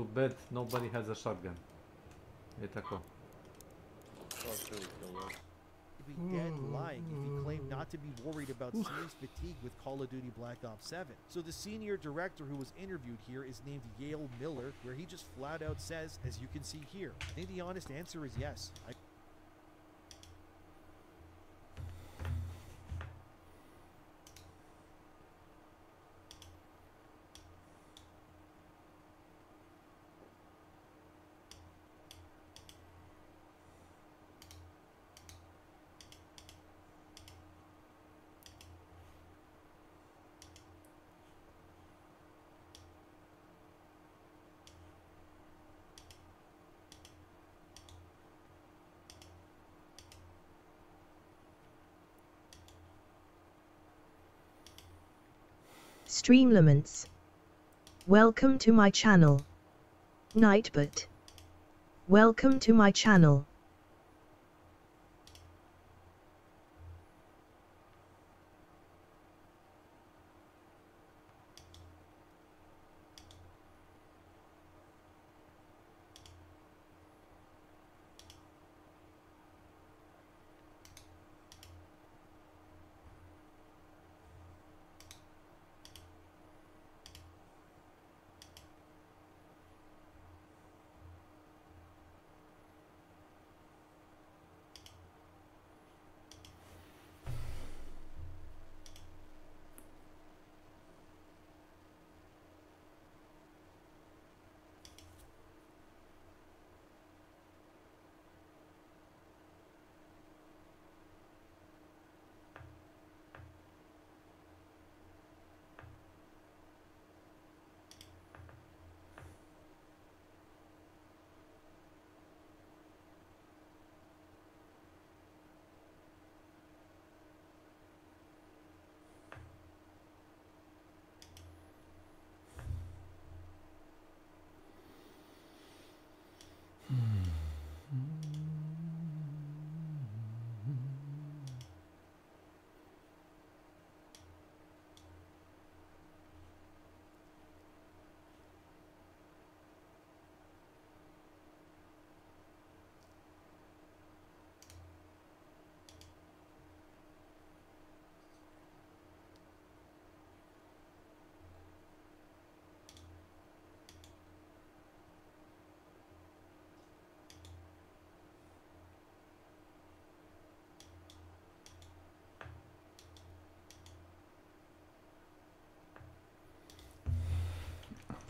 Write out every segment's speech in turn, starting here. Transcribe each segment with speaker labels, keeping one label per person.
Speaker 1: too bad nobody has a shotgun. E tako.
Speaker 2: Be dead lying if he claimed not to be worried about serious fatigue with Call of Duty Black Ops 7. So the senior director who was interviewed here is named Yale Miller, where he just flat out says, as you can see here. I think the honest answer is yes.
Speaker 3: Streamlaments. Welcome to my channel. Nightbot. Welcome to my channel.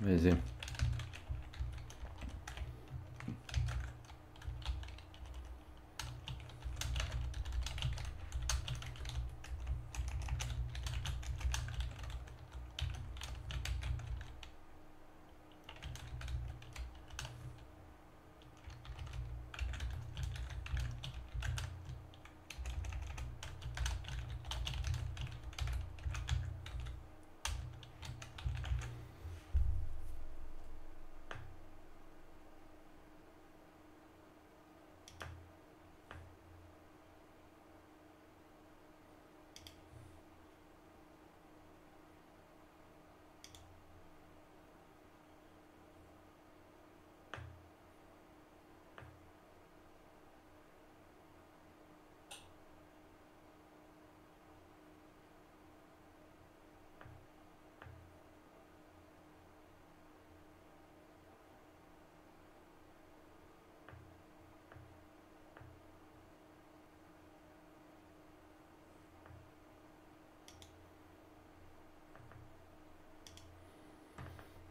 Speaker 1: Vezi.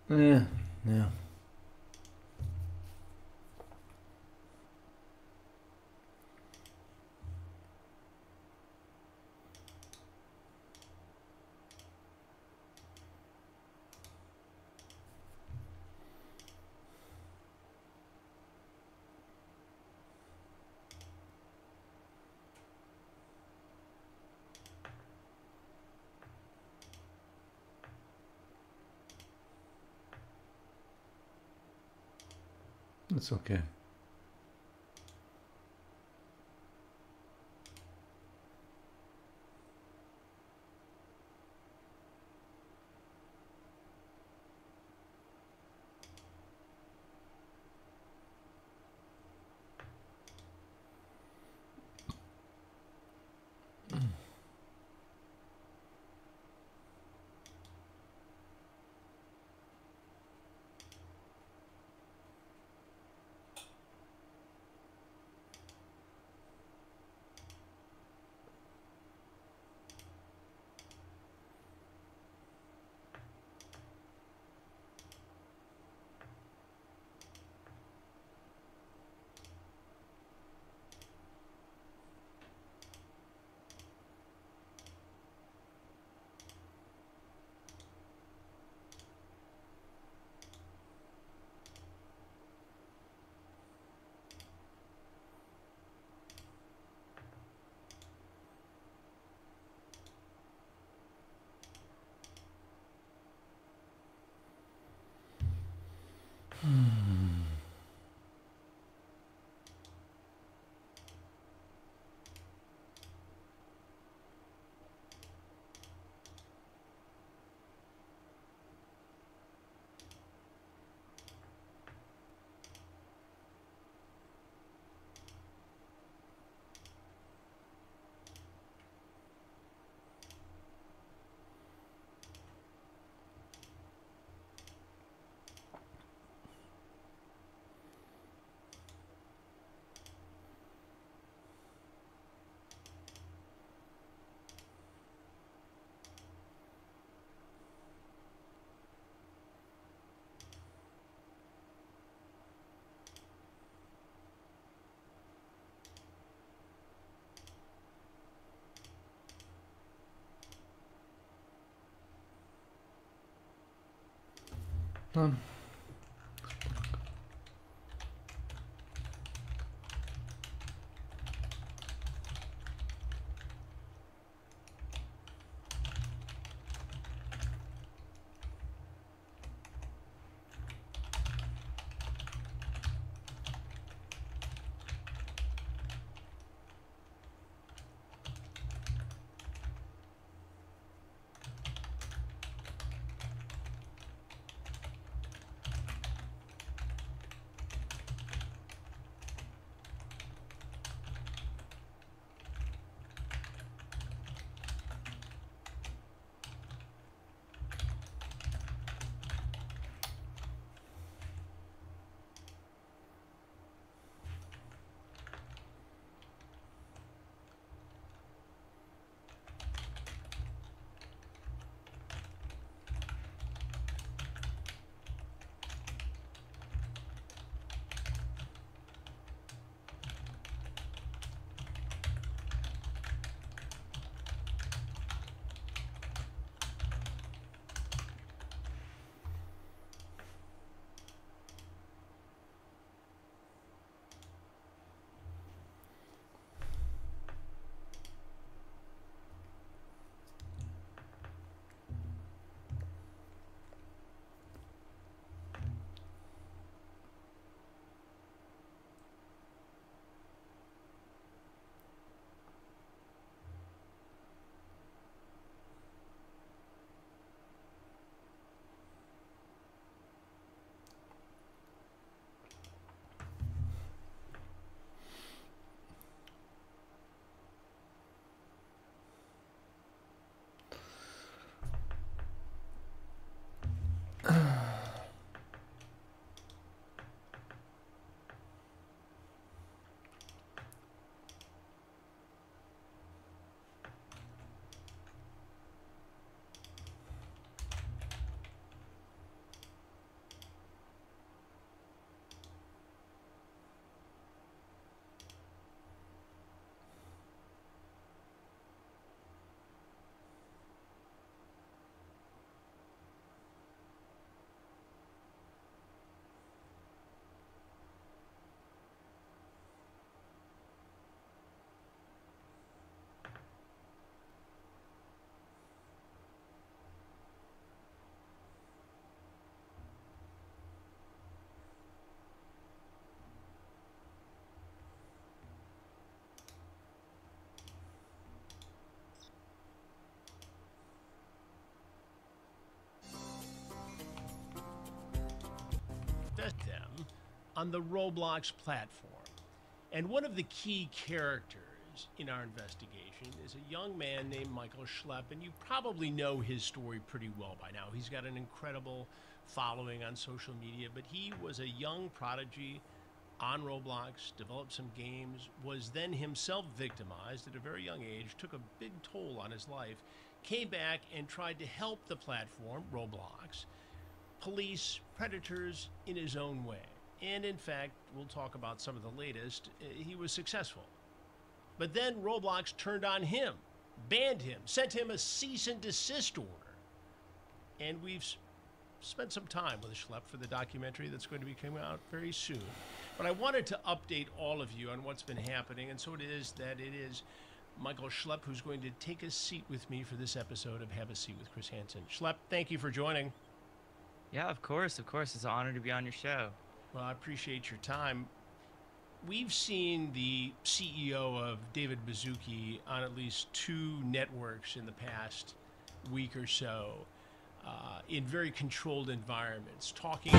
Speaker 1: Yeah, yeah. It's okay.
Speaker 4: Them on the Roblox platform. And one of the key characters in our investigation is a young man named Michael Schlepp, and you probably know his story pretty well by now. He's got an incredible following on social media, but he was a young prodigy on Roblox, developed some games, was then himself victimized at a very young age, took a big toll on his life, came back and tried to help the platform, Roblox, police predators in his own way. And in fact, we'll talk about some of the latest, he was successful. But then Roblox turned on him, banned him, sent him a cease and desist order. And we've spent some time with Schlepp for the documentary that's going to be coming out very soon. But I wanted to update all of you on what's been happening, and so it is that it is Michael Schlepp who's going to take a seat with me for this episode of Have a Seat with Chris Hansen. Schlepp, thank you for joining.
Speaker 5: Yeah, of course. It's an honor to be on your show.
Speaker 4: Well, I appreciate your time. We've seen the CEO of David Baszucki on at least 2 networks in the past week or so, in very controlled environments, talking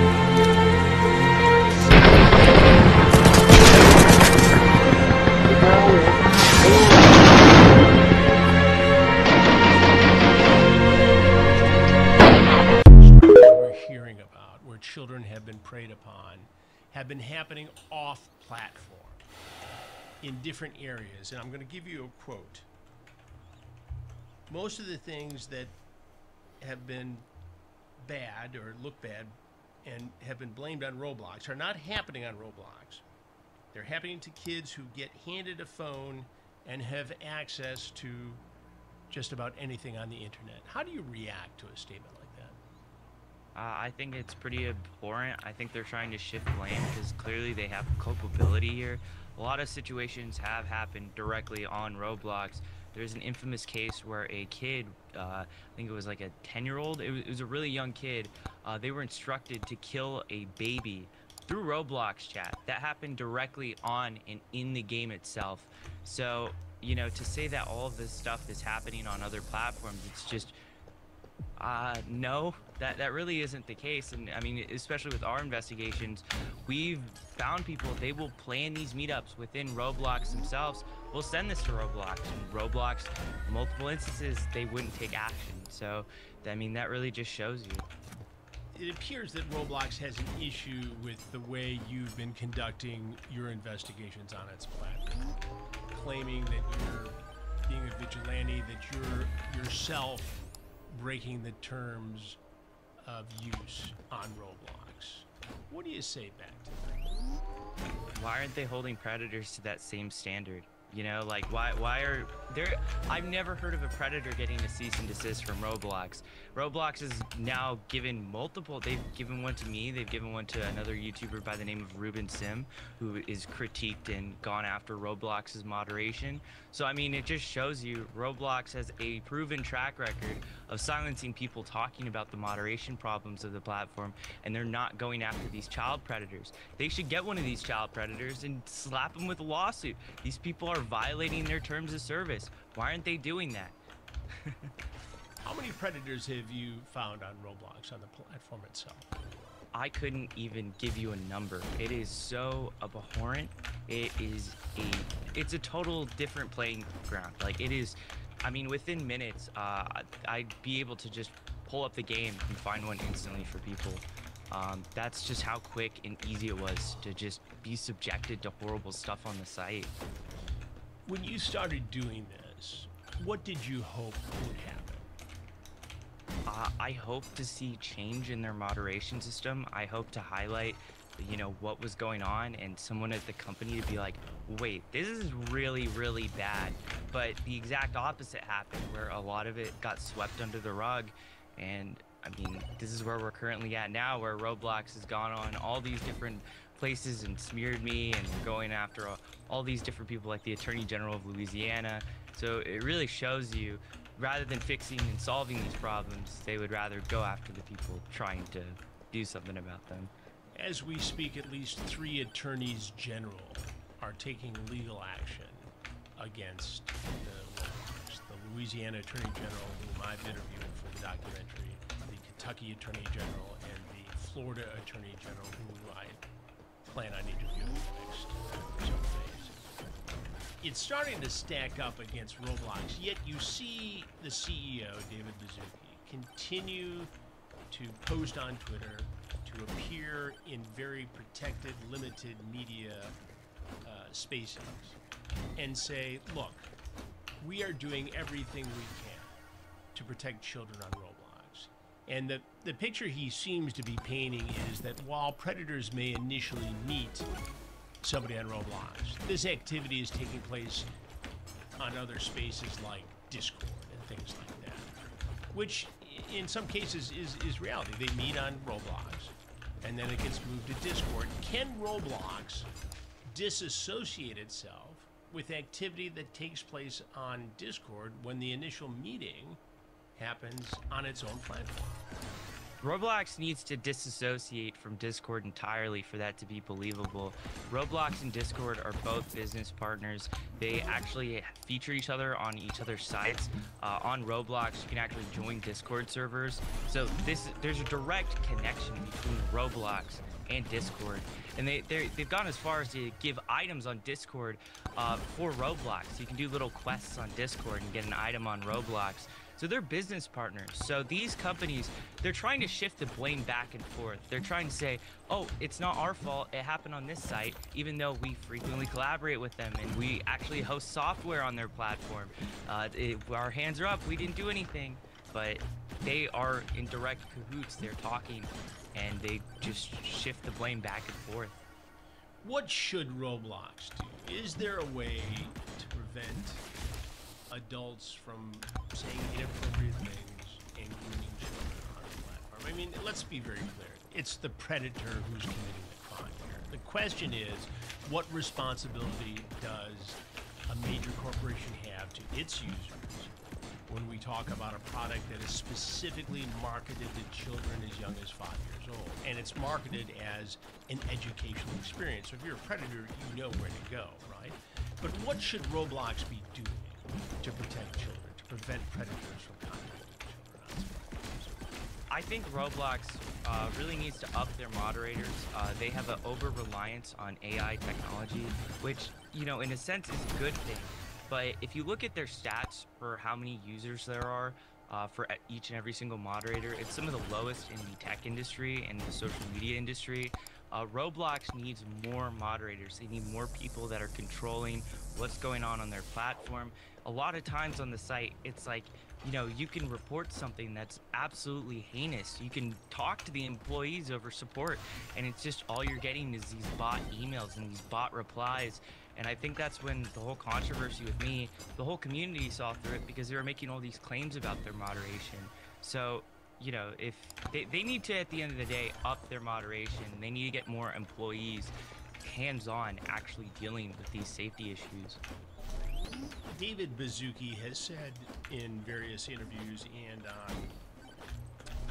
Speaker 4: we're hearing about, where children have been preyed upon, have been happening off platform in different areas. And I'm going to give you a quote. Most of the things that have been bad or look bad and have been blamed on Roblox are not happening on Roblox. They're happening to kids who get handed a phone and have access to just about anything on the internet. How do you react to a statement like that?
Speaker 5: I think it's pretty abhorrent. I think they're trying to shift blame because clearly they have culpability here. A lot of situations have happened directly on Roblox. There's an infamous case where a kid, I think it was like a 10-year-old, it was a really young kid, they were instructed to kill a baby through Roblox chat. That happened directly on and in the game itself. So, you know, to say that all of this stuff is happening on other platforms, it's just no, that really isn't the case. And I mean, especially with our investigations, we've found people, they will plan these meetups within Roblox themselves. We'll send this to Roblox, and Roblox, multiple instances, they wouldn't take action. So, I mean, that really just shows you.
Speaker 4: It appears that Roblox has an issue with the way you've been conducting your investigations on its platform, claiming that you're being a vigilante, that you're yourself breaking the terms of use on Roblox. What do you say back to that?
Speaker 5: Why aren't they holding predators to that same standard? You know, like why are there? I've never heard of a predator getting a cease and desist from Roblox. Roblox has now given multiple. They've given one to me. They've given one to another YouTuber by the name of Ruben Sim, who is critiqued and gone after Roblox's moderation. So I mean, it just shows you Roblox has a proven track record of silencing people talking about the moderation problems of the platform, and they're not going after these child predators. They should get one of these child predators and slap them with a lawsuit. These people are violating their terms of service. Why aren't they doing that?
Speaker 4: How many predators have you found on Roblox, on the platform itself?
Speaker 5: I couldn't even give you a number. It is so abhorrent. It's a total different playing ground. Like it is, I mean, within minutes, I'd be able to just pull up the game and find one instantly for people. That's just how quick and easy it was to just be subjected to horrible stuff on the site.
Speaker 4: When you started doing this, what did you hope would happen?
Speaker 5: I hope to see change in their moderation system. I hope to highlight, you know, what was going on, and someone at the company to be like, wait, this is really, really bad. But the exact opposite happened, where a lot of it got swept under the rug. And I mean, this is where we're currently at now, where Roblox has gone on all these different places and smeared me, and going after all these different people like the Attorney General of Louisiana. So it really shows you, rather than fixing and solving these problems, they would rather go after the people trying to do something about them.
Speaker 4: As we speak, at least 3 attorneys general are taking legal action against the Roblox. The Louisiana Attorney General, whom I've interviewed for the documentary, the Kentucky Attorney General, and the Florida Attorney General, whom I plan on interviewing in the next several days. It's starting to stack up against Roblox, yet you see the CEO, David Baszucki, continue to post on Twitter, to appear in very protected, limited media spaces, and say, look, we are doing everything we can to protect children on Roblox. And the picture he seems to be painting is that while predators may initially meet somebody on Roblox, this activity is taking place on other spaces like Discord and things like that, which in some cases is reality. They meet on Roblox, and then it gets moved to Discord. Can Roblox disassociate itself with activity that takes place on Discord when the initial meeting happens on its own platform?
Speaker 5: Roblox needs to disassociate from Discord entirely for that to be believable. Roblox and Discord are both business partners. They actually feature each other on each other's sites. On Roblox, you can actually join Discord servers. So there's a direct connection between Roblox and Discord. And they've gone as far as to give items on Discord for Roblox. You can do little quests on Discord and get an item on Roblox. So they're business partners. So these companies, they're trying to shift the blame back and forth. They're trying to say, oh, it's not our fault, it happened on this site, even though we frequently collaborate with them and we actually host software on their platform. Our hands are up, we didn't do anything. But they are in direct cahoots, they're talking, and they just shift the blame back and forth.
Speaker 4: What should Roblox do? Is there a way to prevent adults from saying inappropriate things and grooming children on the platform? I mean, let's be very clear. It's the predator who's committing the crime here. The question is, what responsibility does a major corporation have to its users when we talk about a product that is specifically marketed to children as young as 5 years old? And it's marketed as an educational experience. So if you're a predator, you know where to go, right? But what should Roblox be doing to protect children, to prevent predators from contacting children?
Speaker 5: I think Roblox really needs to up their moderators. They have an over-reliance on AI technology, which, you know, in a sense is a good thing. But if you look at their stats for how many users there are for each and every single moderator, it's some of the lowest in the tech industry and the social media industry. Roblox needs more moderators. They need more people that are controlling what's going on their platform. A lot of times on the site, it's like, you know, you can report something that's absolutely heinous. You can talk to the employees over support, and it's just all you're getting is these bot emails and these bot replies. And I think that's when the whole controversy with me, the whole community saw through it, because they were making all these claims about their moderation. So, you know, if they need to, at the end of the day, up their moderation. They need to get more employees hands-on actually dealing with these safety issues.
Speaker 4: David Baszucki has said in various interviews and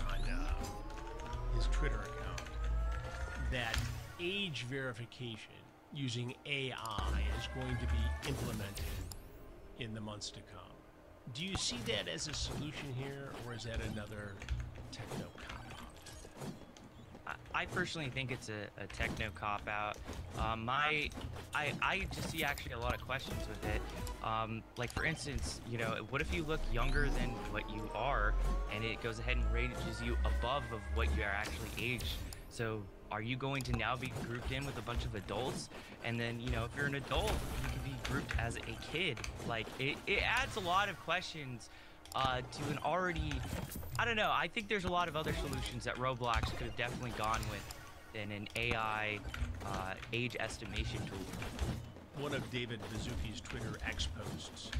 Speaker 4: on his Twitter account that age verification using AI is going to be implemented in the months to come. Do you see that as a solution here, or is that another techno cop-out?
Speaker 5: I personally think it's a techno cop-out. I just see actually a lot of questions with it. Like, for instance, you know, what if you look younger than what you are, and it goes ahead and ranges you above of what you are actually aged? So are you going to now be grouped in with a bunch of adults? And then, you know, if you're an adult, you can be grouped as a kid. Like, it adds a lot of questions to an already, I don't know, I think there's a lot of other solutions that Roblox could have definitely gone with than an AI age estimation tool.
Speaker 4: One of David Baszucki's Twitter X posts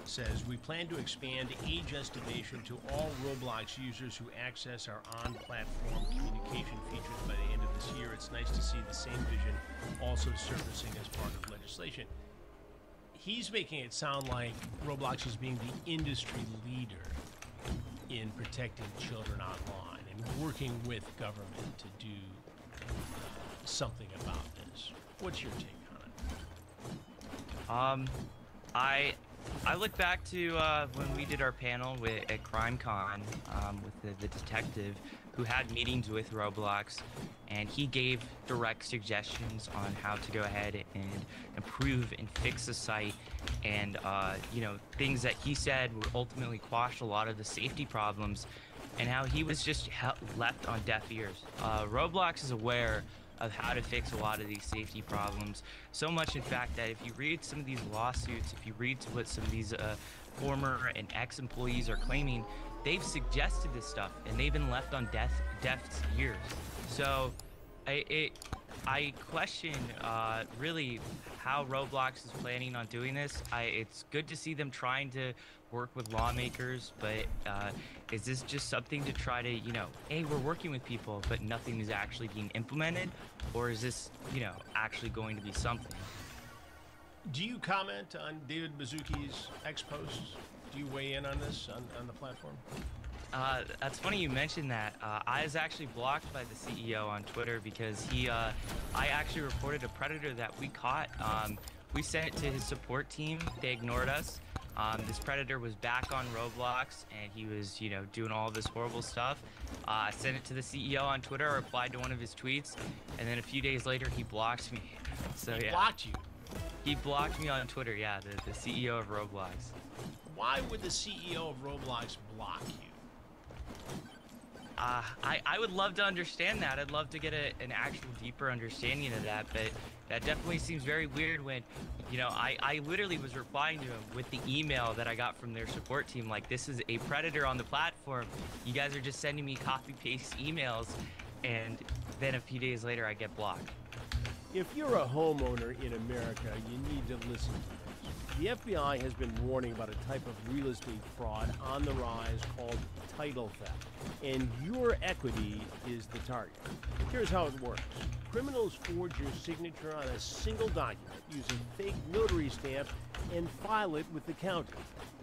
Speaker 4: says, "We plan to expand age estimation to all Roblox users who access our on-platform communication features by the end of this year. It's nice to see the same vision also surfacing as part of legislation." He's making it sound like Roblox is being the industry leader in protecting children online and working with government to do something about this. What's your take on it?
Speaker 5: I look back to when we did our panel at CrimeCon with the detective who had meetings with Roblox, and he gave direct suggestions on how to go ahead and improve and fix the site, and you know, things that he said would ultimately quash a lot of the safety problems, and how he was just left on deaf ears. Roblox is aware of how to fix a lot of these safety problems. So much, in fact, that if you read some of these lawsuits, if you read what some of these former and ex-employees are claiming, they've suggested this stuff, and they've been left on deaf ears. So I question really how Roblox is planning on doing this. It's good to see them trying to work with lawmakers, but is this just something to try to, you know, hey, we're working with people, but nothing is actually being implemented? Or is this, you know, actually going to be something?
Speaker 4: Do you comment on David Baszucki's X posts? Do you weigh in on this on the platform?
Speaker 5: That's funny you mentioned that. I was actually blocked by the CEO on Twitter because I actually reported a predator that we caught. We sent it to his support team. They ignored us. This predator was back on Roblox, and he was, you know, doing all this horrible stuff. I sent it to the CEO on Twitter. I replied to one of his tweets, and then a few days later, he blocked me. So
Speaker 4: He
Speaker 5: yeah,
Speaker 4: blocked you.
Speaker 5: he blocked me on Twitter. Yeah, the CEO of Roblox.
Speaker 4: Why would the CEO of Roblox block you?
Speaker 5: I would love to understand that. I'd love to get an actual deeper understanding of that, but that definitely seems very weird when, you know, I literally was replying to him with the email that I got from their support team, like, this is a predator on the platform. You guys are just sending me copy-paste emails, and then a few days later I get blocked.
Speaker 4: If you're a homeowner in America, you need to listen to this. The FBI has been warning about a type of real estate fraud on the rise called title theft, and your equity is the target. Here's how it works. Criminals forge your signature on a single document using fake notary stamps and file it with the county.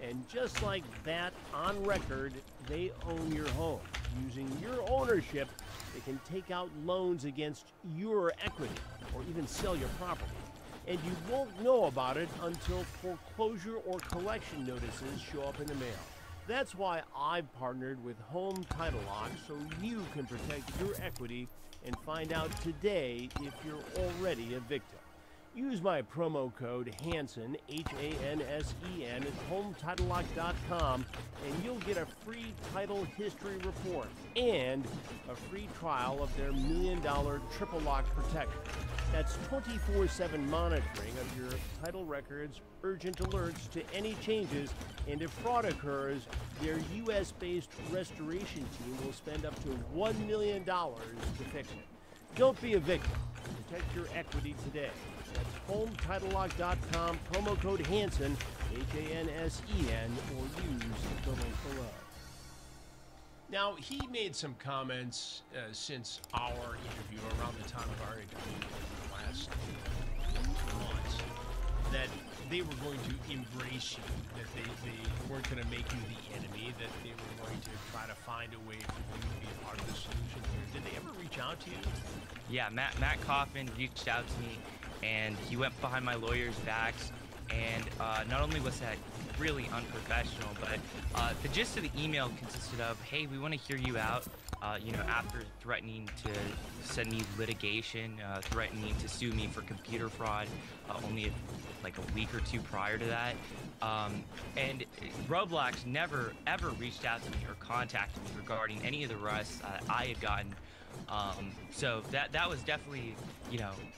Speaker 4: And just like that, on record, they own your home. Using your ownership, they can take out loans against your equity or even sell your property. And you won't know about it until foreclosure or collection notices show up in the mail. That's why I've partnered with Home Title Lock so you can protect your equity and find out today if you're already a victim. Use my promo code HANSEN, H-A-N-S-E-N, at HomeTitleLock.com, and you'll get a free title history report and a free trial of their $1 million triple lock protection. That's 24/7 monitoring of your title records, urgent alerts to any changes, and if fraud occurs, their U.S.-based restoration team will spend up to $1 million to fix it. Don't be a victim. Protect your equity today. That's HomeTitleLock.com, promo code HANSEN, H-A-N-S-E-N, or use the link below. Now, he made some comments since our interview, around the time of our interview last month, that they were going to embrace you, that they weren't going to make you the enemy, that they were going to try to find a way for you to be a part of the solution here. Did they ever reach out to you?
Speaker 5: Yeah, Matt Coffin reached out to me, and he went behind my lawyer's backs, and not only was that really unprofessional, but the gist of the email consisted of, hey, we want to hear you out, after threatening to send me litigation, threatening to sue me for computer fraud only like a week or two prior to that. And Roblox never ever reached out to me or contacted me regarding any of the arrests I had gotten. So that was definitely,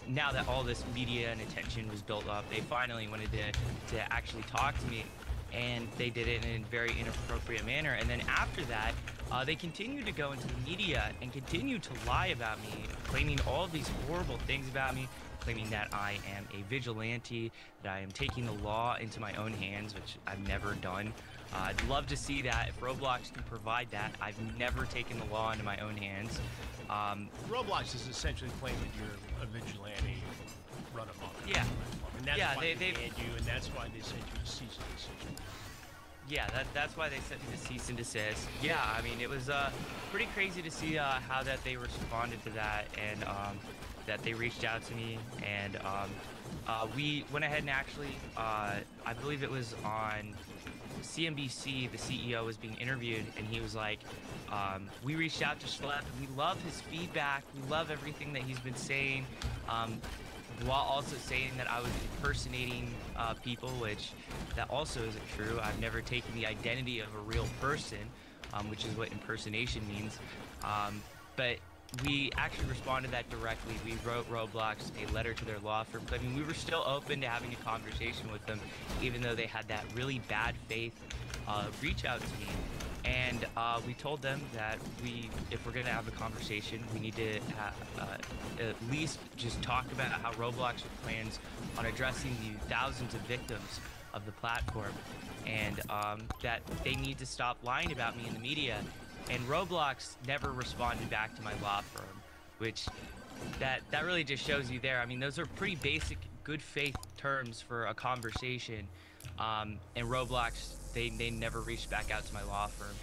Speaker 5: now that all this media and attention was built up, they finally wanted to actually talk to me, and they did it in a very inappropriate manner. And then after that, they continued to go into the media and continue to lie about me, claiming all of these horrible things about me, claiming that I am a vigilante, that I am taking the law into my own hands, which I've never done. I'd love to see that. If Roblox can provide that, I've never taken the law into my own hands.
Speaker 4: Roblox is essentially claiming that you're a vigilante, run amok.
Speaker 5: Yeah.
Speaker 4: And that's
Speaker 5: Yeah,
Speaker 4: why they banned you, and that's why they sent you to cease and desist.
Speaker 5: Yeah, that's why they sent me to cease and desist. Yeah, I mean, it was pretty crazy to see how that they responded to that, and that they reached out to me, and we went ahead and actually, I believe it was on CNBC, the CEO was being interviewed, and he was like, we reached out to Schlepp, and we love his feedback, we love everything that he's been saying, while also saying that I was impersonating people, which that also isn't true. I've never taken the identity of a real person, which is what impersonation means. But we actually responded to that directly. We wrote Roblox a letter to their law firm claiming we were still open to having a conversation with them, even though they had that really bad faith reach out to me. And we told them that if we're going to have a conversation, we need to at least just talk about how Roblox plans on addressing the thousands of victims of the platform, and that they need to stop lying about me in the media. And Roblox never responded back to my law firm, which that really just shows you there. I mean, those are pretty basic good faith terms for a conversation, and Roblox, they never reached back out to my law firm.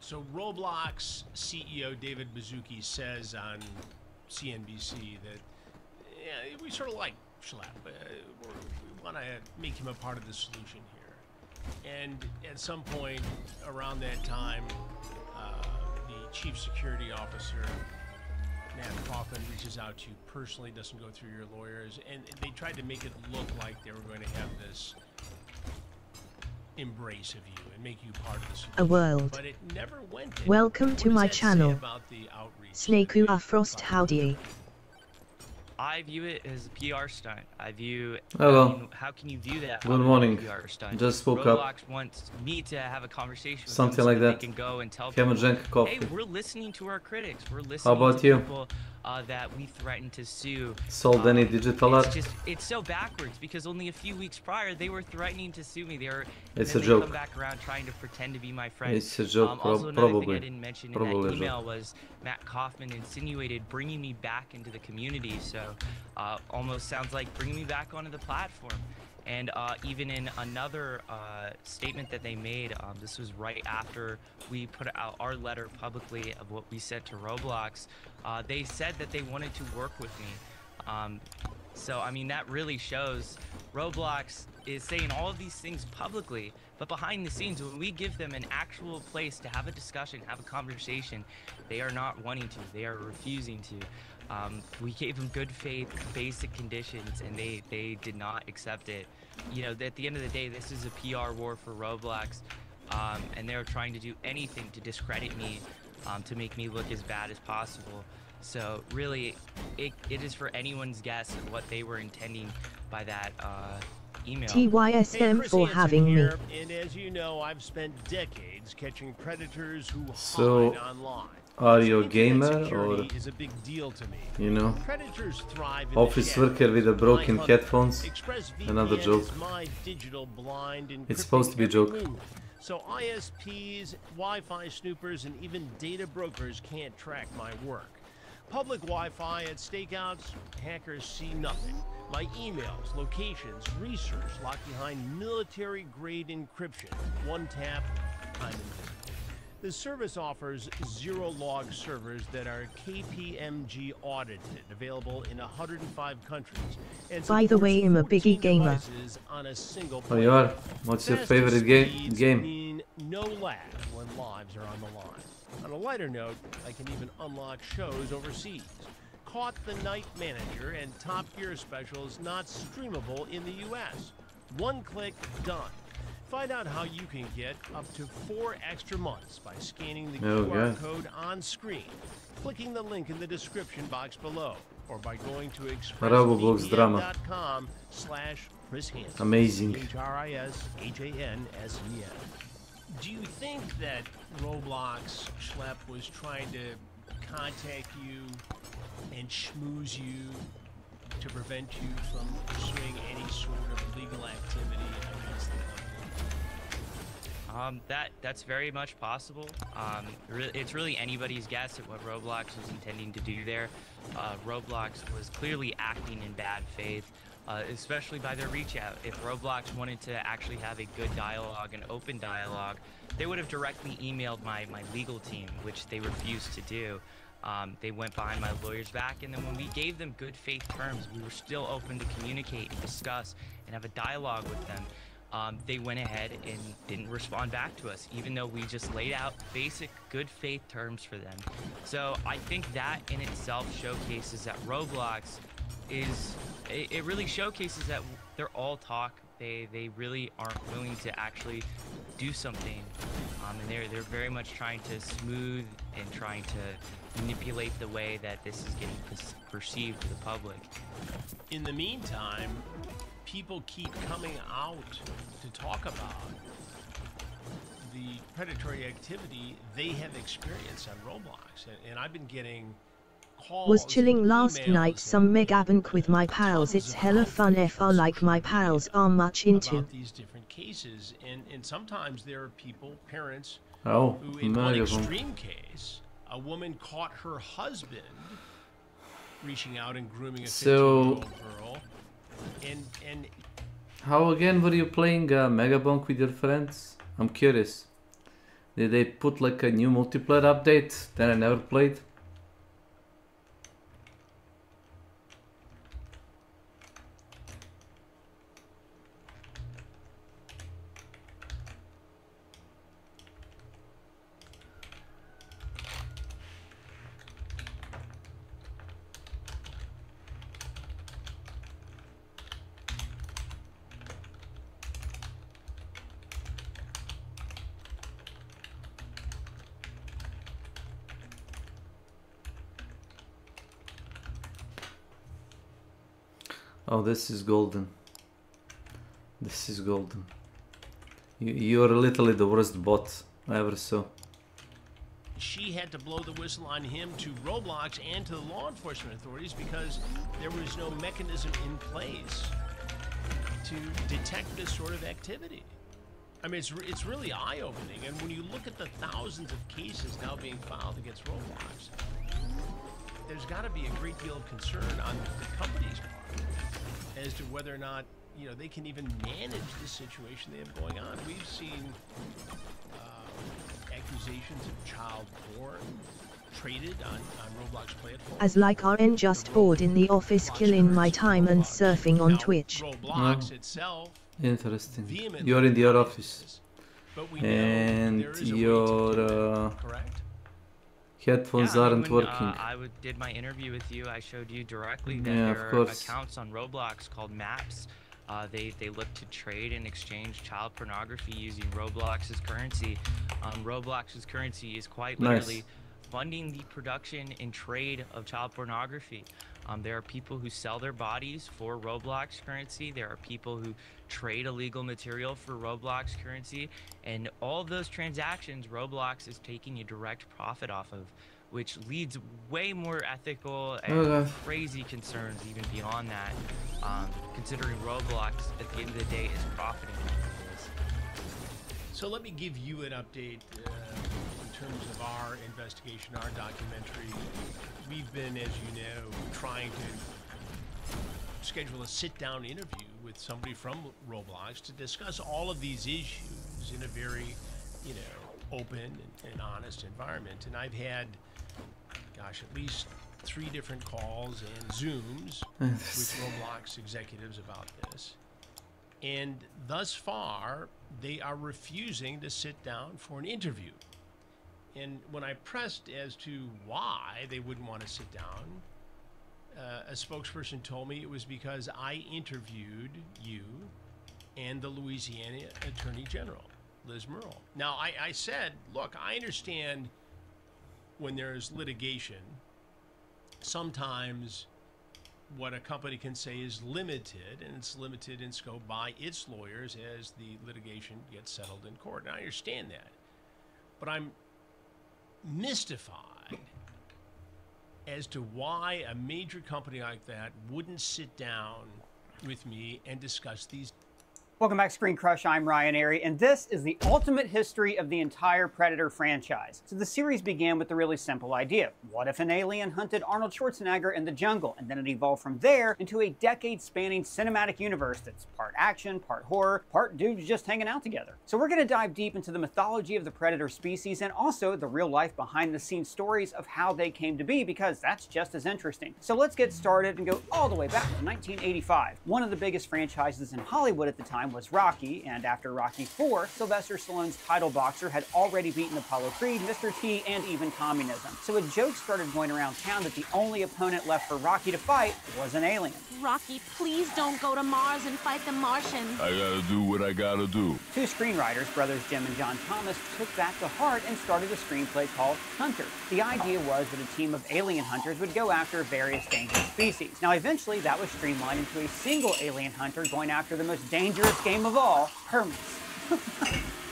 Speaker 4: So Roblox CEO David Baszucki says on CNBC that we sort of like Schlepp. We want to make him a part of the solution here. And at some point around that time, the chief security officer, Matt Coffin, reaches out to you personally, doesn't go through your lawyers, and they tried to make it look like they were going to have this embrace of you and make you part of the solution.
Speaker 3: A world.
Speaker 4: But it never went there.
Speaker 3: Welcome to my channel.
Speaker 4: About the outreach?
Speaker 3: S.W.Frost, howdy.
Speaker 5: I view it as a PR stunt. I view.
Speaker 1: Hello.
Speaker 5: I mean, how can you view that?
Speaker 1: Good morning.
Speaker 5: PR stunt?
Speaker 1: Just woke
Speaker 5: Roblox
Speaker 1: up.
Speaker 5: wants me to have a conversation with
Speaker 1: Something
Speaker 5: them so
Speaker 1: like
Speaker 5: that
Speaker 1: that.
Speaker 5: they can go and tell
Speaker 1: Have a
Speaker 5: people,
Speaker 1: drink of coffee.
Speaker 5: hey, we're listening to our critics. We're listening
Speaker 1: How about
Speaker 5: to
Speaker 1: you?
Speaker 5: people that we threatened to sue.
Speaker 1: Sold any digital art?
Speaker 5: It's so backwards because only a few weeks prior they were threatening to sue me.
Speaker 1: It's
Speaker 5: and
Speaker 1: a
Speaker 5: then they
Speaker 1: joke.
Speaker 5: come back around trying to pretend to be my friend.
Speaker 1: It's a joke,
Speaker 5: Also, another thing
Speaker 1: probably.
Speaker 5: I didn't mention in
Speaker 1: Probably a
Speaker 5: that
Speaker 1: joke.
Speaker 5: email was Matt Kaufman insinuated bringing me back into the community. So almost sounds like bringing me back onto the platform. And even in another statement that they made, this was right after we put out our letter publicly of what we said to Roblox, they said that they wanted to work with me. So, I mean, that really shows Roblox is saying all of these things publicly, but behind the scenes, when we give them an actual place to have a discussion, have a conversation, they are not wanting to. They are refusing to. We gave them good faith, basic conditions, and they did not accept it. You know, at the end of the day, this is a PR war for Roblox, and they're trying to do anything to discredit me, to make me look as bad as possible. So really, it is for anyone's guess of what they were intending by that email.
Speaker 3: TYSM
Speaker 4: Chris
Speaker 3: for
Speaker 4: Hansen
Speaker 3: having me.
Speaker 4: here, and as you know, I've spent decades catching predators who
Speaker 1: So,
Speaker 4: hide online.
Speaker 1: Are you a
Speaker 4: Internet
Speaker 1: gamer
Speaker 4: security
Speaker 1: or,
Speaker 4: is a big deal to me.
Speaker 1: you know,
Speaker 4: Predators thrive in
Speaker 1: office
Speaker 4: the
Speaker 1: worker with a
Speaker 4: shadows.
Speaker 1: broken
Speaker 4: I hunt
Speaker 1: headphones?
Speaker 4: ExpressVPN
Speaker 1: Another joke.
Speaker 4: is my digital blind
Speaker 1: It's supposed to be a
Speaker 4: encrypting every
Speaker 1: joke.
Speaker 4: move. So ISPs, Wi-Fi snoopers, and even data brokers can't track my work. Public Wi-Fi at stakeouts, hackers see nothing. My emails, locations, research locked behind military-grade encryption. One tap, I'm invisible. The service offers zero-log servers that are KPMG audited, available in 105 countries. And
Speaker 3: By the way, I'm a
Speaker 4: 14
Speaker 3: biggie gamer.
Speaker 4: devices on a single
Speaker 1: Oh, you are? What's your favorite game?
Speaker 4: Mean no lag when lives are on the line. On a lighter note, I can even unlock shows overseas. Caught the Night Manager and Top Gear specials not streamable in the US. One click, done. Find out how you can get up to 4 extra months by scanning the
Speaker 1: Oh,
Speaker 4: QR
Speaker 1: yeah.
Speaker 4: code on screen, clicking the link in the description box below, or by going to
Speaker 1: Roblox drama.
Speaker 4: expressvpn.com/Chris Hansen.
Speaker 1: Amazing.
Speaker 4: HRISHANSEN. Do you think that Roblox Schlep was trying to contact you and schmooze you to prevent you from pursuing any sort of legal activity against the company?
Speaker 5: That's very much possible. It's really anybody's guess at what Roblox was intending to do there. Roblox was clearly acting in bad faith, especially by their reach out. If Roblox wanted to actually have a good dialogue, an open dialogue, they would have directly emailed my legal team, which they refused to do. They went behind my lawyer's back, and then when we gave them good faith terms, we were still open to communicate and discuss and have a dialogue with them. They went ahead and didn't respond back to us, even though we just laid out basic good faith terms for them. So I think that in itself showcases that Roblox it really showcases that they're all talk. They really aren't willing to actually do something, and they're very much trying to smooth and trying to manipulate the way that this is getting perceived to the public.
Speaker 4: In the meantime, people keep coming out to talk about the predatory activity they have experienced on Roblox, and I've been getting calls.
Speaker 3: Was chilling
Speaker 4: and
Speaker 3: last
Speaker 4: emails
Speaker 3: night, some
Speaker 4: and
Speaker 3: mega bank with my pals.
Speaker 4: tons
Speaker 3: It's
Speaker 4: of
Speaker 3: hella fun FR like my pals are much into.
Speaker 4: about these different cases, and sometimes there are people, parents,
Speaker 1: Oh,
Speaker 4: who in one
Speaker 1: megaphone.
Speaker 4: extreme case, a woman caught her husband reaching out and grooming a
Speaker 1: So-
Speaker 4: 15-year-old girl, and
Speaker 1: How again were you playing Megabonk with your friends? I'm curious. Did they put like a new multiplayer update that I never played? Oh, this is golden. This is golden. You're literally the worst bot I ever saw.
Speaker 4: she had to blow the whistle on him to Roblox and to the law enforcement authorities because there was no mechanism in place to detect this sort of activity. I mean, it's really eye-opening, and when you look at the thousands of cases now being filed against Roblox, there's got to be a great deal of concern on the company's part as to whether or not, you know, they can even manage the situation they have going on. We've seen accusations of child porn traded on Roblox platforms.
Speaker 3: As like RN just bored in the office killing my time and surfing on
Speaker 4: Now,
Speaker 3: Twitch.
Speaker 4: Roblox itself
Speaker 1: Interesting.
Speaker 4: vehemently
Speaker 1: You're in your
Speaker 4: denies
Speaker 1: office.
Speaker 4: this, but we know
Speaker 1: And
Speaker 4: there is a way to
Speaker 1: your
Speaker 4: do that, correct?
Speaker 1: headphones
Speaker 5: Yeah, I mean,
Speaker 1: aren't
Speaker 5: when,
Speaker 1: working.
Speaker 5: did my interview with you, I showed you directly that
Speaker 1: Yeah, of
Speaker 5: there are
Speaker 1: course.
Speaker 5: accounts on Roblox called Maps. They look to trade and exchange child pornography using Roblox's currency. Roblox's currency is quite literally funding the production and trade of child pornography. There are people who sell their bodies for Roblox currency. There are people who trade illegal material for Roblox currency. And all of those transactions, Roblox is taking a direct profit off of, which leads way more ethical and crazy concerns even beyond that, considering Roblox at the end of the day is profiting off of this.
Speaker 4: So let me give you an update in terms of our investigation, our documentary. We've been, as you know, trying to schedule a sit-down interview with somebody from Roblox to discuss all of these issues in a very, you know, open and honest environment. And I've had, gosh, at least 3 different calls and Zooms with Roblox executives about this. And thus far, they are refusing to sit down for an interview. And when I pressed as to why they wouldn't want to sit down, a spokesperson told me it was because I interviewed you and the Louisiana Attorney General, Liz Murrill. Now, I said, look, I understand when there's litigation, sometimes what a company can say is limited, and it's limited in scope by its lawyers as the litigation gets settled in court. And I understand that. But I'm mystified as to why a major company like that wouldn't sit down with me and discuss these.
Speaker 6: Welcome back, Screen Crush. I'm Ryan Airy, and this is the ultimate history of the entire Predator franchise. So the series began with the really simple idea. What if an alien hunted Arnold Schwarzenegger in the jungle? And then it evolved from there into a decade-spanning cinematic universe that's part action, part horror, part dudes just hanging out together. So we're going to dive deep into the mythology of the Predator species and also the real-life behind-the-scenes stories of how they came to be, because that's just as interesting. So let's get started and go all the way back to 1985. One of the biggest franchises in Hollywood at the time was Rocky, and after Rocky IV, Sylvester Stallone's title boxer had already beaten Apollo Creed, Mr. T, and even communism. So a joke started going around town that the only opponent left for Rocky to fight was an alien.
Speaker 7: Rocky, please don't go to Mars and fight the Martian.
Speaker 8: I gotta do what I gotta do.
Speaker 6: 2 screenwriters, brothers Jim and John Thomas, took that to heart and started a screenplay called Hunter. The idea was that a team of alien hunters would go after various dangerous species. Now eventually that was streamlined into a single alien hunter going after the most dangerous game of all, Hermes.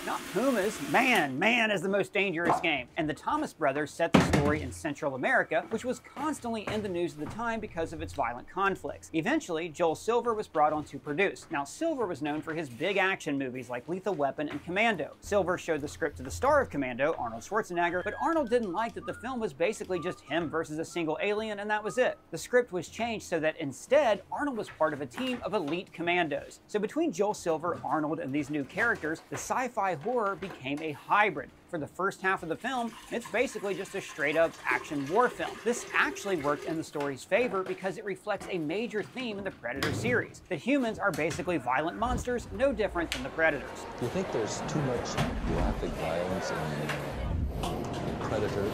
Speaker 6: Not Pumas. Man is the most dangerous game. And the Thomas brothers set the story in Central America, which was constantly in the news at the time because of its violent conflicts. Eventually, Joel Silver was brought on to produce. Now, Silver was known for his big action movies like Lethal Weapon and Commando. Silver showed the script to the star of Commando, Arnold Schwarzenegger, but Arnold didn't like that the film was basically just him versus a single alien, and that was it. The script was changed so that instead, Arnold was part of a team of elite commandos. So between Joel Silver, Arnold, and these new characters, the sci-fi horror became a hybrid. For the first half of the film, it's basically just a straight-up action war film. This actually worked in the story's favor because it reflects a major theme in the Predator series, that humans are basically violent monsters, no different than the Predators.
Speaker 9: Do you think there's too much graphic violence in Predator?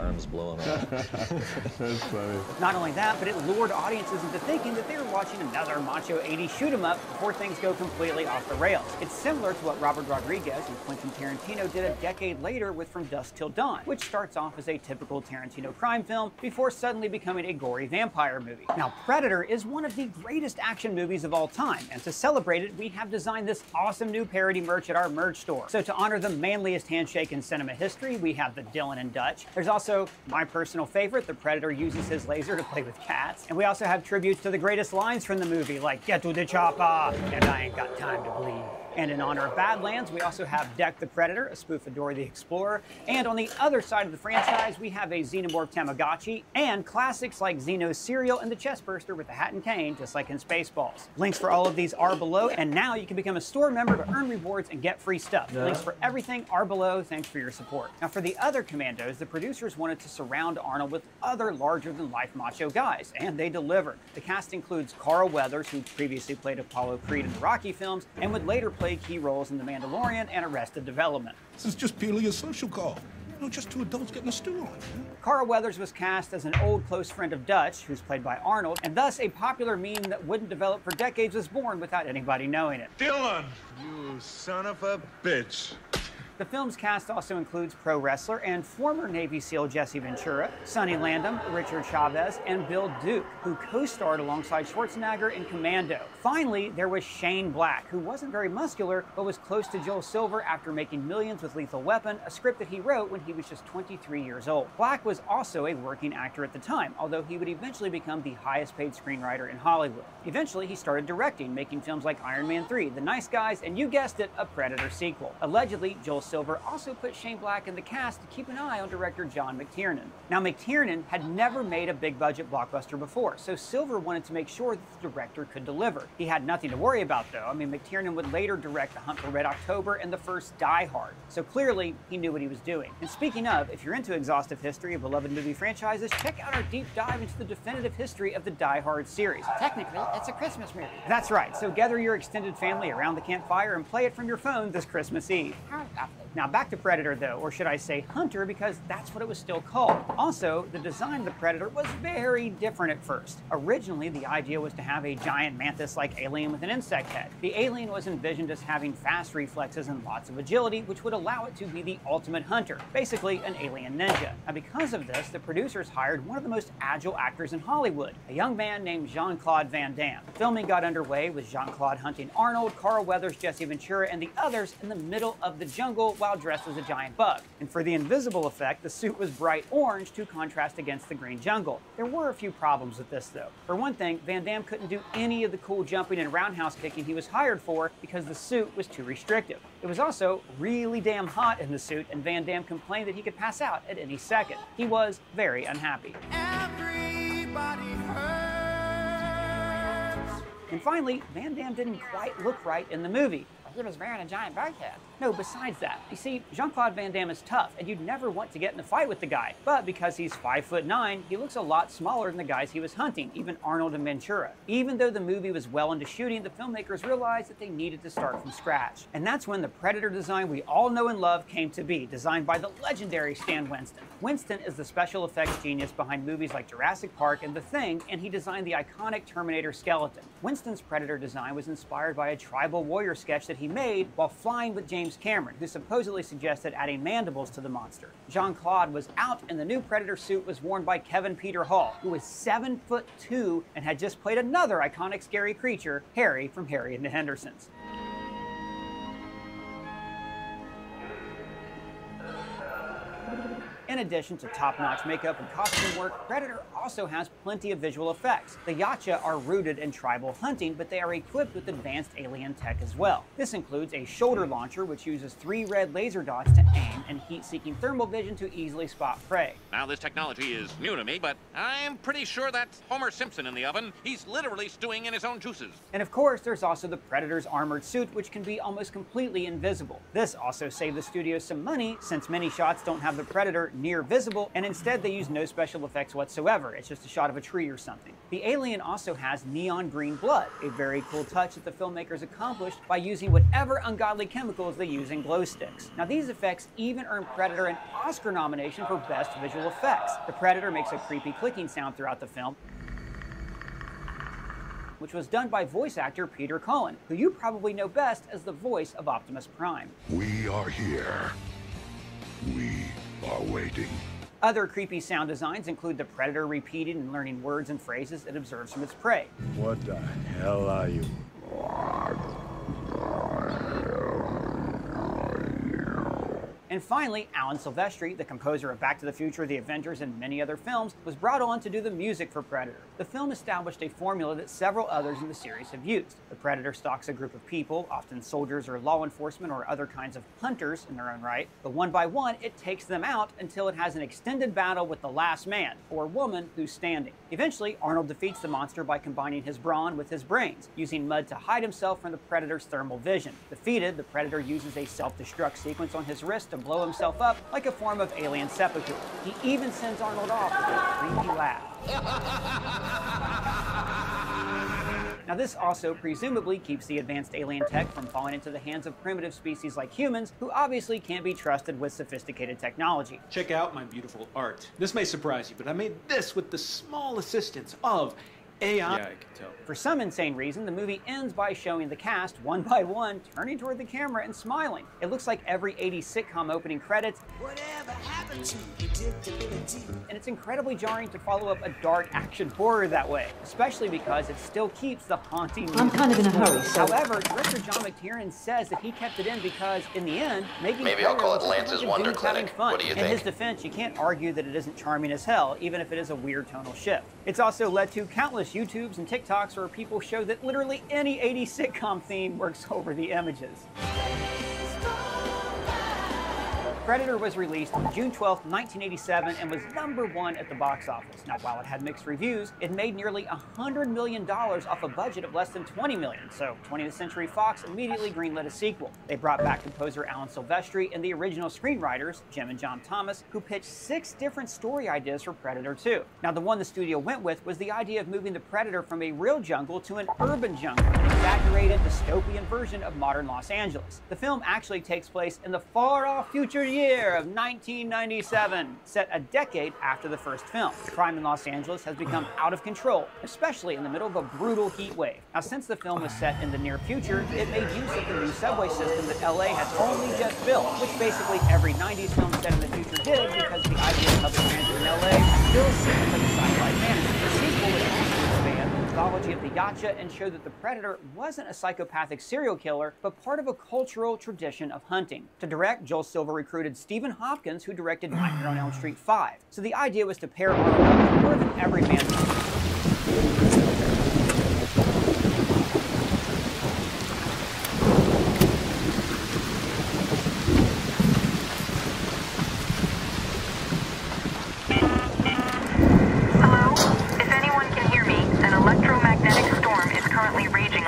Speaker 9: arms blowing off.
Speaker 10: That's funny.
Speaker 6: Not only that, but it lured audiences into thinking that they were watching another macho 80s shoot 'em up before things go completely off the rails. It's similar to what Robert Rodriguez and Quentin Tarantino did a decade later with From Dusk Till Dawn, which starts off as a typical Tarantino crime film before suddenly becoming a gory vampire movie. Now, Predator is one of the greatest action movies of all time, and to celebrate it, we have designed this awesome new parody merch at our merch store. So to honor the manliest handshake in cinema history, we have the Dylan and Dutch. There's also my personal favorite, the Predator uses his laser to play with cats. And we also have tributes to the greatest lines from the movie, like "Get to the chopper," and "I ain't got time to bleed." And in honor of Badlands, we also have Deck the Predator, a spoof of Dora the Explorer. And on the other side of the franchise, we have a Xenomorph Tamagotchi and classics like Xeno's cereal and the chestburster with the hat and cane, just like in Spaceballs. Links for all of these are below, and now you can become a store member to earn rewards and get free stuff.
Speaker 1: Yeah.
Speaker 6: Links for everything are below. Thanks for your support. Now, for the other Commandos, the producers wanted to surround Arnold with other larger-than-life macho guys, and they delivered. The cast includes Carl Weathers, who previously played Apollo Creed in the Rocky films, and would later play key roles in The Mandalorian and Arrested Development.
Speaker 11: This is just purely a social call. You know, just two adults getting a stew on.
Speaker 6: Carl Weathers was cast as an old close friend of Dutch, who's played by Arnold, and thus a popular meme that wouldn't develop for decades was born without anybody knowing it.
Speaker 12: Dylan, you son of a bitch.
Speaker 6: The film's cast also includes pro wrestler and former Navy SEAL Jesse Ventura, Sonny Landham, Richard Chavez, and Bill Duke, who co-starred alongside Schwarzenegger in Commando. Finally, there was Shane Black, who wasn't very muscular, but was close to Joel Silver after making millions with Lethal Weapon, a script that he wrote when he was just 23 years old. Black was also a working actor at the time, although he would eventually become the highest paid screenwriter in Hollywood. Eventually, he started directing, making films like Iron Man 3, The Nice Guys, and you guessed it, a Predator sequel. Allegedly, Joel Silver also put Shane Black in the cast to keep an eye on director John McTiernan. Now, McTiernan had never made a big-budget blockbuster before, so Silver wanted to make sure that the director could deliver. He had nothing to worry about, though. I mean, McTiernan would later direct The Hunt for Red October and the first Die Hard, so clearly he knew what he was doing. And speaking of, if you're into exhaustive history of beloved movie franchises, check out our deep dive into the definitive history of the Die Hard series. Technically, it's a Christmas movie. That's right, so gather your extended family around the campfire and play it from your phone this Christmas Eve. Now back to Predator though, or should I say Hunter, because that's what it was still called. Also, the design of the Predator was very different at first. Originally, the idea was to have a giant mantis-like alien with an insect head. The alien was envisioned as having fast reflexes and lots of agility, which would allow it to be the ultimate hunter, basically an alien ninja. Now because of this, the producers hired one of the most agile actors in Hollywood, a young man named Jean-Claude Van Damme. Filming got underway with Jean-Claude hunting Arnold, Carl Weathers, Jesse Ventura, and the others in the middle of the jungle while dressed as a giant bug. And for the invisible effect, the suit was bright orange to contrast against the green jungle. There were a few problems with this though. For one thing, Van Damme couldn't do any of the cool jumping and roundhouse kicking he was hired for because the suit was too restrictive. It was also really damn hot in the suit, and Van Damme complained that he could pass out at any second. He was very unhappy. Everybody hurts. And finally, Van Damme didn't quite look right in the movie. He was wearing a giant bug head. No, besides that, you see, Jean-Claude Van Damme is tough, and you'd never want to get in a fight with the guy. But because he's 5'9", he looks a lot smaller than the guys he was hunting, even Arnold and Ventura. Even though the movie was well into shooting, the filmmakers realized that they needed to start from scratch. And that's when the Predator design we all know and love came to be, designed by the legendary Stan Winston. Winston is the special effects genius behind movies like Jurassic Park and The Thing, and he designed the iconic Terminator skeleton. Winston's Predator design was inspired by a tribal warrior sketch that he made while flying with James Cameron, who supposedly suggested adding mandibles to the monster. Jean-Claude was out, and the new Predator suit was worn by Kevin Peter Hall, who was 7'2" and had just played another iconic scary creature, Harry from Harry and the Hendersons. In addition to top-notch makeup and costume work, Predator also has plenty of visual effects. The Yacha are rooted in tribal hunting, but they are equipped with advanced alien tech as well. This includes a shoulder launcher, which uses 3 red laser dots to aim, and heat-seeking thermal vision to easily spot prey.
Speaker 13: Now, this technology is new to me, but I'm pretty sure that's Homer Simpson in the oven. He's literally stewing in his own juices.
Speaker 6: And of course, there's also the Predator's armored suit, which can be almost completely invisible. This also saved the studio some money, since many shots don't have the Predator near visible, and instead they use no special effects whatsoever. It's just a shot of a tree or something. The alien also has neon green blood, a very cool touch that the filmmakers accomplished by using whatever ungodly chemicals they use in glow sticks. Now these effects even earned Predator an Oscar nomination for Best Visual Effects. The Predator makes a creepy clicking sound throughout the film, which was done by voice actor Peter Cullen, who you probably know best as the voice of Optimus Prime.
Speaker 8: We are here. We are waiting.
Speaker 6: Other creepy sound designs include the Predator repeating and learning words and phrases it observes from its prey.
Speaker 12: What the hell are you?
Speaker 6: And finally, Alan Silvestri, the composer of Back to the Future, The Avengers, and many other films, was brought on to do the music for Predator. The film established a formula that several others in the series have used. The Predator stalks a group of people, often soldiers or law enforcement or other kinds of hunters in their own right, but one by one it takes them out until it has an extended battle with the last man, or woman, who's standing. Eventually, Arnold defeats the monster by combining his brawn with his brains, using mud to hide himself from the Predator's thermal vision. Defeated, the Predator uses a self-destruct sequence on his wrist to blow himself up like a form of alien seppuku. He even sends Arnold off with a creepy laugh. Now this also presumably keeps the advanced alien tech from falling into the hands of primitive species like humans, who obviously can't be trusted with sophisticated technology.
Speaker 9: Check out my beautiful art. This may surprise you, but I made this with the small assistance of AI. Yeah, I can tell.
Speaker 6: For some insane reason, the movie ends by showing the cast, one by one, turning toward the camera and smiling. It looks like every 80s sitcom opening credits. Whatever happened to predictability? And it's incredibly jarring to follow up a dark action horror that way, especially because it still keeps the haunting music.
Speaker 3: I'm kind of in a hurry, so...
Speaker 6: However, director John McTiernan says that he kept it in because, in the end, making
Speaker 14: Maybe I'll call it Lance's Wonder Clinic.
Speaker 6: Fun.
Speaker 14: What do you
Speaker 6: In
Speaker 14: think?
Speaker 6: his defense, you can't argue that it isn't charming as hell, even if it is a weird tonal shift. It's also led to countless YouTubes and TikToks where people show that literally any 80s sitcom theme works over the images. Predator was released on June 12, 1987 and was #1 at the box office. Now, while it had mixed reviews, it made nearly $100 million off a budget of less than $20 million, so 20th Century Fox immediately greenlit a sequel. They brought back composer Alan Silvestri and the original screenwriters, Jim and John Thomas, who pitched 6 different story ideas for Predator 2. Now, the one the studio went with was the idea of moving the Predator from a real jungle to an urban jungle, an exaggerated dystopian version of modern Los Angeles. The film actually takes place in the far-off future year of 1997, set a decade after the first film. Crime in Los Angeles has become out of control, especially in the middle of a brutal heat wave. Now, since the film was set in the near future, it made use of the new subway system that LA had only just built, which basically every 90s film set in the future did because the idea of public transit in LA still seems like a sci-fi fantasy. The sequel would also expand the mythology of the Yacha and show that the Predator wasn't a psychopathic serial killer, but part of a cultural tradition of hunting. To direct, Joel Silver recruited Stephen Hopkins, who directed Nightmare on Elm Street 5. So the idea was to pair Arnold up with more of an everyman hunter.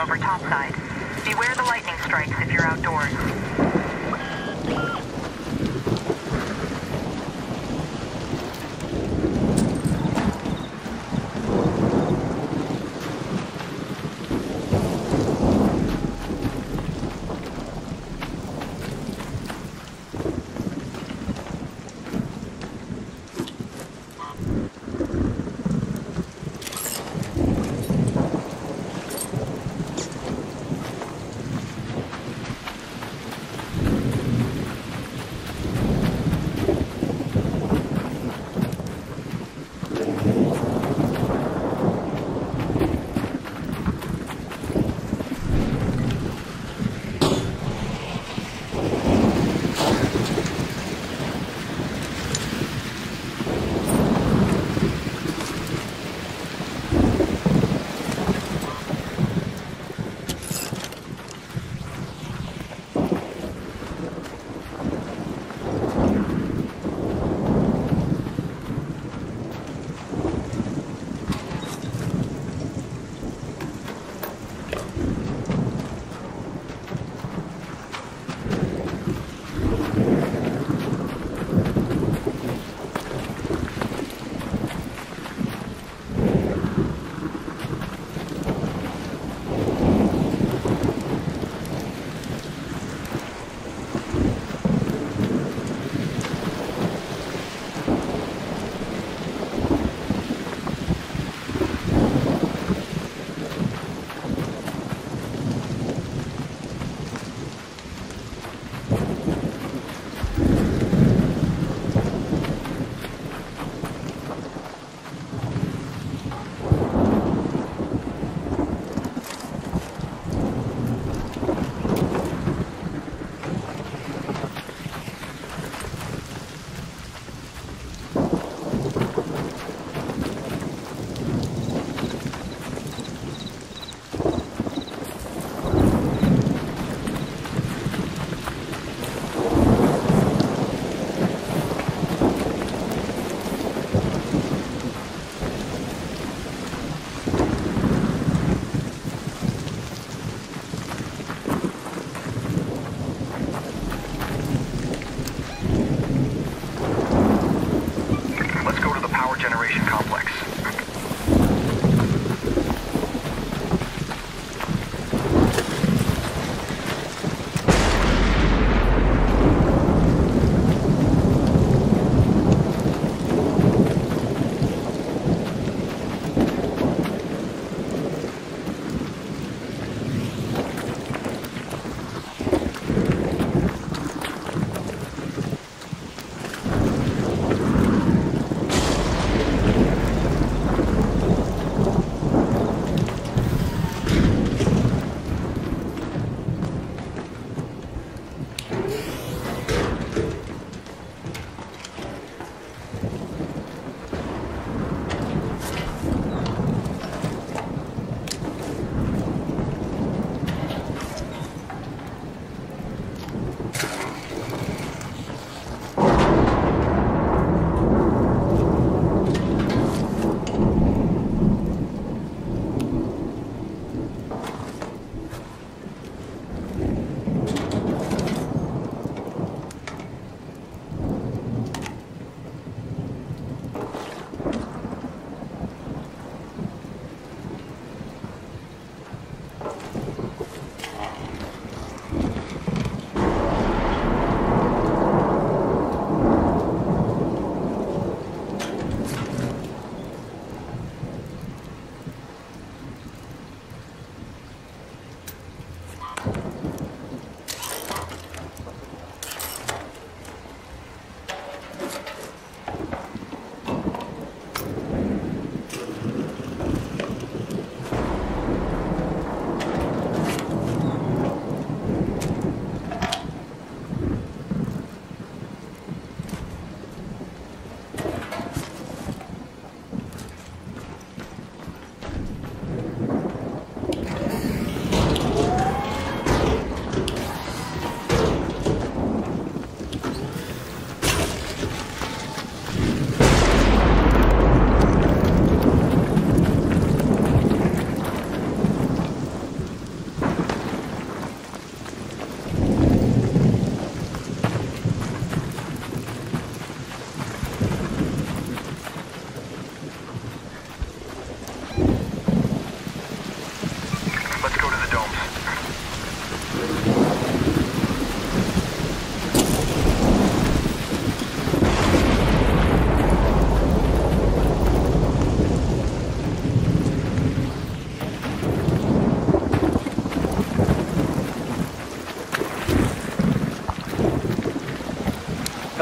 Speaker 15: Over topside. Beware the lightning strikes if you're outdoors.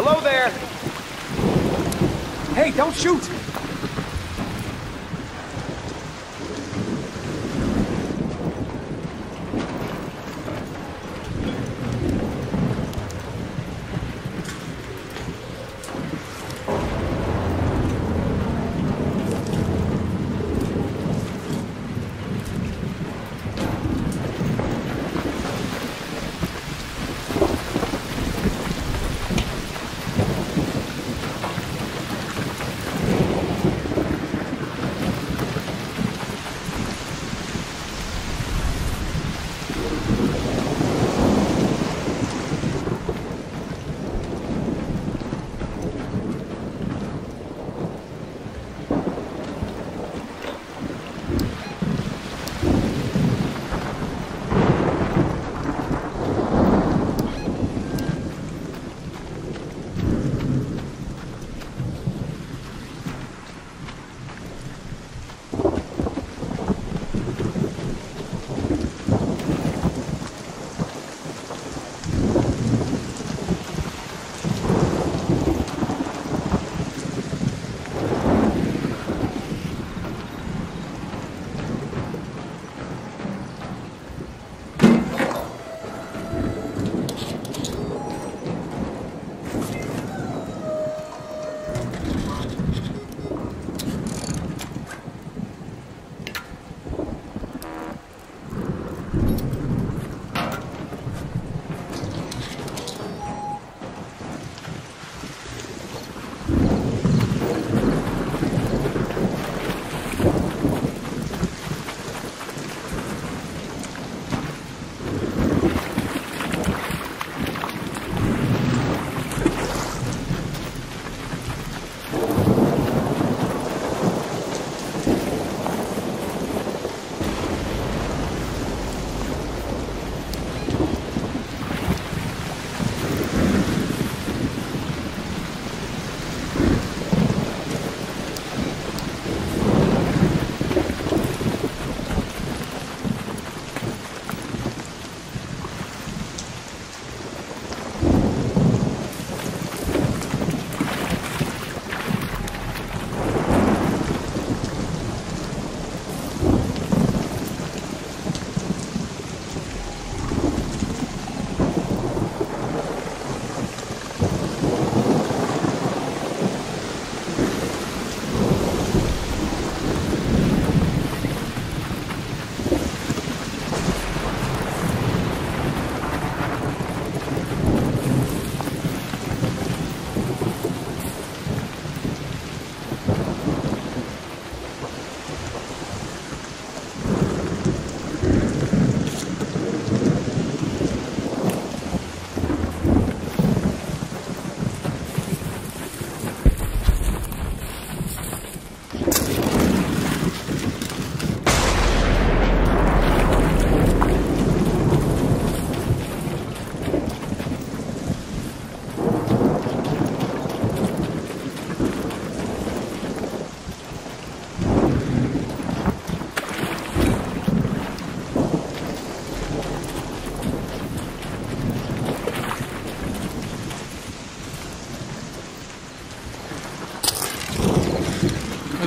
Speaker 16: Hello there! Hey, don't shoot!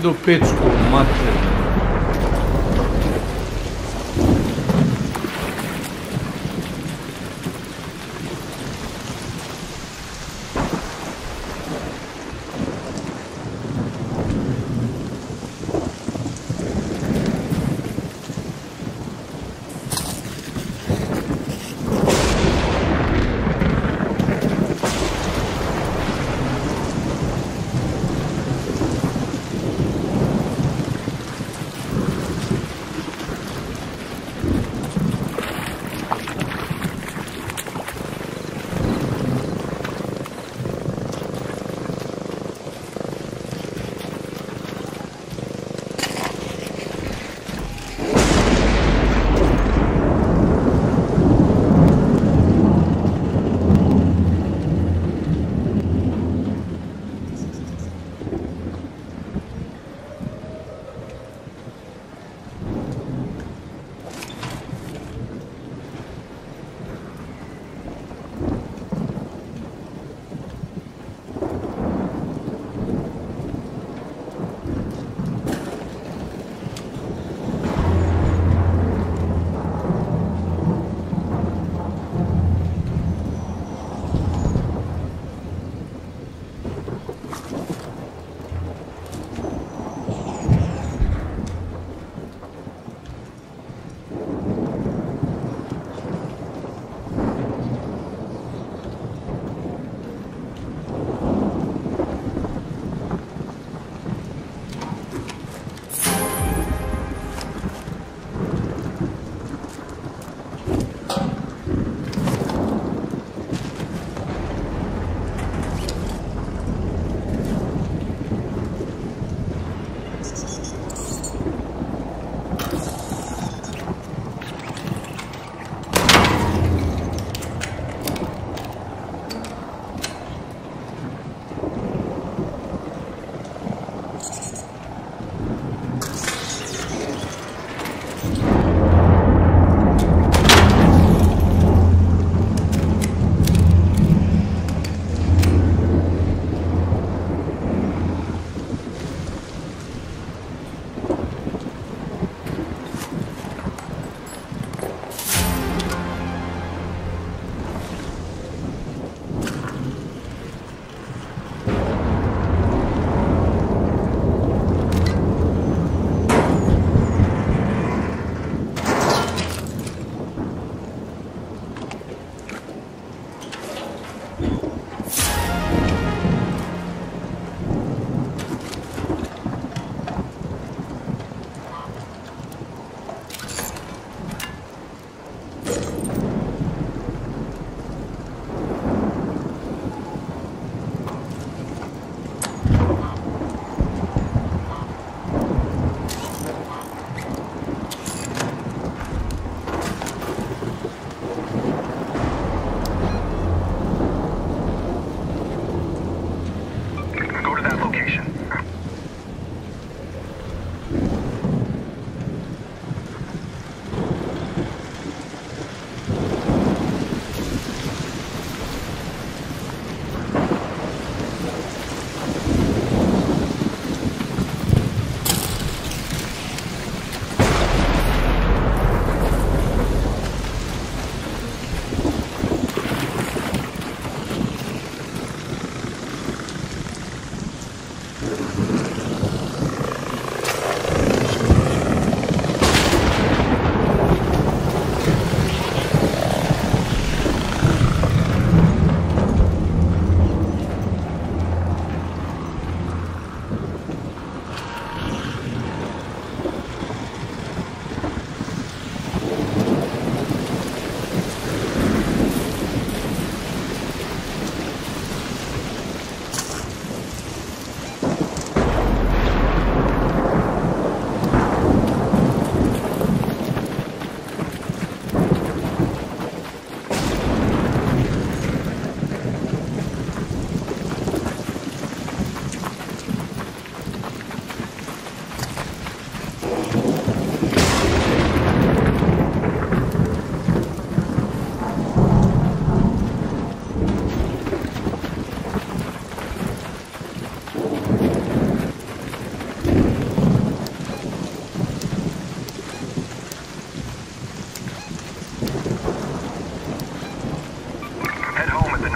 Speaker 1: do pičku, mater.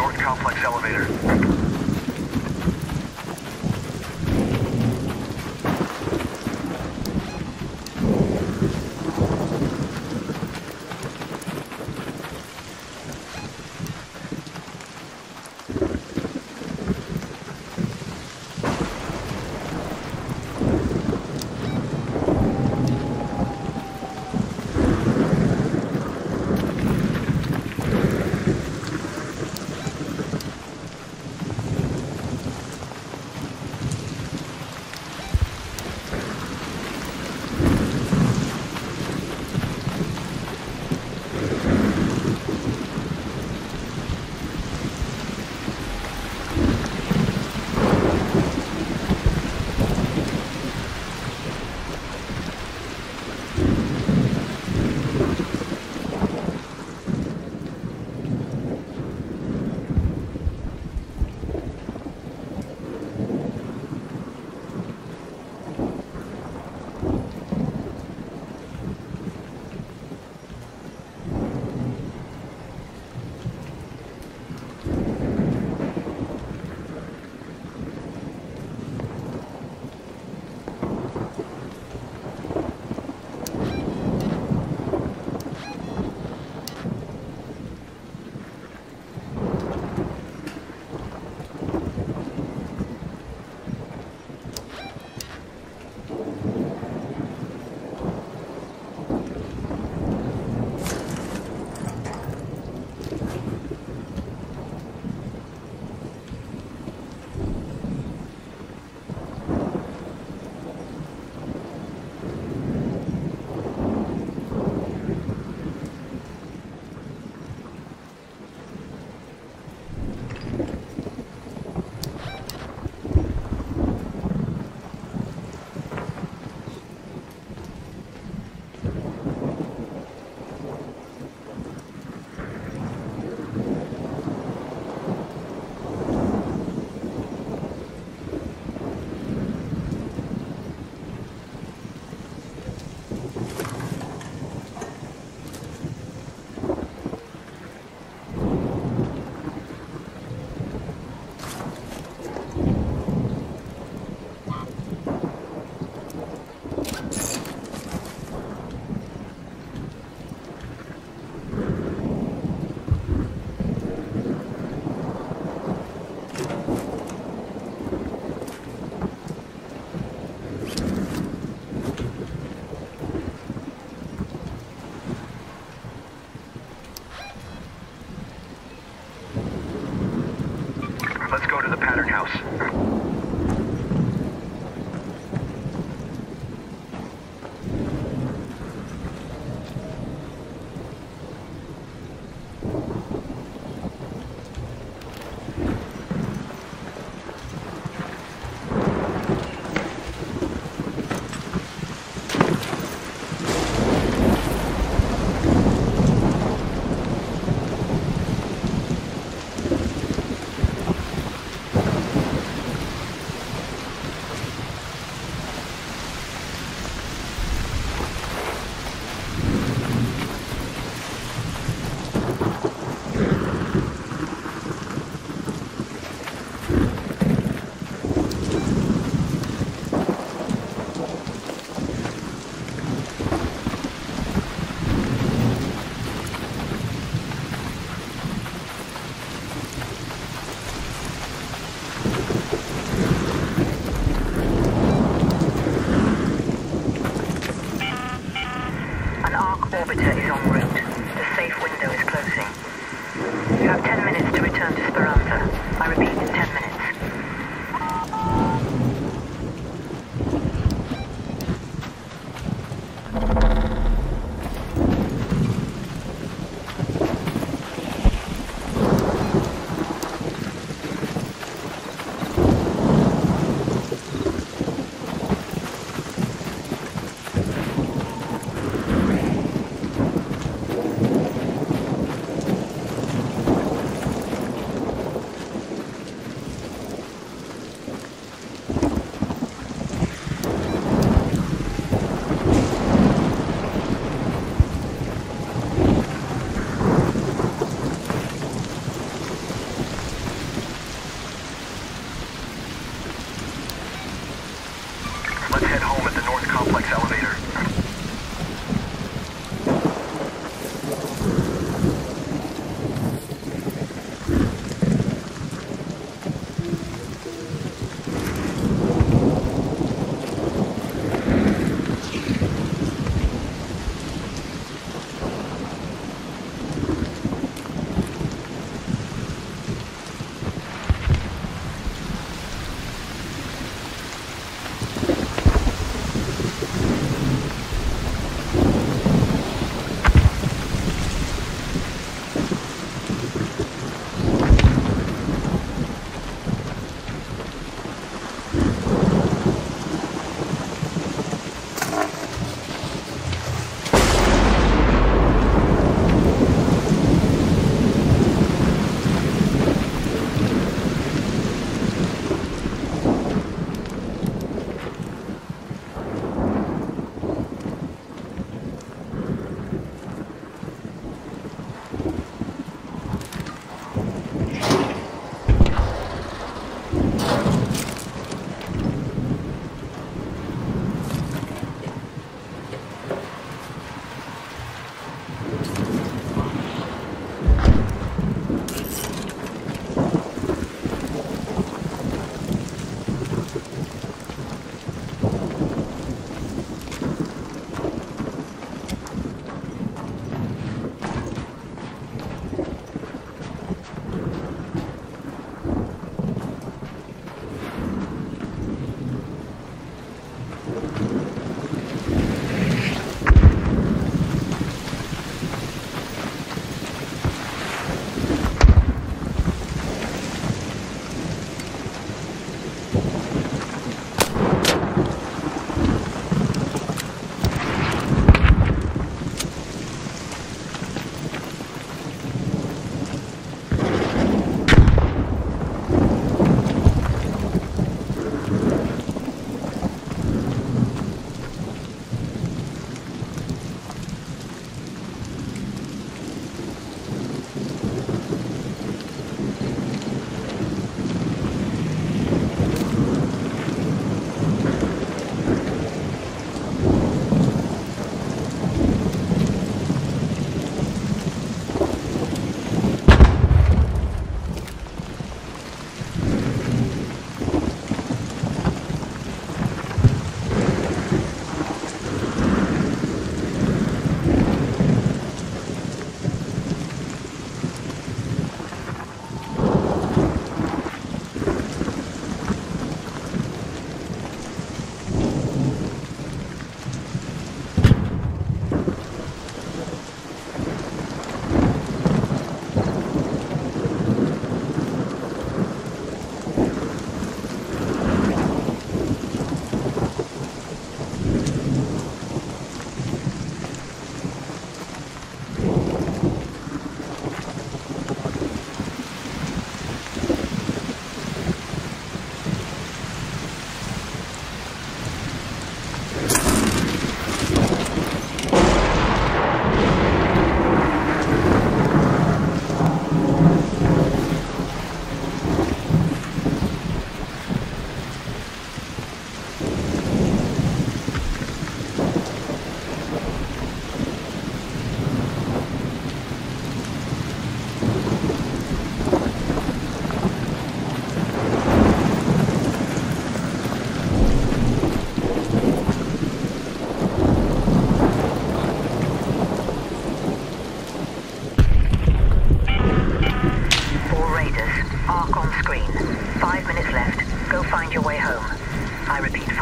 Speaker 15: North Complex elevator. Let's go to the pattern house.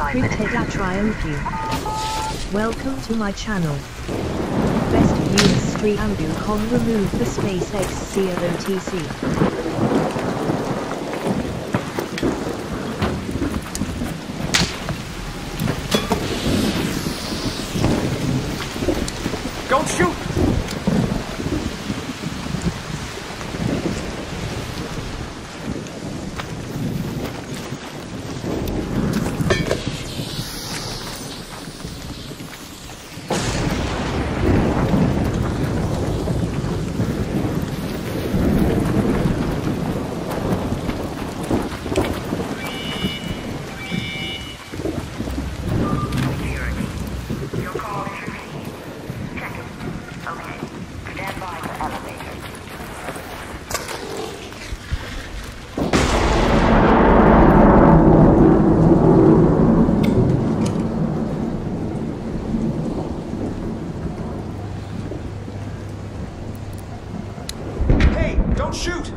Speaker 3: Cryptid I triumph you. Welcome to my channel. Best view stream Ambu.com remove the SpaceX COTC.
Speaker 9: Don't shoot! Don't shoot!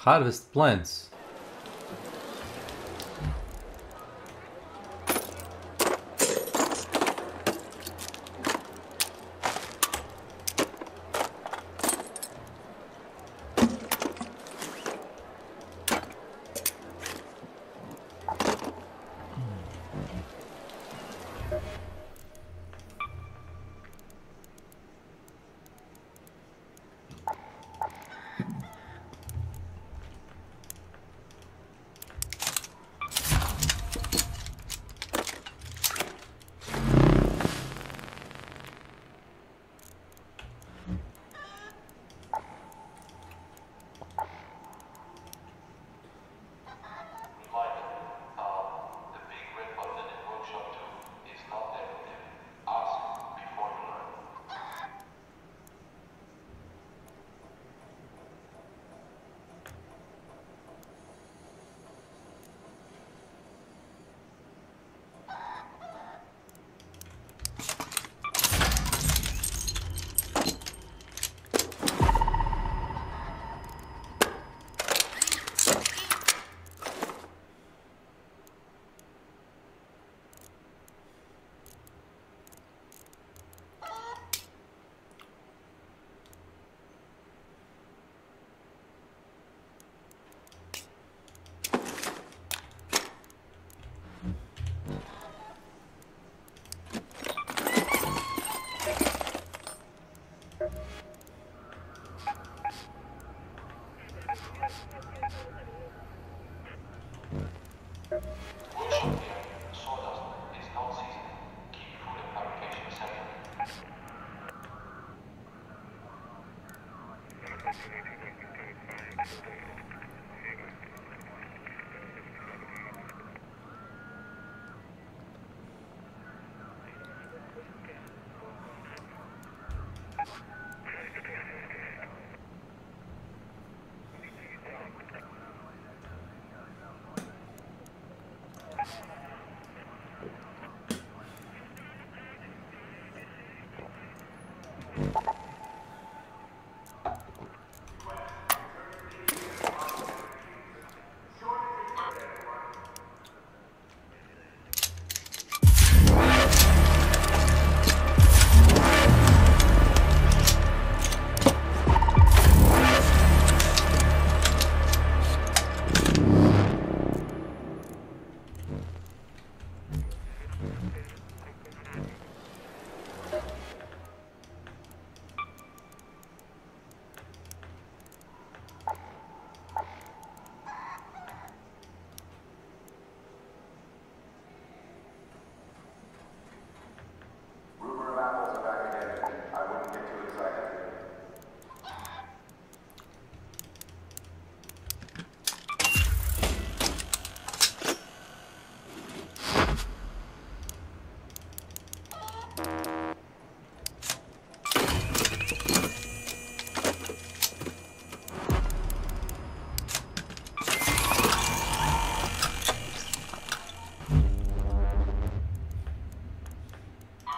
Speaker 1: Harvest plants.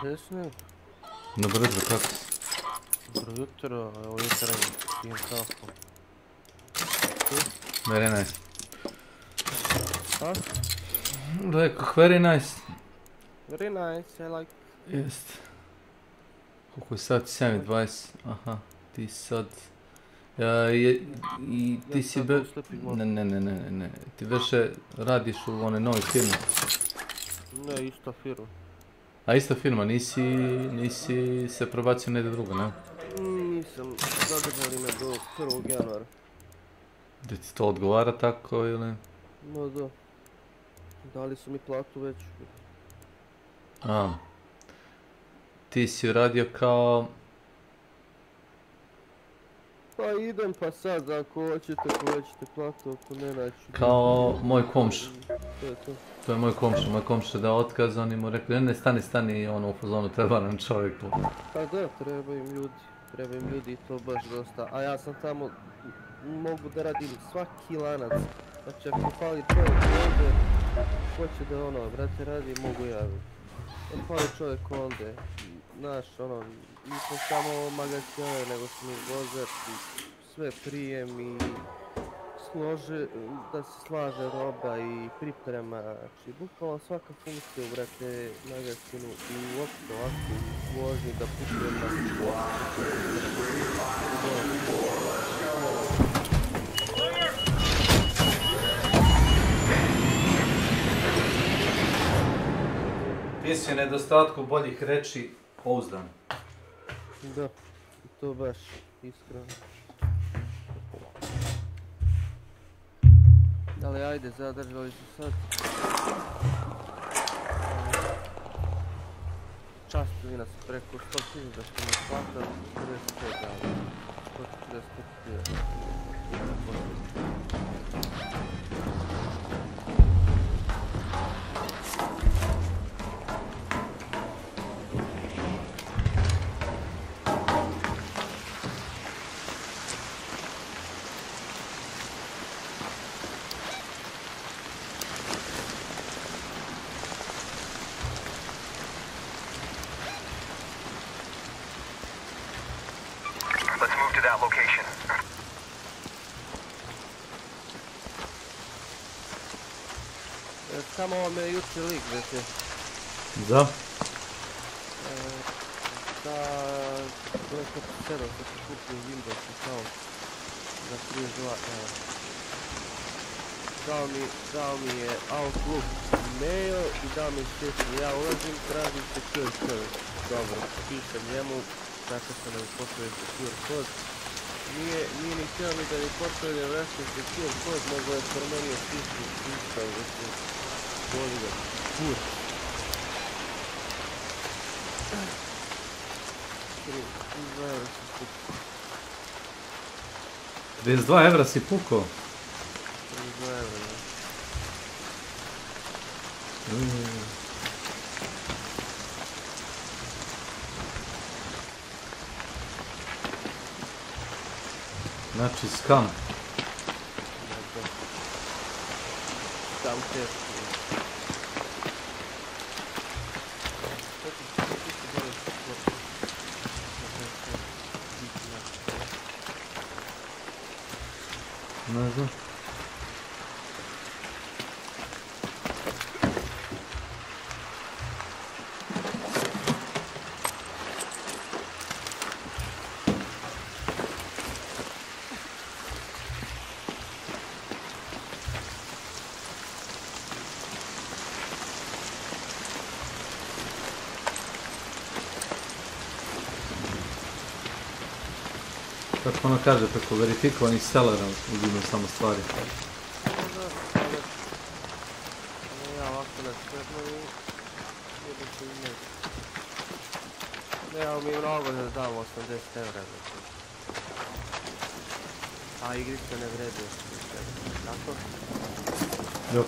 Speaker 16: Desne.
Speaker 1: Dobro jutro, kako si?
Speaker 16: Dobro jutro, evo jutarnji, pijem kafu.
Speaker 1: Very nice.
Speaker 16: A?
Speaker 1: Rekao, very nice.
Speaker 16: Very nice, I like.
Speaker 1: Jest. Koliko je sad? 7:20. Aha, ti sad... I ti si Ne. Ti veše radiš u one nove firme.
Speaker 16: Ne, ista firma.
Speaker 1: A ista firma, nisi se prebacio negdje drugo, ne?
Speaker 16: Nisam, zadržali me do 1. januara.
Speaker 1: Da ti to odgovara tako ili?
Speaker 16: No da. Dali su mi platu već.
Speaker 1: A. Ti si radio kao...
Speaker 16: Pa idem pa sad, ako hoćete platu, ako ne naću.
Speaker 1: Kao moj komš.
Speaker 16: To je to.
Speaker 1: To je moj komš je dao otkaz, oni mu rekli, ne, stani, ono u fazonu, treba nam čovjek tu.
Speaker 16: Pa da, treba im ljudi i to baš dosta, a ja sam tamo, mogu da radim svaki lanac, znači ako fali čovjek ovdje, hoće da ono, brate radi, mogu ja. Ne fali čovjek ovdje, znaš, ono, nisam samo magacionar, nego sam i vozač, sve prijem i da se slaže roba i priprema, znači bukvalno svaka funkcija, brate, magazinu i uopšte ovako u vožnji da putujem na
Speaker 1: Ti si u nedostatku boljih reči pouzdan.
Speaker 16: Da, to baš, iskreno. Ali ajde, zadržali su sad. Častili nas preko 100.000 što nas plata 45 dana. 145.000. Samo ovo me juče lik, već je.
Speaker 1: Da?
Speaker 16: Da, došlo po 7, da se kupio Windows account za 32 eura. Dao mi je Outlook mail i dao mi šifru. Ja ulazim, tražim secure code. Dobro, pišem njemu, tako sam da mi pošalje secure code. Nije ni htio mi da mi pošalje vraćan secure code, mogo je promenio šifru sustav, znači, boli ga, kur.
Speaker 1: 32 evra si pukao?
Speaker 16: 32 evra, ne.
Speaker 1: Znači skam.
Speaker 16: Skam teško.
Speaker 1: Ne znam. Kako ono kaže, preko verifikovanih sellera uzimaju samo stvari.
Speaker 16: Ja ovako na sredno i jedno ću imati. Nemamo mi mnogo da damo 80 evra. A igrice ne vrede. Tako?
Speaker 1: Jok.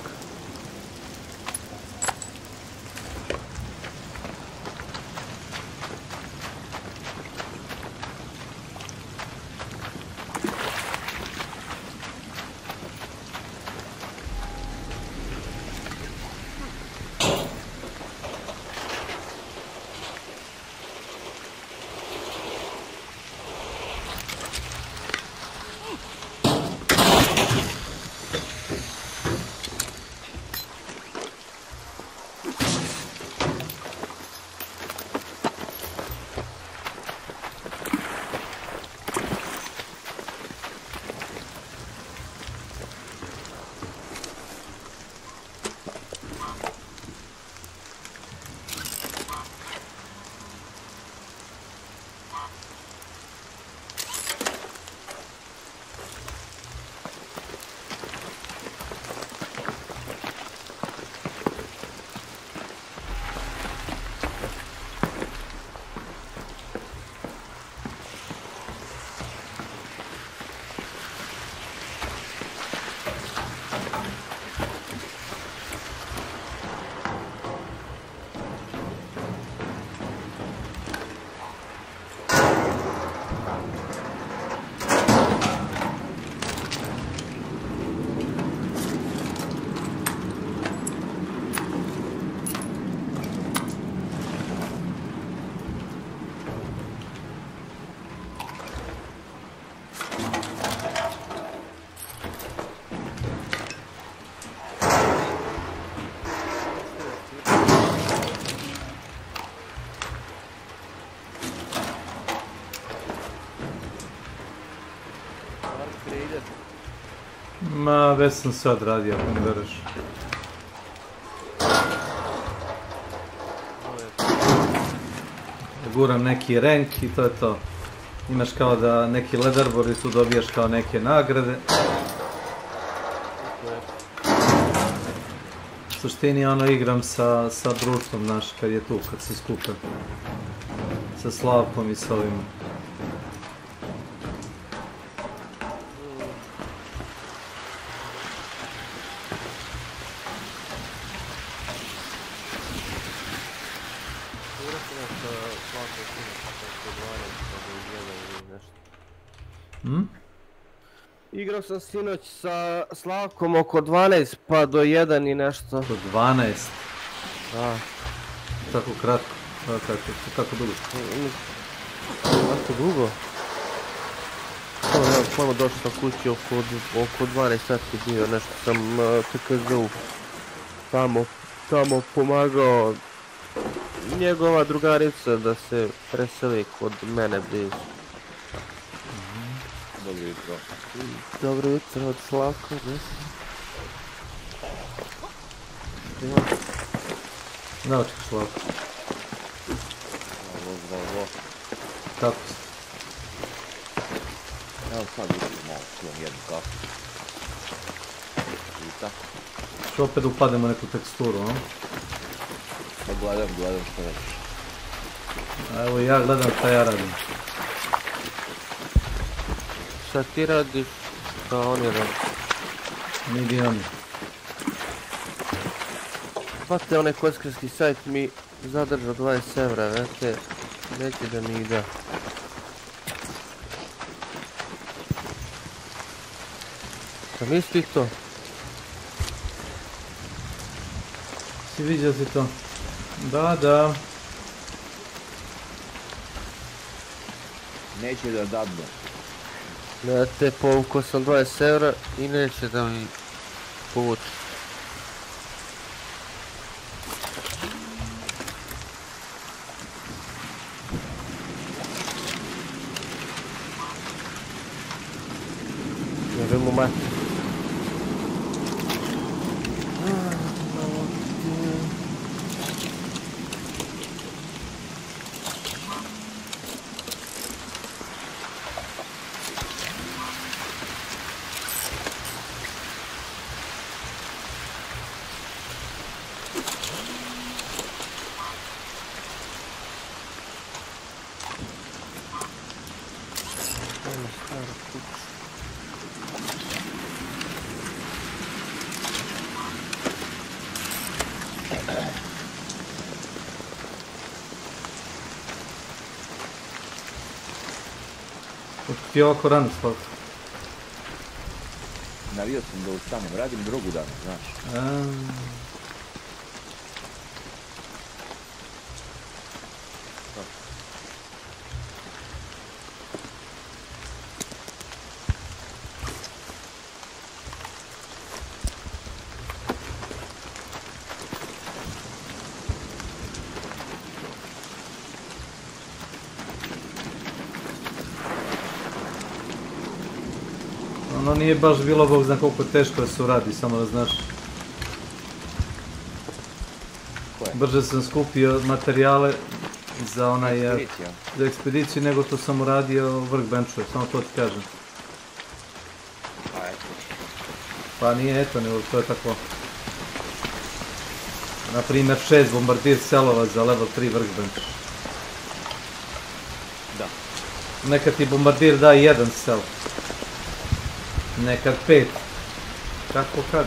Speaker 1: Ma, već sam sve odradio, ako ne veruješ. Guram neki rank i to je to. Imaš kao da neki leaderboard i tu dobijaš kao neke nagrade. U suštini ono igram sa društvom, znaš, kad je tu, kad se skupe. Sa Slavkom i s ovima.
Speaker 16: Igrao sam sinoć sa Slavkom oko 12 pa do 1 i nešto.
Speaker 1: Oko 12?
Speaker 16: Da.
Speaker 1: Tako kratko? Kako dugo?
Speaker 16: Tako dugo? Ja pojmo došao sam kući oko 12 sati bio, nešto sam TKZ-u tamo pomagao njegova drugarica da se preseli kod mene blizu.
Speaker 17: Dobro jutro.
Speaker 16: Dobro jutro od Slavka, gdje si?
Speaker 1: Naučih Slavka.
Speaker 17: Bravo.
Speaker 1: Kako si?
Speaker 17: Evo sad vidim malo čujem jednu kafu. I tako.
Speaker 1: Što opet upademo u neku teksturu, a?
Speaker 17: Pa gledam što radiš.
Speaker 1: Evo ja gledam šta ja radim.
Speaker 16: Šta ti radiš? Šta oni radi?
Speaker 1: Nidi oni.
Speaker 16: Pate, onaj kockarski sajt mi zadržao 20 evra, vete, neće da mi da. Zamisli to.
Speaker 1: Si vidio si to? Da.
Speaker 17: Neće da dadnu.
Speaker 16: Ja te povukao sam 20 € i neće da mi povuče. Jebe mu mati.
Speaker 1: Ti ovako rano spavati?
Speaker 17: Navio sam da ustanem, radim drugu danu, znaš.
Speaker 1: Ono nije baš bilo bog zna koliko teško da se uradi, samo da znaš. Brže sam skupio materijale za onaj... za ekspediciju nego što sam uradio workbenchove, samo to ti kažem. Pa nije eto, nego to je tako. Naprimjer 6 bombardir selova za level 3 workbench.
Speaker 17: Da.
Speaker 1: Nekad ti bombardir da 1 sel. Nekad 5. Kako kad?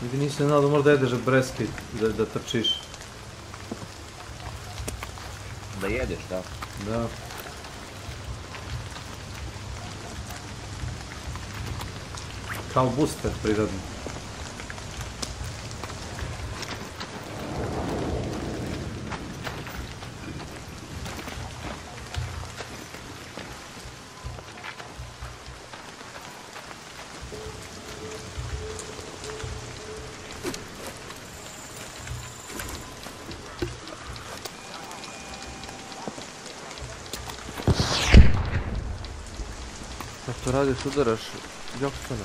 Speaker 1: Vidi, nisam znao da možda jedeš breski, da trčiš.
Speaker 17: Da jedeš, da?
Speaker 1: Da. Kao booster prirodni.
Speaker 16: Što radiš, udaraš Jokstona?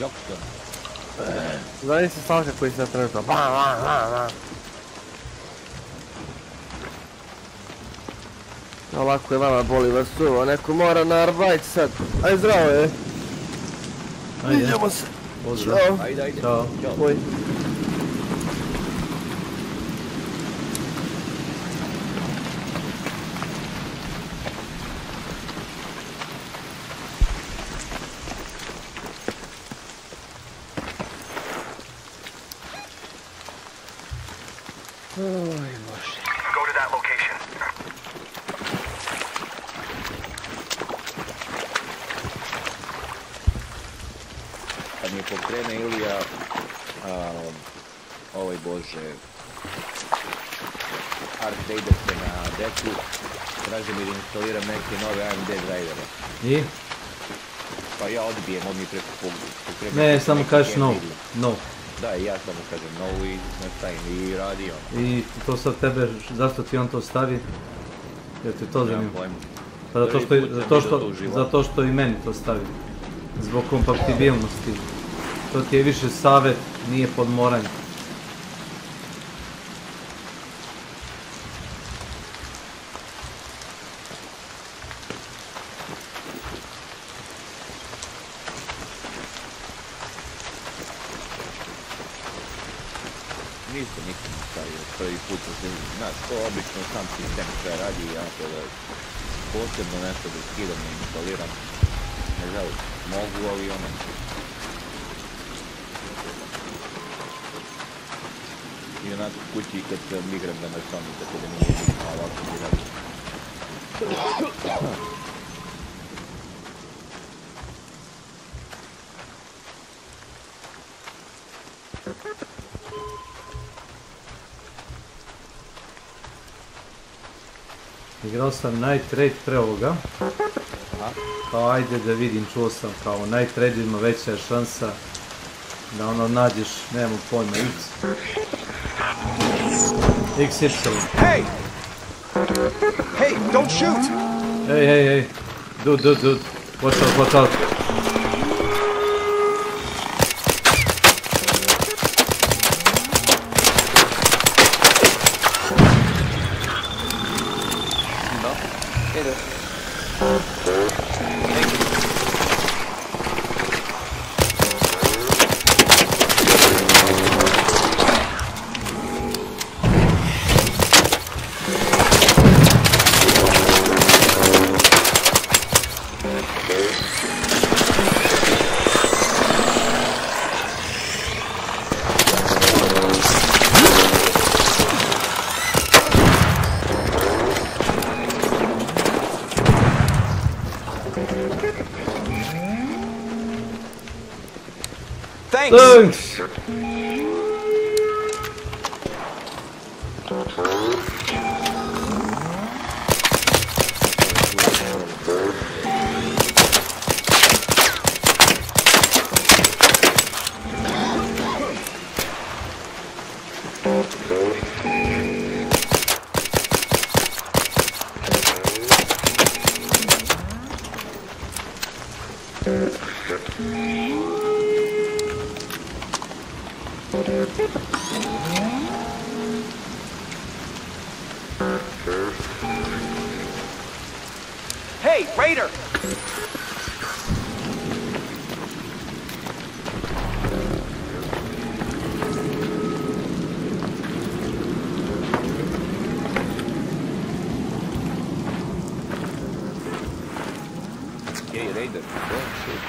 Speaker 17: Jokstona?
Speaker 16: Znali se Stalka koji se trenutno Ovako je vama boli vas suvo, neko mora na arbajt sad. Aj zdravo je. Vidimo se.
Speaker 1: Pozdrav.
Speaker 17: Ajde.
Speaker 1: Ćao.
Speaker 16: Oj.
Speaker 15: Go to that location.
Speaker 17: Kad mi pokrene Ilija, ovaj bože, hard da ide se na deku, traži mi da instaliram neke nove AMD drivere.
Speaker 1: I?
Speaker 17: Pa ja odbijem, on mi pokrene...
Speaker 1: Ne, samo kažeš no. No.
Speaker 17: Da, i ja samo kažem no i nastavim i radi ono.
Speaker 1: I to sad tebe, zašto ti on to stavi? Jer ti to zanima? Pa zato što i meni to stavi. Zbog kompatibilnosti. To ti je više savjet, nije podmoranje.
Speaker 17: Nisam nikad stavio prvi put, znaš, to obično sam sistem sve radi i ja to da posebno nešto da skidam i instaliram. Ne želim, mogu, ali ono. i onako kući kad igram da me sami, tako da mi nije bitno ovako igrati.
Speaker 1: Igrao sam Night Raid pre ovoga. Kao ajde da vidim, čuo sam kao Night Raid ima veća šansa da ono nađeš, nemam pojma, XY.
Speaker 18: Hey! Hey, don't shoot!
Speaker 1: Hey. Dude. Watch out.
Speaker 18: Thanks! Hey, Raider!
Speaker 17: Hey, Raider. Oh, shit.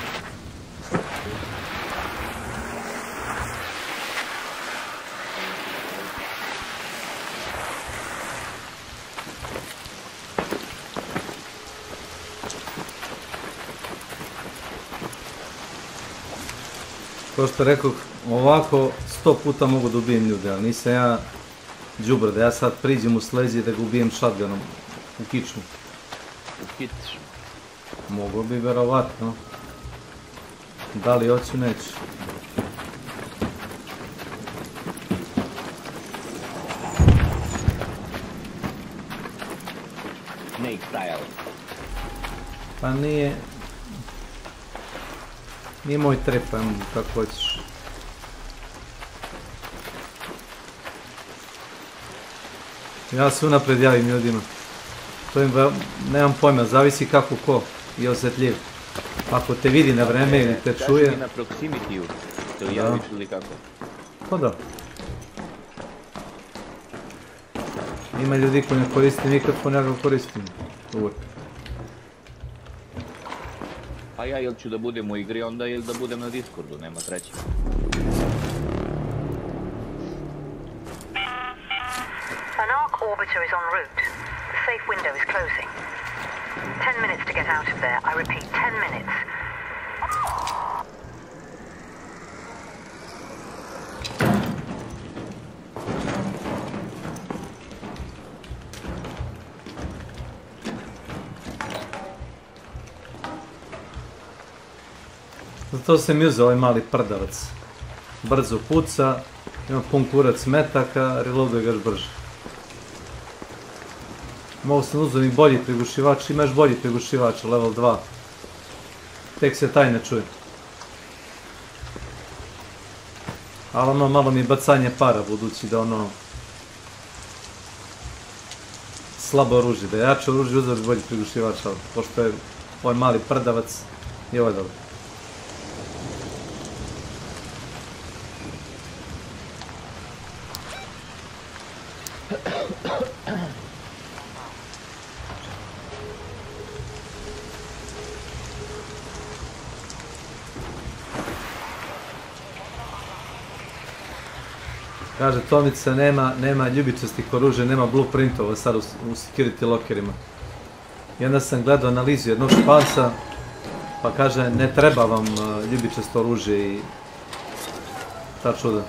Speaker 1: Kao što rekao, ovako 100 puta mogu da ubijem ljude, ali nisam ja džubre, da ja sad priđem u slezi i da ga ubijem shotgunom u kičmu.
Speaker 17: U kičmu?
Speaker 1: Mogu bi, verovatno. Da li hoću, neću.
Speaker 17: Snake style.
Speaker 1: Pa nije... Nije moj trep, ajmo kako hoćeš. Ja se unapred javim ljudima. To im, nemam pojma, zavisi kako ko je osjetljiv. Ako te vidi na vreme ili te čuje...
Speaker 17: Kaži mi na proximitiju, te li javiš ili kako?
Speaker 1: Pa da. Ima ljudi koji ne koristi mikrofon, ja ga koristim. Uvijek.
Speaker 17: A ja ili ću da budem u igri onda ili da budem na Discordu, nema treće.
Speaker 15: An arc orbiter is en route. The safe window is closing. 10 minutes to get out of there. I repeat, 10 minutes.
Speaker 1: Zato sam uzeo ovaj mali prdavac. Brzo puca, ima pun kurac metaka, reloaduje ga još brže. Mogu sam uzeti i bolji prigušivač, imaš bolji prigušivač, level 2. Tek se taj ne čuje. Ali ono malo mi bacanje para, budući da ono... slabo oružje, da je jače oružje uzeo bi bolji prigušivač, ali pošto je ovaj mali prdavac i ovaj dobro. Kaže, Tomica nema ljubičastih oružja, nema blueprintova sad u security lockerima. I onda sam gledao analizu jednog Španca, pa kaže, ne treba vam ljubičasto oružje i ta čuda.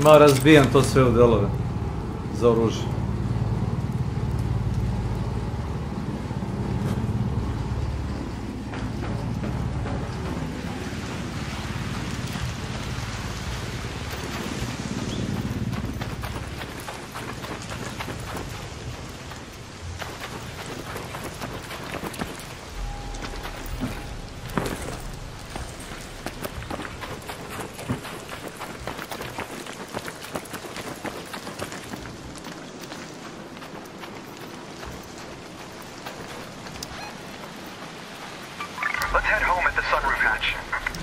Speaker 1: Ma razbijam to sve u delove za oružje.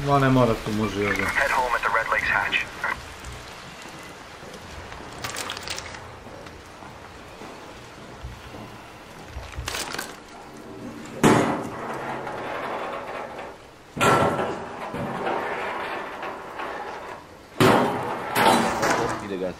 Speaker 1: Ma ne mora tu muži ovdje.
Speaker 17: Ide gas.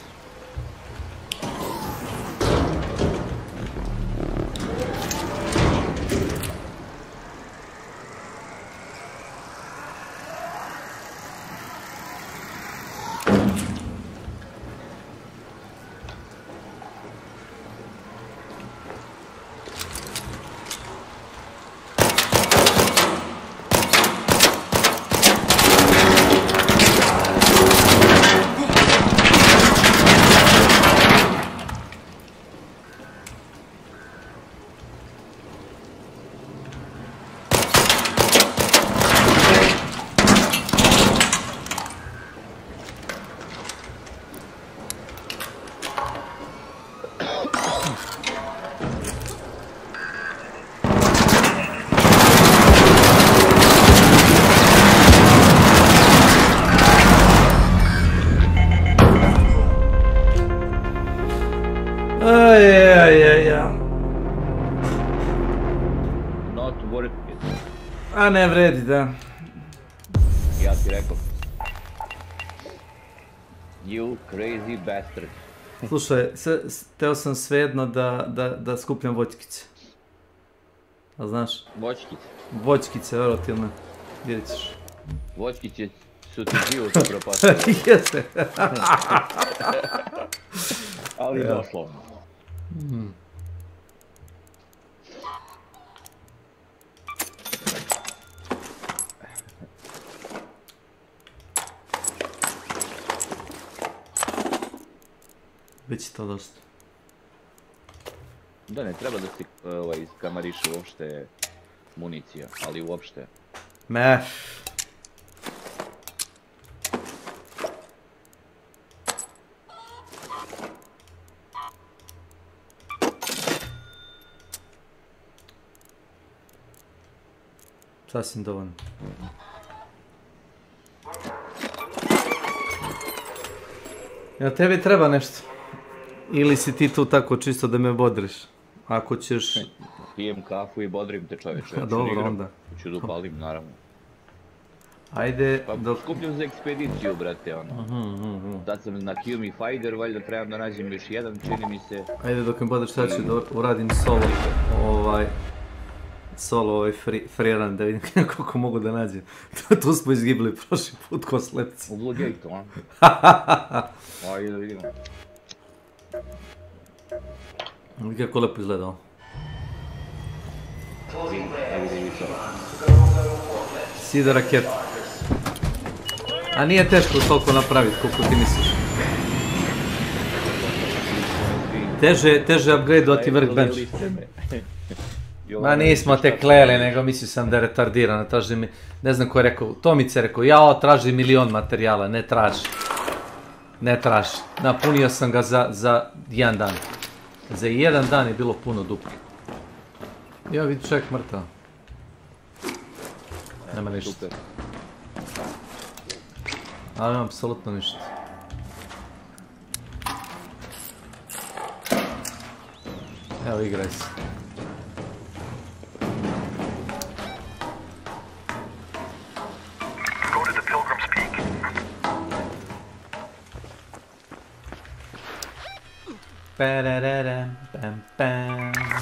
Speaker 17: Not worth it.
Speaker 1: A ne vredi, da.
Speaker 17: Ja ti rekao. You crazy bastard.
Speaker 1: Slušaj, teo sam svejedno da skupljam voćkice. A znaš?
Speaker 17: Voćkice?
Speaker 1: Voćkice, verovatno. Vidjet ćeš.
Speaker 17: Voćkice su ti život upropastili.
Speaker 1: Jeste.
Speaker 17: Ali doslovno.
Speaker 1: Biće to dosta.
Speaker 17: Da, ne treba da se iskamariše uopšte municija, ali uopšte.
Speaker 1: Me. Sasvim dovoljno. Ja tebi treba nešto. Ili si ti tu tako čisto da me bodriš? Ako ćeš...
Speaker 17: Pijem kafu i bodrim te, čovječe.
Speaker 1: Dobro, onda.
Speaker 17: Ću da upalim, naravno.
Speaker 1: Ajde...
Speaker 17: Pa skupljam za ekspediciju, brate, ono. Sad sam na Kill Me Fighter, valjda trebam da nađem još jedan, čini mi se.
Speaker 1: Ajde, dok mi bodriš, sad ću da uradim solo free run, da vidim koliko mogu da nađem. Tu smo izgibili prošli put ko slepci.
Speaker 17: U Blue Gate-u, a? Ajde da vidimo.
Speaker 1: Kako lepo izgleda ovo. Side raketa. A nije teško toliko napraviti koliko ti misliš. Teže upgrade-ovati workbench. Ma nismo te kleli, nego mislio sam da je retardirano, traži mi, ne znam ko je rekao, Tomica je rekao, jao, traži 1.000.000 materijala, ne traži. Ne traži. Napunio sam ga za 1 dan. Za 1 dan je bilo puno duplo. Ja vidi čovjek mrtav. Nema ništa. Ali nema apsolutno ništa. Evo, igraj se.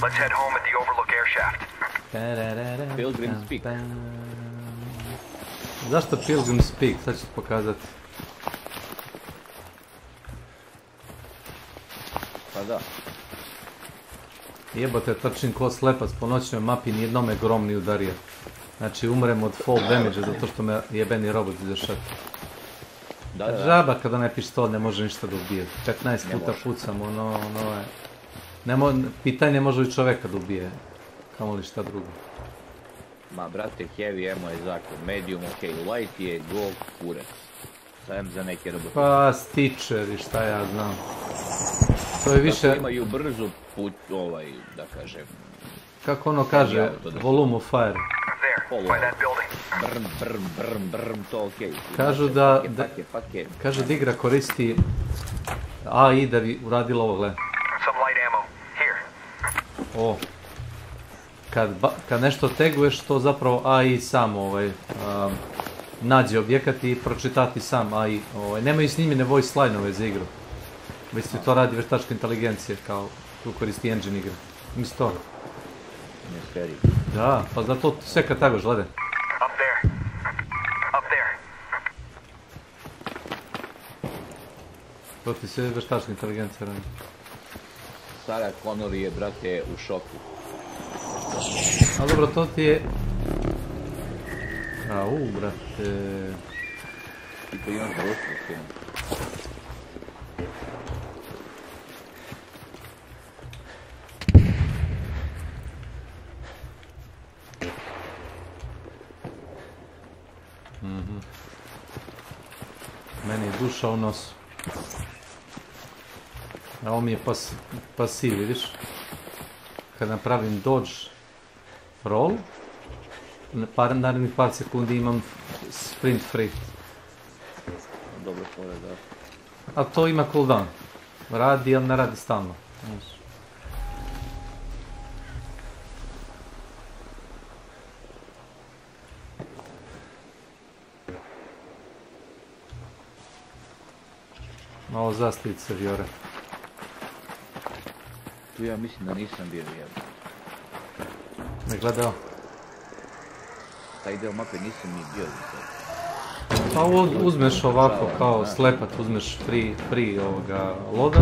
Speaker 18: Let's head home at the Overlook air shaft.
Speaker 17: Pilgrim's Peak.
Speaker 1: Zašto Pilgrim's Peak? Sad ću ti pokazati.
Speaker 17: Pa da.
Speaker 1: Jebote, trčim ko slepac po noćnoj mapi, nijedno me grom ni udario. Znači umrem od fall damage zato što me jebeni robot izašao. Žaba kada ne pištol ne može ništa da ubije. 15 puta pucam, ono je... Pitanje može li čoveka da ubije, kamo li šta drugo.
Speaker 17: Ma brate, heavy ammo je zakon, medium ok, light je gold kurac. Sajem za neke robote.
Speaker 1: Pa stičer i šta ja znam. To je više...
Speaker 17: Tako imaju brzu put, da kažem...
Speaker 1: Kako ono kaže, volume of fire.
Speaker 17: Brm, to okej.
Speaker 1: Kažu da igra koristi AI da bi uradila ovo, gle. O. Kad nešto teguješ, to zapravo AI sam nađe objekat i pročitati sam AI. Nemaju snimljene voice line-ove za igru. Već se to radi veštačka inteligencija, kao tu koristi engine igre. Mislim to. Da, pa zato sve kad tagaš, gledaj. To ti sve veštačka inteligencija radi.
Speaker 17: Sarah Connor je, brate, u šoku.
Speaker 1: A dobro, to ti je... brate...
Speaker 17: Ti to imaš društvo s tim.
Speaker 1: Meni je duša u nosu. A ovo mi je pasiv, vidiš? Kad napravim dodge roll, narednih par sekundi imam sprint free.
Speaker 17: Dobro fore, da.
Speaker 1: A to ima cooldown. Radi, ali ne radi stalno. Malo zastavice vjore.
Speaker 17: Tu ja mislim da nisam bio jedan.
Speaker 1: Ne gledao?
Speaker 17: Taj deo mape nisam ni bio.
Speaker 1: Pa uzmeš ovako kao slepat, uzmeš free loda.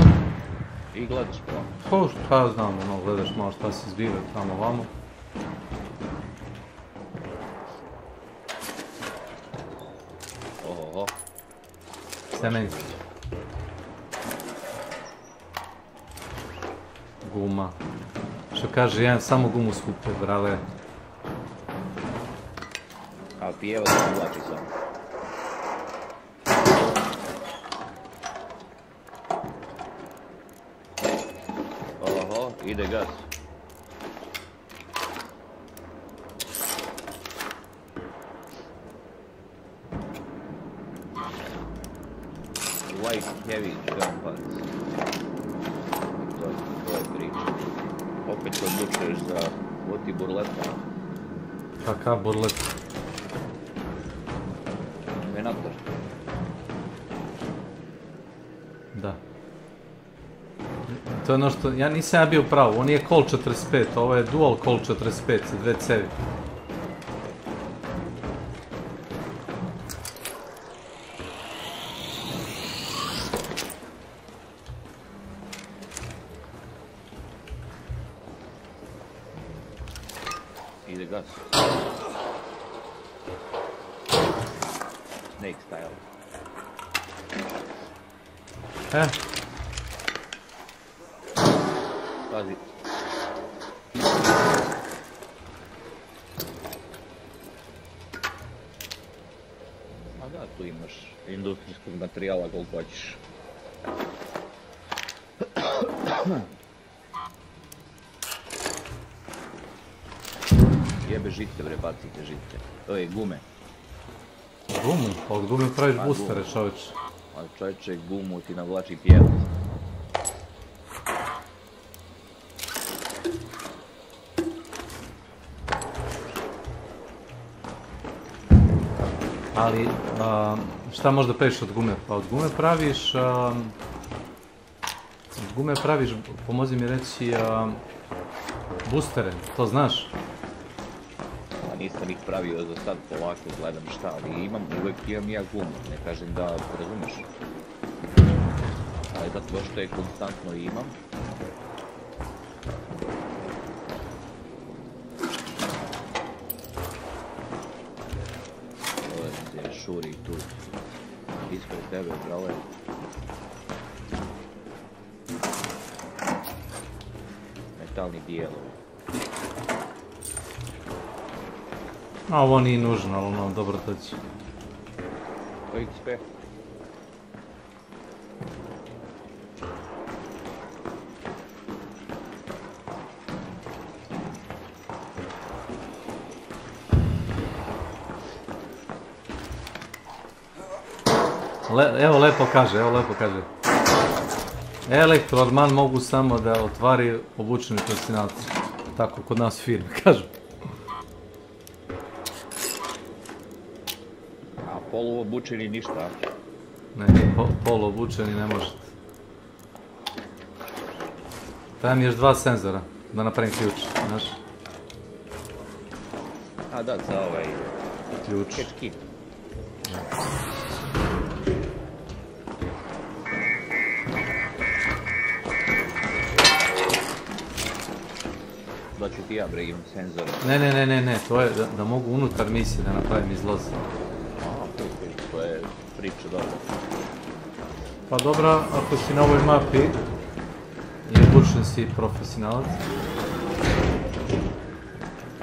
Speaker 17: I gledaš pa.
Speaker 1: Pa šta ja znam, gledaš malo šta se zbiva tamo ovamo.
Speaker 17: Oho.
Speaker 1: Semenski. Guma. Što kaže, jedan samo gumu skupe, brale.
Speaker 17: A pijeva se vlači samo. Oho, ide gas. Light heavy gun parts. To je priča. Opet se odlučuješ za voti burleta.
Speaker 1: Kakav burlet?
Speaker 17: Venator.
Speaker 1: Da. To je ono što, ja nisam bio pravo, on je Colt 45, ovo je dual Colt 45 sa 2 cevi.
Speaker 17: Ide gas. Snake style. Pazi. A da, tu imaš industrijskog materijala koliko hoćeš. Jebe žite bre, bacite žite. To je gume.
Speaker 1: Gumu? Od gume praviš boostere, čovječ.
Speaker 17: A čovječe, gumu ti navlači pjevac.
Speaker 1: Ali, šta možda praviš od gume? Pa od gume praviš, pomozi mi reći, boostere, to znaš?
Speaker 17: Nisam ih pravio za sad, polako gledam šta, ali uvijek imam ja gumu, ne kažem da razumeš. Ali zato što je konstantno imam. Ovo je šuri tu, ispred tebe, brale. Metalni dijelovi.
Speaker 1: A ovo nije nužno, ali ono dobro doći.
Speaker 17: To je XP.
Speaker 1: Evo lepo kaže. Elektroarman mogu samo da otvari obučeni profesionalci. Tako kod nas u firmi, kažu.
Speaker 17: Poluobučeni ništa.
Speaker 1: Ne, poluobučeni ne možete. Treba mi još 2 senzora da napravim ključ, znaš?
Speaker 17: A da, za ovaj...
Speaker 1: ključ.
Speaker 17: Catch key. Da ću ti ja bre imam senzore.
Speaker 1: Ne, to je da mogu unutar misije da napravim izlaz.
Speaker 17: To je priča dobro.
Speaker 1: Pa dobro, ako si na ovoj mapi i obučen si profesionalac,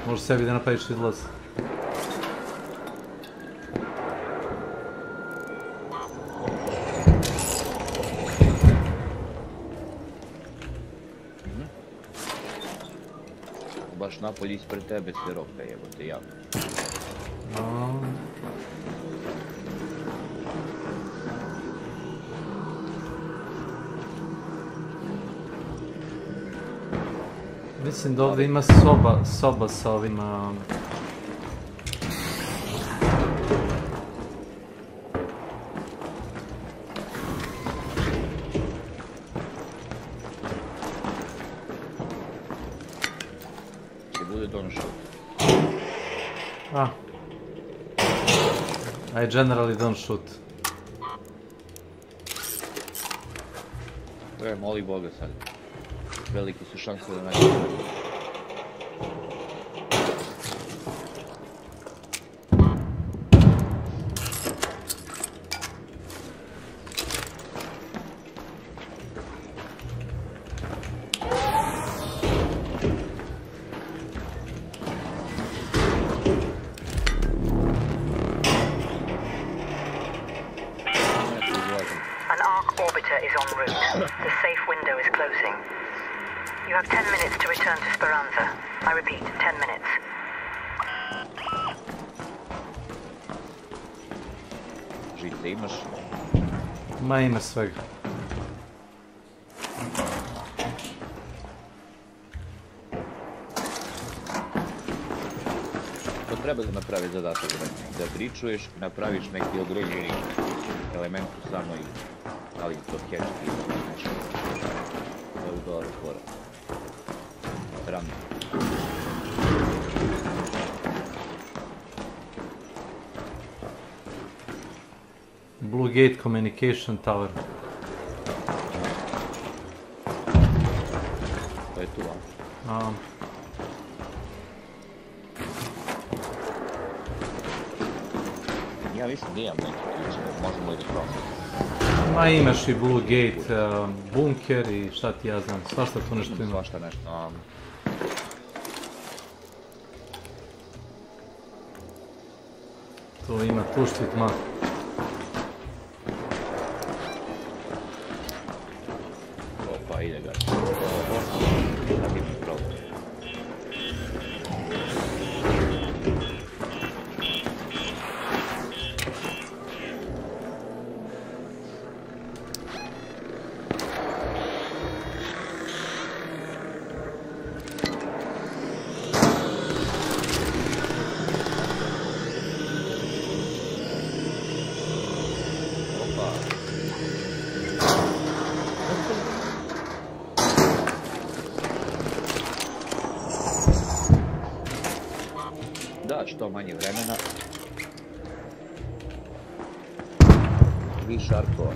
Speaker 1: možeš sebi da napraviš izlaz.
Speaker 17: Baš napolje ispred tebe se roka, jebote, jako.
Speaker 1: Mislim da ovdje ima soba sa ovima...
Speaker 17: Će bude donošao.
Speaker 1: I generally don't shoot.
Speaker 17: Moli Boga sad. Velike su šanse da nađe.
Speaker 15: An arc orbiter is en route. The safe window is closing. You have 10 minutes to return to Speranza. I repeat, 10 minutes.
Speaker 17: Žice imaš?
Speaker 1: Ma ima svega.
Speaker 17: To treba da napravi zadatak, da pričuješ, napraviš neki određeni element u samoj, ali to hečki, znači, to je dobar fora. Ram.
Speaker 1: Blue Gate Communication Tower.
Speaker 17: To je tu, a? Ja mislim da imam neki ključ, možemo li da probamo?
Speaker 1: Ma imaš i Blue Gate, bunker i šta ti ja znam, svašta tu nešto ima.
Speaker 17: Svašta nešto.
Speaker 1: To ima tuštit mak.
Speaker 17: Opa, ide ga. Sad imam problem. Što manje vremena, više arkova.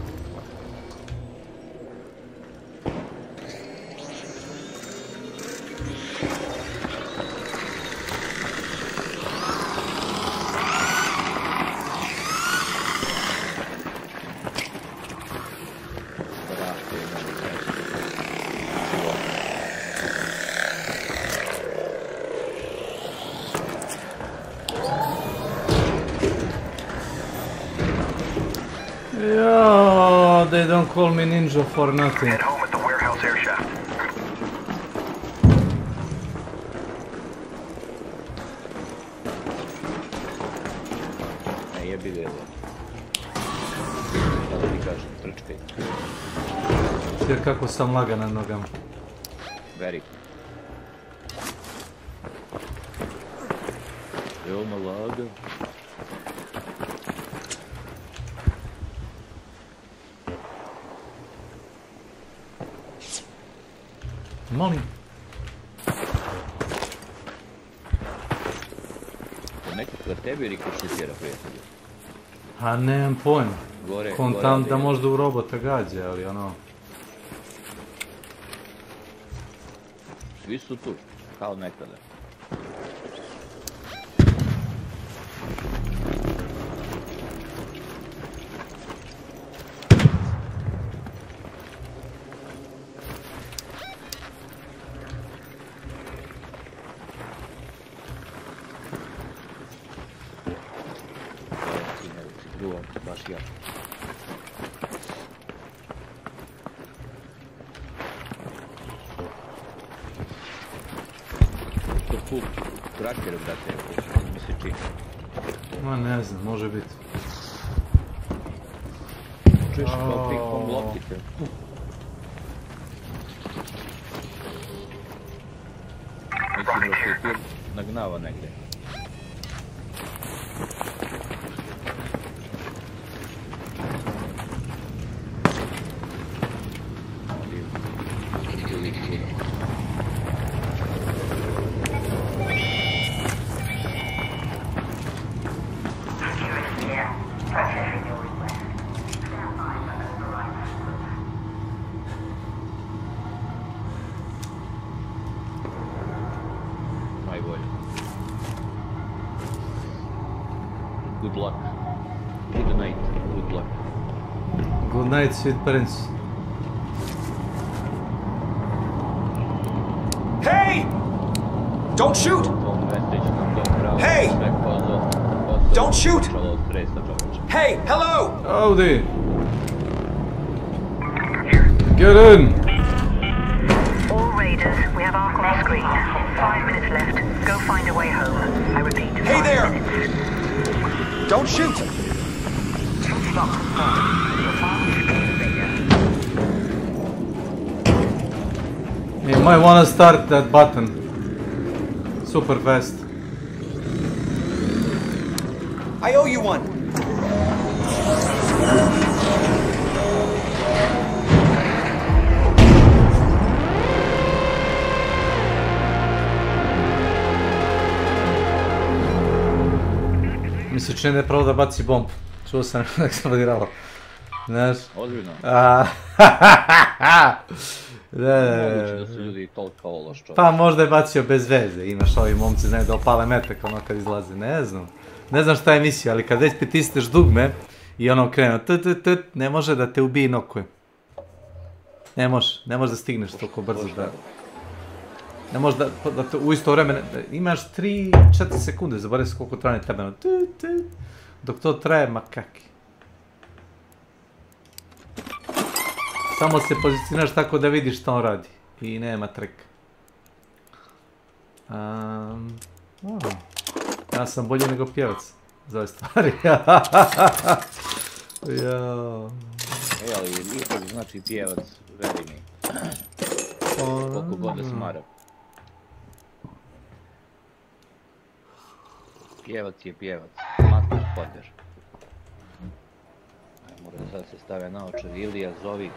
Speaker 1: They don't call me ninja for nothing.
Speaker 18: Head home at the warehouse air shaft.
Speaker 17: Jebi ga jedno. Šta da ti kažem, trčkaj.
Speaker 1: Jer kako sam lagan na nogama.
Speaker 17: Very. Veoma lagan.
Speaker 1: Molim.
Speaker 17: Nekakva tebi ili kušitjera, prijatelju?
Speaker 1: A nemam pojma. Kontam da
Speaker 17: ali...
Speaker 1: možda u robota gađe, ali ono...
Speaker 17: Svi su tu, kao nekada. Tracker, brate, mi se čini.
Speaker 1: Ma ne znam, može biti.
Speaker 17: Čuješ kao ping-pong loptice. Mislim da se ti nagnava negdje. Good luck. Good night. Good luck.
Speaker 1: Good night, sweet prince.
Speaker 19: Hey! Don't shoot! Hey! Don't shoot! Hey, hello!
Speaker 1: Howdy! Get in!
Speaker 15: All raiders, we have Ark on screen. 5 minutes left. Go find a way home. I repeat,
Speaker 19: hey
Speaker 15: 5
Speaker 19: there!
Speaker 15: minutes.
Speaker 19: Don't shoot!
Speaker 15: Stop.
Speaker 1: You might want to start that button super fast.
Speaker 19: I owe you one.
Speaker 1: Mi se čini da je pravo da baci bomb. Čuo sam da eksplodiralo. Znaš?
Speaker 17: Ozbiljno? Moguće da su ljudi toliko ološ čovjek.
Speaker 1: Pa možda je bacio bez veze. Imaš ovi momci znaju da opale metak ono kad izlaze. Ne znam. Ne znam šta je misija, ali kad već pritisneš dugme i ono krenu ne može da te ubije nokuje. Ne može da stigneš toliko brzo da... Ne može da u isto vreme... Imaš 3-4 sekunde, zaboravim se koliko traje tebe. Dok to traje, ma kaki. Samo se pozicioniraš tako da vidiš šta on radi. I nema treka. Ja sam bolji nego pjevac za ove stvari.
Speaker 17: Ali ipak znači pjevac, veri mi. Koliko god da smara. Pjevac je pjevac. Master spotter. Mora da sad se stave naočar. Ilija, zovi.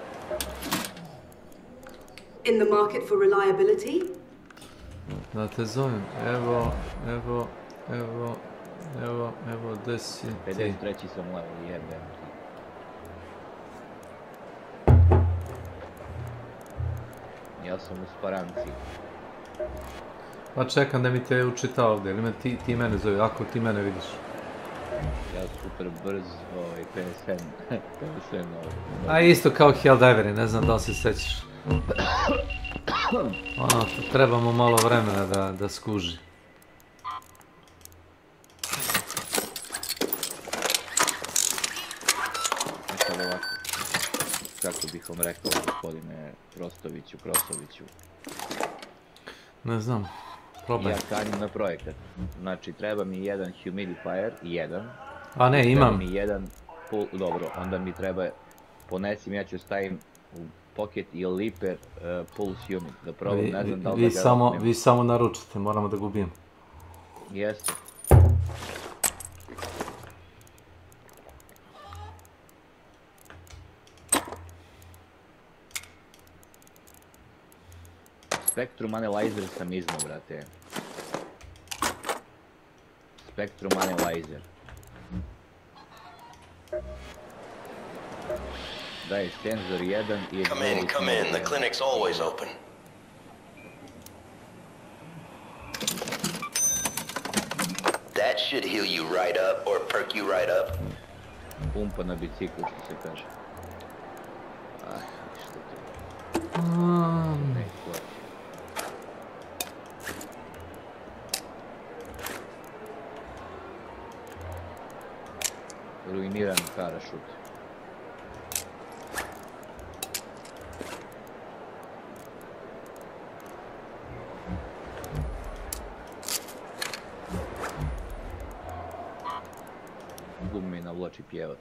Speaker 20: In the market for reliability?
Speaker 1: Da te zovem. Evo, gdje si ti?
Speaker 17: 53. sam level, jebem. Ja sam u Sparanci.
Speaker 1: Pa čekam da mi te učita ovdje, ili me ti mene zove, ako ti mene vidiš.
Speaker 17: Ja super brz, PSN.
Speaker 1: A isto kao Helldiveri, ne znam da li se sjećaš. Ono, trebamo malo vremena da skuži.
Speaker 17: Nekada ovako, kako bih vam rekao, gospodine Krosoviću.
Speaker 1: Ne znam, probaj.
Speaker 17: Ja kanjim na projekat. Znači, treba mi jedan humidifier, jedan.
Speaker 1: A ne, imam.
Speaker 17: Treba mi jedan, dobro, onda mi treba, ponesim, ja ću stavim u pocket i liper pulse humid, da probam, ne znam da li da ga otmem.
Speaker 1: Vi samo naručite, moramo da gubijem.
Speaker 17: Jeste. Spectrum Analyzer sam iznao, brate. Spectrum Analyzer. Daj, senzor 1 i...
Speaker 14: Come in, the clinic's always open. That should heal you right up, or perk you right up.
Speaker 17: Pumpa na biciklu, što se kaže. Aj, što to? Ruiniran parašut. Gumi mi navlači pjevac.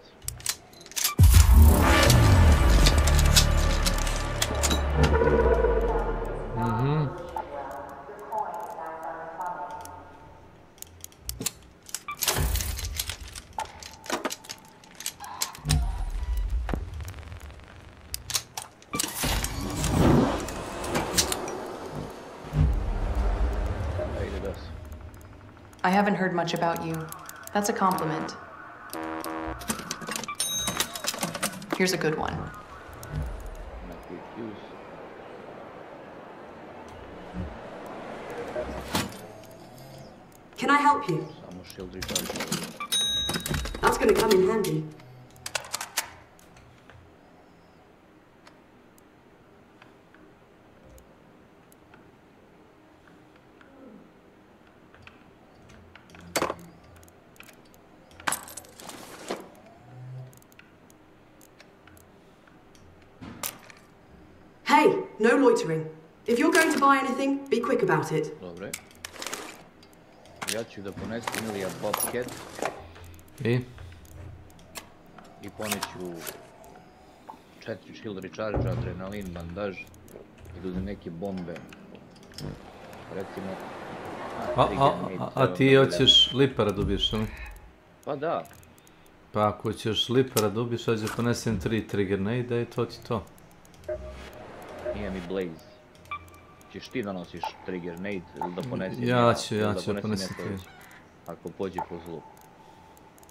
Speaker 21: I haven't heard much about you. That's a compliment. Here's a good one.
Speaker 20: Can I help you? That's gonna come in handy. Hey, no loitering. If you're going to buy anything, be quick about it.
Speaker 17: Dobre. Ja ću da ponesem Ilija Bobcat. I poneću 4 shield recharge, adrenalin, bandaž i da uzem neke bombe. Recimo...
Speaker 1: A ti hoćeš lipera dobiješ, ali?
Speaker 17: Pa da.
Speaker 1: Pa ako ćeš lipera dobiješ, ja ću ponesem 3 trigger nade i to ti to.
Speaker 17: Nije mi blaze. Ćeš ti da nosiš trigger nade ili da ponesim?
Speaker 1: Ja ću da ponesim ti.
Speaker 17: Ako pođe po zlu.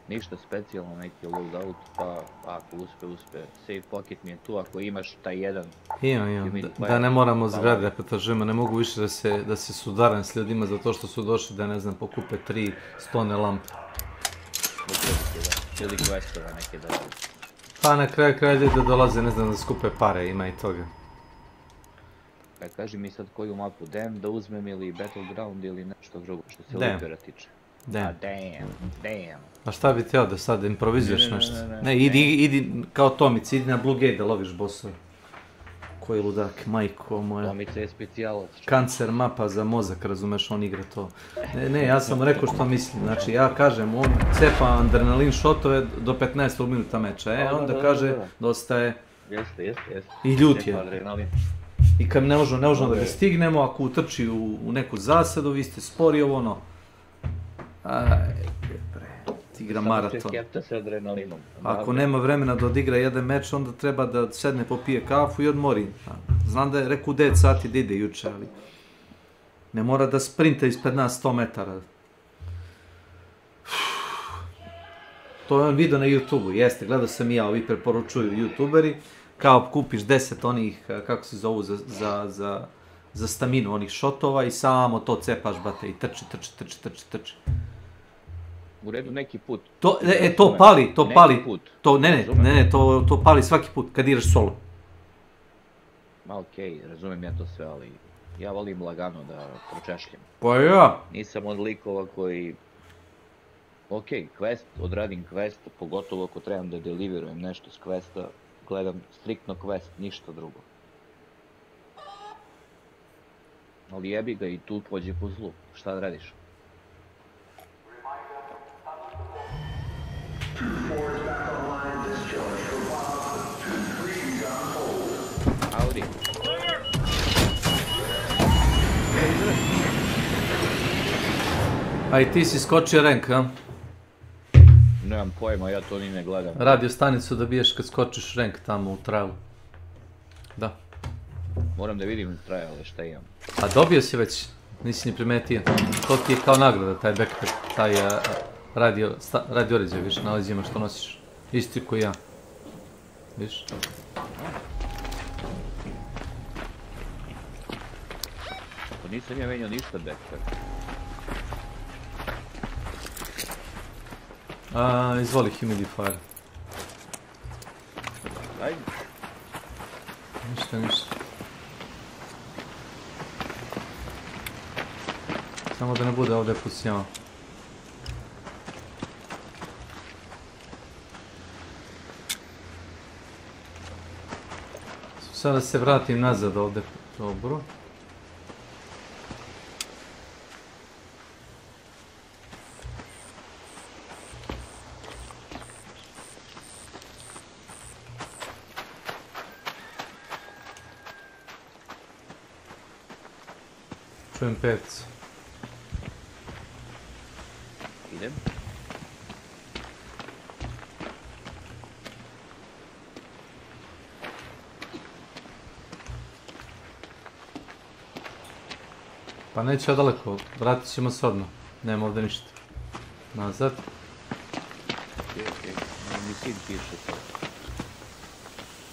Speaker 17: Ništa specijalno, neki loadout, pa ako uspe. Save pocket mi je tu, ako imaš taj jedan...
Speaker 1: Imam. Da ne moramo zgrade repetažima, ne mogu više da se sudaram s ljudima zato što su došli da ne znam pokupe 3 stone lampe.
Speaker 17: Ili questova neke da radi.
Speaker 1: Pa na kraju da dolaze, ne znam, da skupe pare, ima i toga.
Speaker 17: Kaži mi sad koju mapu, Dam da uzmem ili Battleground ili nešto drugo što se Loopera tiče.
Speaker 1: Damn.
Speaker 17: Damn.
Speaker 1: A šta bi teo da sad improvizuješ nešto? Ne, idi kao Tomica, idi na Blue Gate da loviš bossove. Koji ludak, majko moja.
Speaker 17: Tomica je specijalac.
Speaker 1: Kancer mapa za mozak, razumeš, on igra to. Ne, ja sam rekao što mislim, znači ja kažem, on cepa adrenalin shotove do 15. minuta meča, onda kaže, dosta je.
Speaker 17: Jeste.
Speaker 1: I ljut je. I kad ne možemo da ga stignemo, ako utrči u neku zasadu, vi ste spori ovo ono. Igra maraton. Ako nema vremena da odigra jedan meč, onda treba da sedne popije kafu i odmori. Znam da je rekao 9 sati da ide juče, ali ne mora da sprinta ispred nas 100 metara. To je on video na YouTube-u, jeste, gledao sam i ja, ovi preporučuju YouTuberi, kao kupiš 10 onih, kako se zovu, za staminu onih šotova i samo to cepaš, bate, i trči.
Speaker 17: U redu neki put.
Speaker 1: To pali. To pali svaki put kad igraš solo.
Speaker 17: Ma okej, razumijem ja to sve, ali ja volim lagano da pročešljam.
Speaker 1: Pa ja.
Speaker 17: Nisam od likova koji... Okej, quest, odradim quest, pogotovo ako trebam da deliverujem nešto s questa, gledam striktno quest, ništa drugo. Ali jebi ga i tu pođe po zlu, šta da radiš? Audi.
Speaker 1: A i ti si skočio rank, a?
Speaker 17: Nemam pojma, ja to ni ne gledam.
Speaker 1: Radio stanicu dobiješ kad skočiš rank tamo u trialu. Da.
Speaker 17: Moram da vidim triale šta imam.
Speaker 1: A dobio si već, nisi ni primetio. To ti je kao nagrada, taj backpack, taj radio uređaj, viš, na leđima što nosiš. Isti koji ja. Viš?
Speaker 17: Pa nisam ja menjao ništa backpack.
Speaker 1: Izvoli humidifier.
Speaker 17: Ajde.
Speaker 1: Ništa. Samo da ne bude ovdje pucnjava. Sada da se vratim nazad ovdje. Dobro. Čujem pevcu.
Speaker 17: Idem.
Speaker 1: Pa neće daleko, vratit ćemo se odmah. Nema ovdje ništa. Nazad.
Speaker 17: Okej. Mi sin piše to.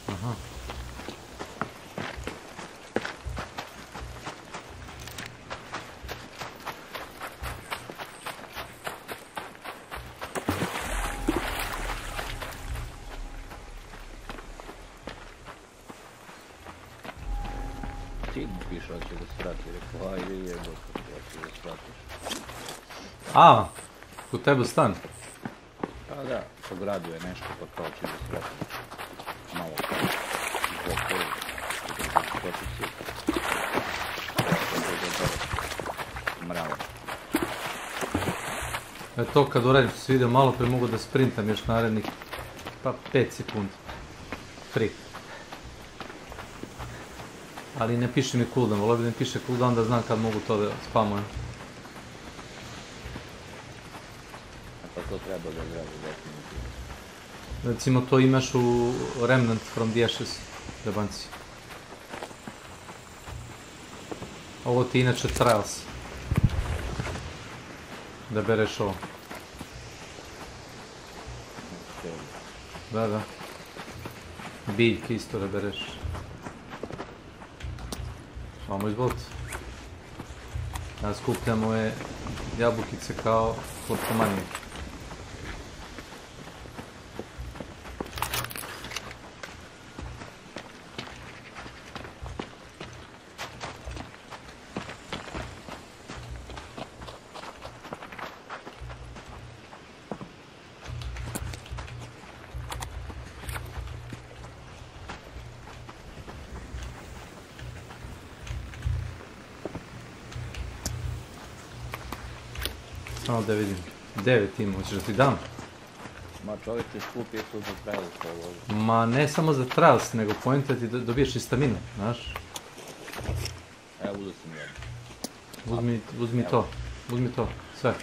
Speaker 1: Aha.
Speaker 17: Sin piše, hoće da se vrati. Rekao, ajde, jebo, hoće da se vratiš.
Speaker 1: A, u tebu stan?
Speaker 17: Pa da, po gradu je nešto, pa kao će da se vrati. Malo kao, zbog toga, da se skoči svi. Mrava.
Speaker 1: To kad uradim se vidio malo prije mogu da sprintam još narednih, pa 5 sekundi. 3. Ali ne piše mi cooldown, volio bi da mi piše cooldown da znam kad mogu to da spamujem.
Speaker 17: Pa to treba da gradi definitivno.
Speaker 1: Recimo to imaš u Remnant from the Ashes, jebanci. Ovo ti inače Trials. Da bereš ovo. Da. Biljke isto da bereš. Vamo izvolite. Ja skupljam ove jabukice kao kleptomanije. Samo da vidim. 9 ima, hoćeš da ti dam?
Speaker 17: Ma čovječe, skupi je to za trials ovo.
Speaker 1: Ma ne samo za trials, nego point da ti dobiješ i staminu, znaš?
Speaker 17: Evo, uzeo sam jedno.
Speaker 1: Uzmi to, sve.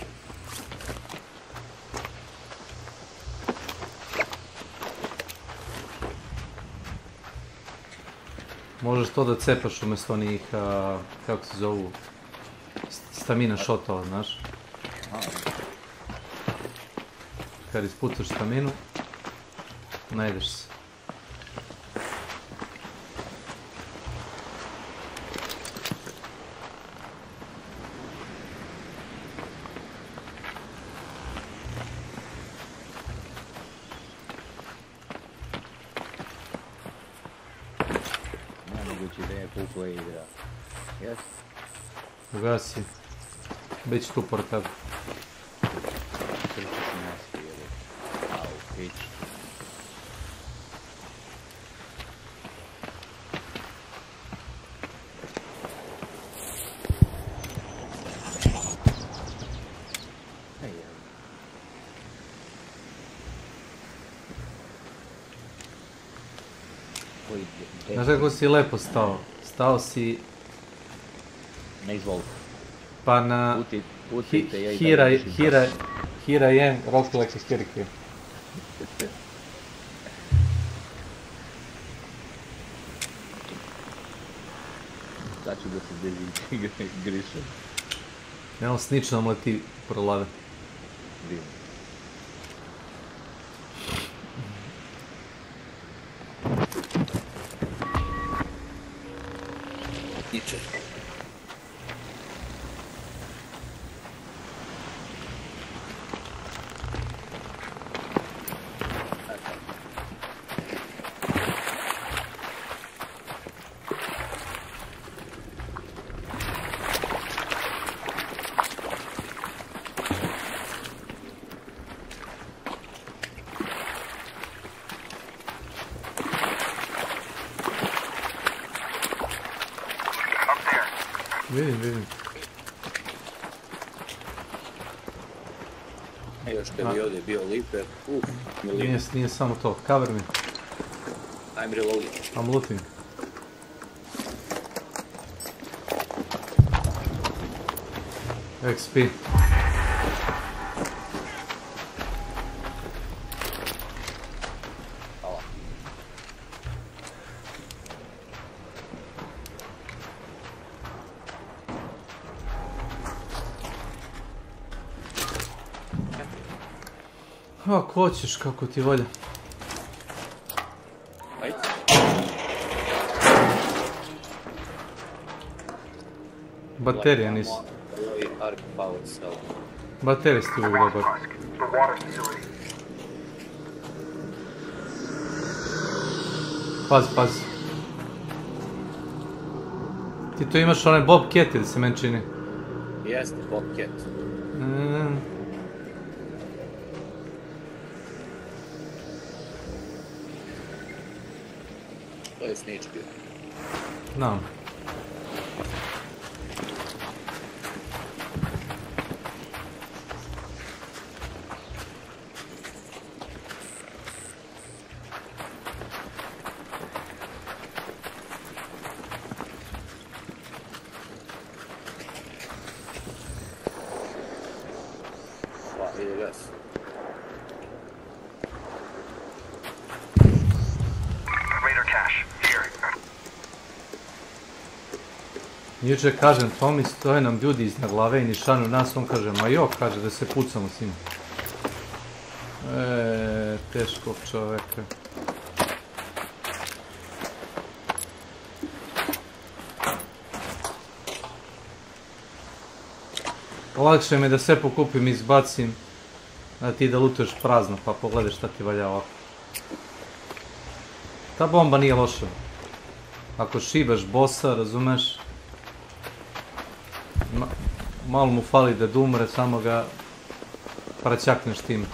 Speaker 1: Možeš to da cepaš umjesto onih, kako se zovu, stamina shotova, znaš? Kad ispucaš staminu, najdeš se.
Speaker 17: Koja igra. Jes?
Speaker 1: Ugasi. Beć tu pored tebe. Znaš kako si lepo stao? Stao si...
Speaker 17: Ne izvolite.
Speaker 1: Pa na...
Speaker 17: Putite, ja i
Speaker 1: Hira jem, rokleke kirke.
Speaker 17: Sad ću da se dezintegrišem.
Speaker 1: Evo snično nam leti prolave.
Speaker 17: Divno.
Speaker 2: Niče.
Speaker 1: Vidim.
Speaker 2: Još kad je ovdje bio liper,
Speaker 1: Nije samo to, cover me.
Speaker 2: I'm reloading.
Speaker 1: I'm looting. XP. Ako hoćeš, kako ti volja.
Speaker 2: Ajde.
Speaker 1: Baterija nisi. Baterija si ti uvijek dobar. Pazi. Ti tu imaš onaj Bobcat ili se meni čini?
Speaker 2: Jeste, Bobcat. To je snitch bio.
Speaker 1: Znam.
Speaker 2: Ide gas.
Speaker 18: Raider cache, here.
Speaker 1: Juče kažem, Tomi, stoje nam ljudi iznad glave i nišanu nas, on kaže, ma jo, kaže da se pucamo s njim. Teškog čoveka. Lakše mi je da sve pokupim i izbacim, a ti da lutuješ prazno, pa pogledaj šta ti valja ovako. Ta bomba nije loša. Ako šibaš bossa, razumeš, malo mu fali da dumre, samo ga praćakneš tim.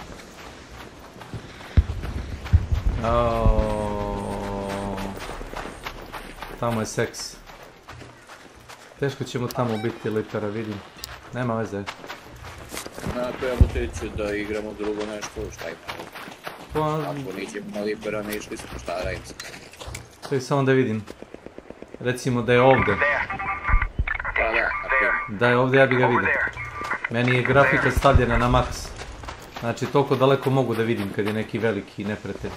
Speaker 1: Tamo je seks. Teško ćemo tamo biti lipera, vidim. Nema veze.
Speaker 2: Ako ja ću da igramo drugo nešto, šta ima? Ako nećemo na Libera, ne išli smo, šta radim se?
Speaker 1: Čekaj samo da vidim. Recimo da je ovdje. Da je ovdje, ja bi ga vidio. Meni je grafika stavljena na maks. Znači, toliko daleko mogu da vidim kad je neki veliki neprijatelj.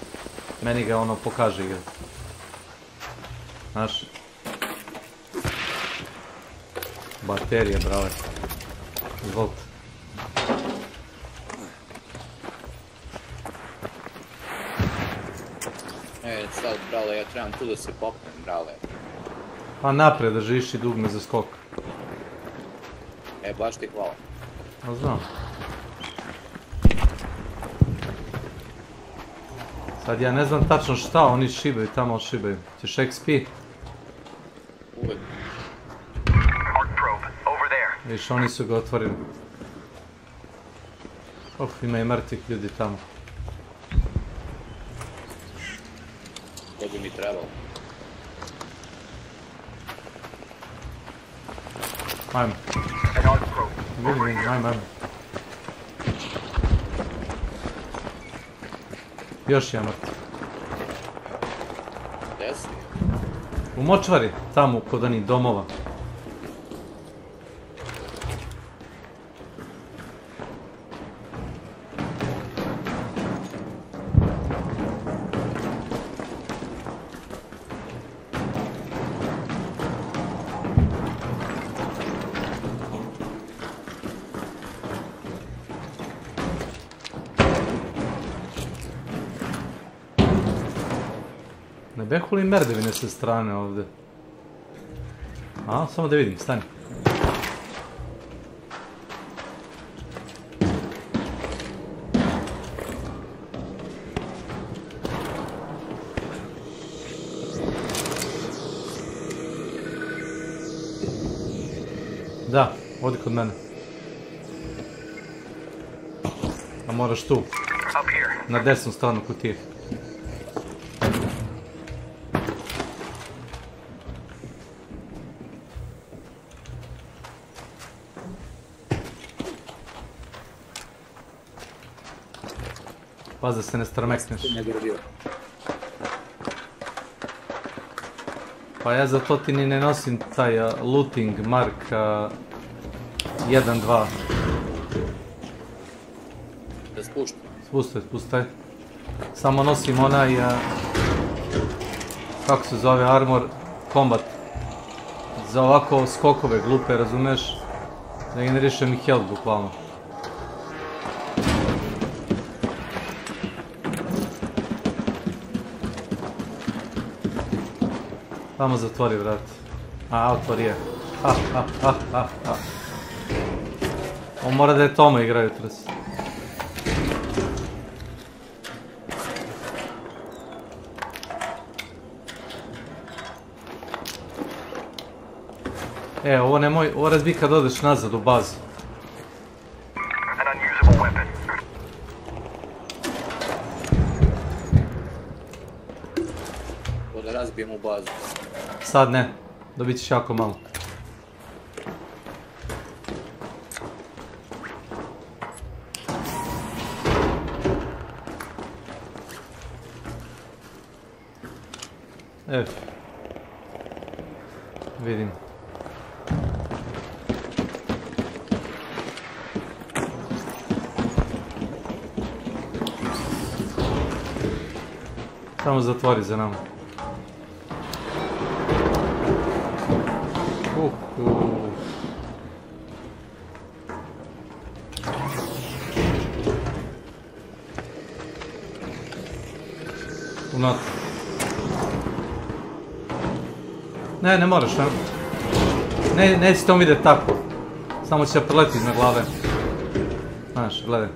Speaker 1: Meni ga ono pokaže igra. Znaš? Baterije, brale. Izvolite.
Speaker 2: Sad, brale, ja trebam tu da se popnem, brale.
Speaker 1: Pa napred držiš i dugme za skok.
Speaker 2: Baš ti hvala.
Speaker 1: A znam. Sad ja ne znam tačno šta oni šibaju, tamo šibaju. Ćeš XP?
Speaker 2: Uvijek.
Speaker 1: Viš, oni su ga otvorili. Ima i mrtvih ljudi tamo.
Speaker 2: To bi mi trebalo.
Speaker 1: Ajmo. Vidim, ajmo. Još jedan mrtv.
Speaker 2: Gdje si?
Speaker 1: U močvari, tamo kod onih domova. Ne behu li merdevine sa strane ovdje? A, samo da vidim, stani. Da, odi kod mene. A moraš tu. Na desnu stranu kutije. Paz da se ne strmekneš. Pa ja zato ti ni ne nosim taj looting mark 1-2.
Speaker 2: Da spuštam?
Speaker 1: Spustaj. Samo nosim onaj, kako se zove, armor combat. Za ovako skokove glupe, razumeš? Da generiše mi health bukvalno. Tamo zatvori vrat. A, otvori je. On mora da je Toma igra jutros. Ovo nemoj, ovo razbi kad odeš nazad u bazu.
Speaker 2: Ovo da razbijem u bazu.
Speaker 1: Sad ne, dobit ćeš jako malo. Evo. Vidim. Samo zatvori za nama. Unutra. Ne moraš, ne? Neće to vidjeti tako. Samo će preleti na glave. Znaš, gledaj.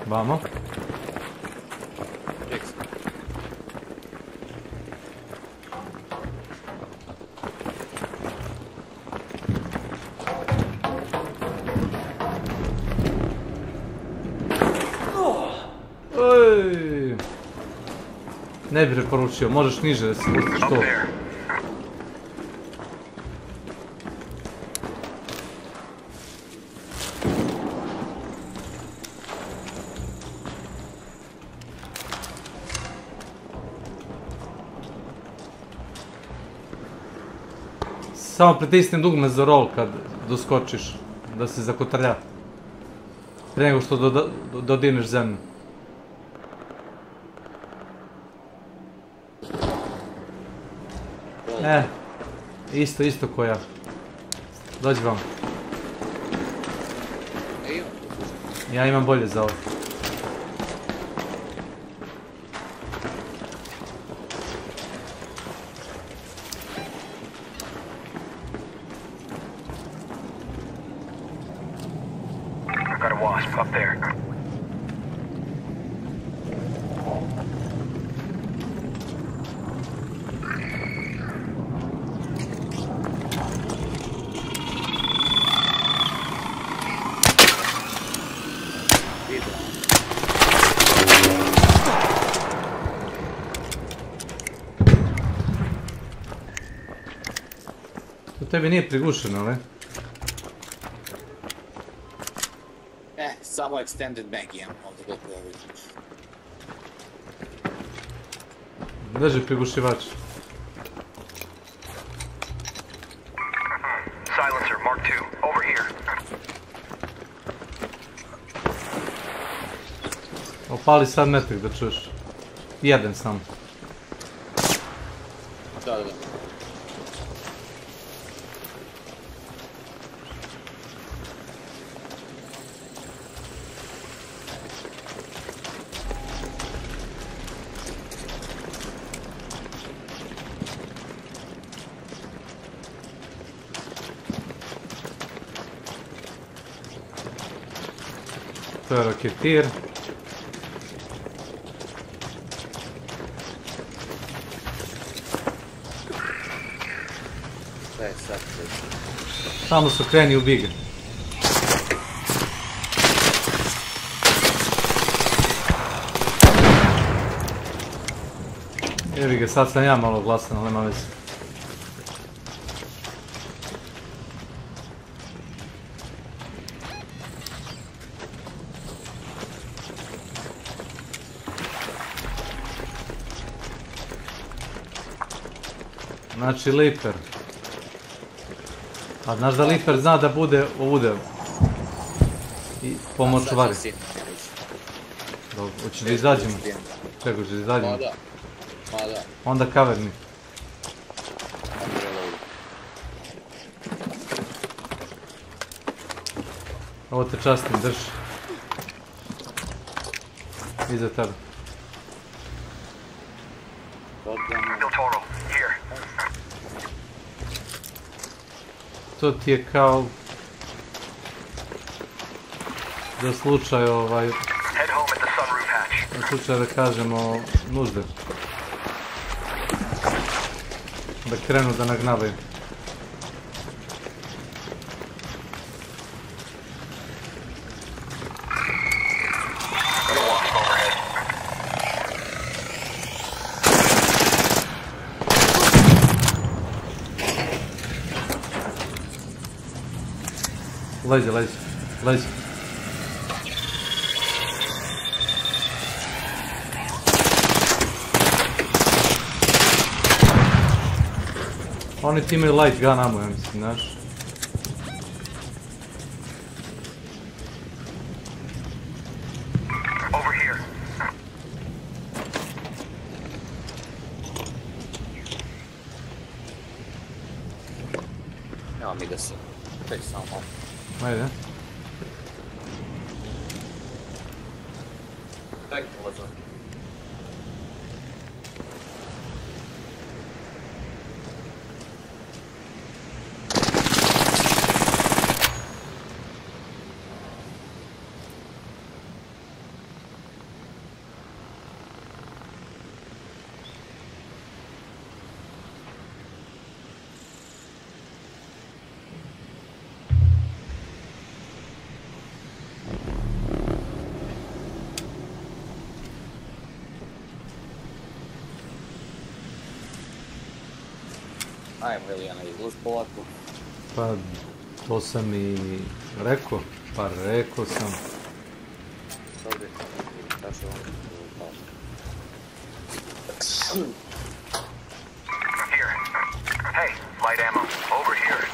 Speaker 1: Vamo. Ne bih preporučio, možeš niže da se spustiš to. Samo pritisni dugme za roll kad doskočiš, da se zakotrlja. Prije nego što dodirneš zemlju. Isto ko ja. Dođi vam. Ja imam bolje za ovo. Tebi nije prigušeno, ali?
Speaker 2: Samo extended mag imam ovdje gotovo vidim.
Speaker 1: Drži prigušivač.
Speaker 18: Silencer, Mark 2, over here.
Speaker 1: Opali sad metak da čuješ. Jedan sam.
Speaker 2: Da.
Speaker 1: To je raketir. Tamo su kreni u bige. Evi ga, sad sam ja malo glasan, ali nema veze. Znači Liper. A znaš da Liper zna da bude ovdje i pomoć čuvari. Dobro, hoćeš da izađemo? Čekaj, hoćeš da izađemo?
Speaker 2: Ma da.
Speaker 1: Onda kaverni. Ovo te častim, drži. Iza tebe. To ti je kao za slučaj za slučaj da kažemo nužde. Da krenu da nagnavaju. Lezi. Oni ti imaju light gun ammo, ja mislim, znaš.
Speaker 2: Nema mi da se tek samo.
Speaker 1: Ajde.
Speaker 2: Tek ulazam. Ajmo ili ja na izlaz polako.
Speaker 1: Pa, to sam i rekao, pa rekao sam.
Speaker 2: Dobri, šta se vam pao?
Speaker 18: Here. Hey, light ammo. Over here.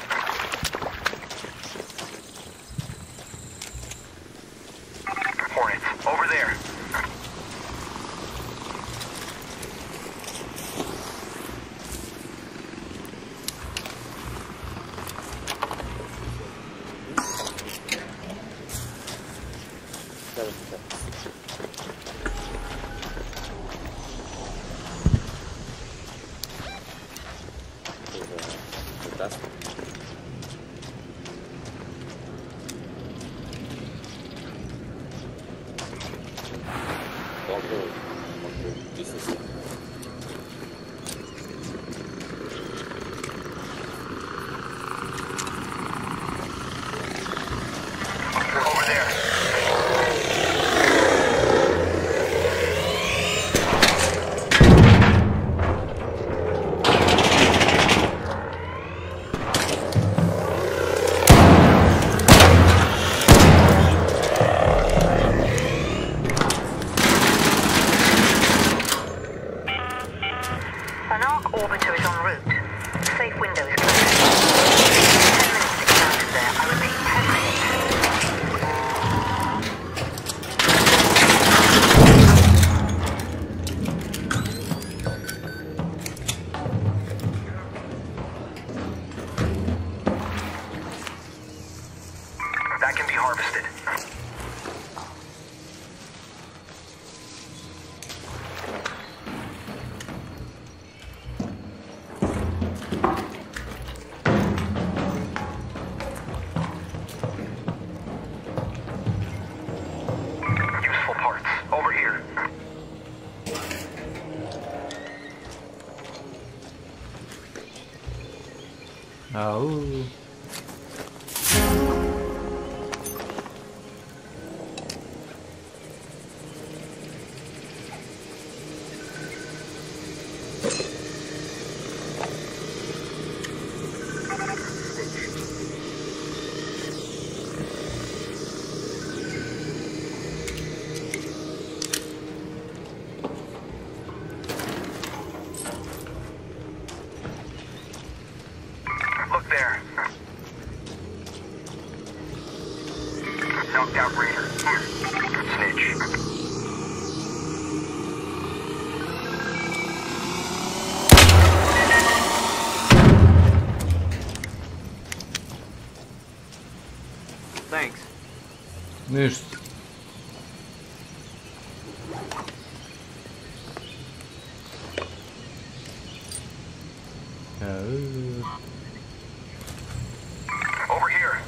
Speaker 18: Hornets, over there. That can be harvested. Useful parts. Over here.
Speaker 1: Au.
Speaker 18: Look there. Knocked out Raider. Here. Snitch. Thanks.
Speaker 1: Ništa.
Speaker 18: Over here.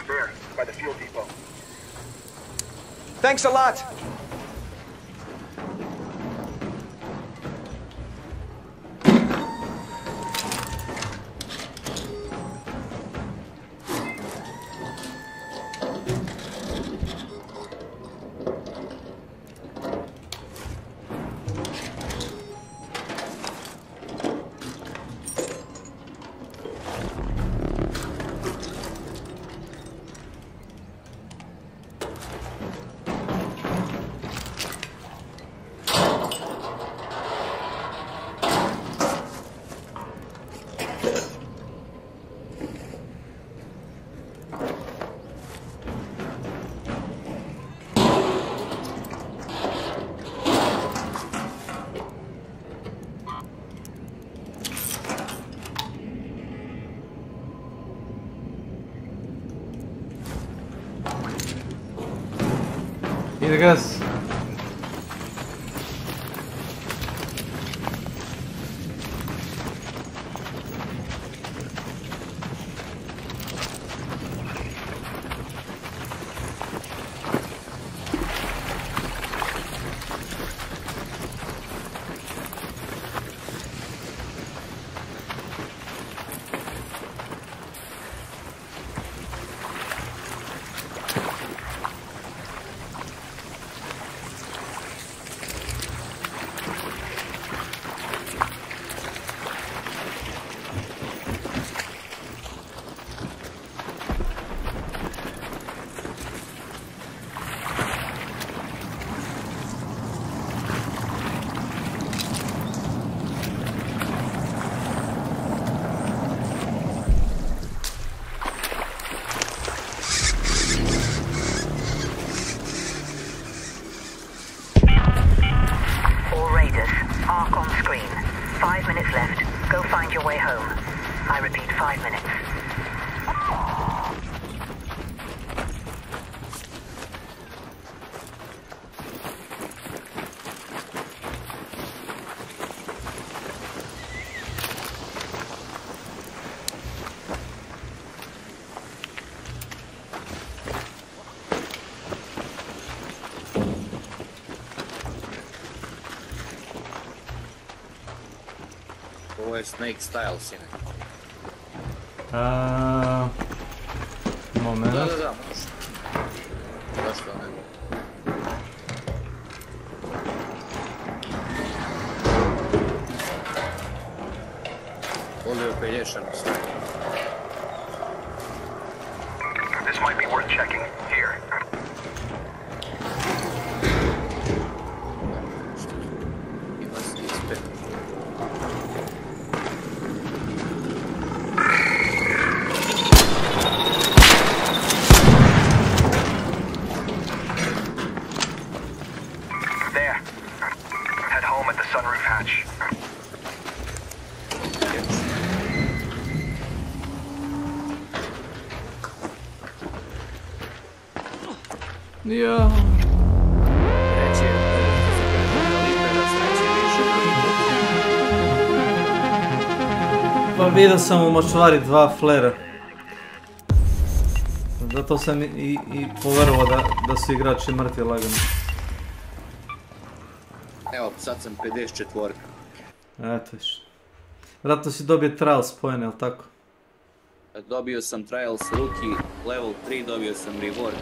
Speaker 18: There, by the fuel depot.
Speaker 19: Thanks a lot.
Speaker 1: Ide gas.
Speaker 15: All raiders, arc on screen. 5 minutes left. Go find your way home. I repeat, 5 minutes.
Speaker 2: Ovo je Snake Style, sine.
Speaker 1: Moment.
Speaker 2: Da, može. Zašto ne? Volio pelješanu sve.
Speaker 18: This might be worth checking. Here.
Speaker 2: Ima se ispred.
Speaker 18: There. Head home at the sunroof hatch.
Speaker 1: Ja. Pa vidio sam u močvari 2 flera. Zato sam i poverovao da su igrači mrtvi lagano.
Speaker 2: Evo, sad sam 54.
Speaker 1: Eto viš. Vratno si dobio trial spojene, jel tako?
Speaker 2: Dobio sam Trials Rookie, level 3, dobio sam Reward,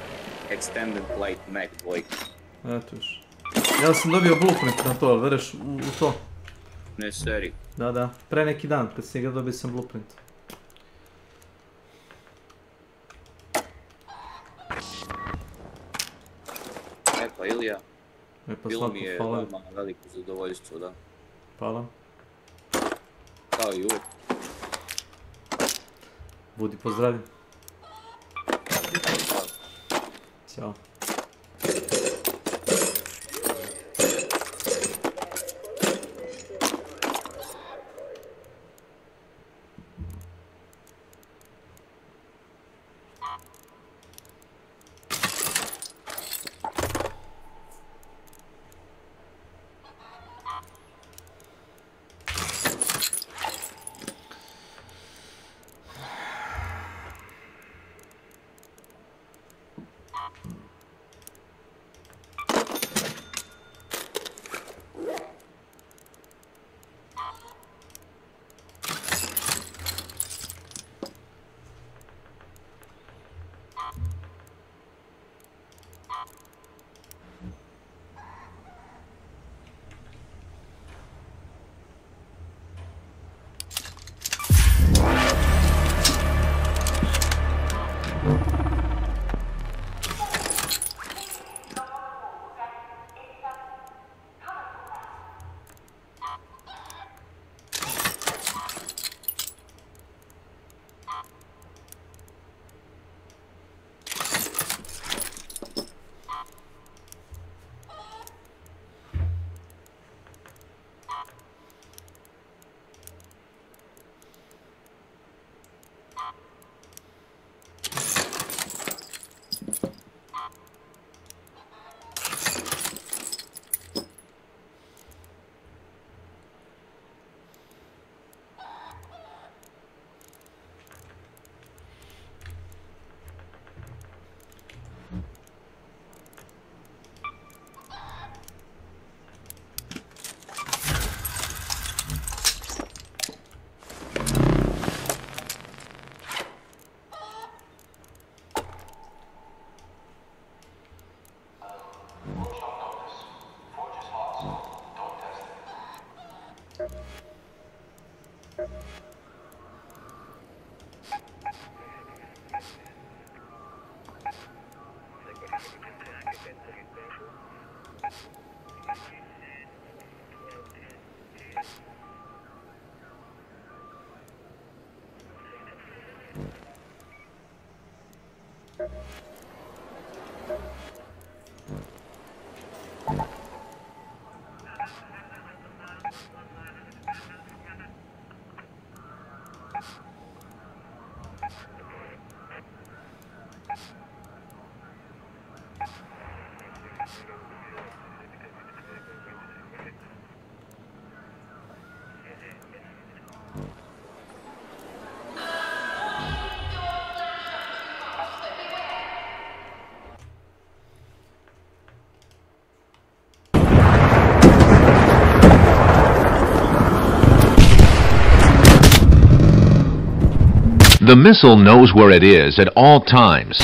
Speaker 2: Extended Light Mag 2.
Speaker 1: Eto viš. Ja sam dobio blueprint na to, ali vereš u to?
Speaker 2: Ne, seri.
Speaker 1: Da, pre neki dan kad sam ga dobio sam blueprint.
Speaker 2: Pa Ilija, bilo mi je
Speaker 1: hvala.
Speaker 2: vama veliko zadovoljstvo, da.
Speaker 1: Hvala.
Speaker 2: Kao i uvijek.
Speaker 1: Budi pozdravljen. Ćao.
Speaker 5: The missile knows where it is at all times.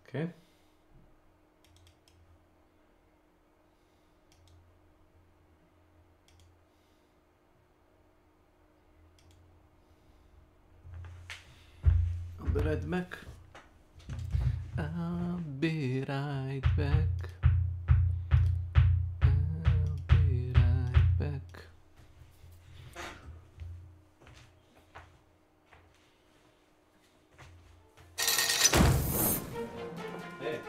Speaker 1: Okay. I'll be right back. I'll be right back. I'll be right back. Hey.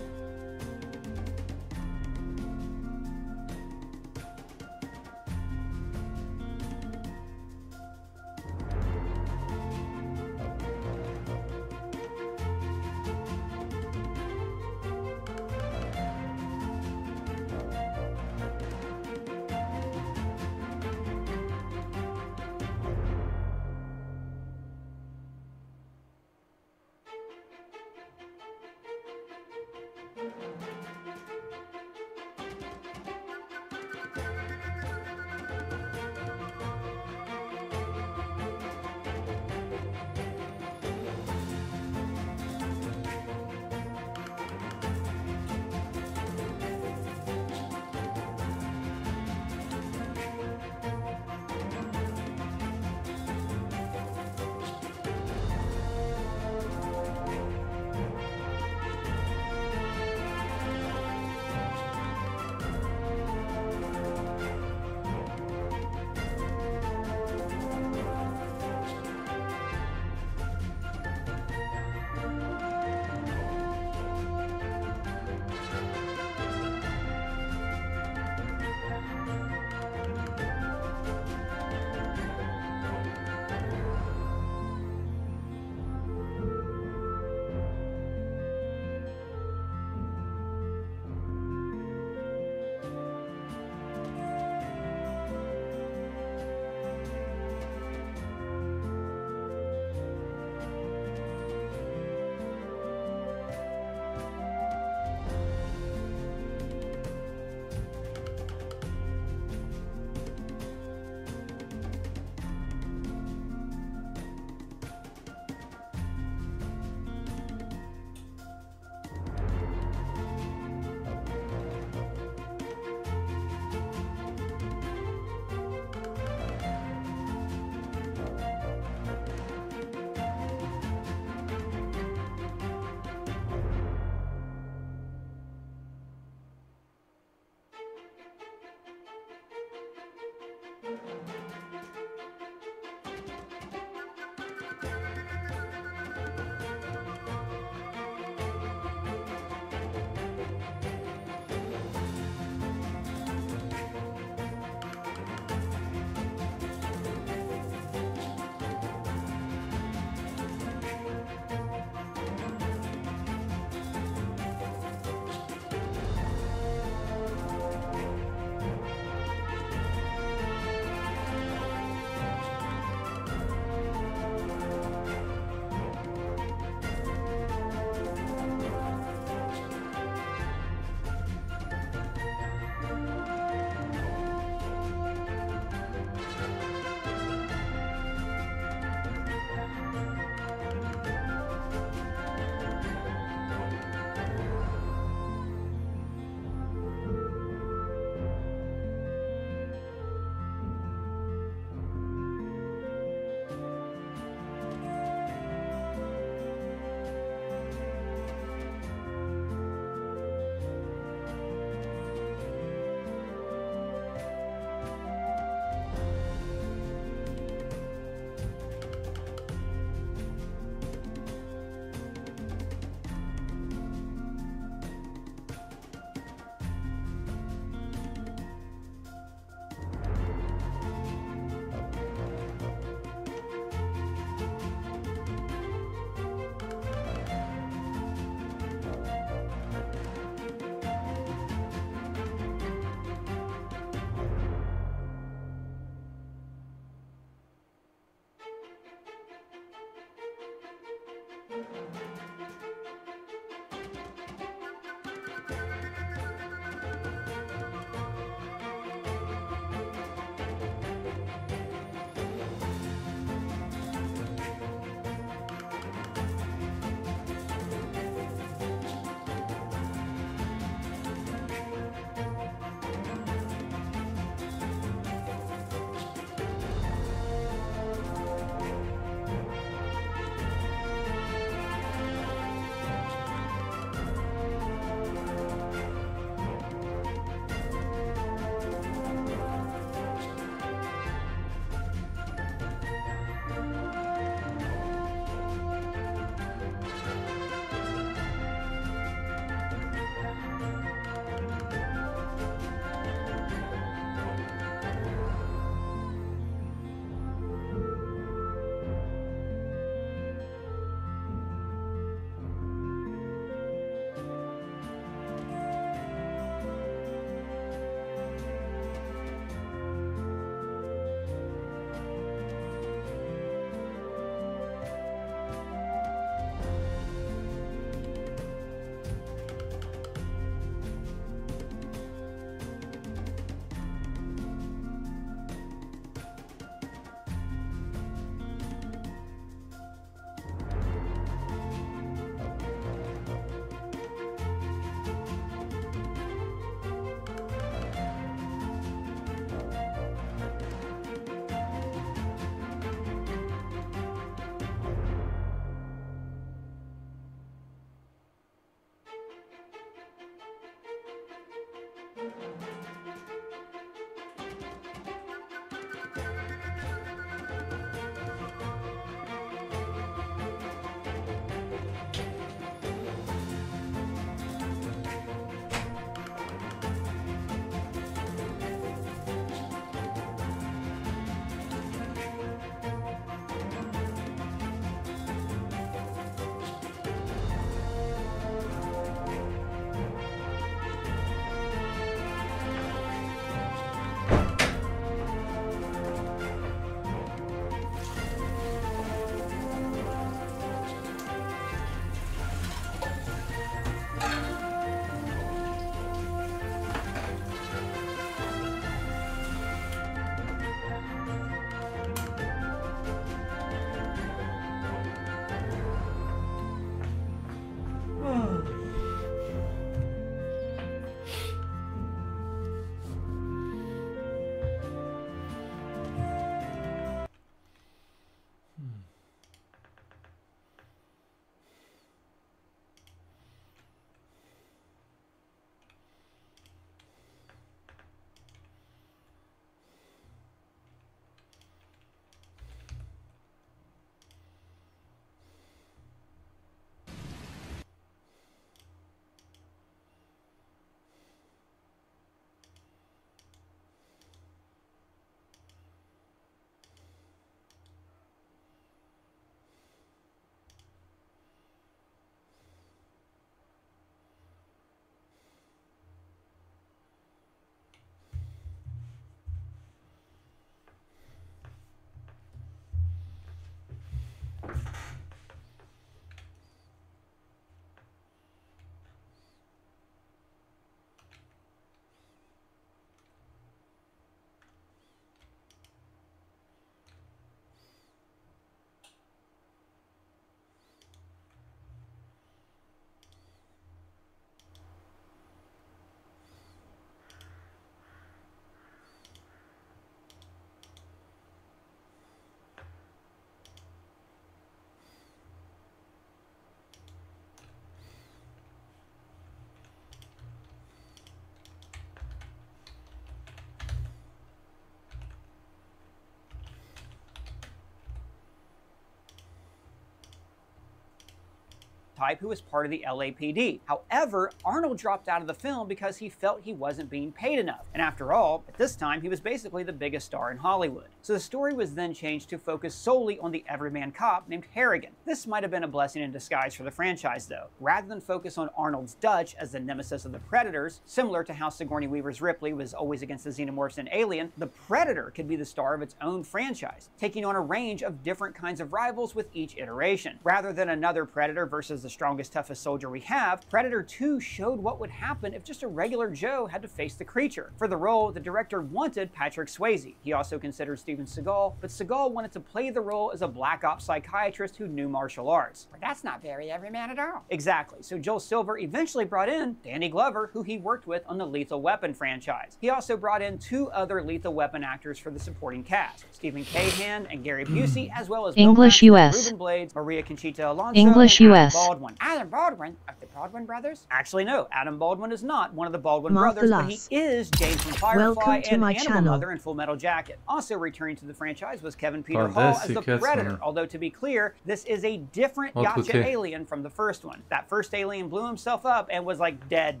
Speaker 6: type who was part of the LAPD. However, Arnold dropped out of the film because he felt he wasn't being paid enough. And after all, at this time, he was basically the biggest star in Hollywood. So the story was then changed to focus solely on the everyman cop named Harrigan. This might have been a blessing in disguise for the franchise, though. Rather than focus on Arnold's Dutch as the nemesis of the Predators, similar to how Sigourney Weaver's Ripley was always against the xenomorphs in Alien, the Predator could be the star of its own franchise, taking on a range of different kinds of rivals with each iteration. Rather than another Predator versus the strongest, toughest soldier we have, Predator 2 showed what would happen if just a regular Joe had to face the creature. For the role, the director wanted Patrick Swayze. He also considered Steven Seagal, but Seagal wanted to play the role as a black ops psychiatrist who knew martial arts. But that's not very everyman at all. Exactly, so Joel Silver eventually brought in Danny Glover, who he worked with on the Lethal Weapon franchise. He also brought in 2 other Lethal Weapon actors for the supporting cast, Stephen Cahan and Gary Busey, as well as
Speaker 4: English US,
Speaker 6: Ruben Blades, Maria Conchita Alonso,
Speaker 4: English
Speaker 6: and
Speaker 4: US.
Speaker 6: Adam Baldwin. Adam Baldwin of the Baldwin brothers? Actually, no. Adam Baldwin is not one of the Baldwin brothers, but he is James from Firefly and Animal Mother in Full Metal Jacket. Also returning to the franchise was Kevin Peter Hall as the Predator, although to be clear, this is a different Yacha alien from the first one. That first alien blew himself up and was like dead.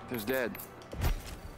Speaker 4: Who's dead?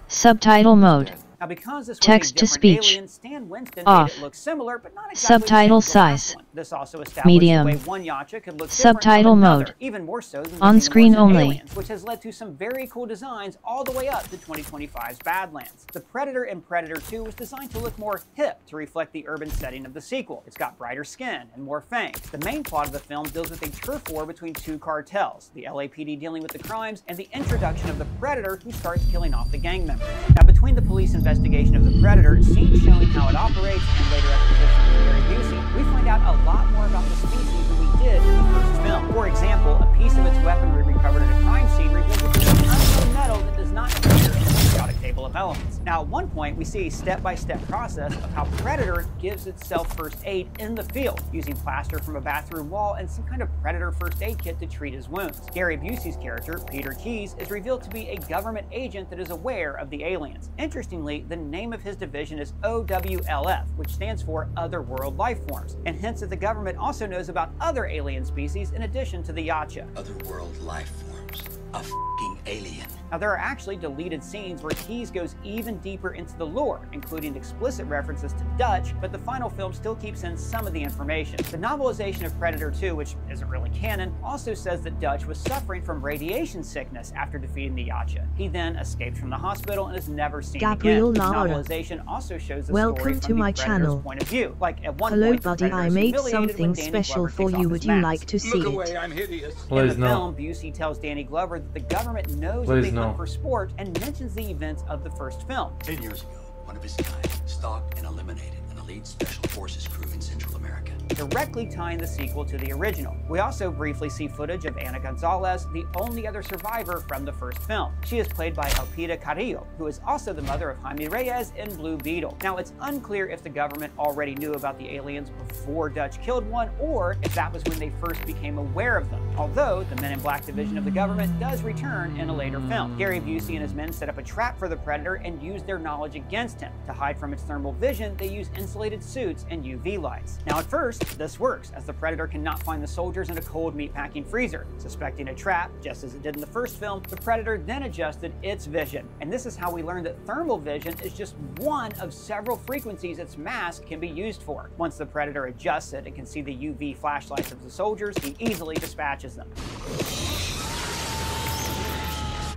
Speaker 4: Subtitle mode.
Speaker 6: Now, because this was
Speaker 4: Text
Speaker 6: a
Speaker 4: to speech.
Speaker 6: alien, Stan Winston
Speaker 4: Off.
Speaker 6: made it look similar, but not exactly
Speaker 4: Subtitle
Speaker 6: the same as the
Speaker 4: size.
Speaker 6: last one. This also established
Speaker 4: Medium.
Speaker 6: the way one Yacha could look
Speaker 4: Subtitle
Speaker 6: different from
Speaker 4: mode.
Speaker 6: another, even more so than the
Speaker 4: On screen
Speaker 6: Xenomorphs and
Speaker 4: only.
Speaker 6: Aliens, which has led to some very cool designs all the way up to 2025's Badlands. The Predator in Predator 2 was designed to look more hip to reflect the urban setting of the sequel. It's got brighter skin and more fangs. The main plot of the film deals with a turf war between 2 cartels, the LAPD dealing with the crimes, and the introduction of the Predator, who starts killing off the gang members. Now, between the police investigation of the Predator, scenes showing how it operates, and later exposition from Gary Busey, we find out a lot more about the species than we did in the first film. For example, a piece of its weaponry recovered at a crime scene reveals it to be an unknown metal that does not appear in the periodic table of elements. Now, at one point, we see a step-by-step process of how Predator gives itself first aid in the field, using plaster from a bathroom wall and some kind of Predator first aid kit to treat his wounds. Gary Busey's character, Peter Keyes, is revealed to be a government agent that is aware of the aliens. Interestingly, the name of his division is OWLF, which stands for Otherworld Life Forms, and hints that the government also knows about other alien species in addition to the Yacha.
Speaker 22: Otherworld life forms. A f***ing alien.
Speaker 6: Now, there are actually deleted scenes where Keyes goes even deeper into the lore, including explicit references to Dutch, but the final film still keeps in some of the information. The novelization of Predator 2, which isn't really canon, also says that Dutch was suffering from radiation sickness after defeating the Yacha. He then escaped from the hospital and is never seen
Speaker 3: Gabriel
Speaker 6: again. The
Speaker 3: Lara.
Speaker 6: novelization also shows the
Speaker 3: Welcome
Speaker 6: story
Speaker 3: to
Speaker 6: from
Speaker 3: my
Speaker 6: the Predator's
Speaker 3: channel.
Speaker 6: point of view. Like at one
Speaker 3: Hello
Speaker 6: point, the
Speaker 3: buddy,
Speaker 6: Predator
Speaker 3: I
Speaker 6: is
Speaker 3: made
Speaker 6: humiliated
Speaker 3: something
Speaker 6: when Danny
Speaker 3: special
Speaker 6: Glover
Speaker 3: for
Speaker 6: takes off
Speaker 3: you.
Speaker 6: his
Speaker 3: Would you
Speaker 6: mask.
Speaker 3: like to see
Speaker 22: Look away,
Speaker 3: it?
Speaker 22: I'm hideous.
Speaker 6: In the film, Busey tells Danny Glover that the government knows that they hunt for sport and mentions the events of the first film.
Speaker 22: 10 years ago, one of his kind stalked and eliminated an elite special forces crew in Central America.
Speaker 6: Directly tying the sequel to the original. We also briefly see footage of Ana Gonzalez, the only other survivor from the first film. She is played by Elpida Carrillo, who is also the mother of Jaime Reyes in Blue Beetle. Now, it's unclear if the government already knew about the aliens before Dutch killed one, or if that was when they first became aware of them. Although, the Men in Black division of the government does return in a later film. Gary Busey and his men set up a trap for the Predator and use their knowledge against him. To hide from its thermal vision, they use insulated suits and UV lights. Now, at first, this works, as the Predator cannot find the soldiers in a cold meatpacking freezer. Suspecting a trap, just as it did in the first film, the Predator then adjusted its vision. And this is how we learn that thermal vision is just one of several frequencies its mask can be used for. Once the Predator adjusts it and can see the UV flashlights of the soldiers, he easily dispatches them.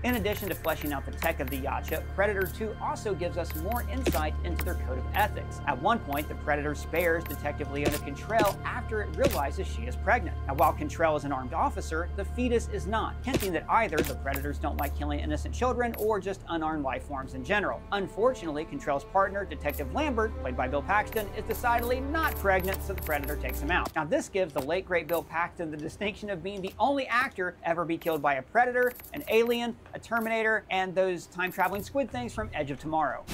Speaker 6: In addition to fleshing out the tech of the Yacha, Predator 2 also gives us more insight into their code of ethics. At one point, the Predator spares Detective Leona Cantrell after it realizes she is pregnant. Now, while Cantrell is an armed officer, the fetus is not, hinting that either the Predators don't like killing innocent children or just unarmed life forms in general. Unfortunately, Cantrell's partner, Detective Lambert, played by Bill Paxton, is decidedly not pregnant, so the Predator takes him out. Now, this gives the late great Bill Paxton the distinction of being the only actor ever be killed by a Predator, an alien, a Terminator, and those time-traveling squid things from Edge of Tomorrow.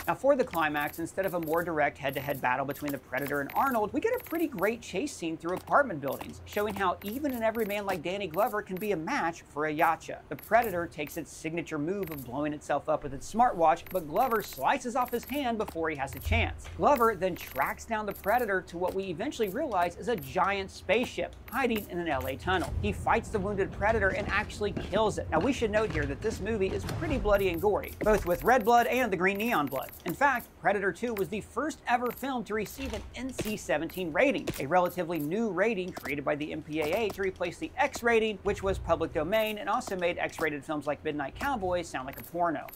Speaker 6: Now, for the climax, instead of a more direct head-to-head battle between the Predator and Arnold, we get a pretty great chase scene through apartment buildings, showing how even an everyman like Danny Glover can be a match for a Yacha. The Predator takes its signature move of blowing itself up with its smartwatch, but Glover slices off his hand before he has a chance. Glover then tracks down the Predator to what we eventually realize is a giant spaceship hiding in an LA tunnel. He fights the wounded Predator and actually kills it. Now, we should note here that this movie is pretty bloody and gory, both with red blood and the green neon blood. In fact, Predator 2 was the first ever film to receive an NC-17 rating, a relatively new rating created by the MPAA to replace the X rating, which was public domain and also made X-rated films like Midnight Cowboys sound like a porno.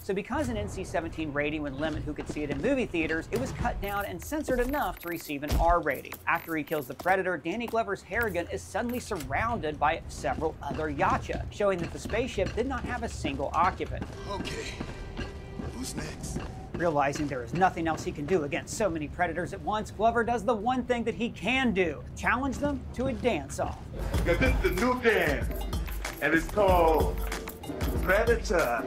Speaker 6: So because an NC-17 rating would limit who could see it in movie theaters, it was cut down and censored enough to receive an R rating. After he kills the Predator, Danny Glover's Harrigan is suddenly surrounded by several other Yacha, showing that the spaceship did not have a single occupant.
Speaker 7: Okay, who's next?
Speaker 6: Realizing there is nothing else he can do against so many Predators at once, Glover does the one thing that he can do: challenge them to a dance-off.
Speaker 7: This is the new dance, and it's called Predator.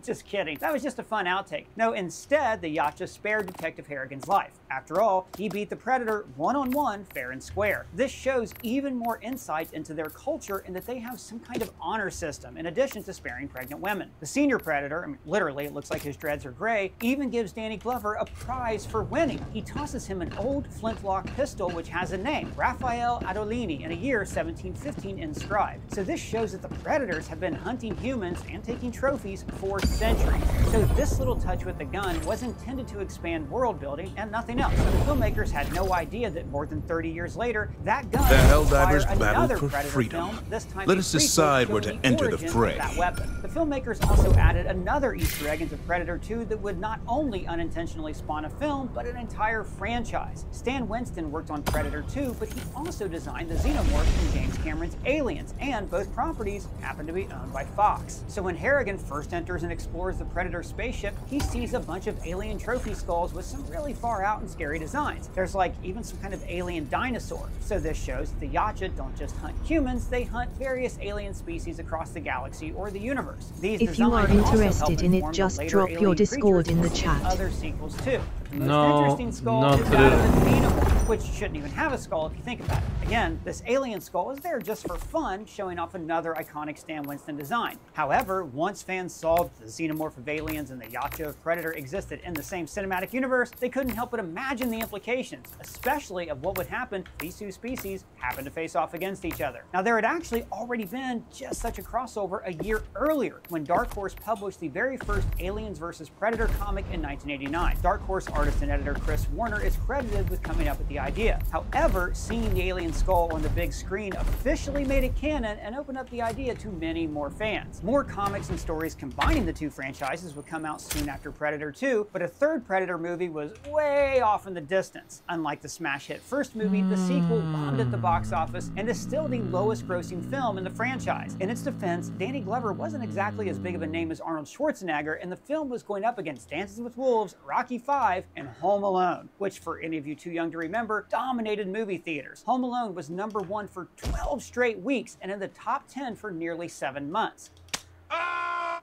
Speaker 6: Just kidding. That was just a fun outtake. No, instead, the Yacha spared Detective Harrigan's life. After all, he beat the Predator one-on-one, fair and square. This shows even more insight into their culture in that they have some kind of honor system, in addition to sparing pregnant women. The senior Predator, I mean, literally, it looks like his dreads are gray, even gives Danny Glover a prize for winning. He tosses him an old flintlock pistol which has a name, Raphael Adolini, and a year 1715 inscribed. So this shows that the Predators have been hunting humans and taking trophies for centuries. So this little touch with the gun was intended to expand world building and nothing else. So the filmmakers had no idea that more than 30 years later, that gun
Speaker 11: the Helldivers
Speaker 6: inspired another
Speaker 11: battled for
Speaker 6: Predator
Speaker 11: freedom.
Speaker 6: film, this time
Speaker 11: Let us decide where to enter the fray.
Speaker 6: That weapon. The filmmakers also added another Easter egg into Predator 2 that would not only unintentionally spawn a film, but an entire franchise. Stan Winston worked on Predator 2, but he also designed the xenomorph in James Cameron's Aliens, and both properties happen to be owned by Fox. So when Harrigan first enters and explores the Predator spaceship, he sees a bunch of alien trophy skulls with some really far out and scary designs. There's like even some kind of alien dinosaur. So this shows that the Yacha don't just hunt humans, they hunt various alien species across the galaxy or the universe. These
Speaker 3: if you are interested in it, just drop your Discord in the chat.
Speaker 6: Other sequels too. The most interesting skull is that of the xenomorph, which shouldn't even have a skull if you think about it. Again, this alien skull is there just for fun, showing off another iconic Stan Winston design. However, once fans saw that the xenomorph of Aliens and the Yacha of Predator existed in the same cinematic universe, they couldn't help but imagine the implications, especially of what would happen if these two species happened to face off against each other. Now, there had actually already been just such a crossover a year earlier, when Dark Horse published the very first Aliens vs. Predator comic in 1989. Dark Horse artist and editor Chris Warner is credited with coming up with the idea. However, seeing the alien skull on the big screen officially made it canon and opened up the idea to many more fans. More comics and stories combining the two franchises would come out soon after Predator 2, but a third Predator movie was way off in the distance. Unlike the smash hit first movie, the sequel bombed at the box office and is still the lowest grossing film in the franchise. In its defense, Danny Glover wasn't exactly as big of a name as Arnold Schwarzenegger, and the film was going up against Dances with Wolves, Rocky V, and Home Alone, which, for any of you too young to remember, dominated movie theaters. Home Alone was #1 for 12 straight weeks and in the top 10 for nearly 7 months.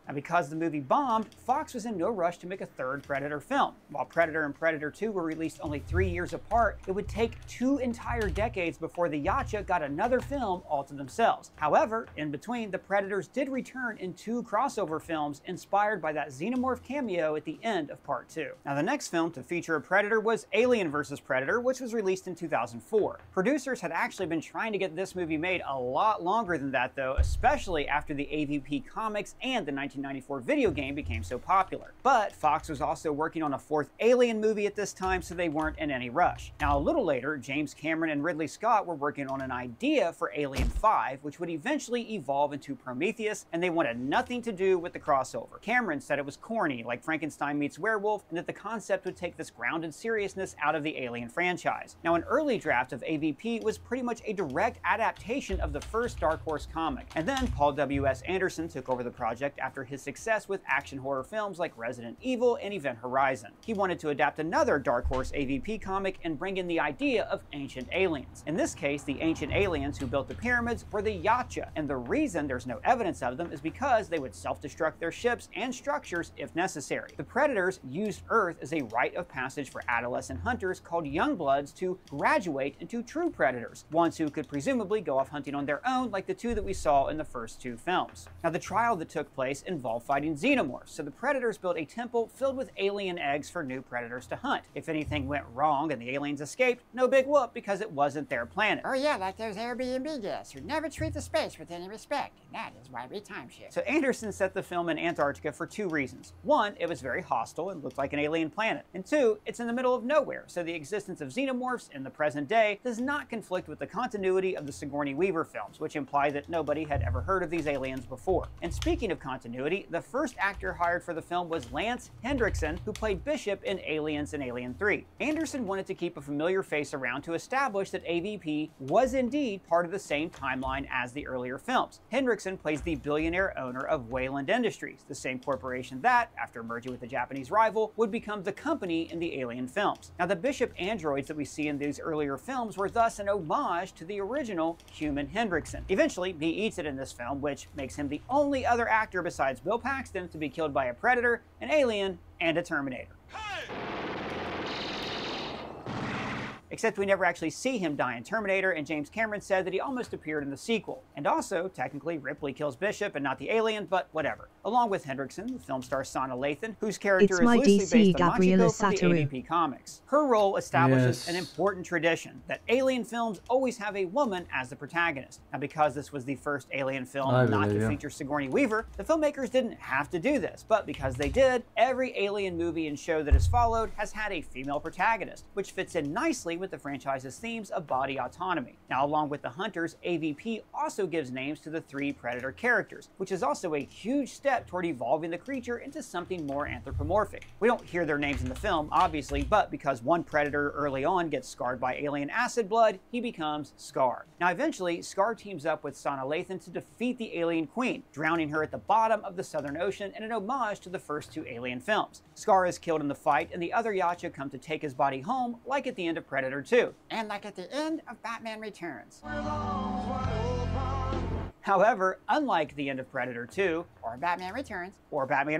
Speaker 6: And because the movie bombed, Fox was in no rush to make a third Predator film. While Predator and Predator 2 were released only 3 years apart, it would take 2 entire decades before the Yacha got another film all to themselves. However, in between, the Predators did return in 2 crossover films inspired by that xenomorph cameo at the end of Part 2. Now, the next film to feature a Predator was Alien vs. Predator, which was released in 2004. Producers had actually been trying to get this movie made a lot longer than that, though, especially after the AVP comics and the 1994 video game became so popular. But Fox was also working on a 4th Alien movie at this time, so they weren't in any rush. Now, a little later, James Cameron and Ridley Scott were working on an idea for Alien 5, which would eventually evolve into Prometheus, and they wanted nothing to do with the crossover. Cameron said it was corny, like Frankenstein meets werewolf, and that the concept would take this grounded seriousness out of the Alien franchise. Now, an early draft of AVP was pretty much a direct adaptation of the first Dark Horse comic, and then Paul W.S. Anderson took over the project after his success with action horror films like Resident Evil and Event Horizon. He wanted to adapt another Dark Horse AVP comic and bring in the idea of ancient aliens. In this case, the ancient aliens who built the pyramids were the Yacha, and the reason there's no evidence of them is because they would self-destruct their ships and structures if necessary. The Predators used Earth as a rite of passage for adolescent hunters called Youngbloods to graduate into true Predators, ones who could presumably go off hunting on their own like the 2 that we saw in the first 2 films. Now, the trial that took place involve fighting xenomorphs, so the Predators built a temple filled with alien eggs for new predators to hunt. If anything went wrong and the aliens escaped, no big whoop because it wasn't their planet.
Speaker 10: Oh yeah, like those Airbnb guests who never treat the space with any respect. And that is why we timeshare.
Speaker 6: So Anderson set the film in Antarctica for two reasons. One, it was very hostile and looked like an alien planet. And two, it's in the middle of nowhere, so the existence of xenomorphs in the present day does not conflict with the continuity of the Sigourney Weaver films, which imply that nobody had ever heard of these aliens before. And speaking of continuity, the first actor hired for the film was Lance Henriksen, who played Bishop in Aliens and Alien 3. Anderson wanted to keep a familiar face around to establish that AVP was indeed part of the same timeline as the earlier films. Henriksen plays the billionaire owner of Wayland Industries, the same corporation that, after merging with the Japanese rival, would become the company in the Alien films. Now, the Bishop androids that we see in these earlier films were thus an homage to the original human Henriksen. Eventually, he eats it in this film, which makes him the only other actor besides Bill Paxton to be killed by a Predator, an Alien, and a Terminator. Except we never actually see him die in Terminator, and James Cameron said that he almost appeared in the sequel. And also, technically, Ripley kills Bishop and not the alien, but whatever. Along with Henriksen, the film star Sana Lathan, whose character is loosely based on Machiko from the AVP comics. Her role establishes an important tradition, that alien films always have a woman as the protagonist. Now, because this was the first alien film not to feature Sigourney Weaver, the filmmakers didn't have to do this, but because they did, every alien movie and show that has followed has had a female protagonist, which fits in nicely with the franchise's themes of body autonomy. Now, along with the hunters, AVP also gives names to the 3 Predator characters, which is also a huge step toward evolving the creature into something more anthropomorphic. We don't hear their names in the film, obviously, but because one Predator early on gets scarred by alien acid blood, he becomes Scar. Now, eventually, Scar teams up with Sana Lathan to defeat the alien queen, drowning her at the bottom of the Southern Ocean in an homage to the first 2 Alien films. Scar is killed in the fight, and the other Yacha come to take his body home, like at the end of Predator 2.
Speaker 10: And like at the end of Batman Returns.
Speaker 6: However, unlike the end of Predator 2,
Speaker 10: or Batman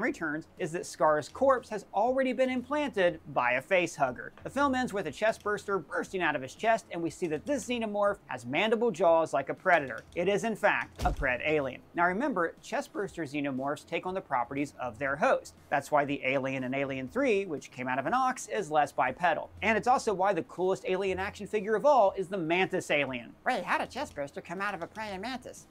Speaker 6: Returns, is that Scar's corpse has already been implanted by a facehugger. The film ends with a chestburster bursting out of his chest, and we see that this xenomorph has mandible jaws like a predator. It is, in fact, a pred alien. Now remember, chestburster xenomorphs take on the properties of their host. That's why the alien in Alien 3, which came out of an ox, is less bipedal. And it's also why the coolest alien action figure of all is the Mantis alien.
Speaker 10: Wait, how'd a chestburster come out of a praying mantis?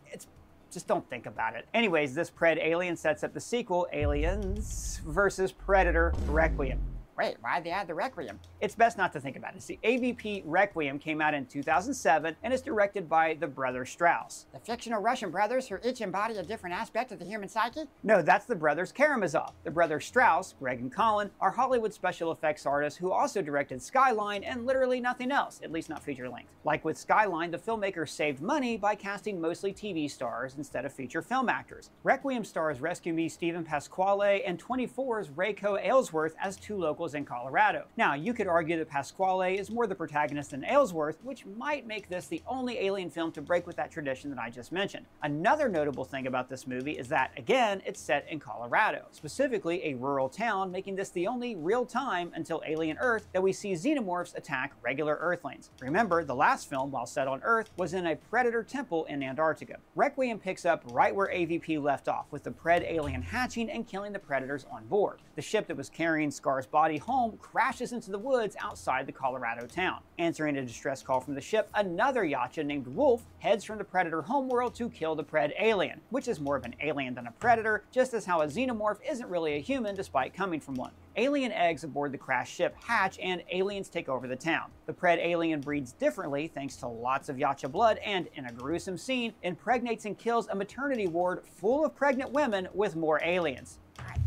Speaker 6: Just don't think about it. Anyways, this Pred alien sets up the sequel, Aliens vs. Predator Requiem.
Speaker 10: Wait, why'd they add the Requiem?
Speaker 6: It's best not to think about it. See, AVP Requiem came out in 2007 and is directed by the brothers Strauss.
Speaker 10: The fictional Russian brothers who each embody a different aspect of the human psyche?
Speaker 6: No, that's the brothers Karamazov. The brothers Strauss, Greg and Colin, are Hollywood special effects artists who also directed Skyline and literally nothing else, at least not feature length. Like with Skyline, the filmmakers saved money by casting mostly TV stars instead of feature film actors. Requiem stars Rescue Me Stephen Pasquale and 24's Rayco Aylesworth as 2 locals in Colorado. Now, you could argue that Pasquale is more the protagonist than Aylesworth, which might make this the only alien film to break with that tradition that I just mentioned. Another notable thing about this movie is that, again, it's set in Colorado, specifically a rural town, making this the only real time until Alien Earth that we see xenomorphs attack regular Earthlings. Remember, the last film, while set on Earth, was in a Predator temple in Antarctica. Requiem picks up right where AVP left off, with the Pred alien hatching and killing the Predators on board. The ship that was carrying Scar's body home crashes into the woods outside the Colorado town. Answering a distress call from the ship, another Yacha named Wolf heads from the Predator homeworld to kill the Pred alien, which is more of an alien than a Predator, just as how a xenomorph isn't really a human despite coming from one. Alien eggs aboard the crashed ship hatch and aliens take over the town. The Pred alien breeds differently thanks to lots of Yacha blood and, in a gruesome scene, impregnates and kills a maternity ward full of pregnant women with more aliens.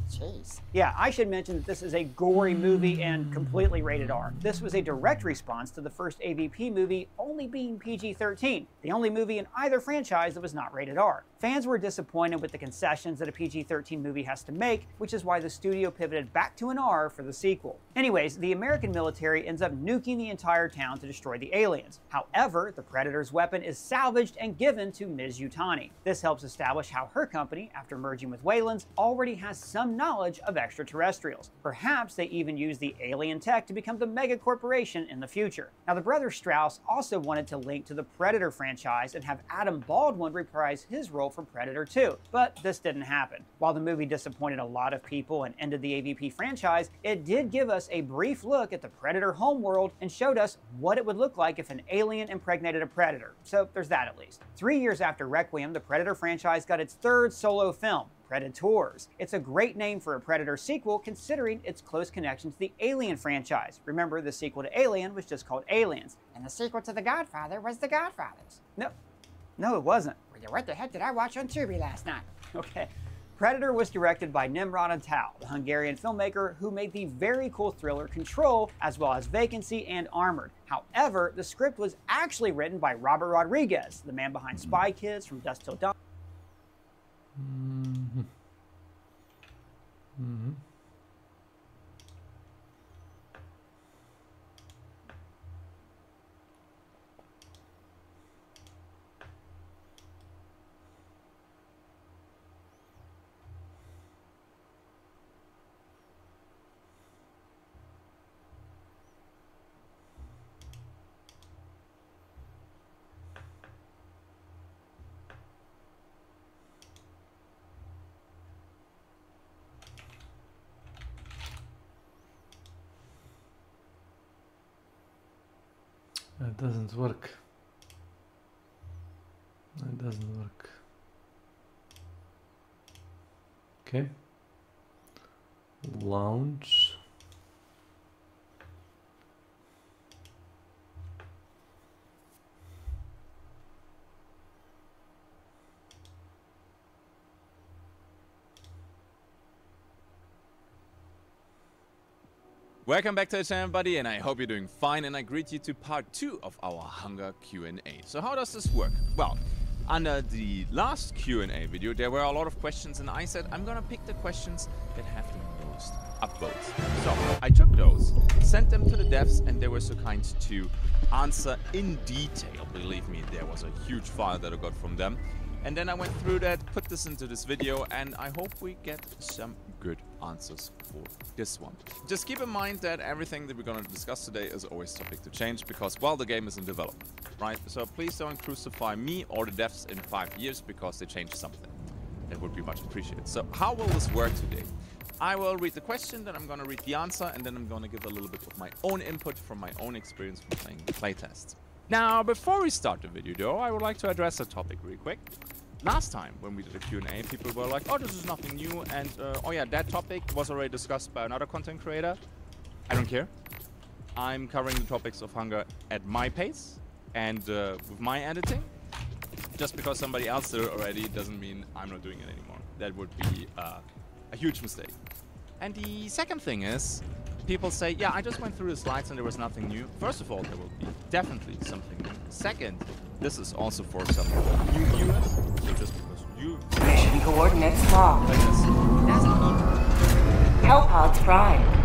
Speaker 10: Jeez.
Speaker 6: Yeah, I should mention that this is a gory movie and completely rated R. This was a direct response to the first AVP movie only being PG-13, the only movie in either franchise that was not rated R. Fans were disappointed with the concessions that a PG-13 movie has to make, which is why the studio pivoted back to an R for the sequel. Anyways, the American military ends up nuking the entire town to destroy the aliens. However, the Predator's weapon is salvaged and given to Ms. Yutani. This helps establish how her company, after merging with Wayland's, already has some knowledge of extraterrestrials. Perhaps they even use the alien tech to become the mega corporation in the future. Now, the brothers Strauss also wanted to link to the Predator franchise and have Adam Baldwin reprise his role for Predator 2, but this didn't happen. While the movie disappointed a lot of people and ended the AVP franchise, it did give us a brief look at the Predator homeworld and showed us what it would look like if an alien impregnated a Predator. So there's that at least. 3 years after Requiem, the Predator franchise got its third solo film, Predators. It's a great name for a Predator sequel considering its close connection to the Alien franchise. Remember, the sequel to Alien was just called Aliens.
Speaker 10: And the sequel to The Godfather was The Godfathers.
Speaker 6: No, it wasn't.
Speaker 10: Well, what the heck did I watch on Tubi last night?
Speaker 6: Okay. Predator was directed by Nimrod Antal, the Hungarian filmmaker who made the very cool thriller Control, as well as Vacancy and Armored. However, the script was actually written by Robert Rodriguez, the man behind Spy Kids, From Dusk Till Dawn.
Speaker 1: It doesn't work. It doesn't work. Okay. Launch.
Speaker 8: Welcome back to the channel, everybody, and I hope you're doing fine, and I greet you to part 2 of our Hunger Q&A. So how does this work? Well, under the last Q&A video, there were a lot of questions, and I said I'm gonna pick the questions that have the most upvotes. So I took those, sent them to the devs, and they were so kind to answer in detail. Believe me, there was a huge file that I got from them. And then I went through that, put this into this video, and I hope we get some good answers for this one. Just keep in mind that everything that we're going to discuss today is always subject to change because, well, the game is in development, right? So please don't crucify me or the devs in 5 years because they changed something. That would be much appreciated. So how will this work today? I will read the question, then I'm going to read the answer, and then I'm going to give a little bit of my own input from my own experience from playing the playtests. Now, before we start the video, though, I would like to address a topic real quick. Last time, when we did a Q&A, people were like, oh, this is nothing new, and oh yeah, that topic was already discussed by another content creator. I don't care. I'm covering the topics of hunger at my pace, and with my editing. Just because somebody else did it already doesn't mean I'm not doing it anymore. That would be a huge mistake. And the second thing is, people say, yeah, I just went through the slides and there was nothing new. First of all, there will be definitely something new. Second, this is also for some new viewers. So just because you...
Speaker 13: Mission coordinates locked.
Speaker 8: Like this. Doesn't mean...
Speaker 13: Hellpods prime.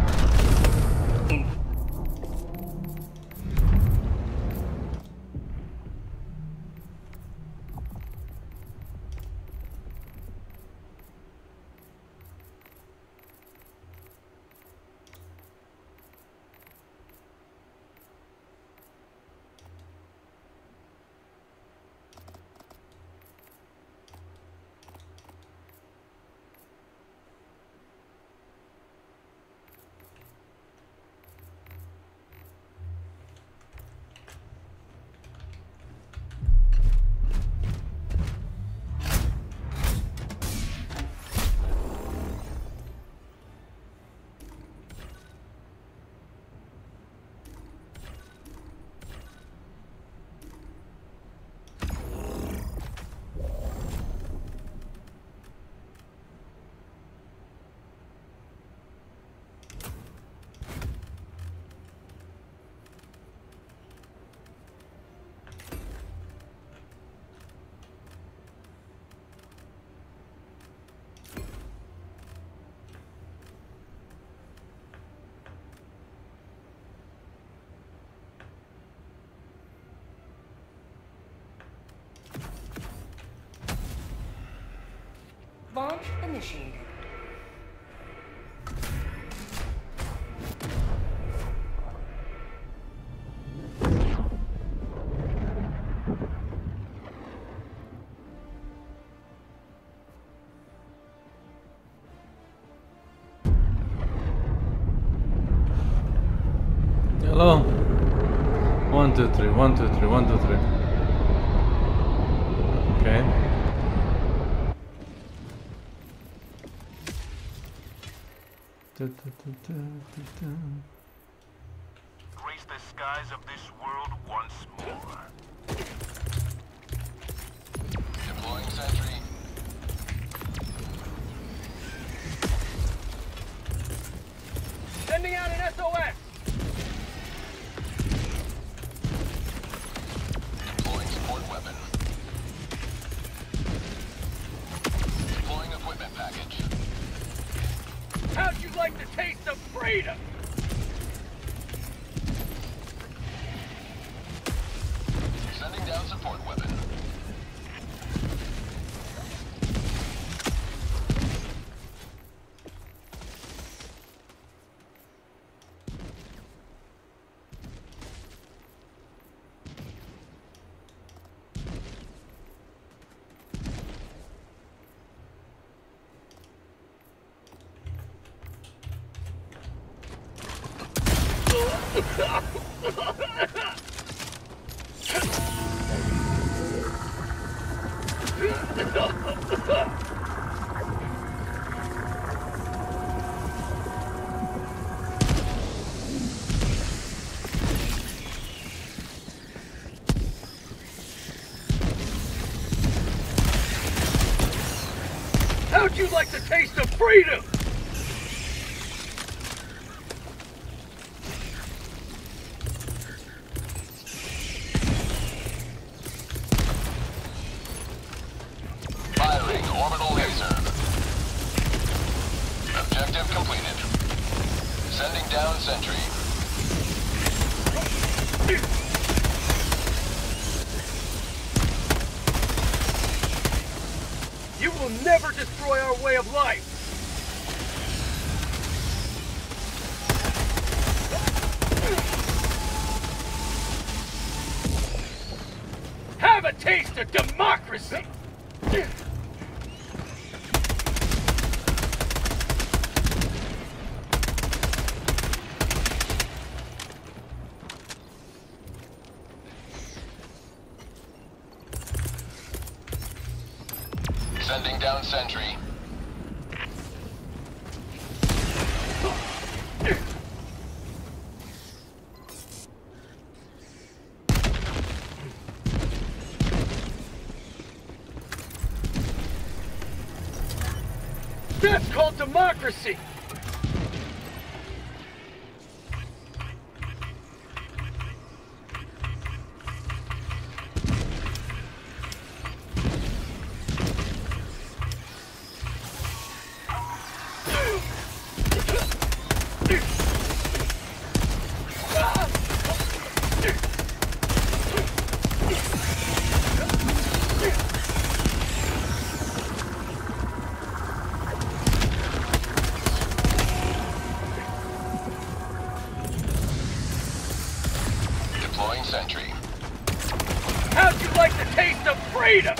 Speaker 13: Launch initiated.
Speaker 1: 2, 3, 1, 2, 3, 1, 2, 3. Okay.
Speaker 18: Grace the skies of this world once more. Deploying sentry.
Speaker 9: Sending out an SOS!
Speaker 18: Deploying support weapon. Deploying equipment package.
Speaker 9: How'd you like the taste of freedom?
Speaker 18: Sending down support weapon.
Speaker 9: How'd you like the taste of freedom?
Speaker 18: Firing orbital laser. Objective completed. Sending down sentry.
Speaker 9: You will never destroy our way of life! Have a taste of democracy!
Speaker 18: Sending down sentry.
Speaker 9: That's called democracy!
Speaker 18: Deploying sentry.
Speaker 9: How'd you like the taste of freedom?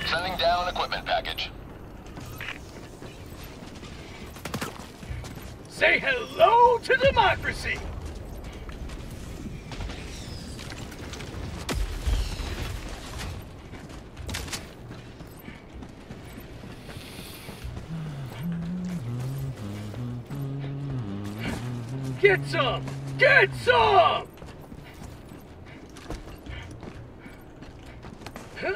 Speaker 18: Sending down equipment package.
Speaker 9: Say hello to democracy! Get some! Get some! Huh?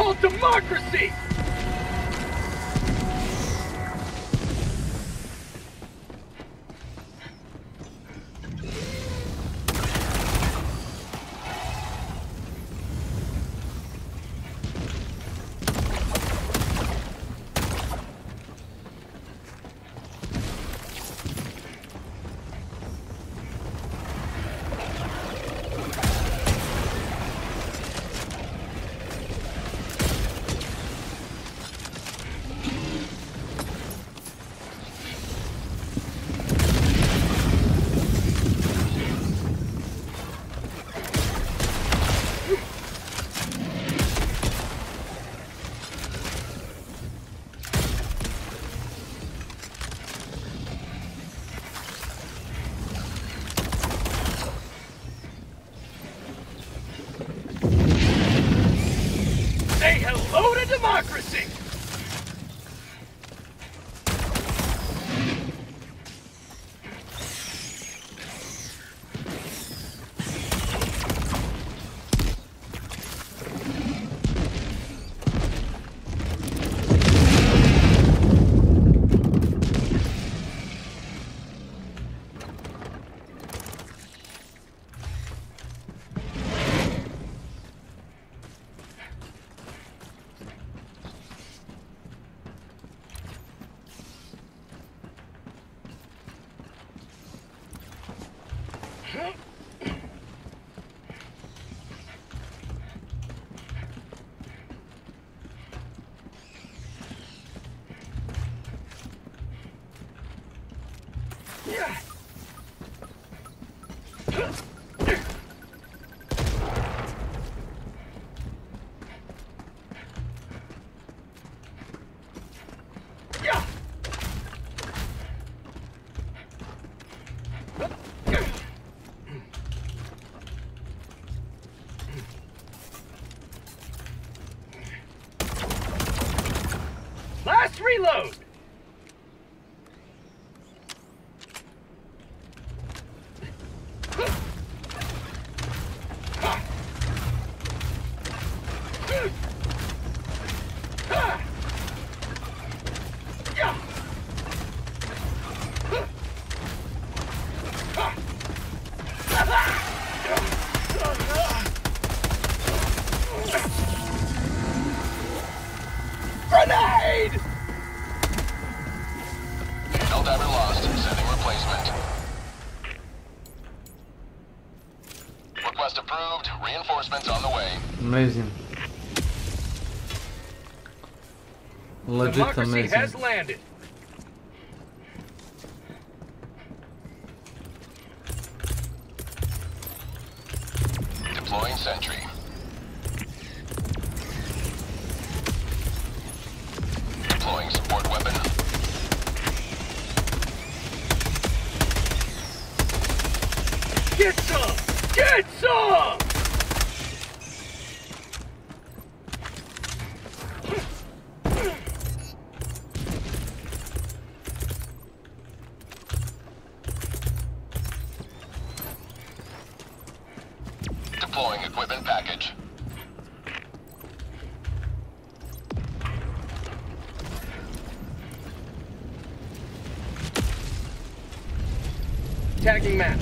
Speaker 9: called democracy! Say hello to democracy! Last reload! Grenade!
Speaker 18: Helldiver lost. Sending replacement. Request approved. Reinforcements on the way.
Speaker 1: Amazing. Legit
Speaker 9: Democracy
Speaker 1: amazing.
Speaker 9: has landed.
Speaker 18: Deploying sentry. Deploying support weapon.
Speaker 9: Get some! Get some!
Speaker 18: Deploying equipment package.
Speaker 9: Tagging map.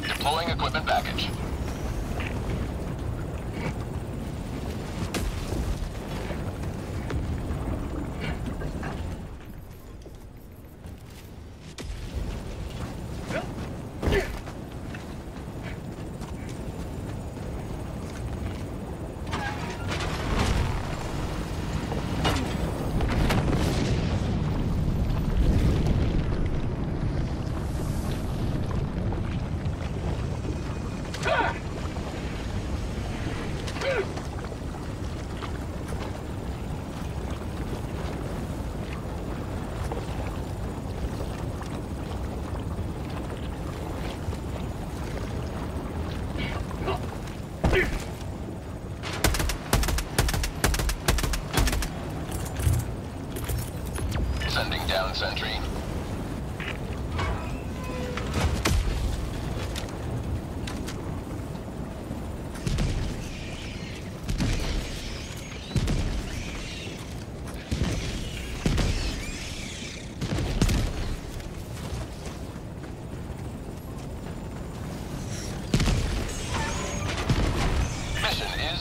Speaker 18: Deploying equipment package.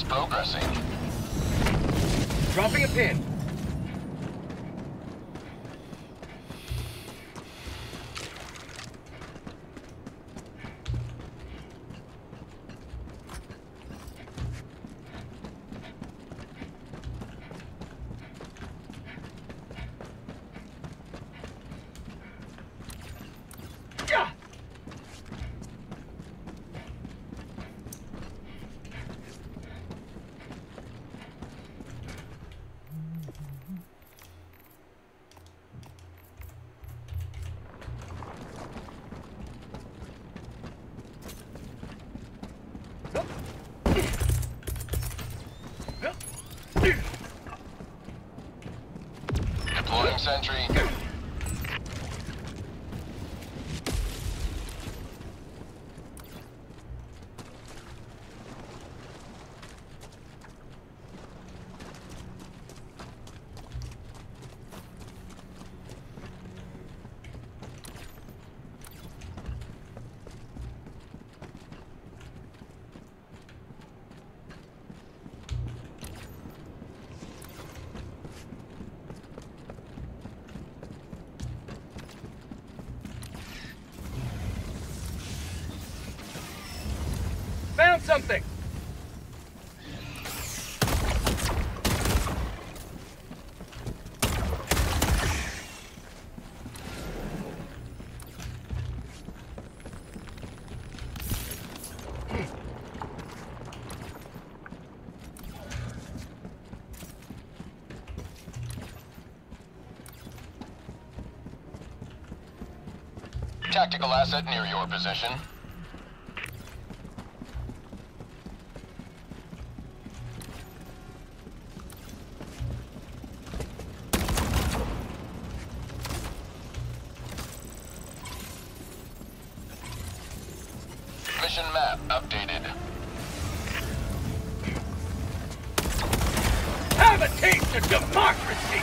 Speaker 5: is progressing.
Speaker 9: Dropping a pin.
Speaker 5: Deploying sentry.
Speaker 9: Found something!
Speaker 5: Tactical asset near your position. Mission map updated.
Speaker 9: Have a taste of democracy!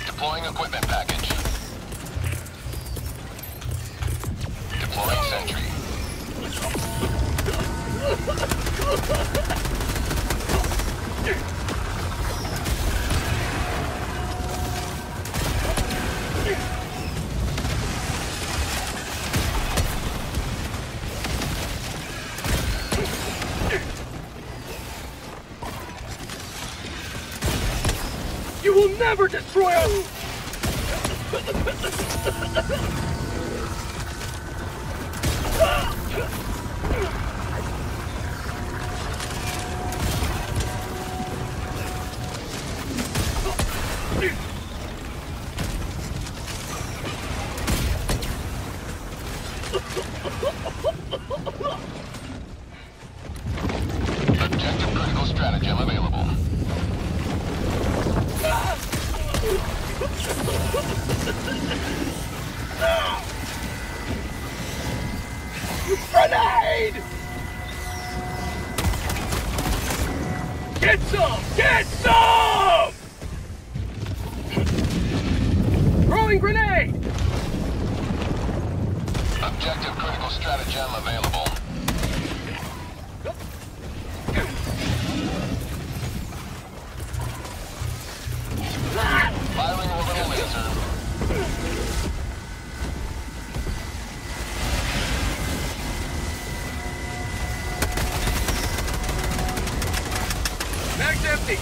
Speaker 5: Deploying equipment package. Deploying sentry.
Speaker 9: You will never destroy us!
Speaker 5: Objective critical stratagem available.
Speaker 9: Grenade! Get some! Get some! Throwing grenade!
Speaker 5: Objective critical stratagem available. Firing orbital laser.
Speaker 9: Mag's empty!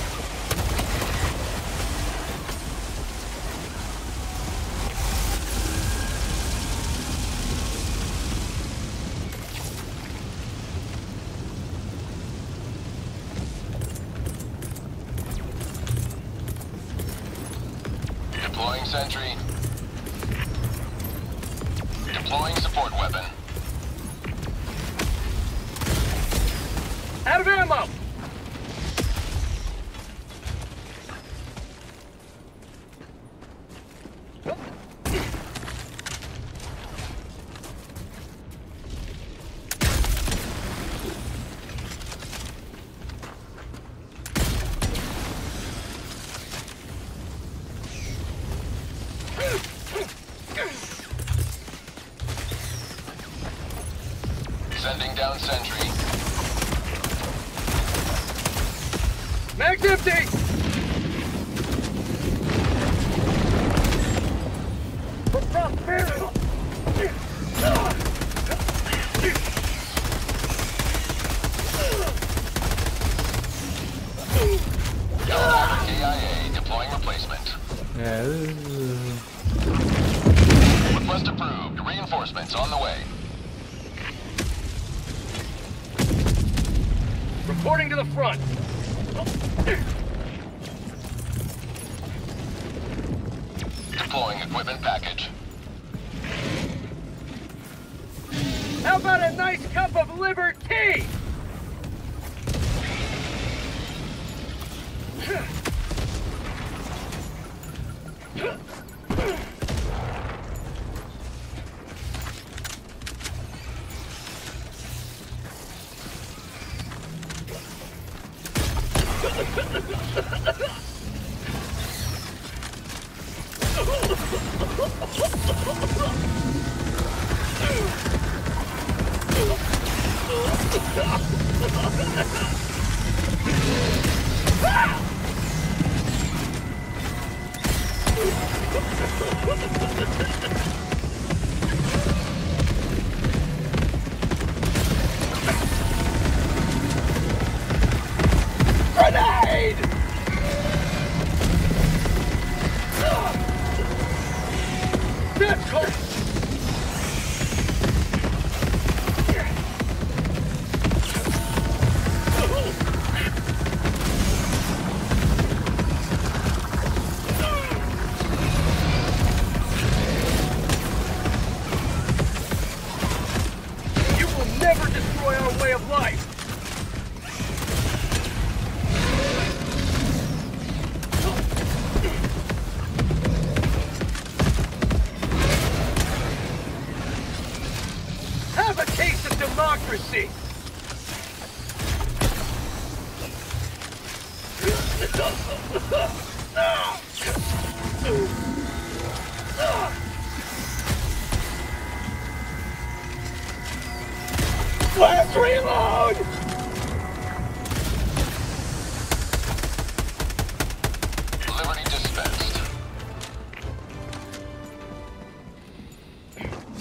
Speaker 5: Deploying sentry. Deploying support weapon.
Speaker 9: Out of ammo!
Speaker 18: Sending down sentry.
Speaker 9: Mag's empty!
Speaker 18: KIA deploying replacement.
Speaker 1: Yeah.
Speaker 18: Request approved. Reinforcements on the way.
Speaker 9: Reporting to the front.
Speaker 18: Deploying equipment package.
Speaker 9: How about a nice cup of liver tea? Grenade! That's cold. You will never destroy our way of life. Have a taste of democracy! Let's reload!
Speaker 18: Liberty dispensed.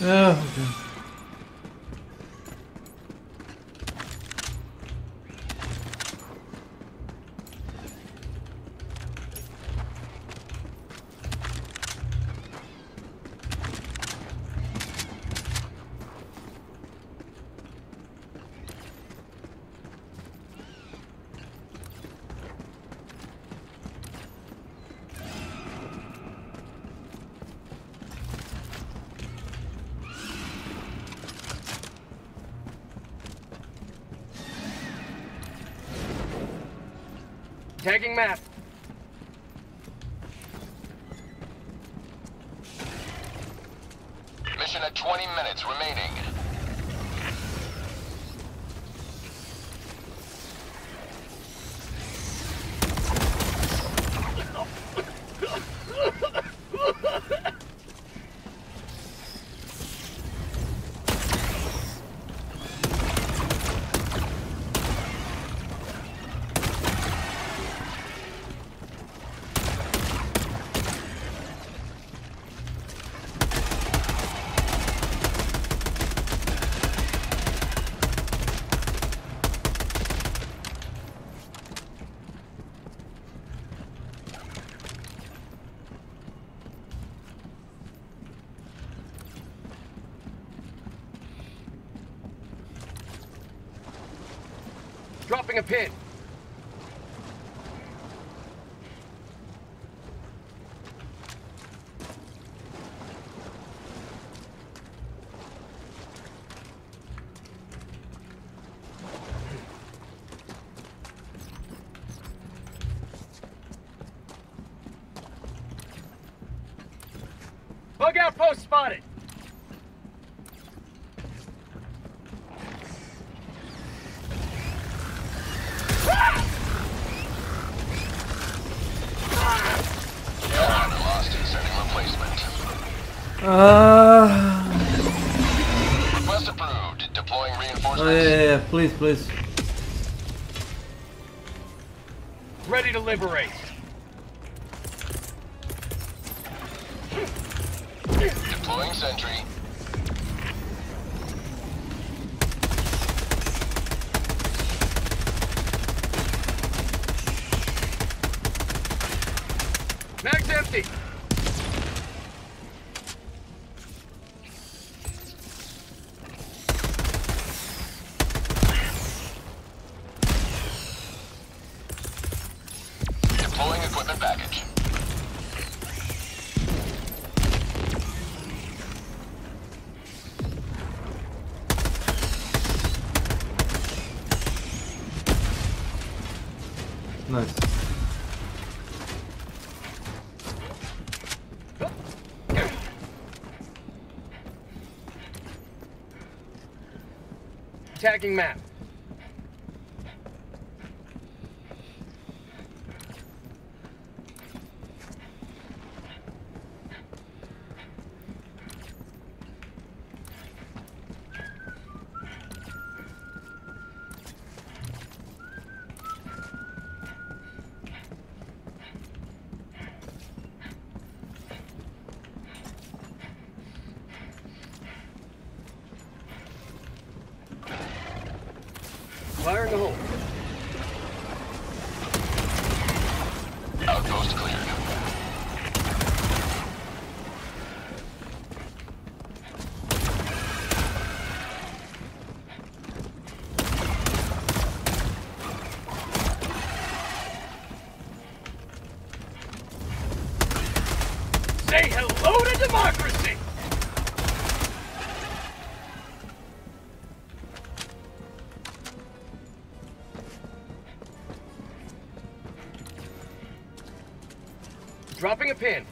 Speaker 1: Okay.
Speaker 9: Tagging map.
Speaker 18: Mission at 20 minutes remaining.
Speaker 9: Dropping a pin. Bug outpost spotted.
Speaker 18: Request approved. Deploying reinforcements.
Speaker 1: Yeah, please, please.
Speaker 9: Ready to liberate.
Speaker 18: Deploying sentry.
Speaker 9: Mag's empty.
Speaker 18: Deploying equipment package.
Speaker 1: Nice.
Speaker 9: Tagging map. Fire in the hole.
Speaker 18: Outpost cleared.
Speaker 9: Say hello to democracy! Dropping a pin.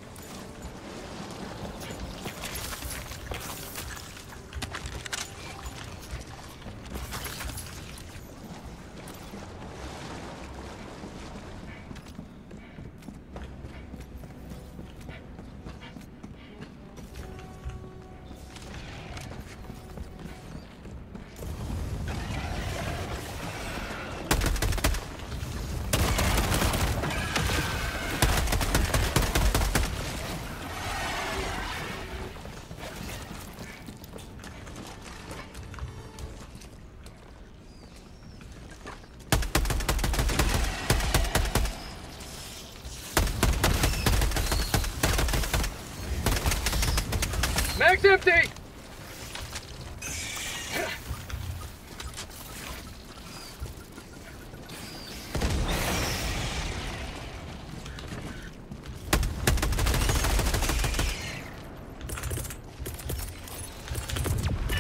Speaker 9: Mag's empty!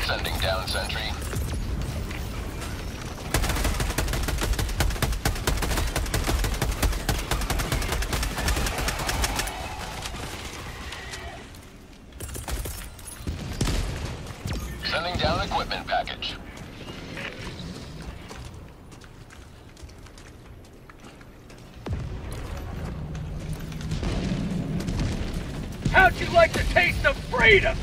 Speaker 18: Sending down sentry. Sending down equipment package.
Speaker 9: How'd you like the taste of freedom?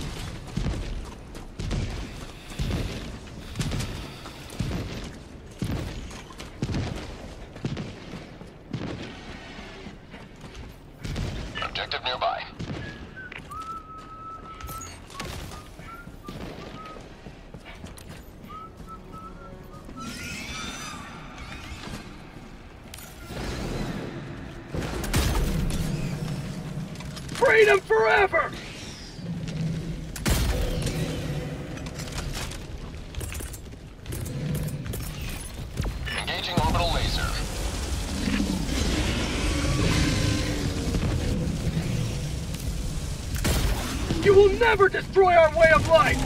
Speaker 18: Objective nearby.
Speaker 9: Freedom forever!
Speaker 18: Engaging orbital laser.
Speaker 9: You will never destroy our way of life!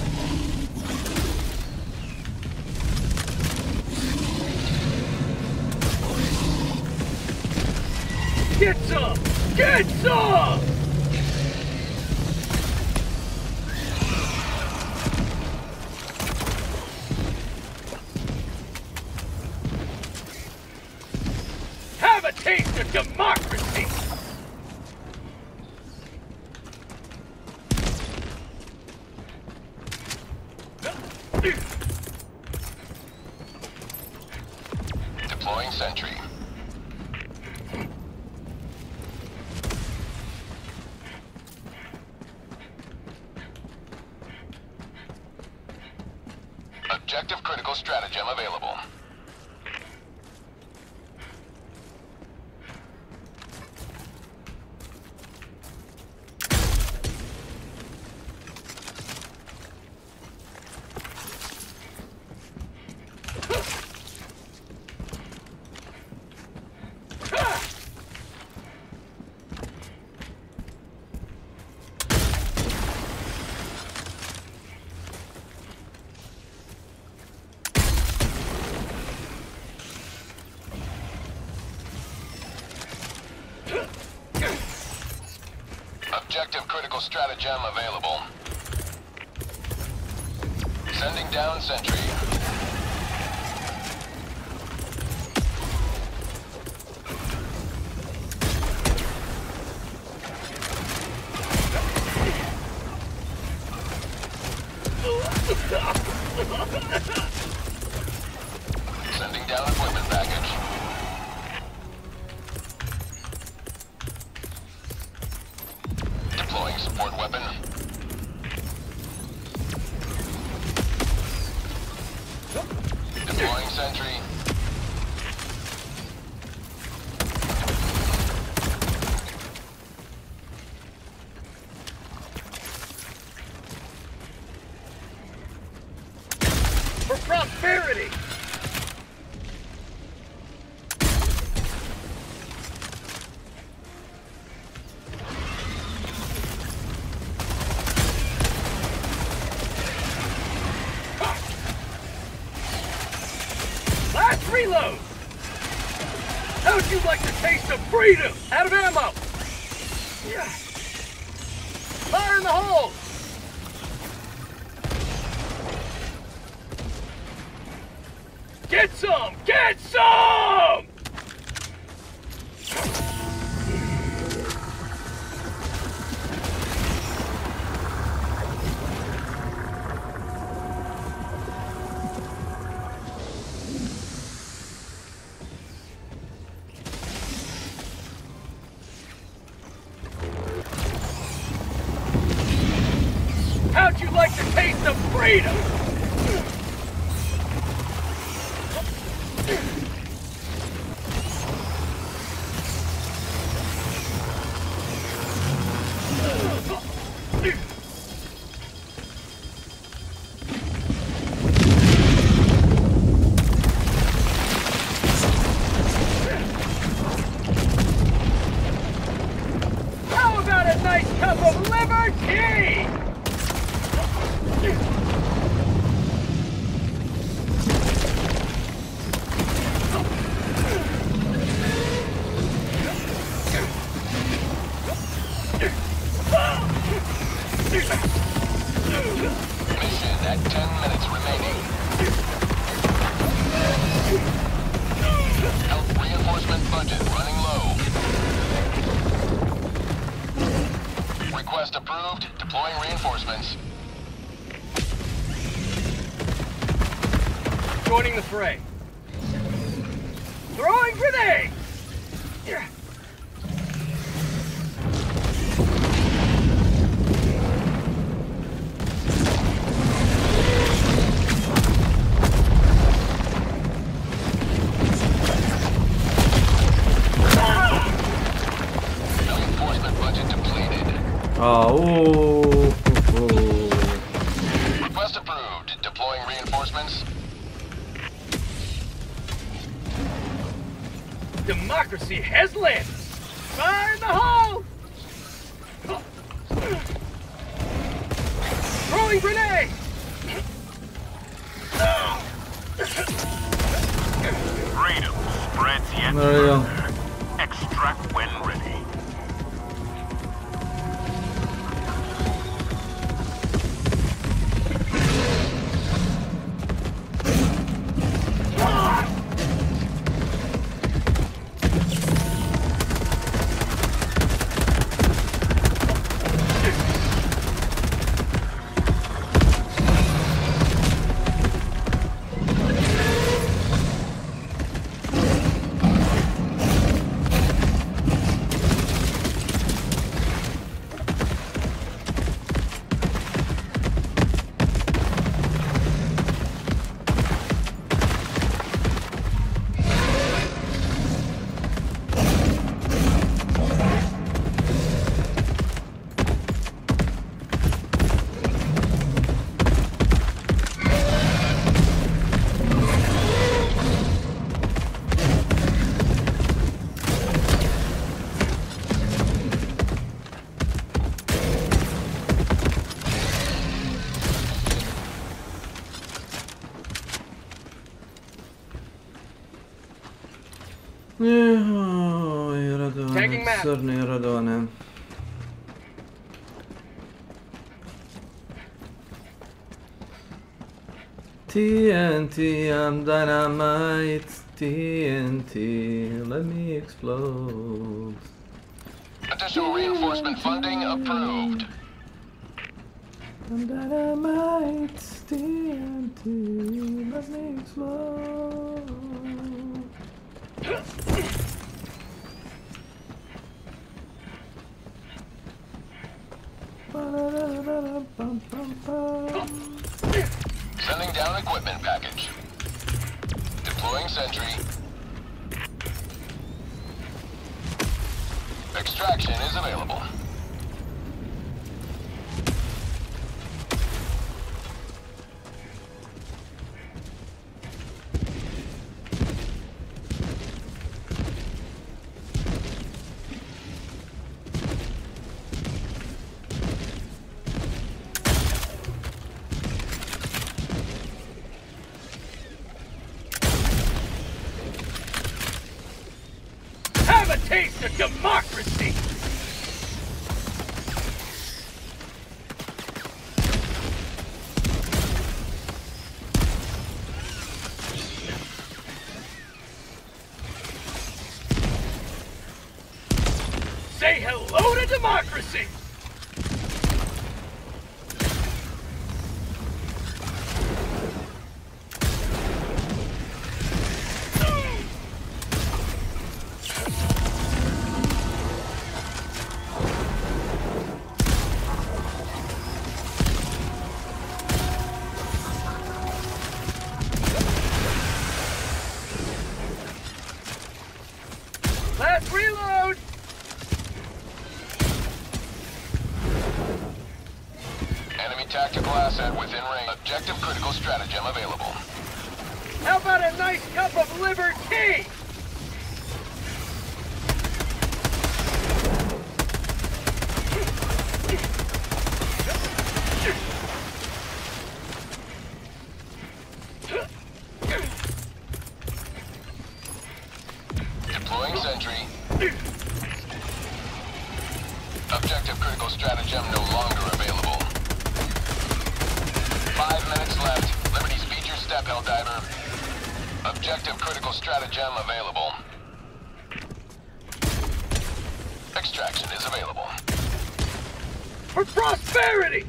Speaker 9: Get some! Get some! Have a taste of democracy!
Speaker 5: sentry. Objective critical stratagem available. Objective critical stratagem available. Sending down sentry. Sending down equipment package. Deploying support weapon. Deploying sentry.
Speaker 9: For prosperity! Last reload! How'd you like the taste of freedom? Out of ammo! Yeah. Fire in the hole! Get some! Get some! How'd you like the taste of freedom? How about a nice cup of liver tea?
Speaker 5: Mission at 10 minutes remaining. Health reinforcement budget running low. Request approved. Deploying reinforcements.
Speaker 9: Joining the fray. Throwing grenade!
Speaker 5: Reinforcement budget depleted. Request approved. Deploying reinforcements.
Speaker 9: Democracy has landed! Fire in the hole! Throwing grenade!
Speaker 18: Freedom spreads yet
Speaker 1: There you go.
Speaker 18: further. Extract when ready.
Speaker 1: Joj, Radovane, crni Radovane. TNT, I'm dynamite. TNT, let me explode.
Speaker 5: Additional reinforcement funding approved.
Speaker 1: I'm dynamite. TNT, let me explode.
Speaker 5: Sending down equipment package. Deploying sentry. Extraction is available.
Speaker 9: Have a taste of democracy! Say hello to democracy! Let's reload!
Speaker 5: Enemy tactical asset within range. Objective critical stratagem available.
Speaker 9: How about a nice cup of liver tea?
Speaker 5: Deploying sentry. Objective critical stratagem no longer available. 5 minutes left. Liberty's feature step helldiver. Objective critical stratagem available. Extraction is available.
Speaker 9: For prosperity!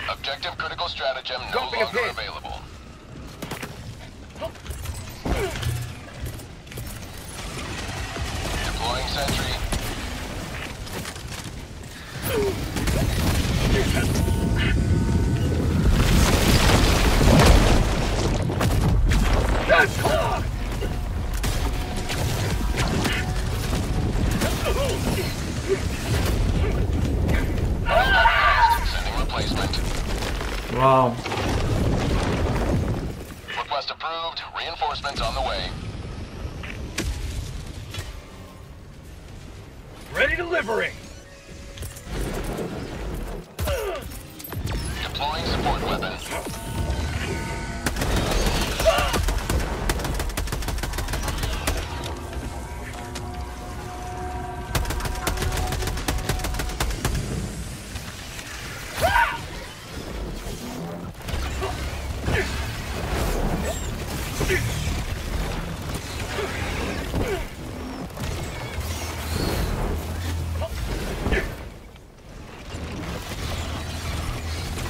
Speaker 5: Objective critical stratagem no longer available. Deploying sentry.
Speaker 9: That's clock!
Speaker 5: Sending replacement.
Speaker 1: Wow.
Speaker 5: Request approved. Reinforcements on the way.
Speaker 9: Ready to liberate!
Speaker 5: Deploying support weapon.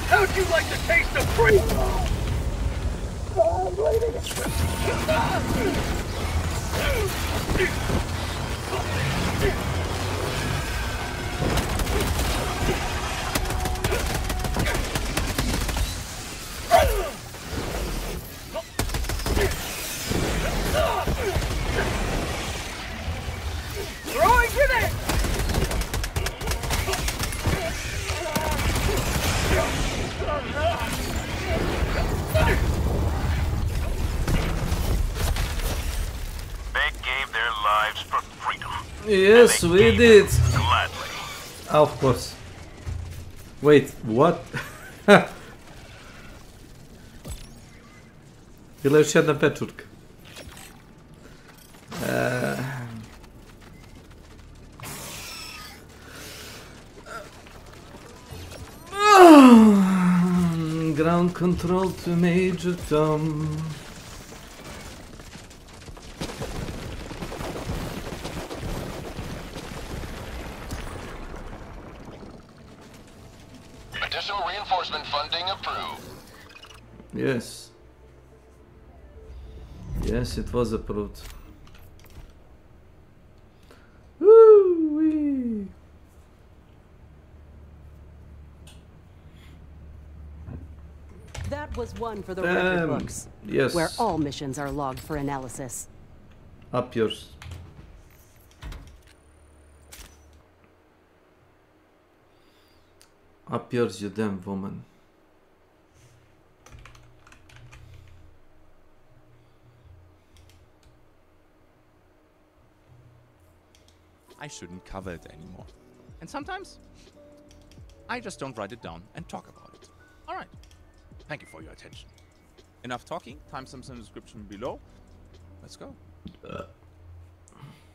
Speaker 9: How'd you like the taste of freedom? Throwing grenade!
Speaker 18: They gave their lives for freedom.
Speaker 1: Yes, we did.
Speaker 18: Gladly.
Speaker 1: Of course. Wait, what? Bila još jedna pečurka. Ground control to Major Tom.
Speaker 5: Additional reinforcement funding approved.
Speaker 1: Yes. Yes, it was approved. Woo-wee.
Speaker 12: That was one for the record books.
Speaker 1: Yes.
Speaker 12: Where all missions are logged for analysis.
Speaker 1: Up yours. Up yours, you damn woman.
Speaker 8: I shouldn't cover it anymore. And sometimes, I just don't write it down and talk about it. Alright. Thank you for your attention. Enough talking, timestamps in the description below. Let's go.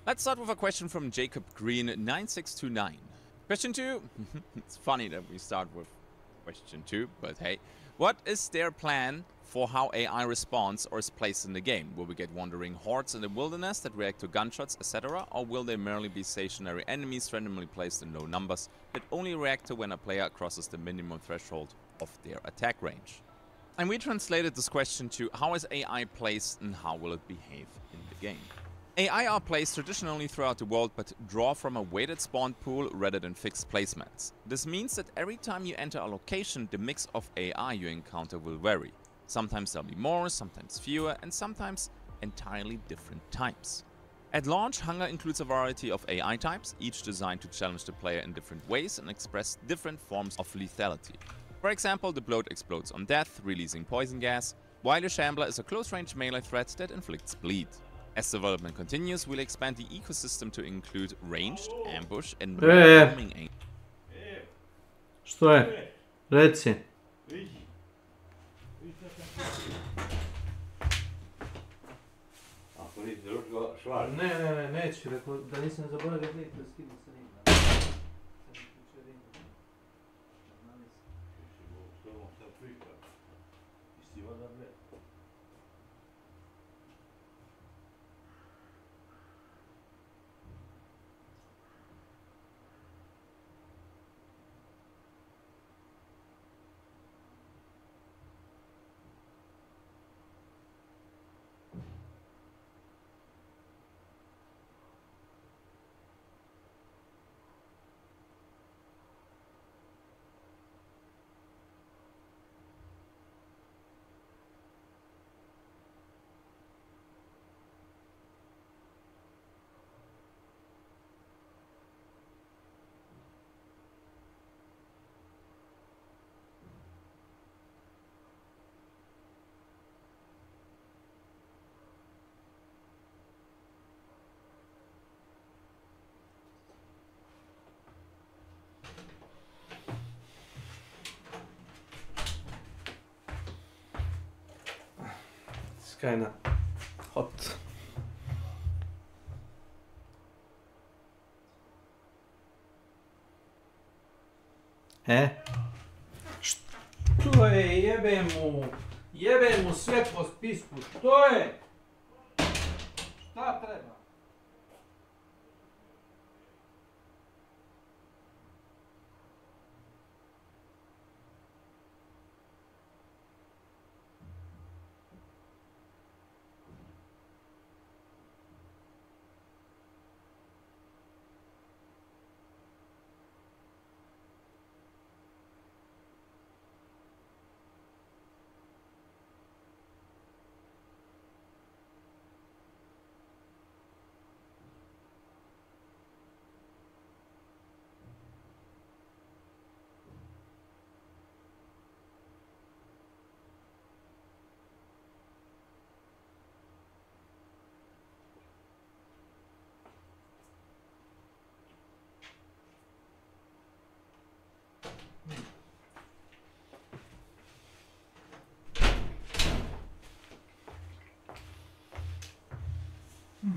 Speaker 8: Let's start with a question from Jacob Green 9629. Question 2. It's funny that we start with question 2, but hey. What is their plan for how AI responds or is placed in the game? Will we get wandering hordes in the wilderness that react to gunshots, etc.? Or will they merely be stationary enemies randomly placed in low numbers that only react to when a player crosses the minimum threshold of their attack range? And we translated this question to how is AI placed and how will it behave in the game? AI are placed traditionally throughout the world but draw from a weighted spawn pool rather than fixed placements. This means that every time you enter a location, the mix of AI you encounter will vary. Sometimes there'll be more, sometimes fewer, and sometimes entirely different types. At launch, Hunger includes a variety of AI types, each designed to challenge the player in different ways and express different forms of lethality. For example, the Bloat explodes on death, releasing poison gas, while the Shambler is a close-range melee threat that inflicts bleed. As development continues, we'll expand the ecosystem to include ranged, ambush, and roaming aim.
Speaker 1: Što je? Reci. Ne, neću, rekao da nisam zaboravio link da skinu sa njim. Kinda hot. Što je? Jebe mu sve po spisku. Što je? Šta treba?
Speaker 8: AI,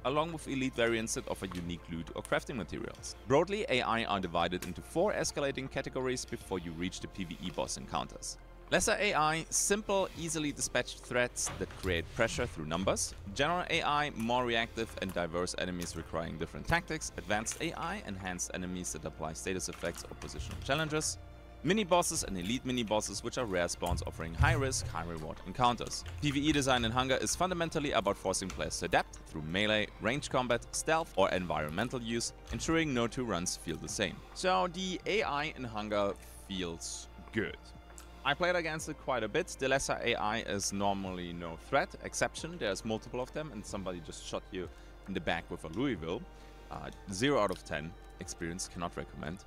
Speaker 8: along with elite variants that offer unique loot or crafting materials. Broadly, AI are divided into 4 escalating categories before you reach the PvE boss encounters. Lesser AI, simple, easily dispatched threats that create pressure through numbers. General AI, more reactive and diverse enemies requiring different tactics. Advanced AI, enhanced enemies that apply status effects or positional challenges. Mini-bosses and elite mini-bosses, which are rare spawns offering high-risk, high-reward encounters. PvE design in Hunger is fundamentally about forcing players to adapt through melee, range combat, stealth or environmental use, ensuring no 2 runs feel the same. So the AI in Hunger feels good. I played against it quite a bit. The lesser AI is normally no threat, exception there's multiple of them and somebody just shot you in the back with a Louisville. 0 out of 10, experience, cannot recommend.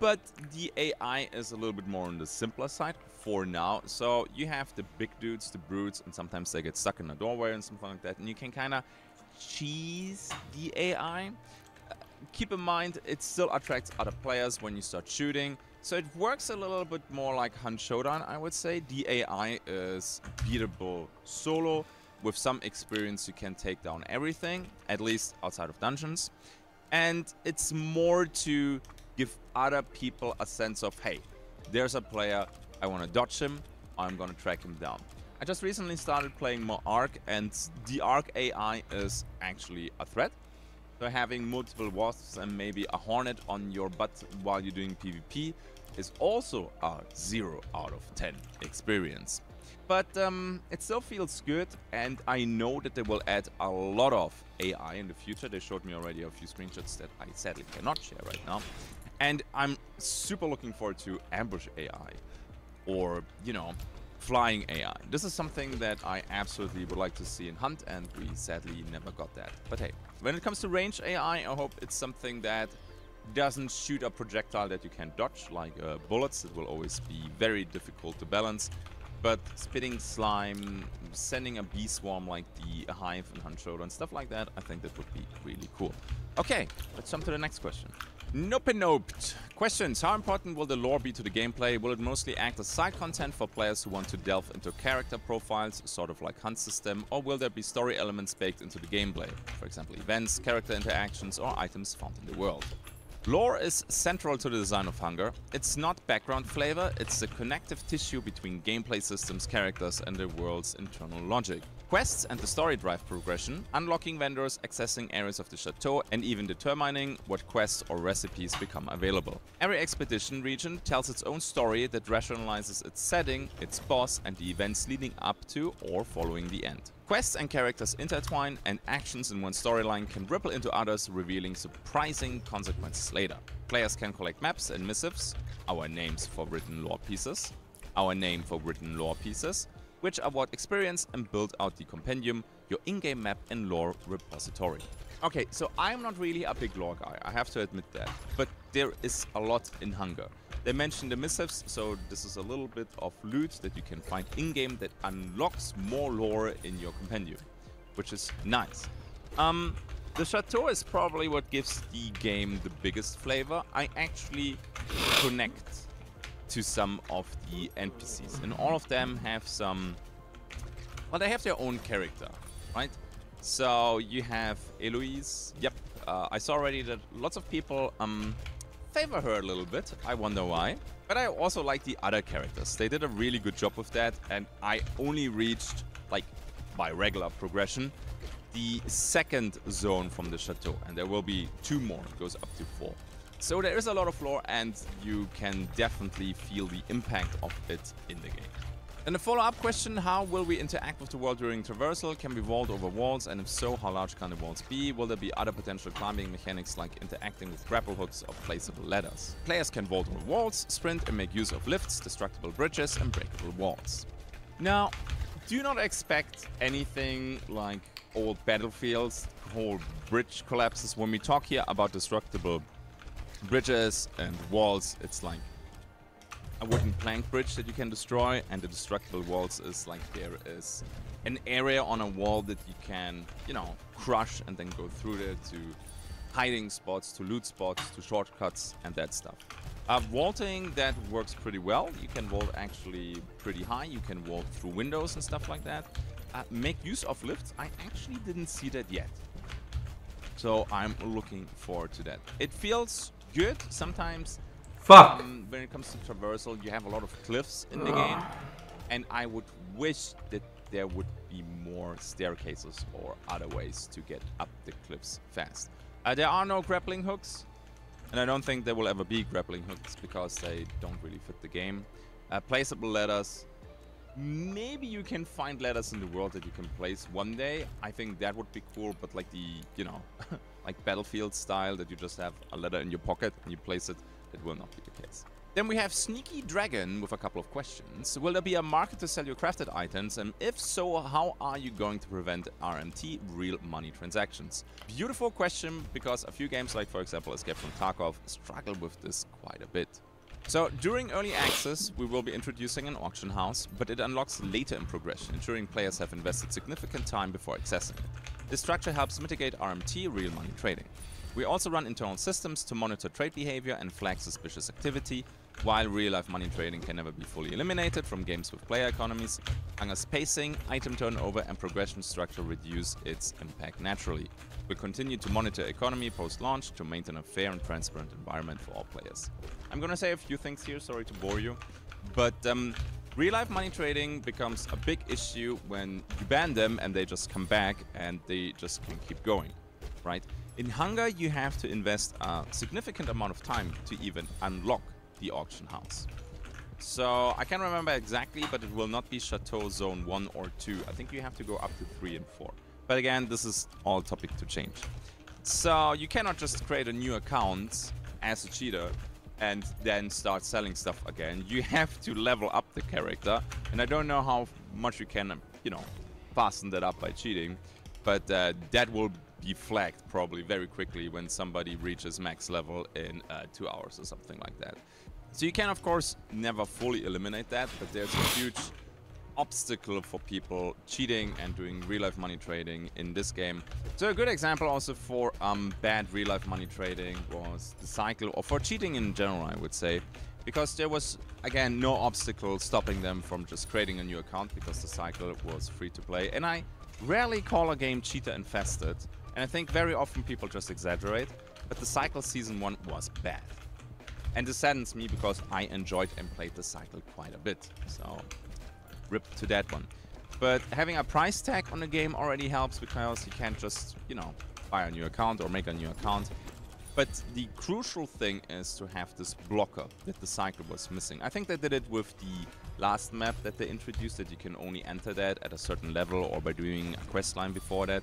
Speaker 8: But the AI is a little bit more on the simpler side for now. So you have the big dudes, the brutes, and sometimes they get stuck in a doorway and something like that. And you can kind of cheese the AI. Keep in mind, it still attracts other players when you start shooting. So it works a little bit more like Hunt Showdown, I would say. The AI is beatable solo. With some experience, you can take down everything, at least outside of dungeons. And it's more to give other people a sense of, hey, there's a player, I want to dodge him, I'm going to track him down. I just recently started playing more Ark, and the Ark AI is actually a threat. So having multiple wasps and maybe a hornet on your butt while you're doing PvP is also a 0 out of 10 experience. But it still feels good, and I know that they will add a lot of AI in the future. They showed me already a few screenshots that I sadly cannot share right now. And I'm super looking forward to ambush AI or, you know, flying AI. This is something that I absolutely would like to see in Hunt, and we sadly never got that. But hey, when it comes to range AI, I hope it's something that doesn't shoot a projectile that you can dodge, like bullets. It will always be very difficult to balance. But spitting slime, sending a bee swarm like the Hive and Hunt Showdown, stuff like that, I think that would be really cool. Okay, let's jump to the next question. Nope. Questions. How important will the lore be to the gameplay? Will it mostly act as side content for players who want to delve into character profiles, sort of like Hunt system, or will there be story elements baked into the gameplay? For example, events, character interactions, or items found in the world. Lore is central to the design of Hunger. It's not background flavor, it's the connective tissue between gameplay systems, characters, and the world's internal logic. Quests and the story drive progression, unlocking vendors, accessing areas of the chateau, and even determining what quests or recipes become available. Every expedition region tells its own story that rationalizes its setting, its boss, and the events leading up to or following the end. Quests and characters intertwine, and actions in one storyline can ripple into others, revealing surprising consequences later. Players can collect maps and missives, our names for written lore pieces, which award experience and build out the compendium, your in-game map and lore repository. Okay, so I'm not really a big lore guy, I have to admit that, but there is a lot in Hunger. They mentioned the missives, so this is a little bit of loot that you can find in-game that unlocks more lore in your compendium, which is nice. The chateau is probably what gives the game the biggest flavor. I actually connect to some of the NPCs, and all of them have some, well, they have their own character, right? So you have Eloise. Yep, I saw already that lots of people favor her a little bit. I wonder why. But I also like the other characters. They did a really good job with that, and I only reached, like, by regular progression, the second zone from the chateau, and there will be 2 more. It goes up to 4. So there is a lot of lore, and you can definitely feel the impact of it in the game. And a follow-up question, how will we interact with the world during traversal? Can we vault over walls, and if so, how large can the walls be? Will there be other potential climbing mechanics like interacting with grapple hooks or placeable ladders? Players can vault over walls, sprint and make use of lifts, destructible bridges and breakable walls. Now, do not expect anything like old battlefields, whole bridge collapses. When we talk here about destructible bridges and walls, it's like a wooden plank bridge that you can destroy, and the destructible walls is like there is an area on a wall that you can, you know, crush and then go through there to hiding spots, to loot spots, to shortcuts, and that stuff. Vaulting, that works pretty well. You can vault actually pretty high. You can vault through windows and stuff like that. Make use of lifts, I actually didn't see that yet. So I'm looking forward to that. It feels good sometimes. When it comes to traversal, you have a lot of cliffs in the game. And I would wish that there would be more staircases or other ways to get up the cliffs fast. There are no grappling hooks. And I don't think there will ever be grappling hooks because they don't really fit the game. Placeable ladders. Maybe you can find ladders in the world that you can place one day. I think that would be cool, but like the, you know, like Battlefield style that you just have a ladder in your pocket and you place it, that will not be the case. Then we have Sneaky Dragon with a couple of questions. Will there be a market to sell your crafted items? And if so, how are you going to prevent RMT, real money transactions? Beautiful question, because a few games like, for example, Escape from Tarkov struggle with this quite a bit. So during early access, we will be introducing an auction house, but it unlocks later in progression, ensuring players have invested significant time before accessing it. This structure helps mitigate RMT, real money trading. We also run internal systems to monitor trade behavior and flag suspicious activity. While real-life money trading can never be fully eliminated from games with player economies, Hunger's pacing, item turnover and progression structure reduce its impact naturally. We'll continue to monitor economy post-launch to maintain a fair and transparent environment for all players. I'm gonna say a few things here, sorry to bore you, but real-life money trading becomes a big issue when you ban them and they just come back and they just can keep going, right? In Hunger, you have to invest a significant amount of time to even unlock the auction house. So I can't remember exactly, but it will not be Chateau Zone 1 or 2. I think you have to go up to 3 and 4. But again, this is all topic to change. So you cannot just create a new account as a cheater and then start selling stuff again. You have to level up the character. And I don't know how much you can, you know, fasten that up by cheating. But that will be flagged probably very quickly when somebody reaches max level in 2 hours or something like that. So you can, of course, never fully eliminate that, but there's a huge obstacle for people cheating and doing real-life money trading in this game. So a good example also for bad real-life money trading was the cycle, or for cheating in general, I would say, because there was, again, no obstacle stopping them from just creating a new account because the cycle was free to play. And I rarely call a game cheater-infested, and I think very often people just exaggerate, but the cycle Season 1 was bad. And this saddens me because I enjoyed and played the cycle quite a bit, so rip to that one. But having a price tag on the game already helps because you can't just, you know, buy a new account or make a new account. But the crucial thing is to have this blocker that the cycle was missing. I think they did it with the last map that they introduced, that you can only enter that at a certain level or by doing a quest line before that.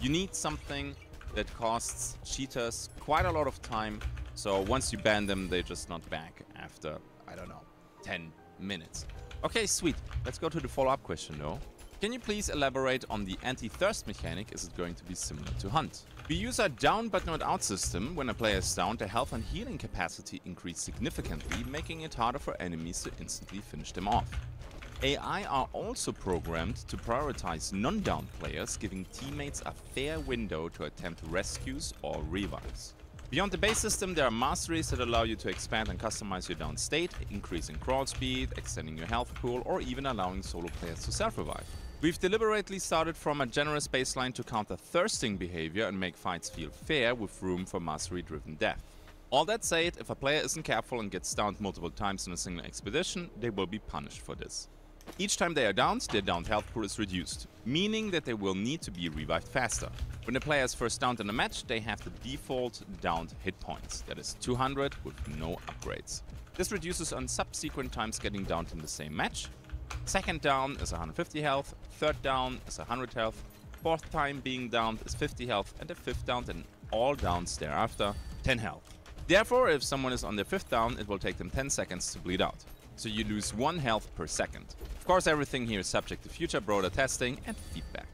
Speaker 8: You need something that costs cheaters quite a lot of time. So once you ban them, they're just not back after, I don't know, 10 minutes. Okay, sweet. Let's go to the follow-up question though. Can you please elaborate on the anti-thirst mechanic? Is it going to be similar to Hunt? We use a down but not out system. When a player is down, their health and healing capacity increase significantly, making it harder for enemies to instantly finish them off. AI are also programmed to prioritize non-down players, giving teammates a fair window to attempt rescues or revives. Beyond the base system, there are masteries that allow you to expand and customize your down state, increasing crawl speed, extending your health pool, or even allowing solo players to self-revive. We've deliberately started from a generous baseline to counter thirsting behavior and make fights feel fair with room for mastery-driven death. All that said, if a player isn't careful and gets downed multiple times in a single expedition, they will be punished for this. Each time they are downed, their downed health pool is reduced, meaning that they will need to be revived faster. When the player is first downed in a match, they have the default downed hit points, that is 200 with no upgrades. This reduces on subsequent times getting downed in the same match. Second down is 150 health, third down is 100 health, fourth time being downed is 50 health, and the fifth down and all downs thereafter 10 health. Therefore, if someone is on their fifth down, it will take them 10 seconds to bleed out. So you lose 1 health per second. Of course, everything here is subject to future broader testing and feedback.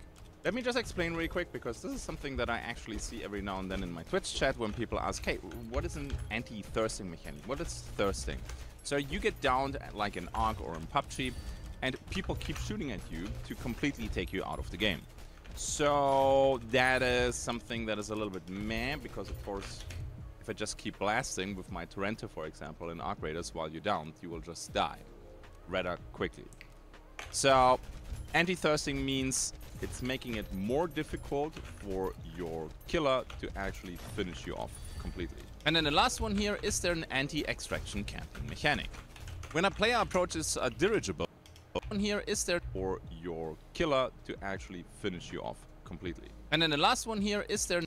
Speaker 8: Let me just explain really quick, because this is something that I actually see every now and then in my Twitch chat when people ask, hey, what is an anti-thirsting mechanic? What is thirsting? So you get downed like in ARK or in PUBG, and people keep shooting at you to completely take you out of the game. So that is something that is a little bit meh, because of course, if I just keep blasting with my Torrenter, for example, in Arc Raiders while you're down, you will just die rather quickly. So anti-thirsting means it's making it more difficult for your killer to actually finish you off completely. And then the last one here, is there an anti-extraction camping mechanic? When a player approaches a dirigible, here is there for your killer to actually finish you off completely. And then the last one here, is there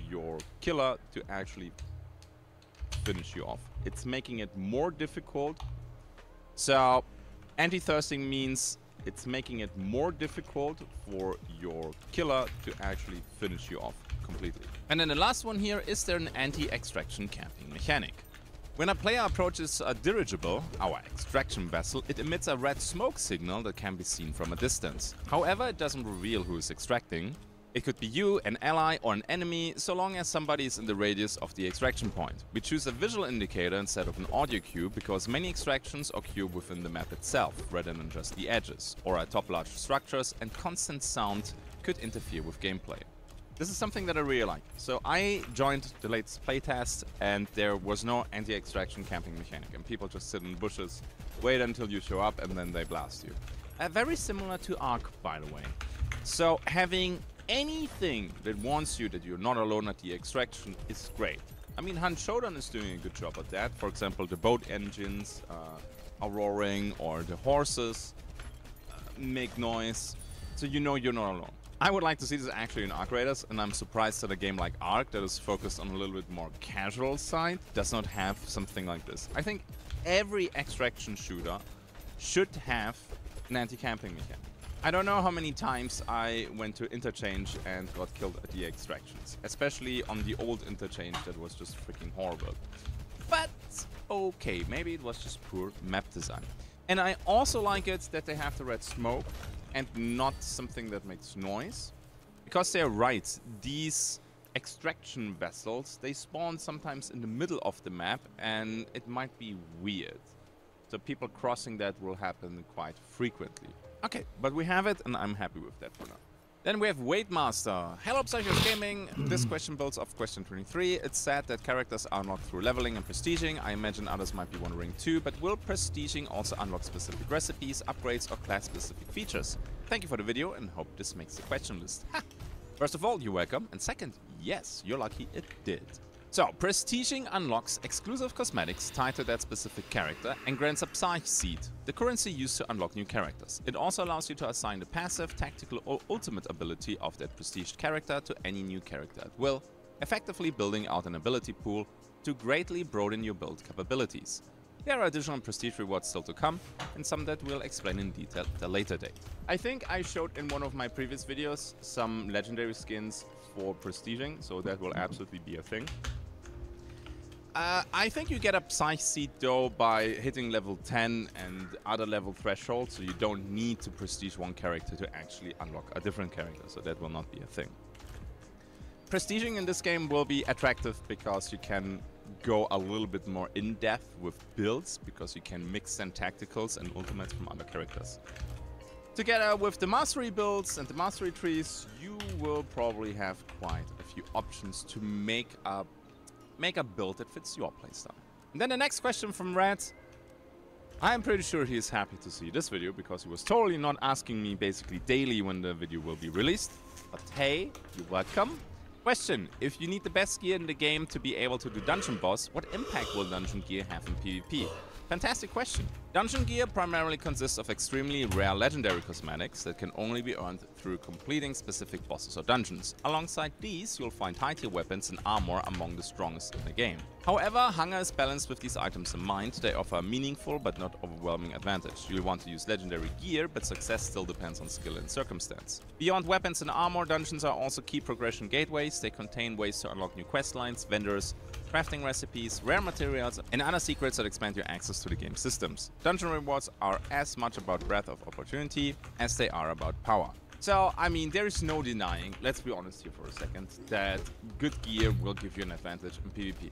Speaker 8: your killer to actually finish you off. It's making it more difficult. So anti-thirsting means it's making it more difficult for your killer to actually finish you off completely. And then the last one here, is there an anti-extraction camping mechanic? When a player approaches a dirigible, our extraction vessel, it emits a red smoke signal that can be seen from a distance. However, it doesn't reveal who is extracting. It could be you, an ally, or an enemy, so long as somebody is in the radius of the extraction point. We choose a visual indicator instead of an audio cue because many extractions occur within the map itself, rather than just the edges, or atop large structures, and constant sound could interfere with gameplay. This is something that I really like. So I joined the latest playtest and there was no anti-extraction camping mechanic, and people just sit in bushes, wait until you show up, and then they blast you. Very similar to Ark, by the way. So having anything that warns you that you're not alone at the extraction is great. I mean, Hunt Showdown is doing a good job at that. For example, the boat engines are roaring, or the horses make noise, so you know you're not alone. I would like to see this actually in Arc Raiders, and I'm surprised that a game like Ark, that is focused on a little bit more casual side, does not have something like this. I think every extraction shooter should have an anti-camping mechanic. I don't know how many times I went to Interchange and got killed at the extractions, especially on the old Interchange that was just freaking horrible. But okay, maybe it was just poor map design. And I also like it that they have the red smoke and not something that makes noise. Because they're right, these extraction vessels, they spawn sometimes in the middle of the map and it might be weird. So people crossing that will happen quite frequently. Okay, but we have it and I'm happy with that for now. Then we have Weightmaster. Hello Psychos Gaming. This question builds off question 23. It's said that characters are unlocked through leveling and prestiging. I imagine others might be wondering too, but will prestiging also unlock specific recipes, upgrades, or class-specific features? Thank you for the video and hope this makes the question list. Ha! First of all, you're welcome. And second, yes, you're lucky it did. So, prestiging unlocks exclusive cosmetics tied to that specific character and grants a Psyche Seed, the currency used to unlock new characters. It also allows you to assign the passive, tactical, or ultimate ability of that prestiged character to any new character at will, effectively building out an ability pool to greatly broaden your build capabilities. There are additional prestige rewards still to come, and some that we'll explain in detail at a later date. I think I showed in one of my previous videos some legendary skins for prestiging, so that will absolutely be a thing. I think you get a Psyche Seed though by hitting level 10 and other level thresholds, so you don't need to prestige one character to actually unlock a different character, so that will not be a thing. Prestiging in this game will be attractive because you can go a little bit more in-depth with builds, because you can mix in tacticals and ultimates from other characters. Together with the mastery builds and the mastery trees, you will probably have quite a few options to make a build that fits your playstyle. And then the next question from Red. I'm pretty sure he is happy to see this video because he was totally not asking me basically daily when the video will be released. But hey, you're welcome. Question: if you need the best gear in the game to be able to do dungeon boss, what impact will dungeon gear have in PvP? Fantastic question. Dungeon gear primarily consists of extremely rare legendary cosmetics that can only be earned through completing specific bosses or dungeons. Alongside these, you'll find high-tier weapons and armor among the strongest in the game. However, hunger is balanced with these items in mind. They offer a meaningful but not overwhelming advantage. You'll want to use legendary gear, but success still depends on skill and circumstance. Beyond weapons and armor, dungeons are also key progression gateways. They contain ways to unlock new questlines, vendors, crafting recipes, rare materials, and other secrets that expand your access to the game systems. Dungeon rewards are as much about breadth of opportunity as they are about power. So, I mean, there is no denying, let's be honest here for a second, that good gear will give you an advantage in PvP.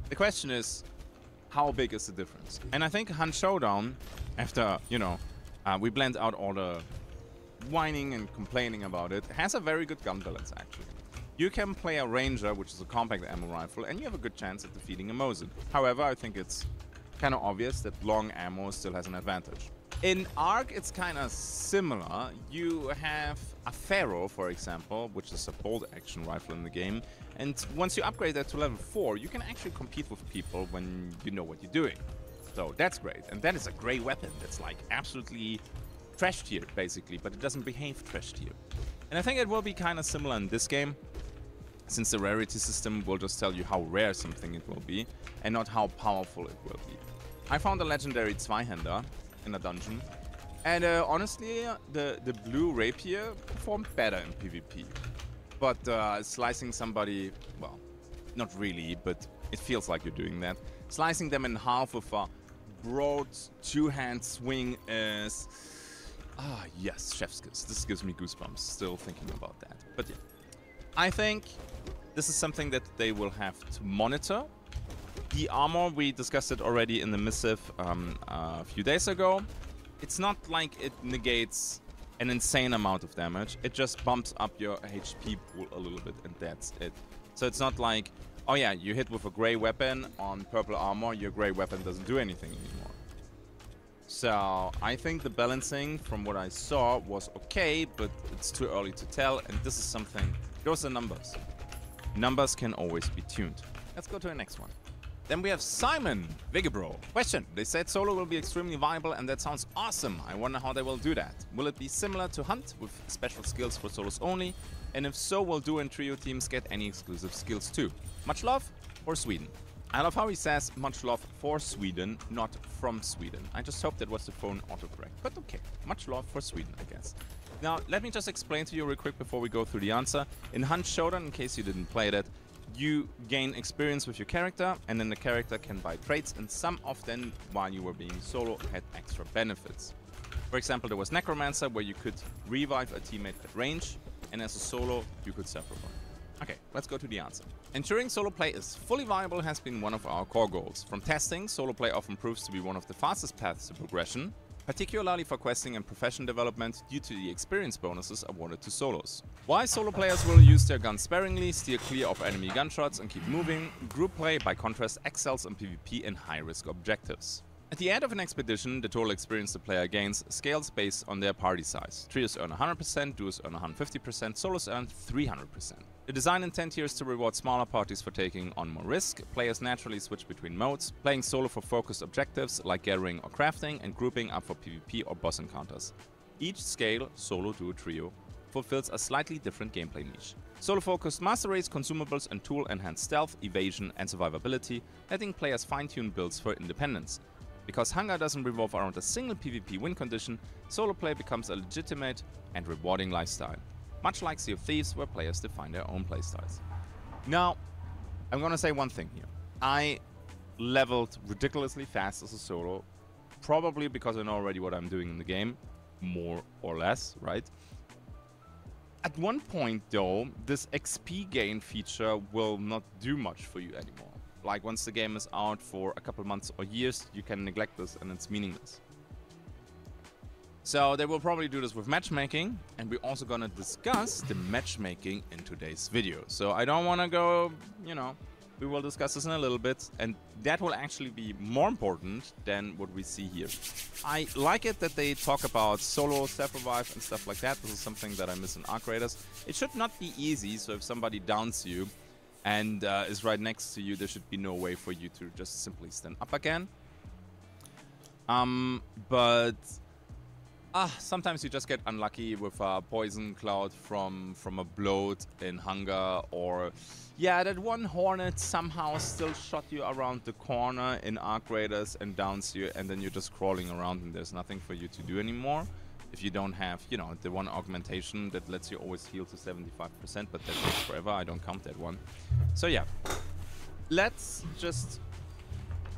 Speaker 8: The question is, how big is the difference? And I think Hunt Showdown, after, you know, we blend out all the whining and complaining about it, has a very good gun balance actually. You can play a Ranger, which is a compact ammo rifle, and you have a good chance at defeating a Mosin. However, I think it's kind of obvious that long ammo still has an advantage. In ARC, it's kind of similar. You have a Pharaoh, for example, which is a bolt-action rifle in the game, and once you upgrade that to level 4, you can actually compete with people when you know what you're doing. So that's great, and that is a great weapon that's like absolutely trash tier, basically, but it doesn't behave trash tier. And I think it will be kind of similar in this game, since the rarity system will just tell you how rare something it will be, and not how powerful it will be. I found a legendary Zweihander in a dungeon, and honestly, the blue rapier performed better in PvP. But slicing somebody, well, not really, but it feels like you're doing that. Slicing them in half with a broad two-hand swing is... Ah, yes, chef's kiss. This gives me goosebumps, still thinking about that. But yeah, I think this is something that they will have to monitor. The armor, we discussed it already in the missive a few days ago. It's not like it negates an insane amount of damage. It just bumps up your HP pool a little bit, and that's it. So it's not like, oh yeah, you hit with a gray weapon on purple armor, your gray weapon doesn't do anything anymore. So I think the balancing from what I saw was okay, but it's too early to tell, and this is something, those are numbers. Numbers can always be tuned. Let's go to the next one. Then we have Simon Vigebro. Question: they said solo will be extremely viable, and that sounds awesome. I wonder how they will do that. Will it be similar to Hunt with special skills for solos only? And if so, will duo and trio teams get any exclusive skills too? Much love for Sweden. I love how he says much love for Sweden, not from Sweden. I just hope that was the phone autocorrect. But okay, much love for Sweden, I guess. Now, let me just explain to you real quick before we go through the answer. In Hunt Showdown, in case you didn't play that, you gain experience with your character, and then the character can buy traits, and some of them, while you were being solo, had extra benefits. For example, there was Necromancer, where you could revive a teammate at range, and as a solo, you could self-revive. Okay, let's go to the answer. Ensuring solo play is fully viable has been one of our core goals. From testing, solo play often proves to be one of the fastest paths to progression, particularly for questing and profession development due to the experience bonuses awarded to solos. While solo players will use their guns sparingly, steer clear of enemy gunshots and keep moving, group play by contrast excels in PvP and high-risk objectives. At the end of an expedition, the total experience the player gains scales based on their party size. Trios earn 100%, duos earn 150%, solos earn 300%. The design intent here is to reward smaller parties for taking on more risk. Players naturally switch between modes, playing solo for focused objectives like gathering or crafting, and grouping up for PvP or boss encounters. Each scale, solo, duo, trio, fulfills a slightly different gameplay niche. Solo-focused master race, consumables and tool enhance stealth, evasion and survivability, letting players fine-tune builds for independence. Because Hunger doesn't revolve around a single PvP win condition, solo play becomes a legitimate and rewarding lifestyle. Much like Sea of Thieves, where players define their own playstyles. Now, I'm gonna say one thing here. I leveled ridiculously fast as a solo, probably because I know already what I'm doing in the game, more or less, right? At one point though, this XP gain feature will not do much for you anymore. Like once the game is out for a couple months or years, you can neglect this and it's meaningless. So they will probably do this with matchmaking, and we're also gonna discuss the matchmaking in today's video. So I don't wanna go, you know, we will discuss this in a little bit, and that will actually be more important than what we see here. I like it that they talk about solo, self-revive and stuff like that. This is something that I miss in Arc Raiders. It should not be easy, so if somebody downs you and is right next to you, there should be no way for you to just simply stand up again. But sometimes you just get unlucky with a poison cloud from a bloat in Hunger, or yeah, that one hornet somehow still shot you around the corner in Arc Raiders and downs you, and then you're just crawling around and there's nothing for you to do anymore. If you don't have, you know, the one augmentation that lets you always heal to 75%, but that takes forever. I don't count that one. So yeah, let's just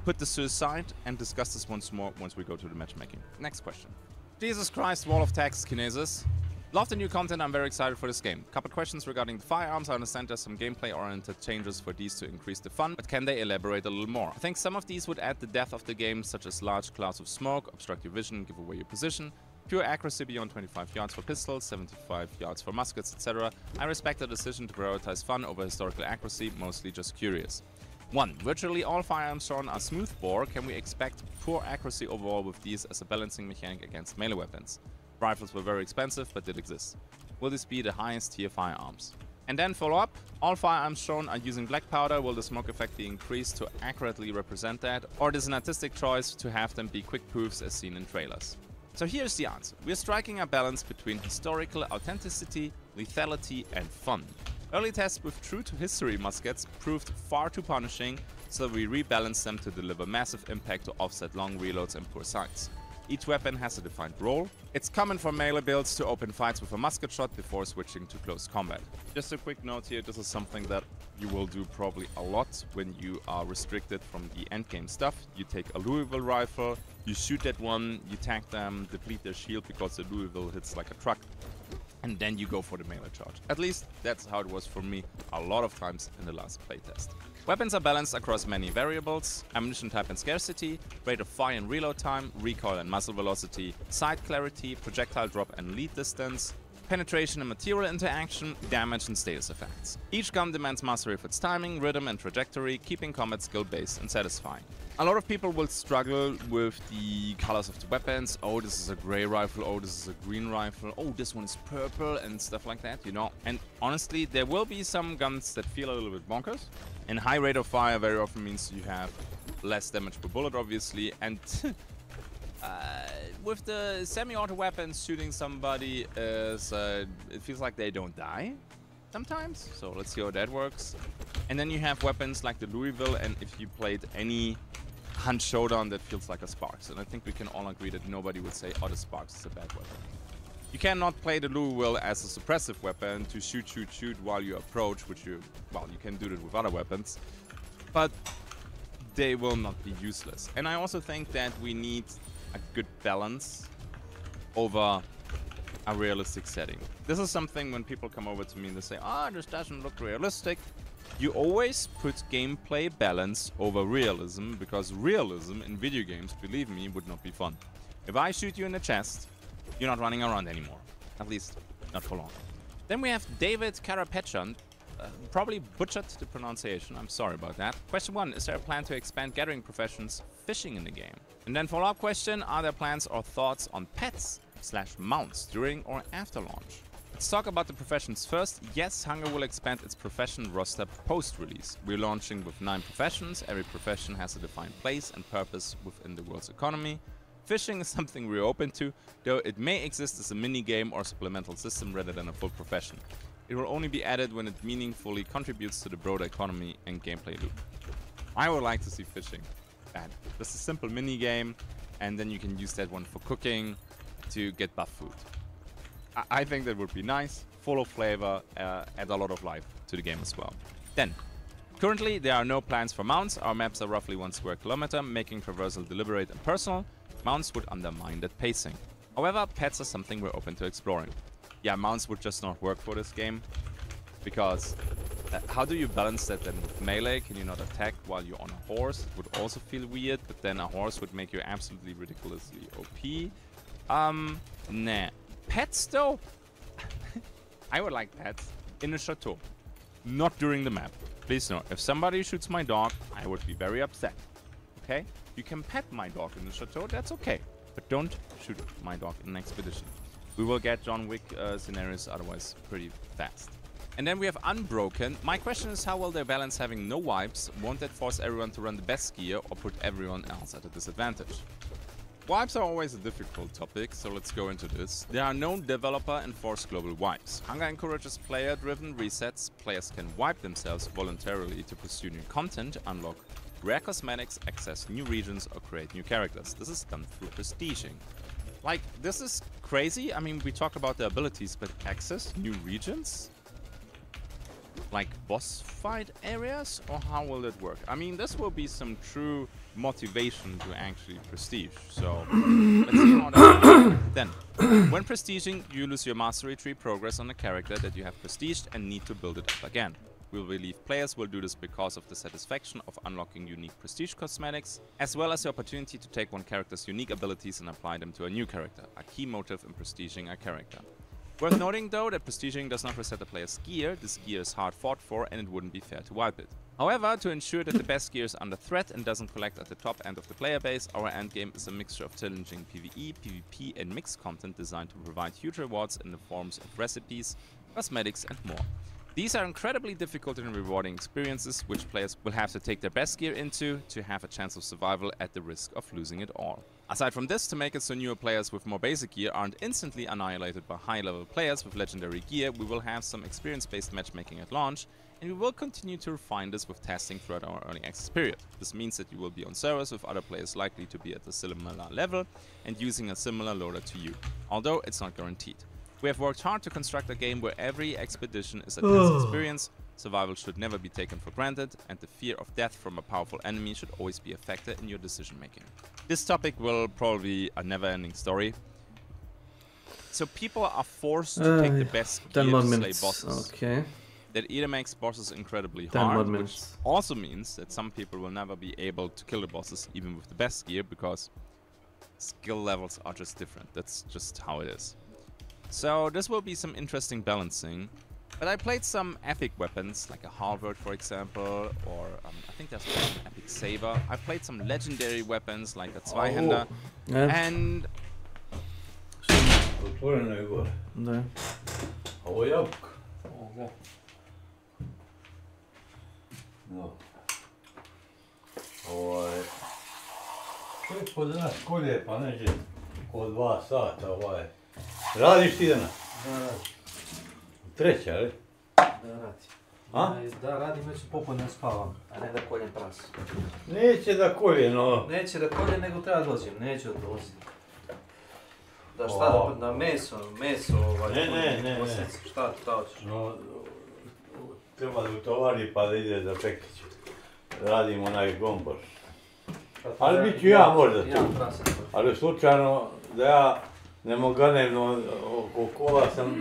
Speaker 8: put this to the side and discuss this once more once we go to the matchmaking. Next question. Jesus Christ, wall of text, Kinesis. Love the new content, I'm very excited for this game. Couple questions regarding the firearms. I understand there's some gameplay-oriented changes for these to increase the fun, but can they elaborate a little more? I think some of these would add the depth of the game, such as large clouds of smoke, obstruct your vision, give away your position. Pure accuracy beyond 25 yards for pistols, 75 yards for muskets, etc. I respect the decision to prioritize fun over historical accuracy, mostly just curious. 1. Virtually all firearms shown are smoothbore. Can we expect poor accuracy overall with these as a balancing mechanic against melee weapons? Rifles were very expensive, but did exist. Will this be the highest tier firearms? And then follow up, all firearms shown are using black powder. Will the smoke effect be increased to accurately represent that? Or is it an artistic choice to have them be quick proofs as seen in trailers? So here's the answer. We're striking a balance between historical authenticity, lethality and fun. Early tests with true-to-history muskets proved far too punishing, so we rebalanced them to deliver massive impact to offset long reloads and poor sights. Each weapon has a defined role. It's common for melee builds to open fights with a musket shot before switching to close combat. Just a quick note here, this is something that you will do probably a lot when you are restricted from the endgame stuff. You take a Louisville rifle, you shoot that one, you tag them, deplete their shield because the Louisville hits like a truck, and then you go for the melee charge. At least that's how it was for me a lot of times in the last playtest. Weapons are balanced across many variables: ammunition type and scarcity, rate of fire and reload time, recoil and muzzle velocity, sight clarity, projectile drop and lead distance, penetration and material interaction, damage and status effects. Each gun demands mastery of its timing, rhythm and trajectory, keeping combat skill-based and satisfying. A lot of people will struggle with the colors of the weapons. Oh, this is a gray rifle, oh, this is a green rifle, oh, this one is purple and stuff like that, you know. And honestly, there will be some guns that feel a little bit bonkers. And high rate of fire very often means you have less damage per bullet, obviously. And with the semi-auto weapons, shooting somebody is, it feels like they don't die sometimes. So let's see how that works. And then you have weapons like the Louisville, and if you played any Hunt Showdown, that feels like a Sparks. And I think we can all agree that nobody would say, oh, the Sparks is a bad weapon. You cannot play the Louisville as a suppressive weapon to shoot while you approach, which you can do that with other weapons, but they will not be useless. And I also think that we need a good balance over a realistic setting. This is something when people come over to me and they say, ah, this doesn't look realistic. You always put gameplay balance over realism, because realism in video games, believe me, would not be fun. If I shoot you in the chest, you're not running around anymore. At least, not for long. Then we have David Karapetchan. Probably butchered the pronunciation, I'm sorry about that. Question 1, is there a plan to expand gathering professions fishing in the game? And then follow-up question, are there plans or thoughts on pets/mounts during or after launch? Let's talk about the professions first. Yes, Hunger will expand its profession roster post-release. We're launching with 9 professions. Every profession has a defined place and purpose within the world's economy. Fishing is something we're open to, though it may exist as a mini-game or supplemental system rather than a full profession. It will only be added when it meaningfully contributes to the broader economy and gameplay loop. I would like to see fishing added. Just a simple mini-game, and then you can use that one for cooking to get buff food. I think that would be nice, full of flavor, add a lot of life to the game as well. Then, currently there are no plans for mounts. Our maps are roughly 1 square kilometer, making traversal deliberate and personal. Mounts would undermine that pacing. However, pets are something we're open to exploring. Yeah, mounts would just not work for this game, because how do you balance that then with melee? Can you not attack while you're on a horse? It would also feel weird, but then a horse would make you absolutely ridiculously OP. Nah. Pets though? I would like pets in a chateau, not during the map. Please no, if somebody shoots my dog, I would be very upset. Okay? You can pet my dog in the chateau, that's okay. But don't shoot my dog in an expedition. We will get John Wick scenarios otherwise pretty fast. And then we have Unbroken. My question is, how will they balance having no wipes? Won't that force everyone to run the best gear or put everyone else at a disadvantage? Wipes are always a difficult topic, so let's go into this. There are no developer-enforced global wipes. Hunger encourages player-driven resets. Players can wipe themselves voluntarily to pursue new content, unlock rare cosmetics, access new regions, or create new characters. This is done through prestiging. Like, this is crazy. I mean, we talked about the abilities, but access new regions? Like boss fight areas? Or how will it work? I mean, this will be some true motivation to actually prestige. So, let's see how that works. Then, when prestiging, you lose your mastery tree progress on a character that you have prestiged and need to build it up again. We believe players will do this because of the satisfaction of unlocking unique prestige cosmetics, as well as the opportunity to take one character's unique abilities and apply them to a new character, a key motive in prestiging a character. Worth noting though that prestiging does not reset the player's gear. This gear is hard fought for and it wouldn't be fair to wipe it. However, to ensure that the best gear is under threat and doesn't collect at the top end of the player base, our endgame is a mixture of challenging PvE, PvP and mixed content designed to provide huge rewards in the forms of recipes, cosmetics and more. These are incredibly difficult and rewarding experiences which players will have to take their best gear into to have a chance of survival at the risk of losing it all. Aside from this, to make it so newer players with more basic gear aren't instantly annihilated by high-level players with legendary gear, we will have some experience-based matchmaking at launch, and we will continue to refine this with testing throughout our early access period. This means that you will be on servers with other players likely to be at a similar level and using a similar loader to you, although it's not guaranteed. We have worked hard to construct a game where every expedition is a tense experience, survival should never be taken for granted, and the fear of death from a powerful enemy should always be a factor in your decision making. This topic will probably be a never-ending story. So people are forced to take the best gear to slay bosses.
Speaker 1: Okay.
Speaker 8: That either makes bosses incredibly hard, which also means that some people will never be able to kill the bosses even with the best gear because skill levels are just different. That's just how it is. So this will be some interesting balancing. But I played some epic weapons, like a halberd for example, or I think there's an epic saber. I played some legendary weapons, like a Zweihänder, and...
Speaker 14: Otvoreno je gore.
Speaker 1: Da.
Speaker 14: Ovo je jabuka. Ovo. No. Ovo je... To je kod nas kolje, pa neđe kod 2 sata ovaj. Radiš ti danas?
Speaker 1: Da, radim.
Speaker 14: Treća, ali?
Speaker 1: Da, radim.
Speaker 14: A?
Speaker 1: Da, radim, već popodne spavam, a ne da koljem prasa.
Speaker 14: Neće da kolje, no.
Speaker 1: Neće da koljem, nego treba dođem, neću da dozim. Da šta, da meso, ovaj...
Speaker 14: Ne.
Speaker 1: Šta hoćeš?
Speaker 14: No, treba da utovari pa da ide za pekiću. Radim onaj gombor. Ali bit ću ja možda tu. Ali slučajno da ja ne moganem oko kola sam...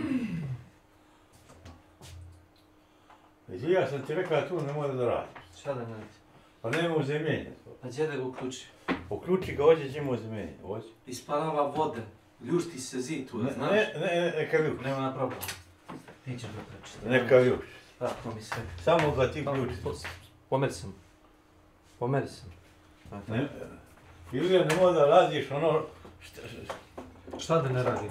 Speaker 14: Ja sam ti rekao da tu ne mora da radiš.
Speaker 1: Šta da ne radi?
Speaker 14: Pa nema uzemljenja.
Speaker 1: A gdje da ga uključi?
Speaker 14: Uključi ga, hoće ćemo uzemljenje, hoće.
Speaker 1: Isparava vode, ljušti se zid tu, znaš?
Speaker 14: Neka ljuši.
Speaker 1: Nema na problem. Ti ćeš ga preći.
Speaker 14: Neka ljuši.
Speaker 1: Da, to mi sve.
Speaker 14: Samo ga ti ključi.
Speaker 1: Pomeri sam.
Speaker 14: Ili ne mora da radiš ono...
Speaker 1: Šta da ne radim?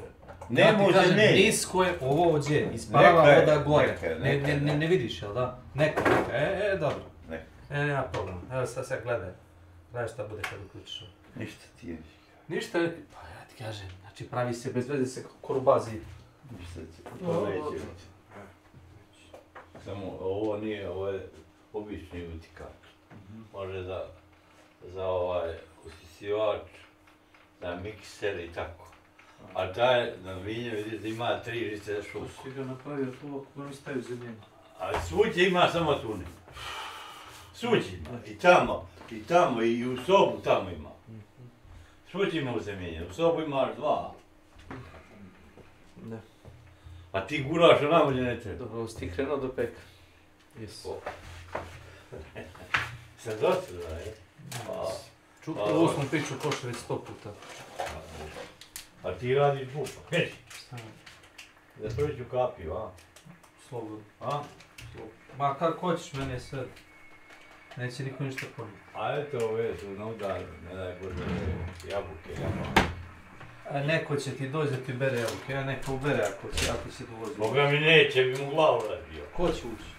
Speaker 14: Ne može ne.
Speaker 1: Nisko je ovo ovdje, isparava voda gore. Ne vidiš, jel da? Neka. Dobro. Nema problem. Evo sad gledaj. Gledaj šta bude kad uključiš ovo.
Speaker 14: Ništa ti je.
Speaker 1: Ništa? Pa ja ti kažem, znači pravi se bez veze se korubazi.
Speaker 14: Ništa ti, to neće biti. Samo ovo nije, ovo je obični utikač. Može za ovaj usisivač, za mikser i tako. A taj na vinje vidiš da ima 3 žice za šuku.
Speaker 1: To si ga napravio to ako oni staju zemljeni.
Speaker 14: Ali svuđe ima samo tu ne. Svuđe ima. I tamo, i u sobu tamo ima. Svuđe ima uzemljenje. U sobu imaš 2.
Speaker 1: Ne.
Speaker 14: A ti guraš onamo gdje ne treba.
Speaker 1: Dobro, si ti krenuo do peka. Jesu.
Speaker 14: Sam dosta da je.
Speaker 1: Ovo smo priču košli već 100 puta.
Speaker 14: A ti radiš bupa, peći. Da prođu kapiju, a?
Speaker 1: Slobodno.
Speaker 14: A?
Speaker 1: Ma kako hoćeš, mene je sve. Neće niko ništa poniti.
Speaker 14: A eto ove su na udaru, ne daj Bože, jabuke.
Speaker 1: Neko će ti doći da ti bere jabuke, a neko ubere ako si dolazi.
Speaker 14: Boga mi neće, bi mu glavu razbio.
Speaker 1: Ko će ući?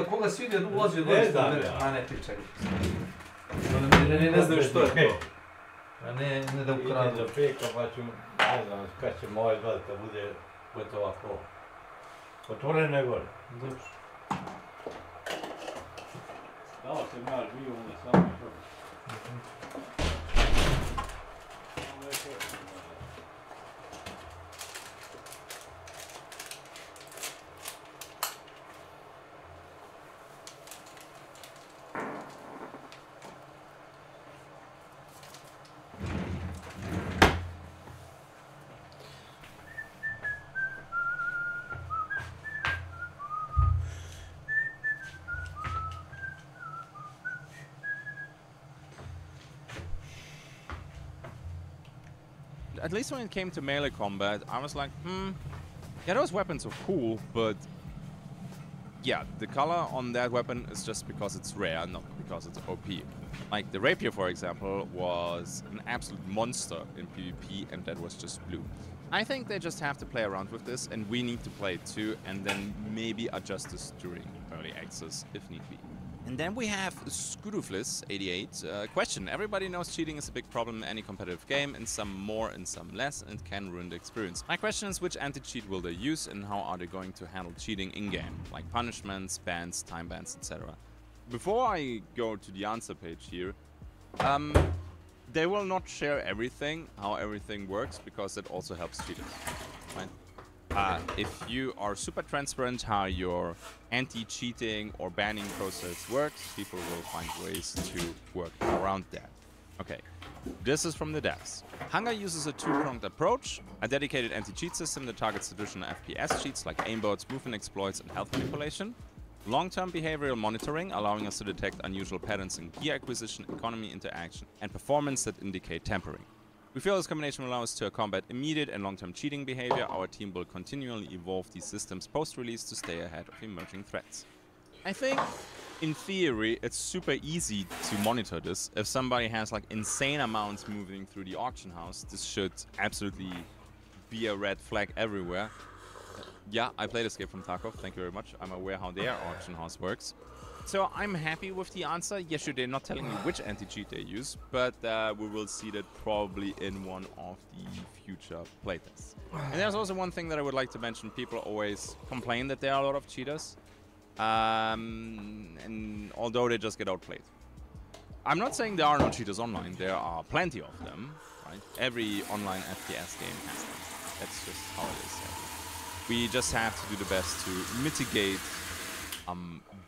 Speaker 1: Koga si vidio da ulazi u doći da bere? A ne, ti čekaj. Ne znaju što je to. A ne da ukradu.
Speaker 14: Idem za peka pa ću, ne znam kad ćemo ovaj zvati kad bude gotova kola. Otvoreno je gore.
Speaker 1: Dobro.
Speaker 14: Dao sam ja žiju, onda samo je to.
Speaker 8: at least when it came to melee combat, I was like, yeah, those weapons are cool, but yeah, the color on that weapon is just because it's rare, not because it's OP. Like the rapier, for example, was an absolute monster in PvP, and that was just blue. I think they just have to play around with this, and we need to play it too, and then maybe adjust this during early access if need be. And then we have Scuduflis88. Question: everybody knows cheating is a big problem in any competitive game, in some more and some less, and can ruin the experience. My question is, which anti-cheat will they use, and how are they going to handle cheating in-game? Like punishments, bans, time bans, etc. Before I go to the answer page here, they will not share everything, how everything works, because that also helps cheaters, right? If you are super transparent how your anti-cheating or banning process works, people will find ways to work around that. Okay, this is from the devs. Hunger uses a two-pronged approach, a dedicated anti-cheat system that targets traditional FPS cheats like aimbots, movement exploits, and health manipulation. Long-term behavioral monitoring, allowing us to detect unusual patterns in gear acquisition, economy interaction, and performance that indicate tampering. We feel this combination will allow us to combat immediate and long-term cheating behavior. Our team will continually evolve these systems post-release to stay ahead of emerging threats. I think, in theory, it's super easy to monitor this. If somebody has like insane amounts moving through the auction house, this should absolutely be a red flag everywhere. Yeah, I played Escape from Tarkov, thank you very much. I'm aware how their auction house works. So I'm happy with the answer. Yes, sure, they're not telling me which anti-cheat they use, but we will see that probably in one of the future playtests. And there's also one thing that I would like to mention. People always complain that there are a lot of cheaters, and although they just get outplayed. I'm not saying there are no cheaters online. There are plenty of them, right? Every online FPS game has them. That's just how it is. We just have to do the best to mitigate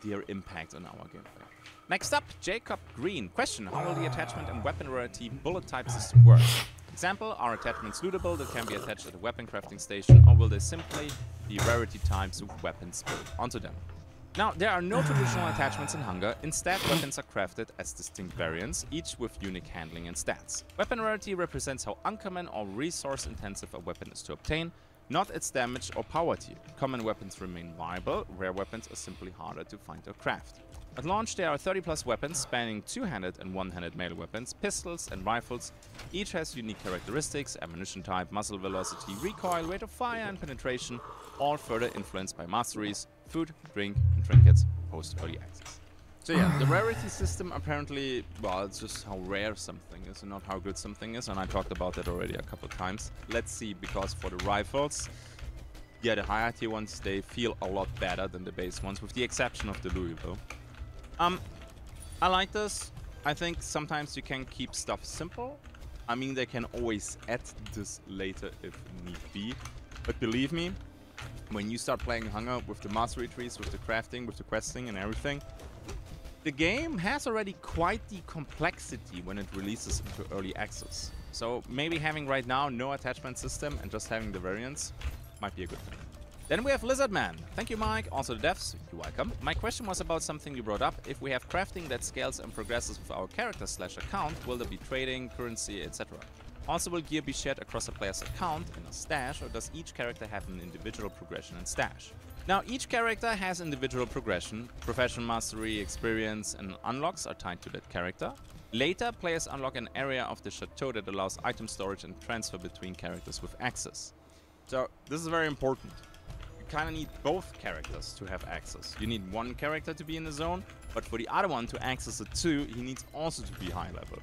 Speaker 8: their impact on our gameplay. Next up, Jacob Green. Question: how will the attachment and weapon rarity bullet type system work? Example, are attachments lootable that can be attached at a weapon crafting station, or will they simply be rarity types of weapons built onto them? Now, there are no traditional attachments in Hunger. Instead, weapons are crafted as distinct variants, each with unique handling and stats. Weapon rarity represents how uncommon or resource-intensive a weapon is to obtain, not its damage or power tier. Common weapons remain viable, rare weapons are simply harder to find or craft. At launch there are 30+ weapons spanning two-handed and one-handed melee weapons, pistols and rifles. Each has unique characteristics, ammunition type, muzzle velocity, recoil, rate of fire and penetration, all further influenced by masteries, food, drink and trinkets post-early access. So yeah, the rarity system apparently, well, it's just how rare something is and not how good something is, and I talked about that already a couple times. Let's see, because for the rifles, yeah, the higher tier ones, they feel a lot better than the base ones, with the exception of the Louisville. I like this. I think sometimes you can keep stuff simple. I mean, they can always add this later if need be, but believe me, when you start playing Hunger with the mastery trees, with the crafting, with the questing and everything, the game has already quite the complexity when it releases into early access. So maybe having right now no attachment system and just having the variants might be a good thing. Then we have Lizardman. Thank you, Mike. Also the devs, you're welcome. My question was about something you brought up. If we have crafting that scales and progresses with our character/account, will there be trading, currency, etc.? Also, will gear be shared across a player's account in a stash, or does each character have an individual progression and stash? Now, each character has individual progression. Profession, mastery, experience, and unlocks are tied to that character. Later, players unlock an area of the chateau that allows item storage and transfer between characters with access. So, this is very important. You kind of need both characters to have access. You need one character to be in the zone, but for the other one to access it too, he needs also to be high level,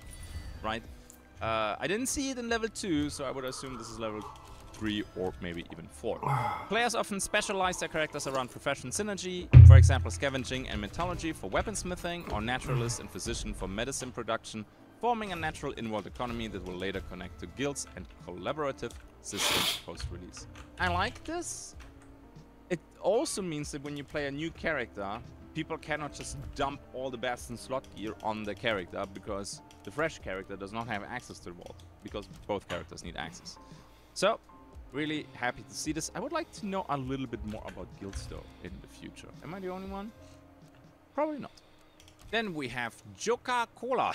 Speaker 8: right? I didn't see it in level 2, so I would assume this is level 3 or maybe even 4. Players often specialize their characters around profession synergy, for example scavenging and metallurgy for weaponsmithing, or naturalist and physician for medicine production, forming a natural in-world economy that will later connect to guilds and collaborative systems post-release. I like this. It also means that when you play a new character, people cannot just dump all the best in slot gear on the character, because the fresh character does not have access to the vault, because both characters need access. So, really happy to see this. I would like to know a little bit more about guilds though in the future. Am I the only one? Probably not. Then we have Joka Cola.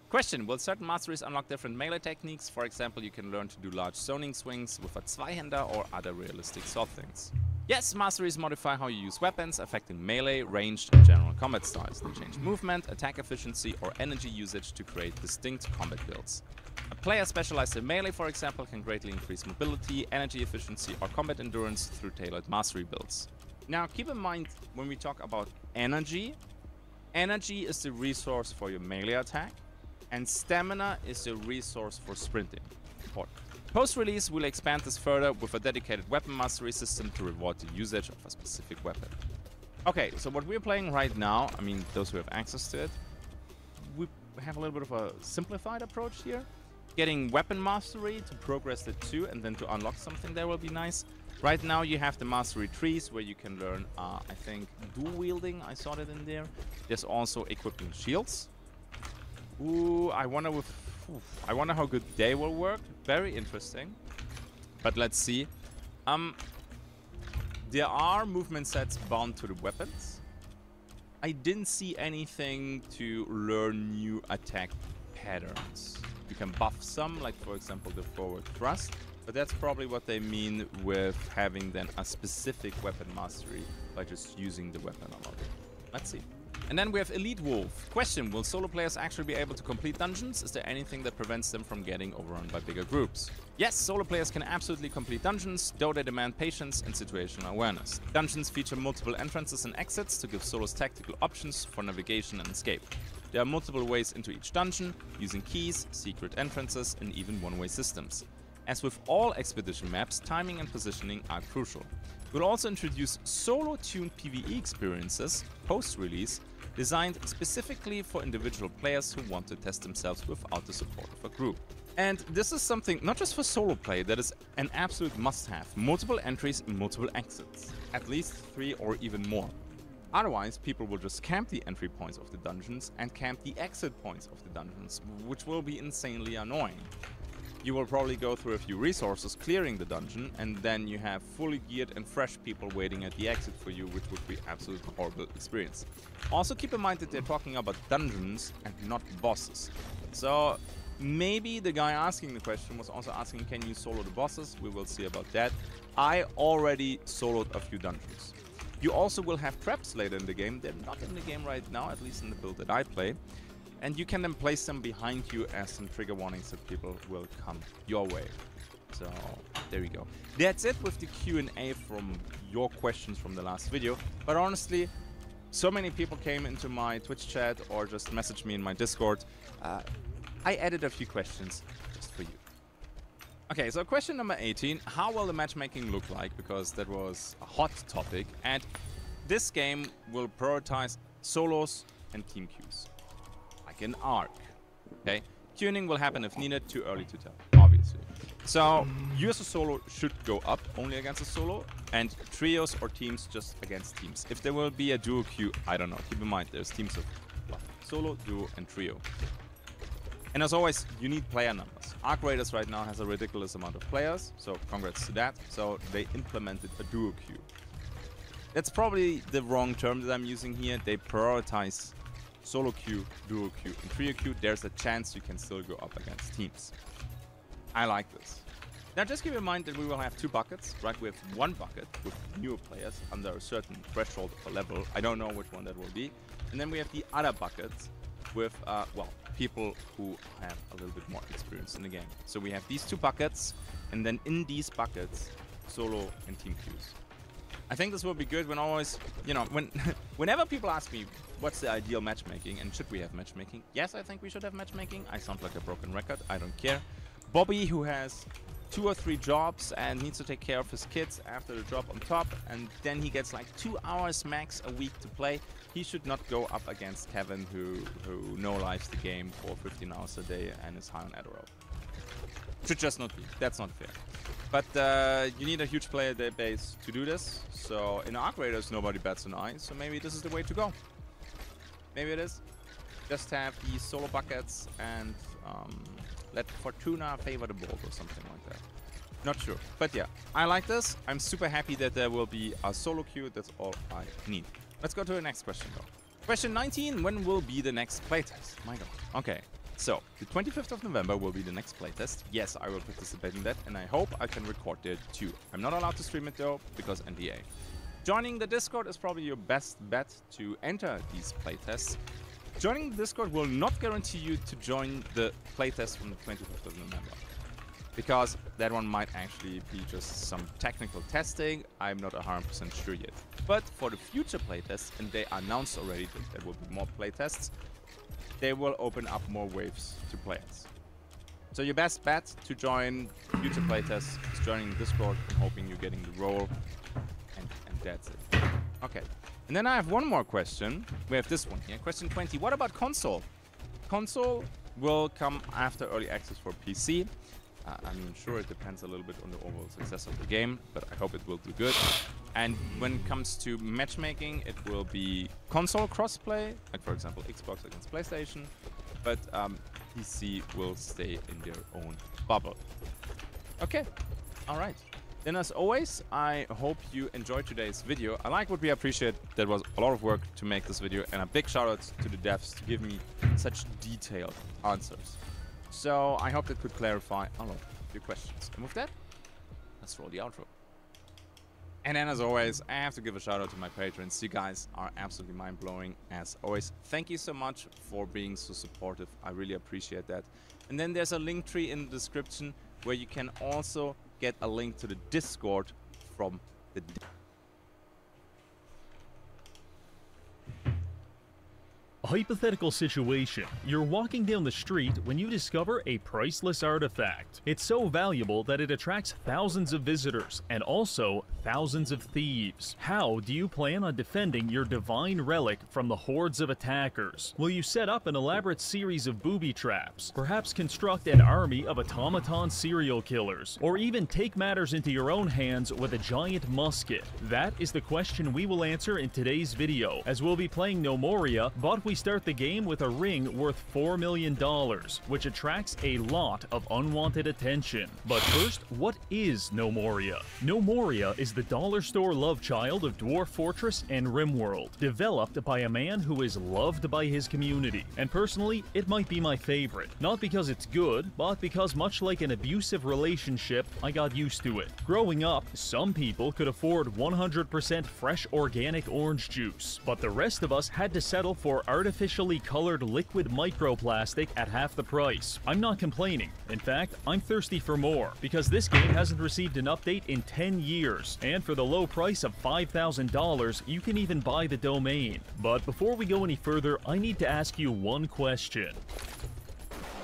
Speaker 8: Question, will certain masteries unlock different melee techniques? For example, you can learn to do large zoning swings with a Zweihänder or other realistic sword things. Yes, masteries modify how you use weapons, affecting melee, ranged, and general combat styles. They change movement, attack efficiency, or energy usage to create distinct combat builds. A player specialized in melee, for example, can greatly increase mobility, energy efficiency, or combat endurance through tailored mastery builds. Now, keep in mind, when we talk about energy, energy is the resource for your melee attack, and stamina is the resource for sprinting. Important. Post-release, we'll expand this further with a dedicated weapon mastery system to reward the usage of a specific weapon. Okay, so what we're playing right now, I mean, those who have access to it, we have a little bit of a simplified approach here. Getting weapon mastery to progress it too, and then to unlock something there will be nice. Right now you have the mastery trees where you can learn, I think, dual wielding. I saw that in there. There's also equipping shields. Ooh, I wonder how good they will work. Very interesting. But let's see. There are movement sets bound to the weapons. I didn't see anything to learn new attack patterns. You can buff some, like for example the forward thrust, but that's probably what they mean with having then a specific weapon mastery by just using the weapon a lot. Let's see. And then we have Elite Wolf. Question, will solo players actually be able to complete dungeons? Is there anything that prevents them from getting overrun by bigger groups? Yes, solo players can absolutely complete dungeons, though they demand patience and situational awareness. Dungeons feature multiple entrances and exits to give solos tactical options for navigation and escape. There are multiple ways into each dungeon, using keys, secret entrances, and even one-way systems. As with all expedition maps, timing and positioning are crucial. We'll also introduce solo-tuned PvE experiences, post-release, designed specifically for individual players who want to test themselves without the support of a group. And this is something, not just for solo play, that is an absolute must-have. Multiple entries and multiple exits. At least 3 or even more. Otherwise, people will just camp the entry points of the dungeons and camp the exit points of the dungeons, which will be insanely annoying. You will probably go through a few resources clearing the dungeon, and then you have fully geared and fresh people waiting at the exit for you, which would be absolutely horrible experience. Also keep in mind that they're talking about dungeons and not bosses. So maybe the guy asking the question was also asking, can you solo the bosses? We will see about that. I already soloed a few dungeons. You also will have traps later in the game. They're not in the game right now, at least in the build that I play. And you can then place them behind you as some trigger warnings that people will come your way. So, there we go. That's it with the Q&A from your questions from the last video. But honestly, so many people came into my Twitch chat or just messaged me in my Discord. I added a few questions just for you. Okay, so question number 18. How will the matchmaking look like? Because that was a hot topic. And this game will prioritize solos and team queues. Like an ARC. Okay? Queuing will happen if needed, too early to tell, obviously. So, you as a solo should go up only against a solo, and trios or teams just against teams. If there will be a duo queue, I don't know. Keep in mind, there's teams of solo, duo, and trio. And as always, you need player numbers. Arc Raiders right now has a ridiculous amount of players, so congrats to that. So they implemented a duo queue. That's probably the wrong term that I'm using here. They prioritize solo queue, duo queue, and trio queue. There's a chance you can still go up against teams. I like this. Now just keep in mind that we will have 2 buckets, right? We have 1 bucket with newer players under a certain threshold of a level. I don't know which one that will be. And then we have the other buckets with, well, people who have a little bit more experience in the game. So we have these 2 buckets, and then in these buckets, solo and team queues. I think this will be good when always, you know, whenever people ask me what's the ideal matchmaking and should we have matchmaking? Yes, I think we should have matchmaking. I sound like a broken record. I don't care. Bobby, who has 2 or 3 jobs and needs to take care of his kids after the job on top, and then he gets like 2 hours max a week to play. He should not go up against Kevin, who no-lives the game for 15 hours a day and is high on Adderall. Should just not be. That's not fair. But you need a huge player base to do this. So in Arc Raiders, nobody bats an eye. So maybe this is the way to go. Maybe it is. Just have these solo buckets and let Fortuna favor the board or something like that. Not sure. But yeah, I like this. I'm super happy that there will be a solo queue. That's all I need. Let's go to the next question though. Question 19, when will be the next playtest? My god. Okay, so the 25th of November will be the next playtest. Yes, I will participate in that, and I hope I can record there too. I'm not allowed to stream it though, because NDA. Joining the Discord is probably your best bet to enter these playtests. Joining the Discord will not guarantee you to join the playtest from the 25th of November. Because that one might actually be just some technical testing. I'm not 100% sure yet. But for the future playtests, and they announced already that there will be more playtests, they will open up more waves to players. So your best bet to join future playtests is joining Discord and hoping you're getting the role. And that's it. Okay. And then I have one more question. We have this one here. Question 20. What about console? Console will come after early access for PC. I mean, sure, it depends a little bit on the overall success of the game, but I hope it will do good. And when it comes to matchmaking, it will be console crossplay, like for example Xbox against PlayStation, but PC will stay in their own bubble. Okay, all right. Then as always, I hope you enjoyed today's video. I like what we appreciate. There was a lot of work to make this video, and a big shout out to the devs to give me such detailed answers. So I hope that could clarify a lot of your questions. And with that, let's roll the outro. And then as always, I have to give a shout out to my patrons. You guys are absolutely mind-blowing as always. Thank you so much for being so supportive. I really appreciate that. And then there's a link tree in the description where you can also get a link to the Discord from the
Speaker 16: A hypothetical situation. You're walking down the street when you discover a priceless artifact. It's so valuable that it attracts thousands of visitors and also thousands of thieves. How do you plan on defending your divine relic from the hordes of attackers? Will you set up an elaborate series of booby traps? Perhaps construct an army of automaton serial killers? Or even take matters into your own hands with a giant musket? That is the question we will answer in today's video, as we'll be playing No Moria, but we start the game with a ring worth $4 million, which attracts a lot of unwanted attention. But first, what is No Moria? No Moria is the dollar store love child of Dwarf Fortress and RimWorld, developed by a man who is loved by his community. And personally, it might be my favorite. Not because it's good, but because much like an abusive relationship, I got used to it. Growing up, some people could afford 100% fresh organic orange juice, but the rest of us had to settle for artificially colored liquid microplastic at half the price. I'm not complaining. In fact, I'm thirsty for more, because this game hasn't received an update in 10 years, and for the low price of $5,000, you can even buy the domain. But before we go any further, I need to ask you one question.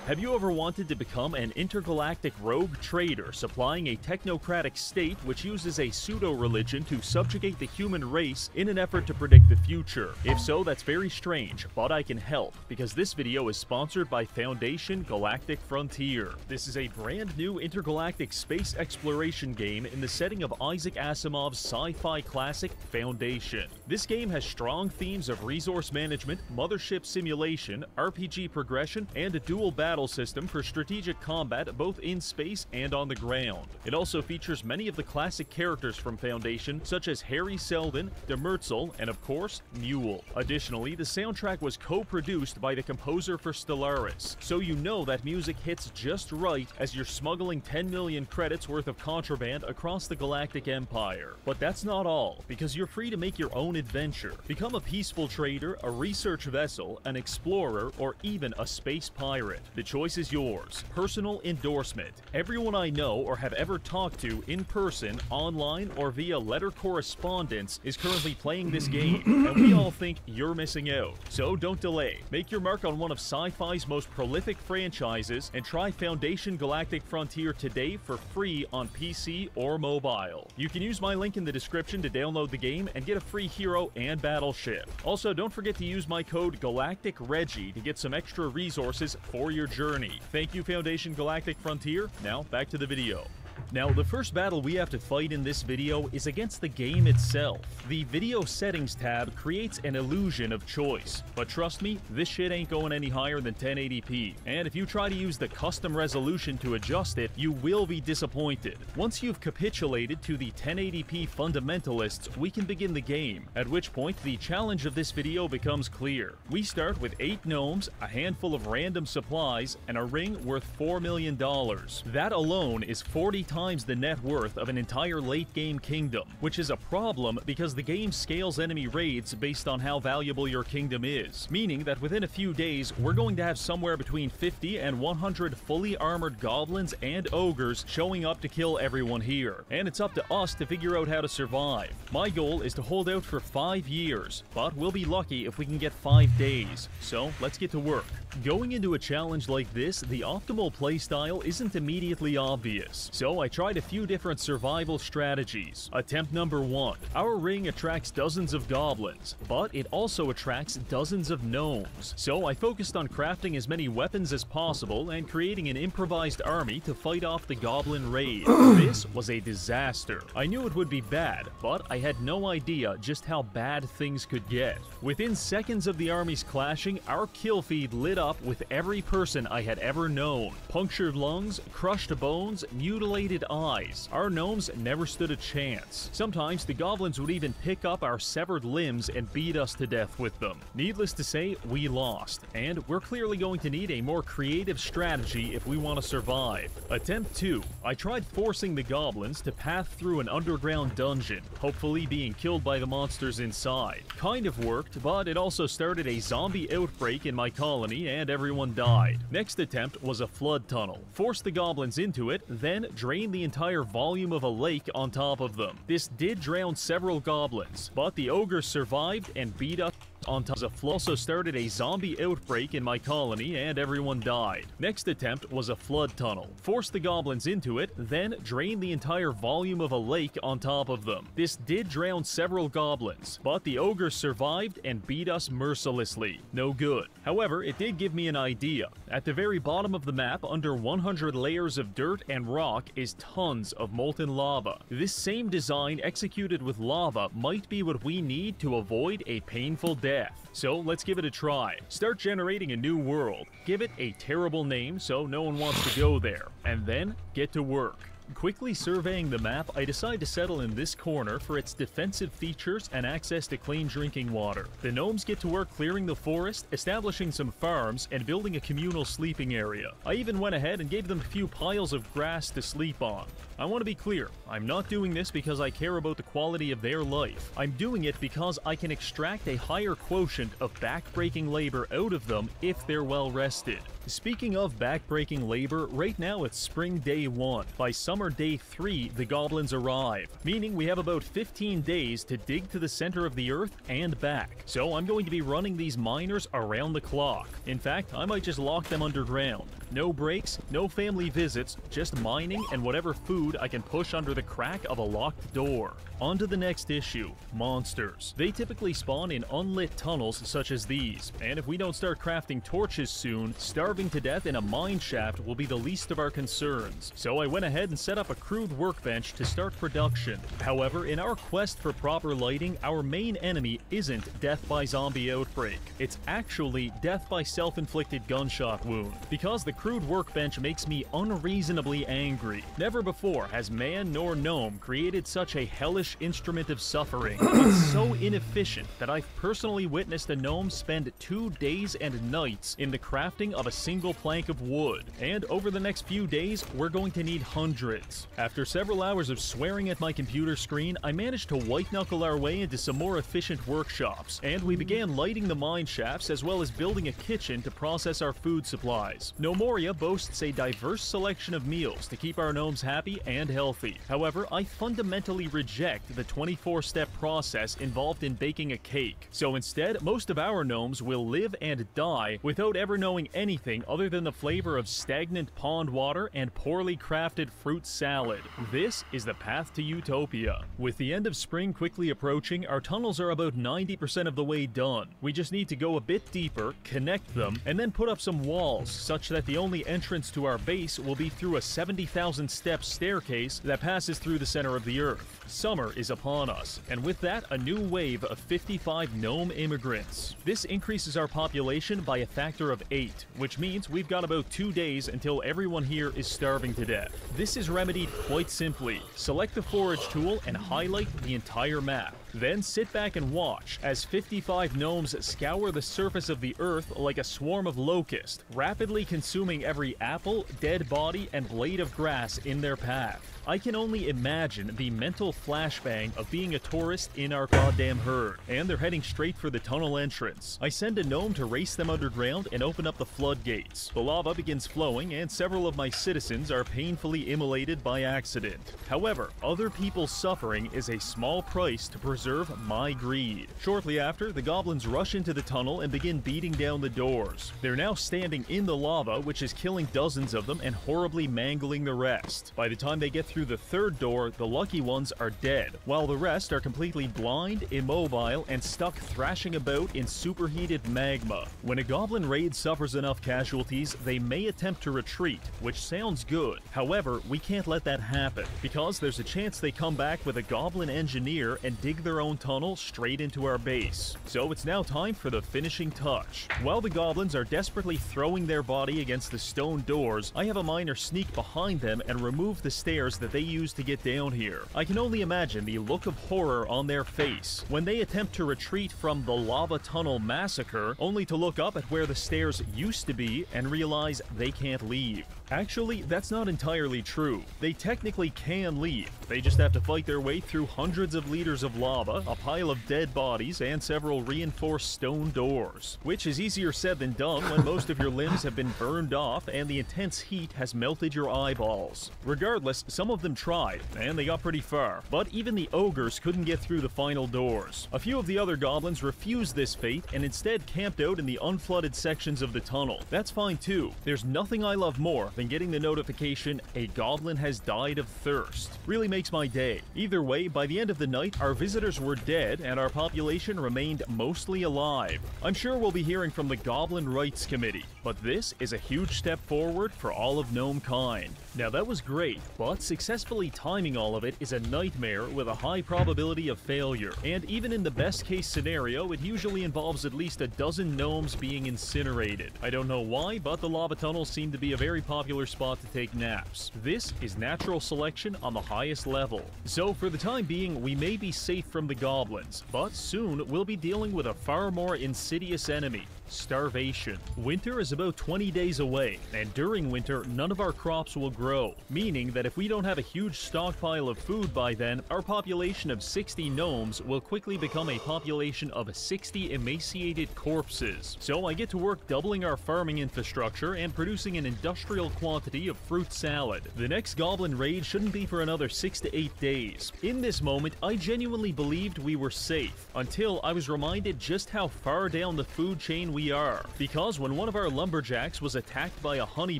Speaker 16: Have you ever wanted to become an intergalactic rogue trader supplying a technocratic state which uses a pseudo-religion to subjugate the human race in an effort to predict the future? If so, that's very strange, but I can help, because this video is sponsored by Foundation Galactic Frontier. This is a brand new intergalactic space exploration game in the setting of Isaac Asimov's sci-fi classic Foundation. This game has strong themes of resource management, mothership simulation, RPG progression, and a dual battle system for strategic combat both in space and on the ground. It also features many of the classic characters from Foundation, such as Harry Seldon, Demerzel, and of course, Mule. Additionally, the soundtrack was co-produced by the composer for Stellaris, so you know that music hits just right as you're smuggling 10 million credits worth of contraband across the Galactic Empire. But that's not all, because you're free to make your own adventure. Become a peaceful trader, a research vessel, an explorer, or even a space pirate. The choice is yours. Personal endorsement. Everyone I know or have ever talked to in person, online, or via letter correspondence is currently playing this game, and we all think you're missing out. So don't delay. Make your mark on one of sci-fi's most prolific franchises and try Foundation Galactic Frontier today for free on PC or mobile. You can use my link in the description to download the game and get a free hero and battleship. Also, don't forget to use my code GALACTICREGGIE to get some extra resources for your journey. Thank you, Foundation Galactic Frontier. Now, back to the video. Now, the first battle we have to fight in this video is against the game itself. The Video Settings tab creates an illusion of choice, but trust me, this shit ain't going any higher than 1080p, and if you try to use the custom resolution to adjust it, you will be disappointed. Once you've capitulated to the 1080p fundamentalists, we can begin the game, at which point the challenge of this video becomes clear. We start with 8 gnomes, a handful of random supplies, and a ring worth $4 million. That alone is 40 times the net worth of an entire late-game kingdom, which is a problem because the game scales enemy raids based on how valuable your kingdom is, meaning that within a few days, we're going to have somewhere between 50 and 100 fully armored goblins and ogres showing up to kill everyone here, and it's up to us to figure out how to survive. My goal is to hold out for 5 years, but we'll be lucky if we can get 5 days, so let's get to work. Going into a challenge like this, the optimal playstyle isn't immediately obvious, so I tried a few different survival strategies. Attempt number 1. Our ring attracts dozens of goblins, but it also attracts dozens of gnomes, so I focused on crafting as many weapons as possible and creating an improvised army to fight off the goblin raid. This was a disaster. I knew it would be bad, but I had no idea just how bad things could get. Within seconds of the armies clashing, our kill feed lit up with every person I had ever known. Punctured lungs, crushed bones, mutilated eyes. Our gnomes never stood a chance. Sometimes the goblins would even pick up our severed limbs and beat us to death with them. Needless to say, we lost, and we're clearly going to need a more creative strategy if we want to survive. Attempt 2. I tried forcing the goblins to path through an underground dungeon, hopefully being killed by the monsters inside. Kind of worked, but it also started a zombie outbreak in my colony and everyone died. Next attempt was a flood tunnel. Force the goblins into it, then drain the entire volume of a lake on top of them. This did drown several goblins, but the ogres survived and beat us on top. A flood also started a zombie outbreak in my colony and everyone died. Next attempt was a flood tunnel. Force the goblins into it, then drain the entire volume of a lake on top of them. This did drown several goblins, but the ogres survived and beat us mercilessly. No good. However, it did give me an idea. At the very bottom of the map, under 100 layers of dirt and rock, is tons of molten lava. This same design executed with lava might be what we need to avoid a painful death. So let's give it a try. Start generating a new world. Give it a terrible name so no one wants to go there. And then get to work. Quickly surveying the map, I decide to settle in this corner for its defensive features and access to clean drinking water. The gnomes get to work clearing the forest, establishing some farms, and building a communal sleeping area. I even went ahead and gave them a few piles of grass to sleep on. I want to be clear, I'm not doing this because I care about the quality of their life. I'm doing it because I can extract a higher quotient of backbreaking labor out of them if they're well rested. Speaking of backbreaking labor, right now it's spring day 1. By summer day 3, the goblins arrive, meaning we have about 15 days to dig to the center of the earth and back. So I'm going to be running these miners around the clock. In fact, I might just lock them underground. No breaks, no family visits, just mining and whatever food I can push under the crack of a locked door. On to the next issue, monsters. They typically spawn in unlit tunnels such as these, and if we don't start crafting torches soon, starving to death in a mine shaft will be the least of our concerns. So I went ahead and set up a crude workbench to start production. However, in our quest for proper lighting, our main enemy isn't death by zombie outbreak. It's actually death by self-inflicted gunshot wound. Because the crude workbench makes me unreasonably angry. Never before has man nor gnome created such a hellish instrument of suffering. It's so inefficient that I've personally witnessed a gnome spend 2 days and nights in the crafting of a single plank of wood. And over the next few days, we're going to need hundreds. After several hours of swearing at my computer screen, I managed to white-knuckle our way into some more efficient workshops, and we began lighting the mine shafts as well as building a kitchen to process our food supplies. Nomoria boasts a diverse selection of meals to keep our gnomes happy and healthy. However, I fundamentally reject the 24-step process involved in baking a cake. So instead, most of our gnomes will live and die without ever knowing anything anything other than the flavor of stagnant pond water and poorly crafted fruit salad. This is the path to utopia. With the end of spring quickly approaching, our tunnels are about 90% of the way done. We just need to go a bit deeper, connect them, and then put up some walls such that the only entrance to our base will be through a 70,000 step staircase that passes through the center of the earth. Summer is upon us, and with that, a new wave of 55 gnome immigrants. This increases our population by a factor of 8, which means we've got about 2 days until everyone here is starving to death. This is remedied quite simply. Select the forage tool and highlight the entire map. Then sit back and watch as 55 gnomes scour the surface of the earth like a swarm of locusts, rapidly consuming every apple, dead body, and blade of grass in their path. I can only imagine the mental flashbang of being a tourist in our goddamn herd. And they're heading straight for the tunnel entrance. I send a gnome to race them underground and open up the floodgates. The lava begins flowing and several of my citizens are painfully immolated by accident. However, other people's suffering is a small price to preserve my greed. Shortly after, the goblins rush into the tunnel and begin beating down the doors. They're now standing in the lava, which is killing dozens of them and horribly mangling the rest. By the time they get through the third door, the lucky ones are dead, while the rest are completely blind, immobile, and stuck thrashing about in superheated magma. When a goblin raid suffers enough casualties, they may attempt to retreat, which sounds good. However, we can't let that happen, because there's a chance they come back with a goblin engineer and dig their own tunnel straight into our base. So it's now time for the finishing touch. While the goblins are desperately throwing their body against the stone doors, I have a miner sneak behind them and remove the stairs that they use to get down here. I can only imagine the look of horror on their face when they attempt to retreat from the lava tunnel massacre, only to look up at where the stairs used to be and realize they can't leave. Actually, that's not entirely true. They technically can leave. They just have to fight their way through hundreds of liters of lava, a pile of dead bodies, and several reinforced stone doors. Which is easier said than done when most of your limbs have been burned off and the intense heat has melted your eyeballs. Regardless, some of them tried, and they got pretty far, but even the ogres couldn't get through the final doors. A few of the other goblins refused this fate and instead camped out in the unflooded sections of the tunnel. That's fine too. There's nothing I love more than getting the notification, "A goblin has died of thirst." Really makes my day. Either way, by the end of the night, our visitors were dead and our population remained mostly alive. I'm sure we'll be hearing from the Goblin Rights Committee, but this is a huge step forward for all of gnome kind. Now that was great, but successfully timing all of it is a nightmare with a high probability of failure. And even in the best case scenario, it usually involves at least a dozen gnomes being incinerated. I don't know why, but the lava tunnels seem to be a very popular spot to take naps. This is natural selection on the highest level. So for the time being, we may be safe from the goblins, but soon we'll be dealing with a far more insidious enemy: starvation. Winter is about 20 days away, and during winter, none of our crops will grow, meaning that if we don't have a huge stockpile of food by then, our population of 60 gnomes will quickly become a population of 60 emaciated corpses. So I get to work doubling our farming infrastructure and producing an industrial quantity of fruit salad. The next goblin raid shouldn't be for another 6 to 8 days. In this moment, I genuinely believed we were safe, until I was reminded just how far down the food chain we are. Because when one of our lumberjacks was attacked by a honey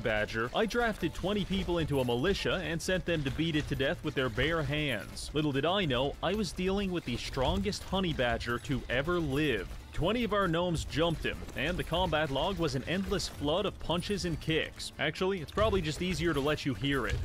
Speaker 16: badger, I drafted 20 people into a militia and sent them to beat it to death with their bare hands. Little did I know, I was dealing with the strongest honey badger to ever live. 20 of our gnomes jumped him, and the combat log was an endless flood of punches and kicks. Actually, it's probably just easier to let you hear it.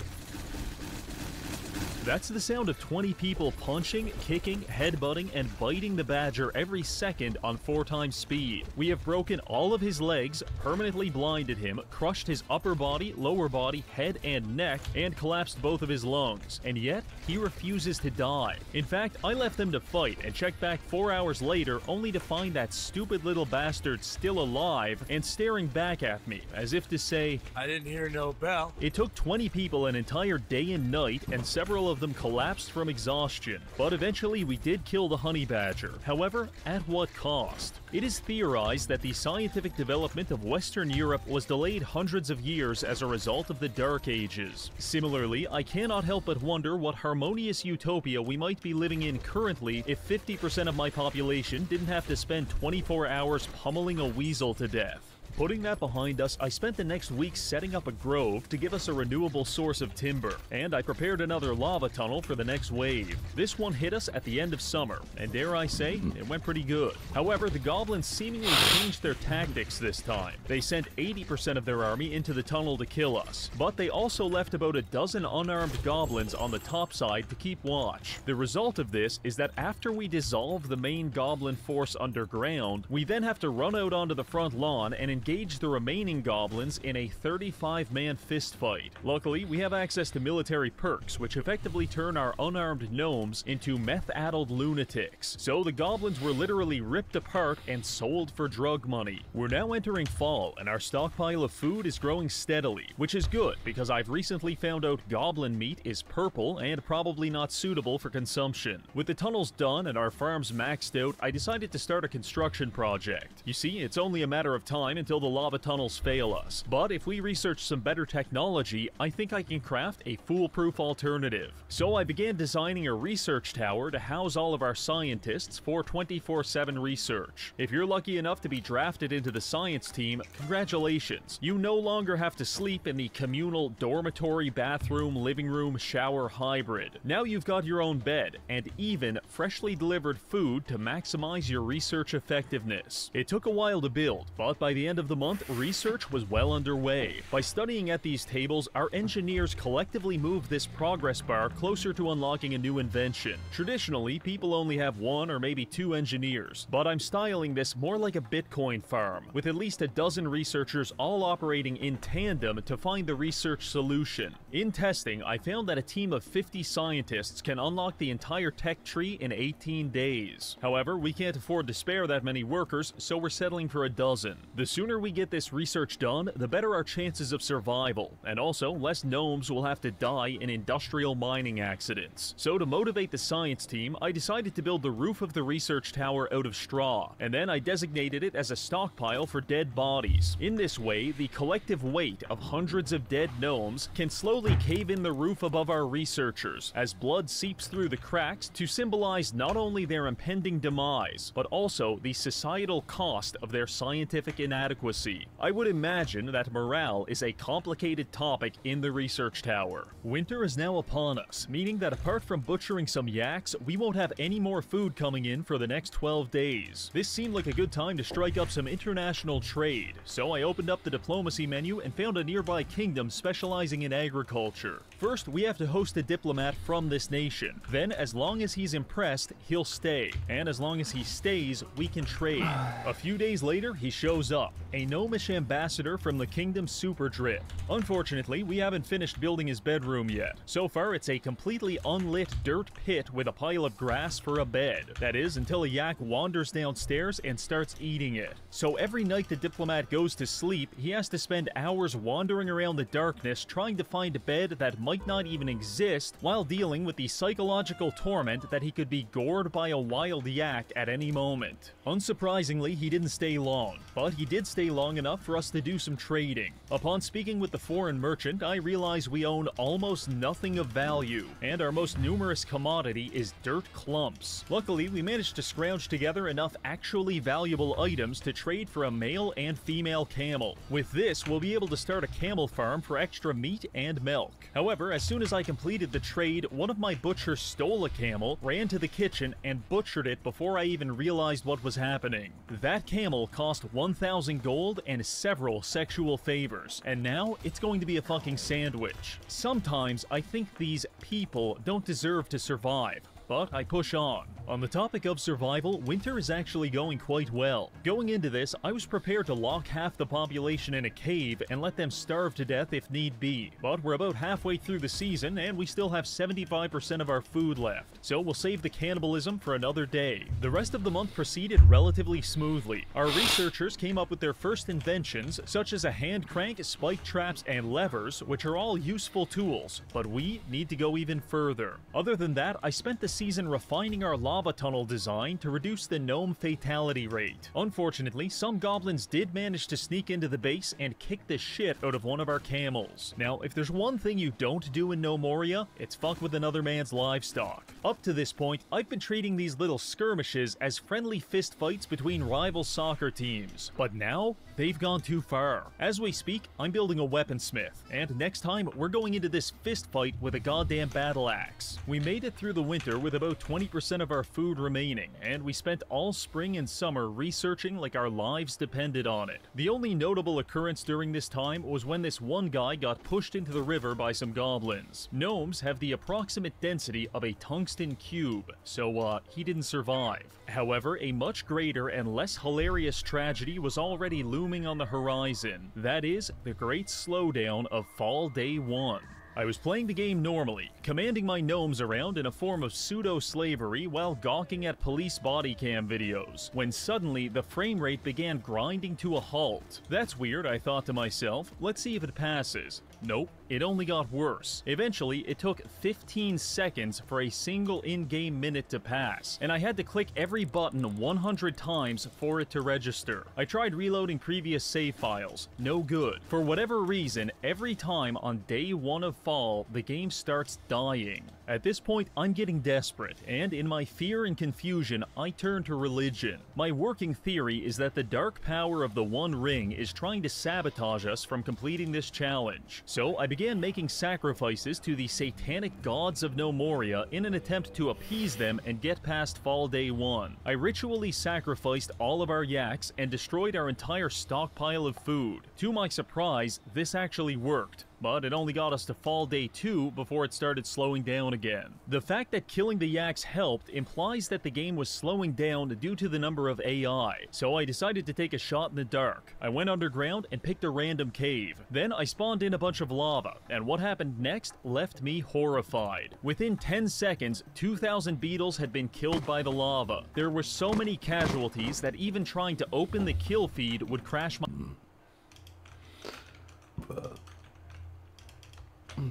Speaker 16: That's the sound of 20 people punching, kicking, headbutting, and biting the badger every second on 4 times speed. We have broken all of his legs, permanently blinded him, crushed his upper body, lower body, head, and neck, and collapsed both of his lungs. And yet, he refuses to die. In fact, I left them to fight and checked back 4 hours later only to find that stupid little bastard still alive and staring back at me, as if to say,
Speaker 20: "I didn't hear no bell."
Speaker 16: It took 20 people an entire day and night, and several of them collapsed from exhaustion. But eventually we did kill the honey badger. However, at what cost? It is theorized that the scientific development of Western Europe was delayed hundreds of years as a result of the Dark Ages. Similarly, I cannot help but wonder what harmonious utopia we might be living in currently if 50% of my population didn't have to spend 24 hours pummeling a weasel to death. Putting that behind us, I spent the next week setting up a grove to give us a renewable source of timber, and I prepared another lava tunnel for the next wave. This one hit us at the end of summer, and dare I say, it went pretty good. However, the goblins seemingly changed their tactics this time. They sent 80% of their army into the tunnel to kill us, but they also left about a dozen unarmed goblins on the top side to keep watch. The result of this is that after we dissolve the main goblin force underground, we then have to run out onto the front lawn and engage the remaining goblins in a 35-man fistfight. Luckily, we have access to military perks, which effectively turn our unarmed gnomes into meth-addled lunatics. So the goblins were literally ripped apart and sold for drug money. We're now entering fall, and our stockpile of food is growing steadily, which is good because I've recently found out goblin meat is purple and probably not suitable for consumption. With the tunnels done and our farms maxed out, I decided to start a construction project. You see, it's only a matter of time until the lava tunnels fail us, but if we research some better technology, I think I can craft a foolproof alternative. So I began designing a research tower to house all of our scientists for 24/7 research. If you're lucky enough to be drafted into the science team, congratulations. You no longer have to sleep in the communal dormitory, bathroom, living room, shower hybrid. Now you've got your own bed, and even freshly delivered food to maximize your research effectiveness. It took a while to build, but by the end of the month, research was well underway. By studying at these tables, our engineers collectively moved this progress bar closer to unlocking a new invention. Traditionally, people only have one or maybe two engineers, but I'm styling this more like a Bitcoin farm, with at least a dozen researchers all operating in tandem to find the research solution. In testing, I found that a team of 50 scientists can unlock the entire tech tree in 18 days. However, we can't afford to spare that many workers, so we're settling for a dozen. The sooner we get this research done, the better our chances of survival, and also less gnomes will have to die in industrial mining accidents. So to motivate the science team, I decided to build the roof of the research tower out of straw, and then I designated it as a stockpile for dead bodies. In this way, the collective weight of hundreds of dead gnomes can slowly cave in the roof above our researchers, as blood seeps through the cracks to symbolize not only their impending demise, but also the societal cost of their scientific inadequacy. I would imagine that morale is a complicated topic in the research tower. Winter is now upon us, meaning that apart from butchering some yaks, we won't have any more food coming in for the next 12 days. This seemed like a good time to strike up some international trade, so I opened up the diplomacy menu and found a nearby kingdom specializing in agriculture. First, we have to host a diplomat from this nation. Then, as long as he's impressed, he'll stay. And as long as he stays, we can trade. A few days later, he shows up. A gnomish ambassador from the kingdom Superdrip. Unfortunately, we haven't finished building his bedroom yet. So far, it's a completely unlit dirt pit with a pile of grass for a bed. That is, until a yak wanders downstairs and starts eating it. So every night the diplomat goes to sleep, he has to spend hours wandering around the darkness trying to find a bed that might not even exist, while dealing with the psychological torment that he could be gored by a wild yak at any moment. Unsurprisingly, he didn't stay long, but he did stay long enough for us to do some trading. Upon speaking with the foreign merchant, I realized we own almost nothing of value, and our most numerous commodity is dirt clumps. Luckily, we managed to scrounge together enough actually valuable items to trade for a male and female camel. With this, we'll be able to start a camel farm for extra meat and milk. However, as soon as I completed the trade, one of my butchers stole a camel, ran to the kitchen, and butchered it before I even realized what was happening. That camel cost 1,000 gold and several sexual favors, and now it's going to be a fucking sandwich. Sometimes I think these people don't deserve to survive, but I push on. On the topic of survival, winter is actually going quite well. Going into this, I was prepared to lock half the population in a cave and let them starve to death if need be. But we're about halfway through the season and we still have 75% of our food left, so we'll save the cannibalism for another day. The rest of the month proceeded relatively smoothly. Our researchers came up with their first inventions, such as a hand crank, spike traps, and levers, which are all useful tools, but we need to go even further. Other than that, I spent the season refining our lava tunnel design to reduce the gnome fatality rate. Unfortunately, some goblins did manage to sneak into the base and kick the shit out of one of our camels. Now, if there's one thing you don't do in No Moria, it's fuck with another man's livestock. Up to this point, I've been treating these little skirmishes as friendly fist fights between rival soccer teams. But now, they've gone too far. As we speak, I'm building a weaponsmith, and next time, we're going into this fist fight with a goddamn battle axe. We made it through the winter with about 20% of our food remaining, and we spent all spring and summer researching like our lives depended on it. The only notable occurrence during this time was when this one guy got pushed into the river by some goblins. Gnomes have the approximate density of a tungsten cube, so he didn't survive. However, a much greater and less hilarious tragedy was already looming on the horizon. That is, the great slowdown of Fall Day 1. I was playing the game normally, commanding my gnomes around in a form of pseudo-slavery while gawking at police body cam videos, when suddenly the frame rate began grinding to a halt. That's weird, I thought to myself. Let's see if it passes. Nope, it only got worse. Eventually, it took 15 seconds for a single in-game minute to pass, and I had to click every button 100 times for it to register. I tried reloading previous save files. No good. For whatever reason, every time on day 1 of fall, the game starts dying. At this point, I'm getting desperate, and in my fear and confusion, I turn to religion. My working theory is that the dark power of the One Ring is trying to sabotage us from completing this challenge. So I began making sacrifices to the satanic gods of No Moria in an attempt to appease them and get past Fall Day 1. I ritually sacrificed all of our yaks and destroyed our entire stockpile of food. To my surprise, this actually worked, but it only got us to Fall Day 2 before it started slowing down again. The fact that killing the yaks helped implies that the game was slowing down due to the number of AI, so I decided to take a shot in the dark. I went underground and picked a random cave. Then I spawned in a bunch of lava, and what happened next left me horrified. Within 10 seconds, 2,000 beetles had been killed by the lava. There were so many casualties that even trying to open the kill feed would crash my...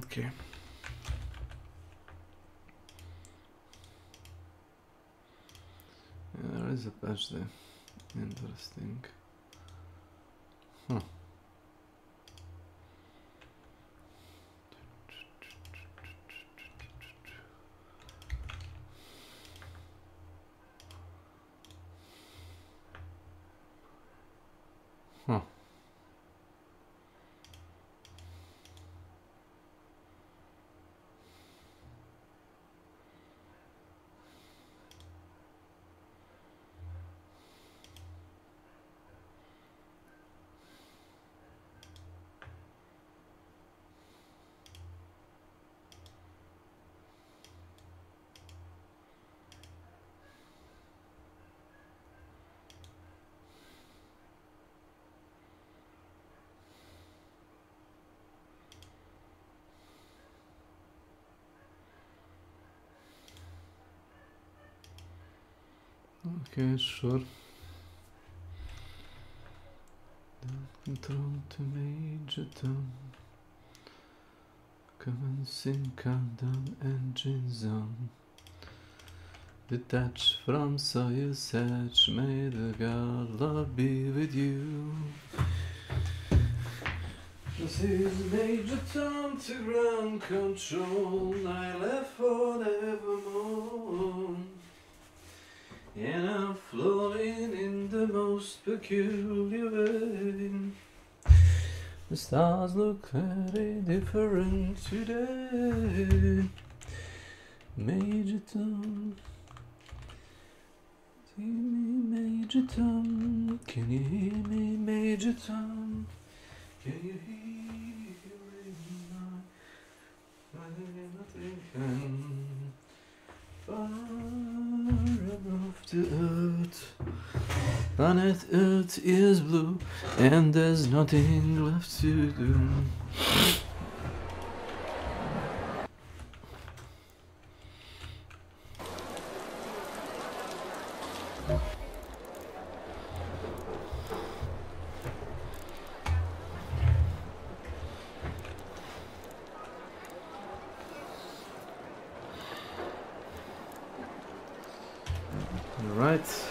Speaker 1: Okay. Yeah, there is a patch there. Interesting. Huh. Huh. Okay, sure. Control to Major Tom. Commencing countdown, engines on. Detach from Soyuz Edge, may the God love be with you. This is Major Tom to ground control. I left forevermore. And I'm floating in the most peculiar way. The stars look very different today. Major Tom, hear me, Major Tom. Can you hear me, Major Tom? Can you hear nothing? Far above the earth, planet Earth is blue, and there's nothing left to do. Alright.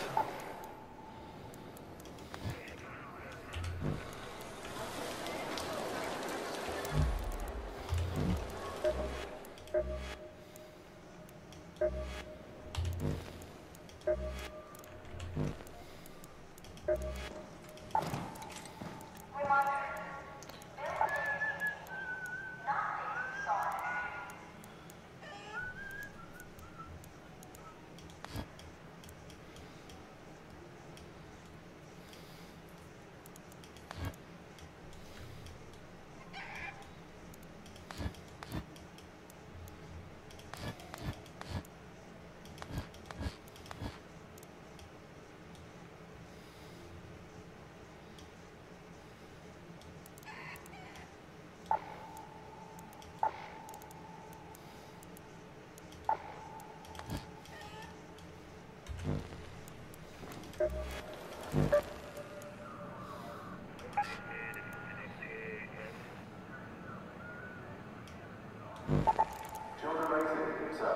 Speaker 5: Children racing, sir.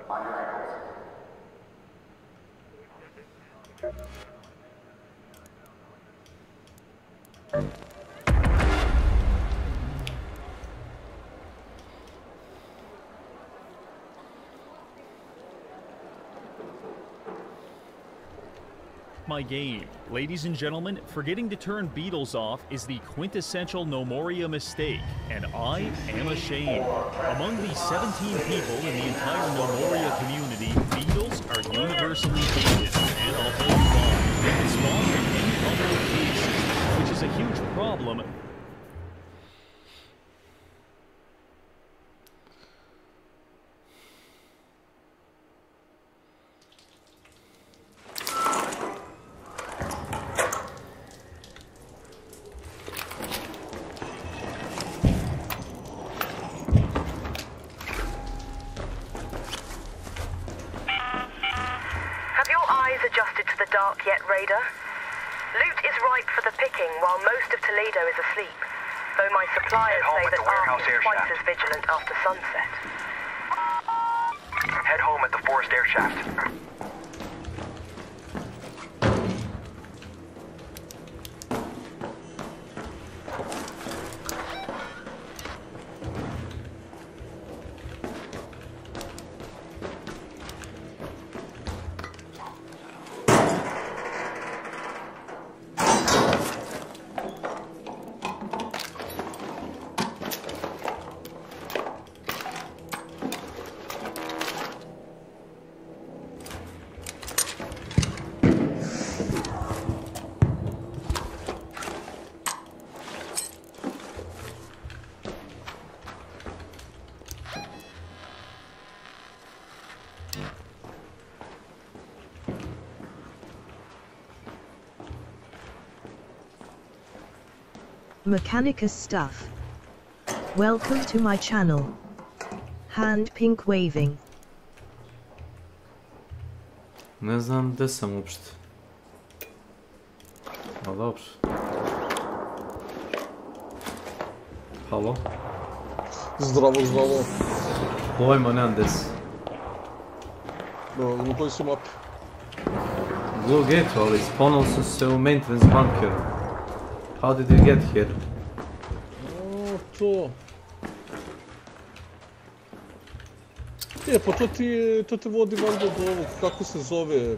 Speaker 5: On your ankles.
Speaker 16: My game. Ladies and gentlemen, forgetting to turn beetles off is the quintessential No Moria mistake, and I am ashamed. Among the 17 people in the entire No Moria community, beetles are universally hated, and I'll tell you why. They can spawn in any public cases, which is a huge problem.
Speaker 15: Yet, Raider. Loot is ripe for the picking while most of Toledo is asleep, though my suppliers say that Ark is twice as vigilant after sunset.
Speaker 5: Head home at the forest air shaft.
Speaker 3: Mechanicus stuff. Welcome to my channel. Hand pink waving.
Speaker 1: Ne znam gdje sam uopšte. Ali dobro. Halo?
Speaker 20: Zdravo, zdravo.
Speaker 1: Pojma, nemam gdje si.
Speaker 20: U kojoj su mapi?
Speaker 1: Blue Gate, ali spawnao sam se u maintenance bunkeru. How did you get here?
Speaker 20: To... Pa to te vodi valjda do ovog, kako se zove,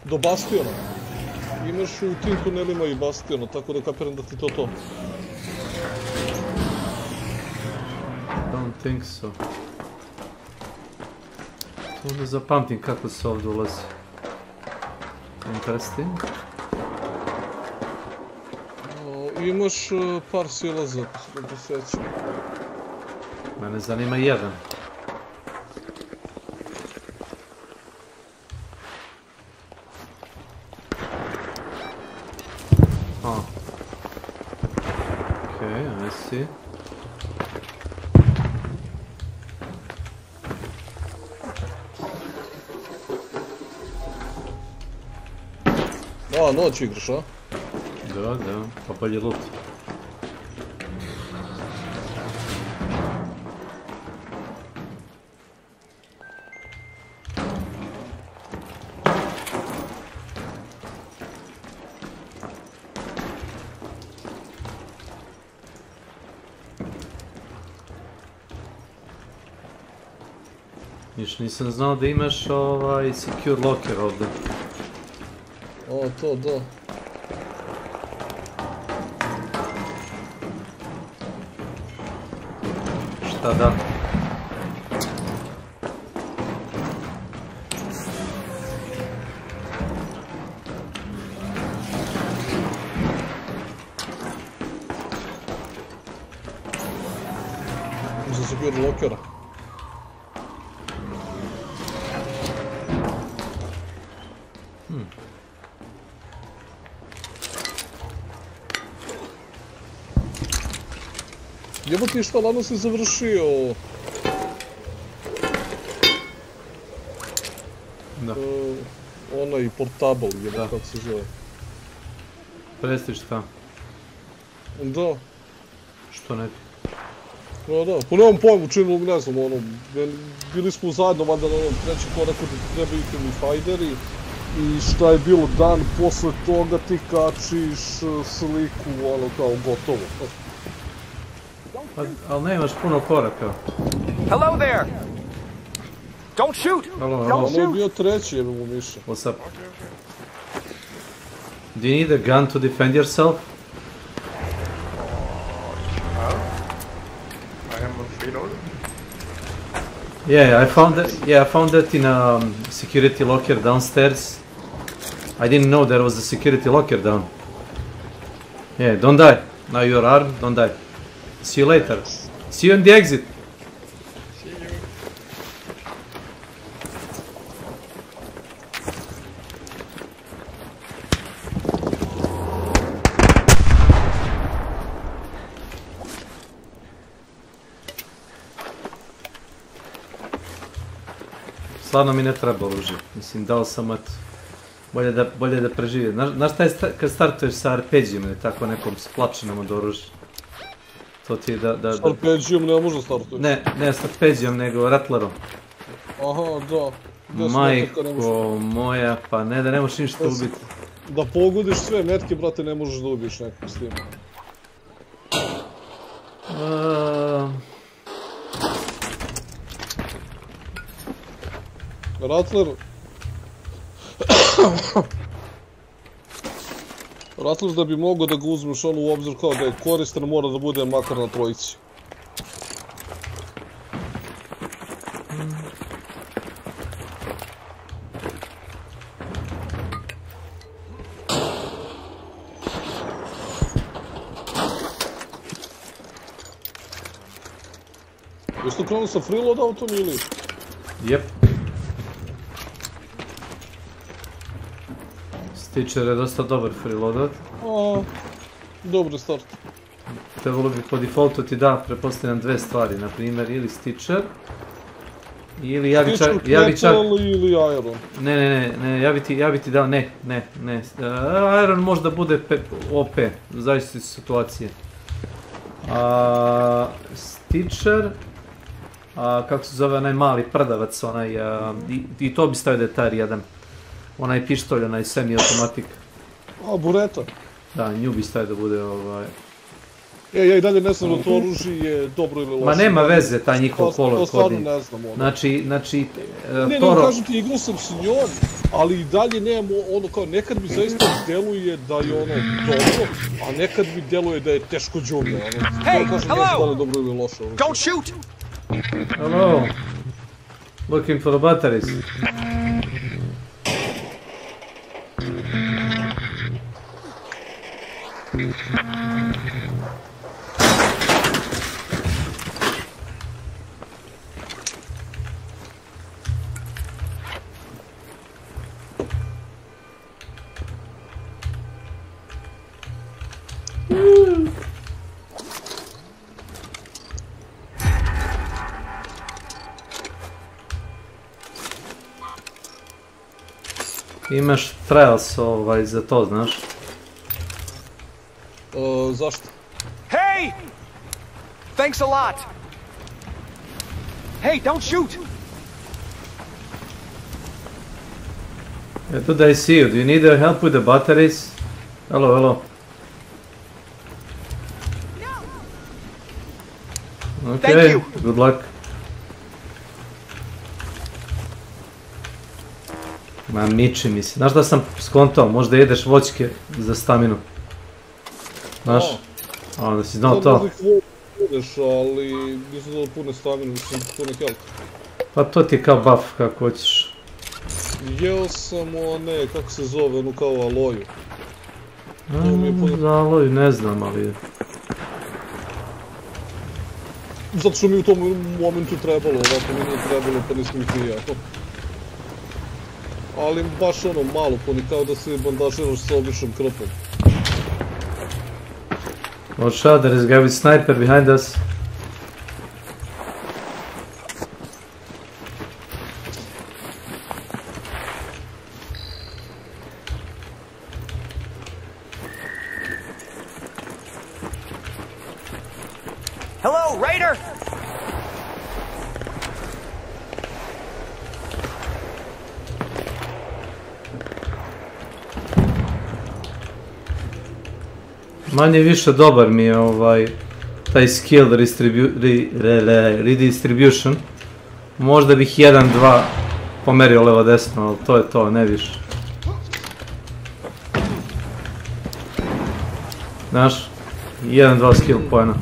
Speaker 20: do bastiona. Imaš u tim tunelima i bastiona, tako da kapiram da ti to.
Speaker 1: Don't think so. To ne zapamtim kako se ovdje ulazi. Interesting.
Speaker 20: Imaš par silaza, da se sećam.
Speaker 1: Mene zanima jedan. Okay, I see.
Speaker 20: Noć igraš, a?
Speaker 1: Da, pa bolje loot. Još nisam znao da imaš secure locker ovdje.
Speaker 20: O, to, da.
Speaker 1: Šta da?
Speaker 20: Za secure lockera. Jebo ti šta, ladno si završio...
Speaker 1: Da.
Speaker 20: Onaj portable, jebo kako se zove.
Speaker 1: Prestiž šta?
Speaker 20: Da.
Speaker 1: Što ne bi?
Speaker 20: Da, pa nemam pojmu činu, ne znam, ono, bili smo zajedno valjda na onom trećem koraku da ti trebaju mi fajderi i šta je bilo dan posle toga ti kačiš sliku, ono kao gotovo.
Speaker 1: Ali nemaš puno koraka.
Speaker 19: Hello there! Don't shoot!
Speaker 20: Ono je bio treći, jebe mu Miša.
Speaker 1: What's up? Do you need a gun to defend yourself? Yeah, I found that in a security locker downstairs. I didn't know there was a security locker down. Yeah, don't die. Now you're armed, don't die. See you later. See you in the exit.
Speaker 20: See you.
Speaker 1: Stvarno mi ne treba oružje. Mislim, dao sam eto. Bolje da preživim. Znaš šta je kad startuješ sa RPG-om ili tako nekom splačenom od oružja? To ti je da...
Speaker 20: S RPG-om ne može startuješ?
Speaker 1: Ne s RPG-om, nego Rattlerom.
Speaker 20: Aha, da.
Speaker 1: Majko moja, pa ne da ne možeš ništa ubiti.
Speaker 20: Da pogodiš sve metke, brate, ne možeš da ubiješ nekog s tim. Rattler... Rattler da bi mogao da ga uzmeš ono u obzir kao da je koristan, mora da bude makar na trojici. Jeste krenuo sa freeload autom ili?
Speaker 1: Jep. Stitcher je dosta dobar freeloadat.
Speaker 20: Dobar start.
Speaker 1: Trebalo bi po defaultu ti da, pretpostavljam dve stvari, na primjer ili Stitcher ili ja bi čak...
Speaker 20: Stitcher, ili Iron?
Speaker 1: Ne, ja bi ti dao, ne. Iron možda bude OP, zavisi od situacije. Stitcher, kako se zove onaj mali prdavac, onaj, i to bi stavio da je tar jedan. Onaj pištolj, onaj semi-automatik.
Speaker 20: Bureta?
Speaker 1: Da, nju bi stavio da bude ovaj...
Speaker 20: Ja i dalje ne znam da to oružje je dobro ili loše.
Speaker 1: Ma nema veze, taj njihov color coding.
Speaker 20: To stvarno ne znam ono.
Speaker 1: Znači...
Speaker 20: Ne, kažem ti, igrao sam s njom, ali i dalje nemamo ono kao, nekad mi zaista deluje da je ono dobro, a nekad mi deluje da je teško džumlje, ono.
Speaker 19: Hey, hello!
Speaker 20: Dobro ili loše oružje.
Speaker 19: Don't shoot!
Speaker 1: Hello! Looking for the batteries. Imaš trials za to, znaš?
Speaker 20: Zašto?
Speaker 19: Hey! Thanks a lot! Hey, don't shoot!
Speaker 1: Did I see you? Do you need help with the batteries? Hello. Okay, good luck. Ma miči mi se. Znaš da sam skontao, možda jedeš voćke za staminu. Znaš? A onda si znao to.
Speaker 20: Jedeš, ali nisam znao pune stamine, mislim pune health.
Speaker 1: Pa to ti je kao buff, kako hoćeš.
Speaker 20: Jeo sam one, kako se zove, ono kao aloju.
Speaker 1: Za aloju ne znam, ali...
Speaker 20: Zato što mi u tom momentu trebalo, ovako mi nije trebalo, pa nisam ih nije jako. Ali baš ono malo, poni kao da se bandažiraš sa običnom krpom.
Speaker 1: Watch out, there is a guy with sniper behind us.
Speaker 19: Hello, Raider!
Speaker 1: Manje više dobar mi je taj skill redistribution. Možda bih 1-2 pomerio levo desno, ali to je to, ne više. Znaš, 1-2 skill poena.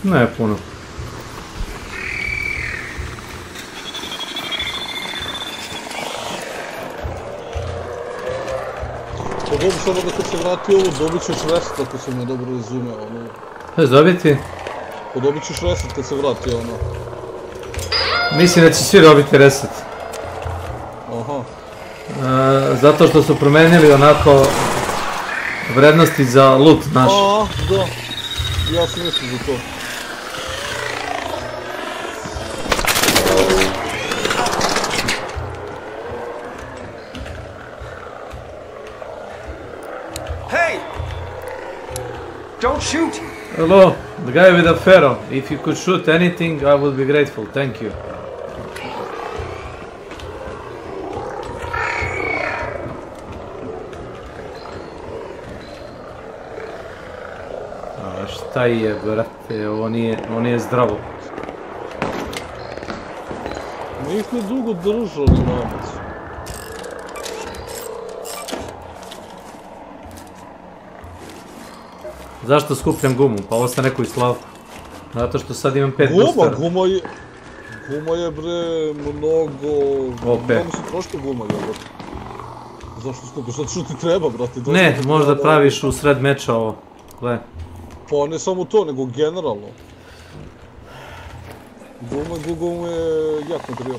Speaker 1: Ne puno.
Speaker 20: Dobro, samo da kad se vrati ovo, dobit ćeš reset ako sam me dobro razumeo, ono...
Speaker 1: Hez dobiti?
Speaker 20: Pa dobit ćeš reset kad se vrati, ono...
Speaker 1: Mislim da će svi dobiti reset.
Speaker 20: Aha.
Speaker 1: Zato što su promenili onako... vrednosti za loot naš.
Speaker 20: A, da. Ja sam mislim za to.
Speaker 19: Don't shoot!
Speaker 1: Hello, the guy with the ferro. If you could shoot anything, I would be grateful. Thank you. A šta je, brate, ovo nije zdravo.
Speaker 20: Nismo dugo držali namac.
Speaker 1: Zašto skupljam gumu? Pa ovo sam rekao i Slavku. Zato što sad imam 5 boostera.
Speaker 20: Guma je bre mnogo... Mnogo se troška guma, jel? Zašto skupiš? Zato što ti treba, brate.
Speaker 1: Ne, možda praviš u sred meča ovo. Gle.
Speaker 20: Pa ne samo to, nego generalno. Guma je jak materijal.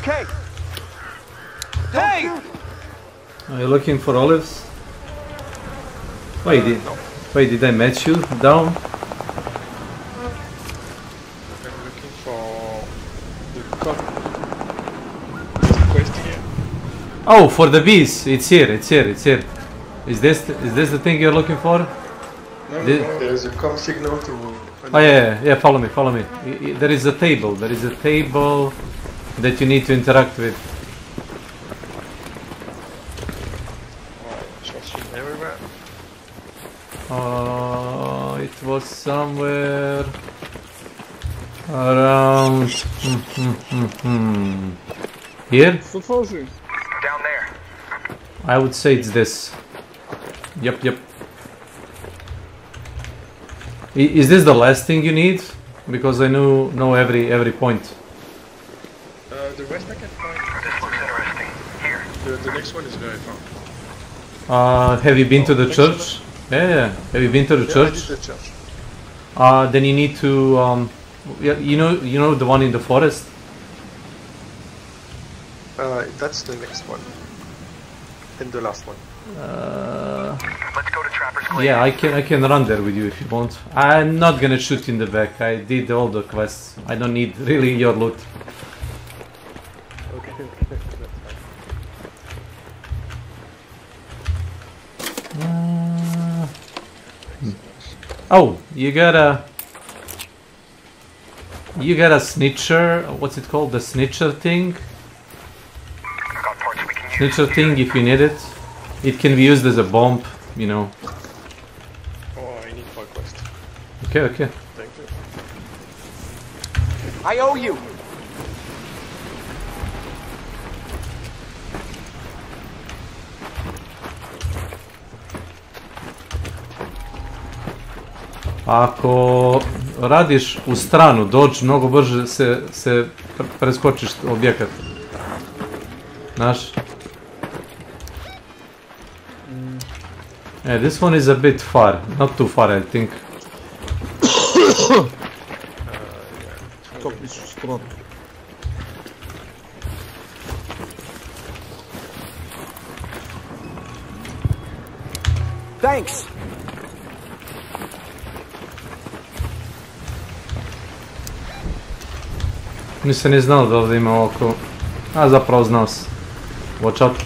Speaker 19: Okay. Hey!
Speaker 1: Are you looking for olives? Wait, did I match you down?
Speaker 17: I'm looking for the cup. Quest here.
Speaker 1: Oh, for the bees! It's here. Is this the thing you're looking for?
Speaker 17: No, there's a com signal to...
Speaker 1: Oh yeah, follow me. There is a table that you need to interact with.
Speaker 17: Everywhere.
Speaker 1: It was somewhere around here?
Speaker 19: Down there.
Speaker 1: I would say it's this. Yep. Is this the last thing you need? Because I know every point.
Speaker 17: The rest I can find. This looks interesting. Here. The next one is very far.
Speaker 1: Have you been to the church? Yeah. Have you been to the church?
Speaker 17: I did the church.
Speaker 1: Then you need to you know the one in the forest?
Speaker 17: That's the next one. in the last one.
Speaker 19: Let's go to Trapper's Glade.
Speaker 1: Yeah, I can run there with you if you want. I'm not gonna shoot you in the back. I did all the quests. I don't need really your loot.
Speaker 17: Okay, that's fine.
Speaker 1: Oh, you got a snitcher. What's it called? The snitcher thing. Snitcher thing. If you need it, it can be used as a bomb. You know.
Speaker 17: Oh, I need 5 quests.
Speaker 1: Okay, okay.
Speaker 17: Thank you.
Speaker 19: I owe you.
Speaker 1: Ako radiš u stranu, dođi mnogo brže se preskočiš objekat. Znaš? This one is a bit far, not too far I think.
Speaker 20: Kako misliš stranu?
Speaker 19: Thanks.
Speaker 1: Nisam ni znao da ovdje ima oko... A zapravo znao sam. Watch out.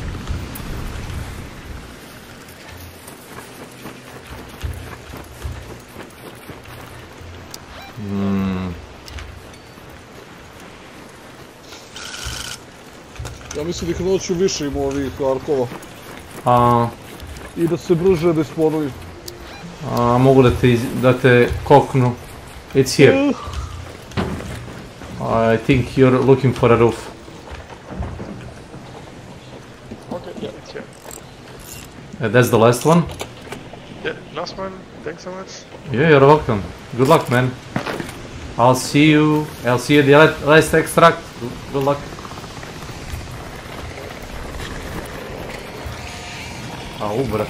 Speaker 20: Ja mislim da ih noću više ima ovih arkova. I da se brže respawnuju.
Speaker 1: Mogu da te koknu. It's here. I think you're looking for a roof.
Speaker 17: Okay, yeah, it's here.
Speaker 1: That's the last one?
Speaker 17: Yeah, last one. Thanks so much.
Speaker 1: Yeah, you're welcome. Good luck, man. I'll see you at the last extract. Good luck. Brat.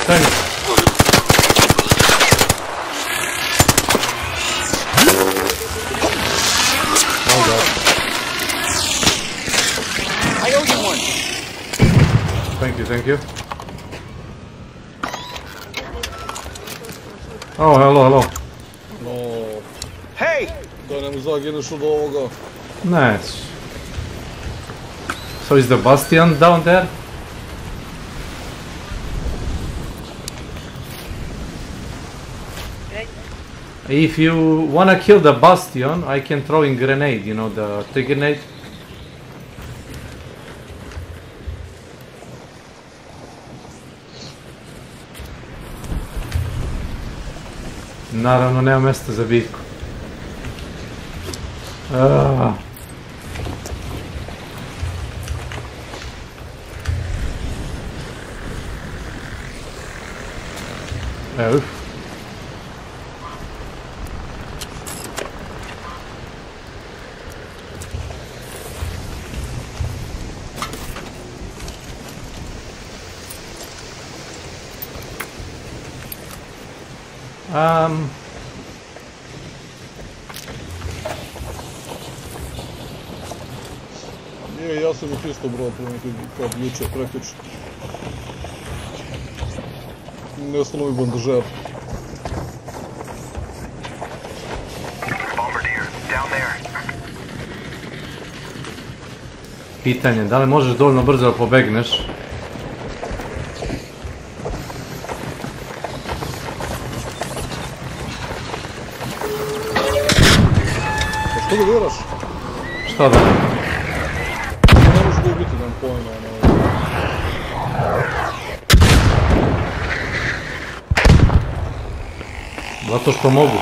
Speaker 1: Thanks. Oh god.
Speaker 19: I owe you one.
Speaker 1: Thank you. Oh, hello.
Speaker 20: No.
Speaker 19: Hey!
Speaker 20: Da nam zagineš od ovoga.
Speaker 1: Nice. So is the bastion down there? If you wanna kill the bastion, I can throw in grenade, you know, the trigger grenade. Naravno, nema mjesta za bitku. Evo.
Speaker 20: Nije, ja sam ih isto brao kad juče, prekjuče. Nestalo mi bandažer.
Speaker 1: Pitanje, da li možeš dovoljno brzo da pobegneš?
Speaker 20: Što da vjeraš?
Speaker 1: Šta da?
Speaker 20: Ne možeš ga ubiti, nemam pojma.
Speaker 1: Zato što mogu.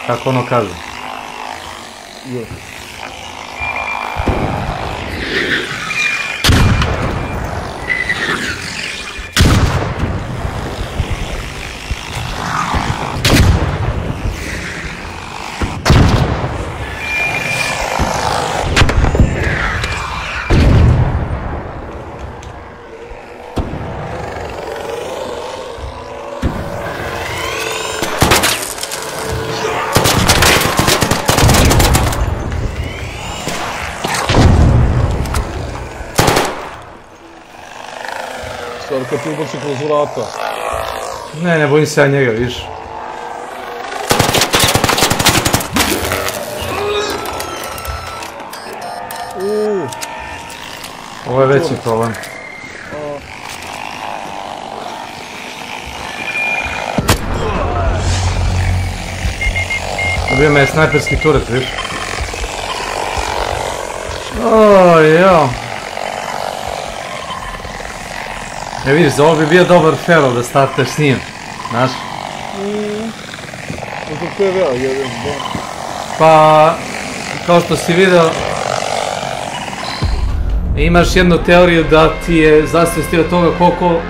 Speaker 1: Kako ono kaže.
Speaker 20: Je. kad ti ubaci kroz vrata.
Speaker 1: Ne bojim se ja njega, viš. Ovo je veći problem. Ubio me je snajperski turet, viš. Jao. Vidiš, za ovo bi bio dobar Feral da starteš s njim, znaš? Pa, kao što si vidio, imaš jednu teoriju da ti je zavisnosti od toga koliko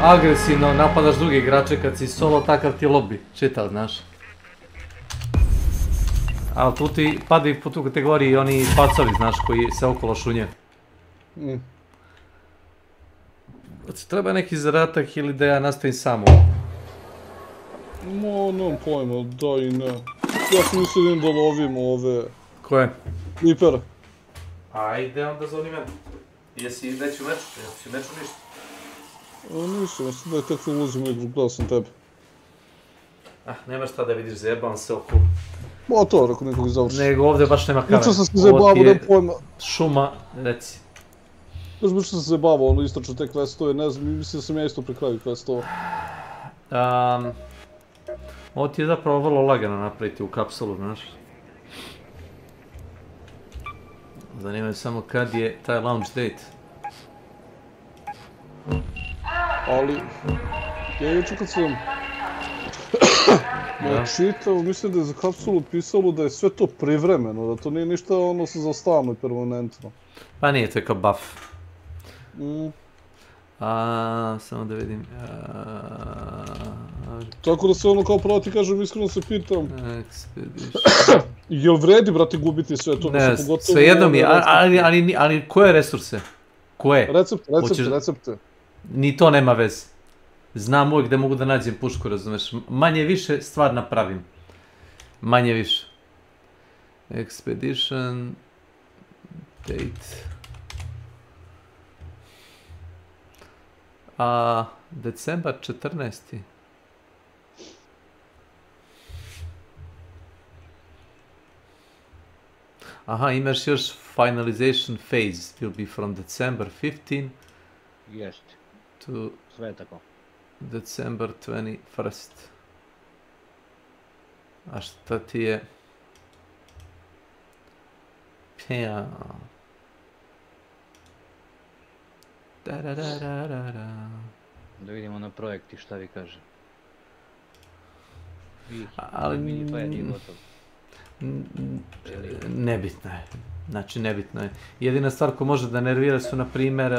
Speaker 1: agresivno napadaš drugi igrače, kad si solo, takav ti lobby, čitav, znaš? Ali tu ti padaju po tu kategoriji oni pacovi, znaš, koji se okolo šunje. Treba neki zadatak ili da ja nastavim samo?
Speaker 20: Nemam pojma, da i ne. Ja sam mislim da lovim ove...
Speaker 1: Koje?
Speaker 20: Klipere.
Speaker 1: Ajde onda zoni mene. Jesi već u meču? Jesi u meču ništa?
Speaker 20: Nisam, mislim da je tek ulazim u igru, gledao sam tebe.
Speaker 1: Nema šta da vidiš, zajebavam se oko...
Speaker 20: Ma to, ako nekog završi.
Speaker 1: Nego ovdje baš nema kamera.
Speaker 20: Učeo sam se zajebavao, nema pojma.
Speaker 1: Šuma, reci.
Speaker 20: Znaš, baš sam se zajebavao, ono istraču te questove, ne znam, mislim da sam ja isto pri kraju questova.
Speaker 1: Ovo ti je zapravo vrlo lagano napraviti u kapsulu, znaš. Zanima me samo kad je taj launch date.
Speaker 20: Ali, ja jučer kad sam čitao, mislim da je za kapsulu pisalo da je sve to privremeno, da to nije ništa ono za stalno i permanentno.
Speaker 1: Pa nije, to je kao buff. Samo da vidim...
Speaker 20: Tako da se ono kao pravo ti kažem, iskreno se pitam... Jel vredi, brate, gubiti sve to?
Speaker 1: Ne, svejedno mi je, ali koje resurse? Koje?
Speaker 20: Recepte.
Speaker 1: Ni to nema veze. Znam uvijek da mogu da nađem pušku, razumeš? Manje više stvar napravim. Manje više. Expedition... Date... Decembar 14. Aha, imaš još finalization phase, will be from December 15.
Speaker 2: Jest.
Speaker 1: To
Speaker 2: sve tako.
Speaker 1: December 21st. A šta ti je? Pja.
Speaker 2: Da vidimo na projekti šta vi kaže.
Speaker 1: Ali... Nebitno je. Znači nebitno je. Jedina stvar ko može da nervira su na primjer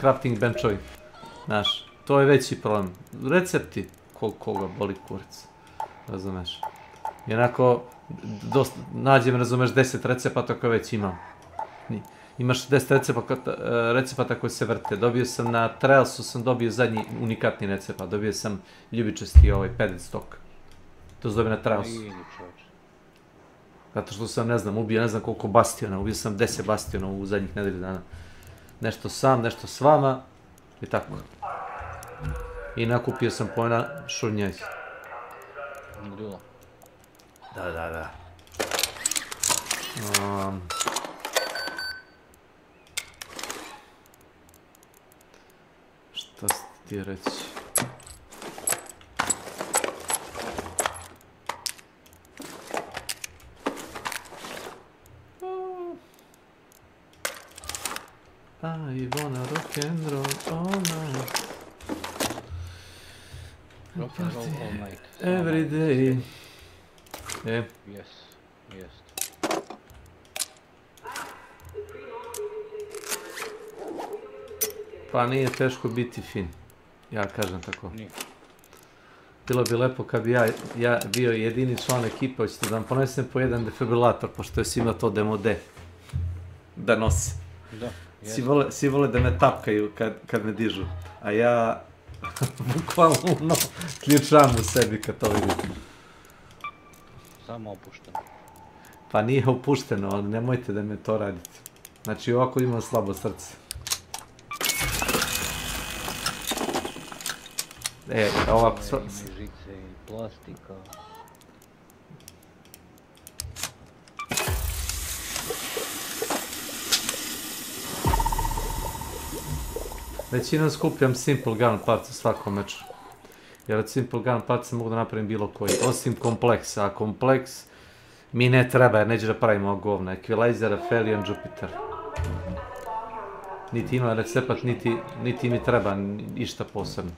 Speaker 1: crafting benchovi. Znaš, to je veći problem. Recepti, koga boli kurac. Razumeš? I onako, nađem, razumeš, 10 recepata koje već imam. Imaš 10 recepata koji se vrte. Dobio sam na Trailsu, sam dobio zadnji unikatni recept. Dobio sam ljubičasti padded stock. To se dobio na Trailsu. Zato što sam, ne znam, ubio ne znam koliko bastiona. Ubio sam 10 bastiona u zadnjih nedelju dana. Nešto sam, nešto s vama. I tako. I nakupio sam pojena šurnjaj. Da. Šta ti reći? I wanna rock and roll all night.
Speaker 2: Rock and roll all night.
Speaker 1: Every day.
Speaker 2: Yes.
Speaker 1: Pa nije teško biti fin. Ja kažem tako. Bilo bi lepo kad bi ja bio jedini član ekipe, hoćete da vam ponesem po jedan defibrilator, pošto je svima to demo D. Da nosi. Svi vole da me tapkaju kad me dižu. A ja bukvalno ključam u sebi kad to vidim.
Speaker 2: Samo opušteno.
Speaker 1: Pa nije opušteno, ali nemojte da me to radite. Znači ovako imam slabo srce. ovako...
Speaker 2: Žice i plastika.
Speaker 1: Većinom skupljam simple gun parts u svakom meču. Jer od simple gun parts mogu da napravim bilo koji, osim kompleksa, a kompleks mi ne treba jer neće da pravimo govna. Equalizer, Aphelion, Jupiter. Niti ima recept, niti mi treba išta posebno.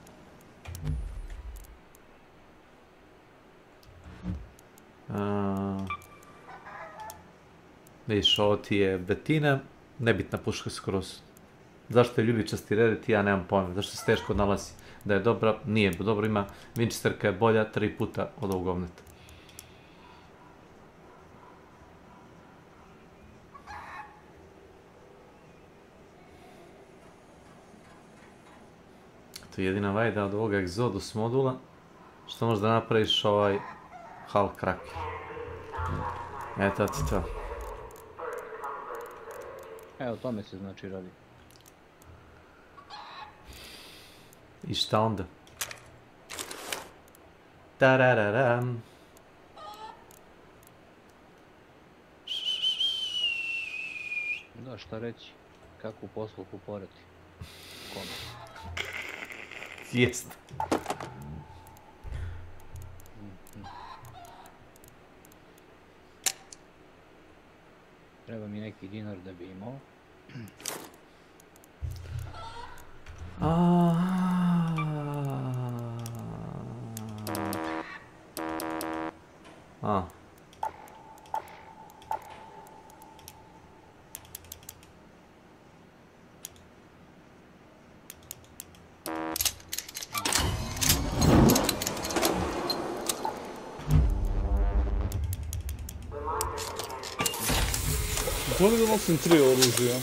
Speaker 1: Vidiš, ovo ti je betina, nebitna puška skroz. Zašto je ljubičasti Reddit, ja nemam pojma. Zašto se teško nalazi? Da je dobra, nije dobro, ima Winchesterka je bolja 3 puta od ovog govneta. To je jedina vajda od ovoga Exodus modula što možeš da napraviš ovaj hull cracker. Eto ti to.
Speaker 2: Evo, o tome se znači radi.
Speaker 1: I šta onda? Tarararam.
Speaker 2: Da, šta reći? Kakvu posluhu porati? Kome?
Speaker 1: Jest.
Speaker 2: Treba mi neki dinar da bi imao.
Speaker 20: Mogu da nosim 3 oružja.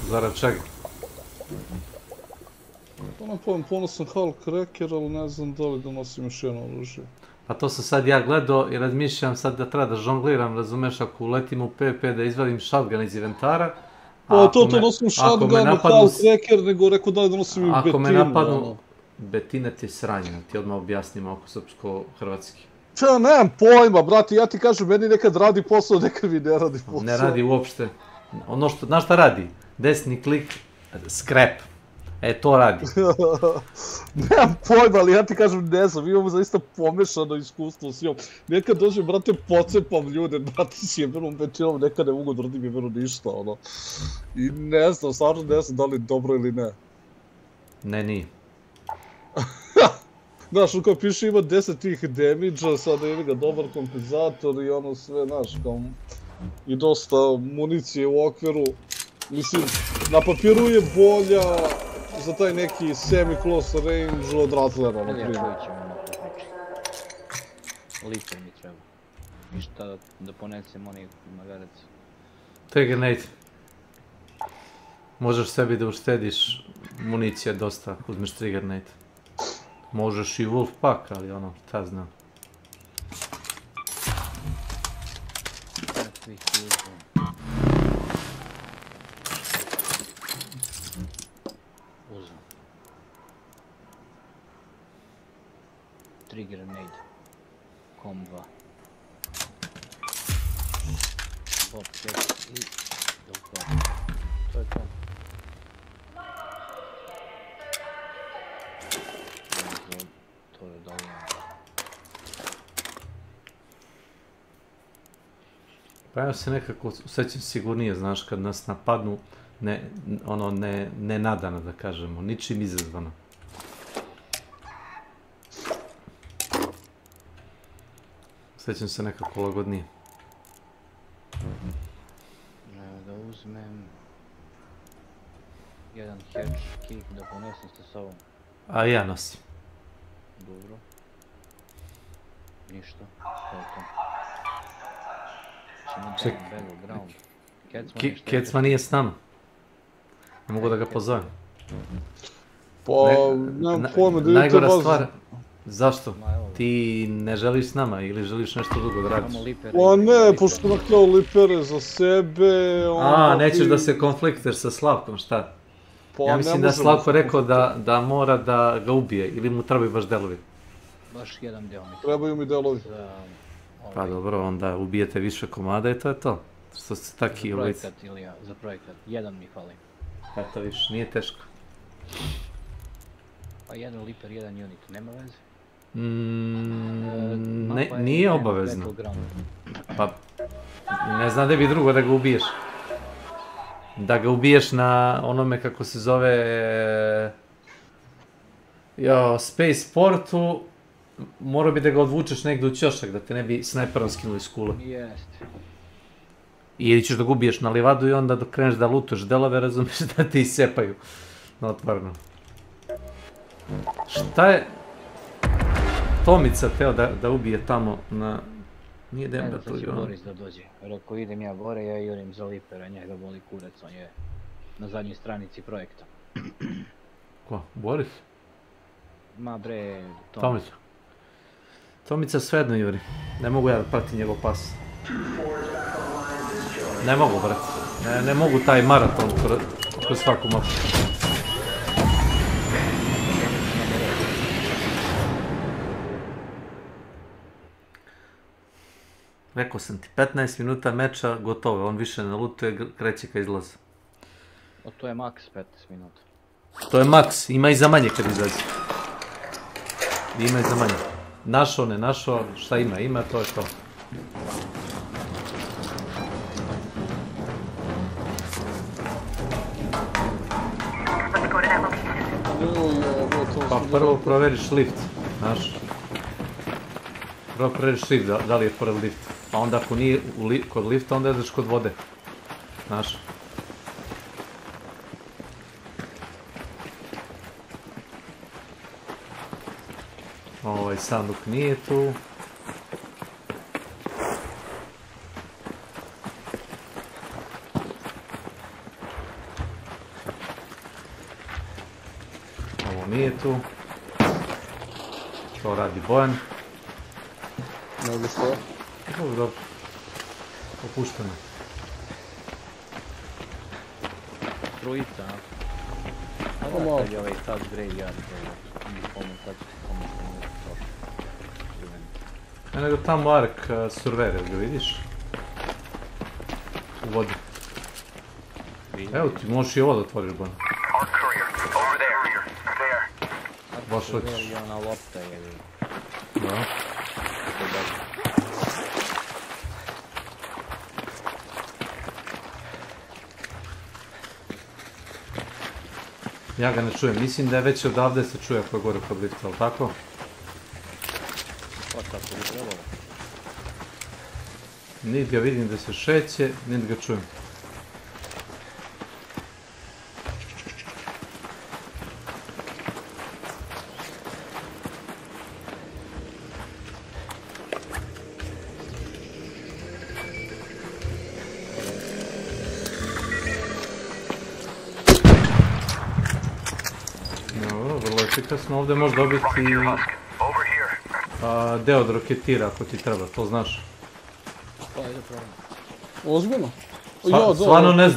Speaker 1: Zarad čega?
Speaker 20: Ono pojem, ponosan hull cracker, ali ne znam da li da nosim još jedno oružje.
Speaker 1: Pa to sam sad ja gledao i razmišljam sad da treba da žongliram, razumeš, ako uletim u PvP da izvadim shotgun iz inventara.
Speaker 20: Pa to nosim shotgun, hull cracker, nego rekao da li da nosim i betinu.
Speaker 1: Ako me napadnu, betina ti je sranje, ti odmah objasnim oko srpsko-hrvatski.
Speaker 20: Ja nemam pojma, brati, ja ti kažem, meni nekad radi posao, nekad mi ne radi posao.
Speaker 1: Ne radi uopšte. Ono što, znaš šta radi? Desni klik, scrap. To radi.
Speaker 20: Nemam pojma, ali ja ti kažem, ne znam, imamo zaista pomešano iskustvo s njom. Nekad dođem, brate, pocepam ljude, brate, s jebenom većinom, nekad ne mogu da radim jebeno ništa, ono. I ne znam, stvarno ne znam da li je dobro ili ne.
Speaker 1: Ne, nije.
Speaker 20: Znaš, kao piše ima 10 tih damage-a, sada ima ga dobar kompenzator i ono sve, znaš, kao... I dosta municije u okviru. Mislim, na papiru je bolja za taj neki semi-close range od Ratlera, na primjer.
Speaker 2: Liper mi treba. I šta da ponesem onih magarac.
Speaker 1: To je grenade. Možeš sebi da uštediš municije dosta, uzmeš 3 grenade. Možeš i wolf pack, ali ono, šta znam.
Speaker 2: Uzem. 3 grenade. Com 2. Bobcat i Delta. To je to. To je dovoljno.
Speaker 1: Pa ja se nekako osjećam sigurnije, znaš, kad nas napadnu, nenadano da kažemo, ničim izazvano. Osjećam se nekako lagodnije.
Speaker 2: Da uzmem jedan hedge kick da ponesem sa sobom.
Speaker 1: A ja nosim.
Speaker 2: Dobro. Ništa, to je to.
Speaker 1: Ček, Kecma nije s nama. Ne mogu da ga pozovem.
Speaker 20: Pa, nemam pojma da idete
Speaker 1: najgora
Speaker 20: vas...
Speaker 1: stvar, zašto? Ti ne želiš s nama ili želiš nešto drugo da radiš?
Speaker 20: Pa ne, pošto sam htio lipere za sebe...
Speaker 1: A, nećeš da se konfliktuješ sa Slavkom, šta? Ja mislim da je Slavko rekao da mora da ga ubije, ili mu trebaju baš delovi.
Speaker 2: Baš jedan deo mi.
Speaker 20: Trebaju mi delovi.
Speaker 1: Pa dobro, onda ubijete više komada i to je to. Što ste taki ulici.
Speaker 2: Za projekat, Ilija, za projekat. Jedan mi fali.
Speaker 1: Eto viš, nije teško.
Speaker 2: Pa jedan liper, jedan unit, nema veze?
Speaker 1: Nije obavezno. Pa, ne znam da bi drugo da ga ubiješ. Da ga ubiješ na onome kako se zove... Space Portu, morao bi da ga odvučeš negdje u ćošak, da te ne bi snajperom skinuli s kule.
Speaker 2: Jeste.
Speaker 1: Ili ćeš da ga ubiješ na livadu i onda dok kreneš da lutuješ delove, razumiješ da ti isepaju na otvoreno. Šta je Tomica teo da ubije tamo na... Nije Denver tu
Speaker 2: je Boris da dođe. Rekao idem ja gore, ja jurim za lipera, njega boli kurac, on je na zadnjoj stranici projekta.
Speaker 1: Ko? Boris?
Speaker 2: Ma bre,
Speaker 1: Tomica. Tomica svejedno juri. Ne mogu ja da pratim njegov pas. Ne mogu, brate. Ne mogu taj maraton kroz svaku mapu. Rekao sam ti, 15 minuta meča, gotovo. On više ne lutuje, kreće ka izlaza.
Speaker 2: To je max 15 minuta.
Speaker 1: To je max, ima i za manje kad izađe. Ima i za manje. Našao, ne našao, šta ima, to je to. Pa prvo proveriš lift, znaš. Prvo proveriš lift, da li je pored lifta. Pa onda ako nije kod lifta, onda ideš kod vode. Znaš. Ovaj sanduk nije tu. Ovo nije tu. To radi Bojan.
Speaker 20: Nego što?
Speaker 1: Dobro. Opušteno.
Speaker 2: Trojica, a?
Speaker 20: Ovo malo.
Speaker 2: Kad je ovaj touch graveyard,
Speaker 1: Nego tamo Ark Surveyor, ga vidiš? U vodi. Evo ti, možeš i ovo da otvoriš, Bojan. Baš hoćeš. Da. Ja ga ne čujem, mislim da je već odavde se čuje ako je gore kod lifta, ali tako?
Speaker 2: Pa tako bi trebalo.
Speaker 1: Niti ga vidim da se šeće, niti ga čujem. Efikasno, ovdje možeš dobiti deo od roketira ako ti treba, to znaš.
Speaker 20: Ozbiljno?
Speaker 1: Stvarno ne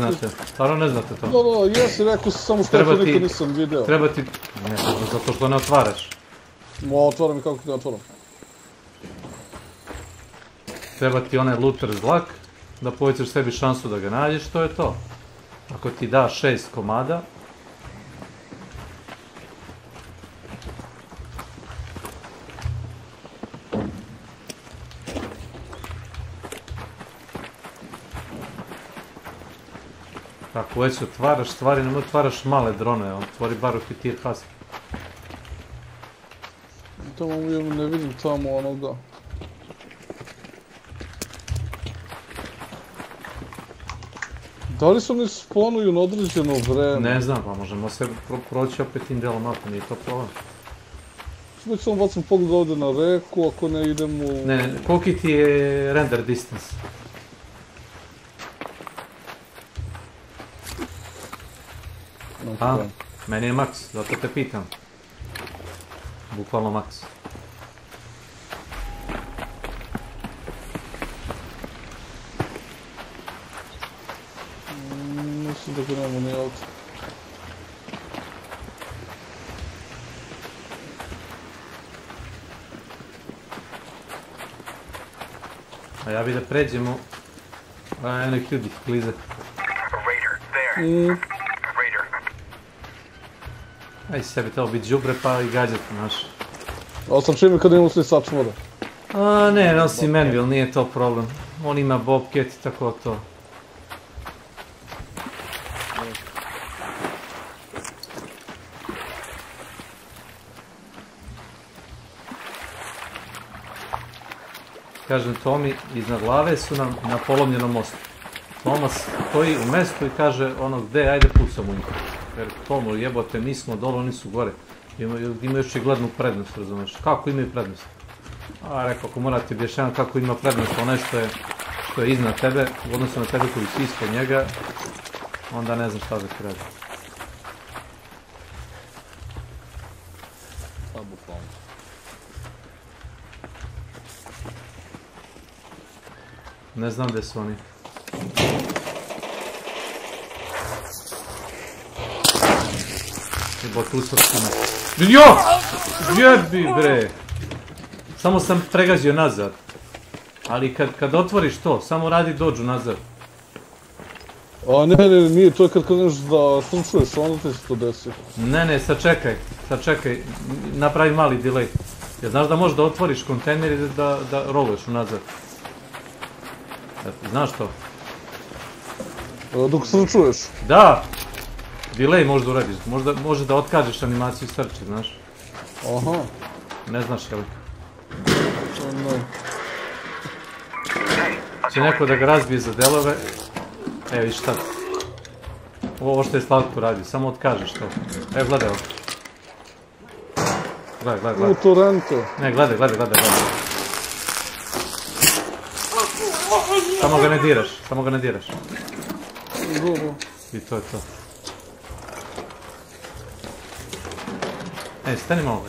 Speaker 1: znate to.
Speaker 20: Da, jesi, rekao sam samo što ja to nikad nisam vidio.
Speaker 1: Treba ti, ne, zato što ne otvaraš.
Speaker 20: Otvaram i kako ne otvaram.
Speaker 1: Treba ti onaj looter zlak, da povećaš sebi šansu da ga nađeš, to je to. Ako ti da 6 komada, ako već otvaraš stvari, nemoj otvaraš male drone, otvori bar roketir Husky.
Speaker 20: Tamo ne vidim tamo onoga. Da li se oni spawnuju na određeno vreme?
Speaker 1: Ne znam, pa možemo se proći opet tim delom mapa, nije to problem.
Speaker 20: Već sam bacim pogled ovdje na reku, ako ne idem u...
Speaker 1: Ne, koliki ti je render distance? A, meni je max, zato te pitam. Bukvalno max.
Speaker 20: Mislim da ga nemamo ni ovdje.
Speaker 1: A ja bi da pređemo... Eno ih ljudi, klize. Aj sebi tamo biti džubre pa i gađati naš.
Speaker 20: A sam čim kad imamo svi sačmore?
Speaker 1: Ne, nosi Manville, nije to problem. On ima bobcat i tako to. Kažem, Tomi, iznad glave su nam na polomljenom mostu. Tomas stoji u mestu i kaže ono gde, ajde pucam u njih. Jer Tomu, jebote, mi smo dole, oni su gore. Imaju još i glednu prednost, razumeš? Kako imaju prednost? A rekao, ako morate objašnjavati kako ima prednost onaj što je iznad tebe, u odnosu na tebe koji si ispod njega, onda ne znam šta da ti radi. Ne znam gde su oni. Jebo tu svrstine. Jo! Jebi bre! Samo sam pregazio nazad. Ali kad otvoriš to, samo radi dođu nazad.
Speaker 20: A ne, nije, to je kad kreneš da strčuješ, onda ti se to desi.
Speaker 1: Ne, sačekaj, napravi mali delay. Jer znaš da možeš da otvoriš kontejner i da roluješ unazad. Znaš to?
Speaker 20: Dok strčuješ?
Speaker 1: Da! Delay možeš da uradiš, može da otkažeš animaciju strče, znaš?
Speaker 20: Aha.
Speaker 1: Ne znaš, jel?
Speaker 20: Ne.
Speaker 1: Će neko da ga razbije za delove. Evo viš šta. Ovo što je Slavko radio, samo otkažeš to. Evo gledaj ovo. Gledaj.
Speaker 20: U torrente.
Speaker 1: Ne, gledaj. Samo ga ne diraš.
Speaker 20: Dobro.
Speaker 1: I to je to. Ej, stani malo.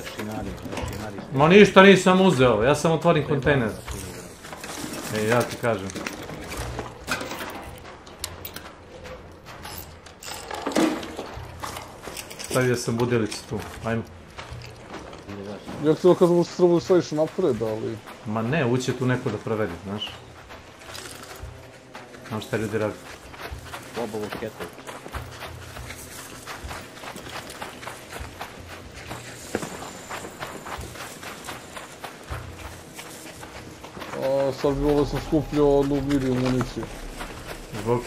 Speaker 1: Ma ništa nisam uzeo, ja sam otvorim kontejner. Ej, ja ti kažem. Stavio sam budilicu tu, ajmo.
Speaker 20: Ja htio kažem da se trebalo staviš napred, ali...
Speaker 1: Ma ne, uće tu neko da proveri, znaš. Znaš šta ljudi radi.
Speaker 2: Bobovo ketu.
Speaker 20: Sad bi ovo sam skupljao onu miriju municiju.
Speaker 1: Zbog?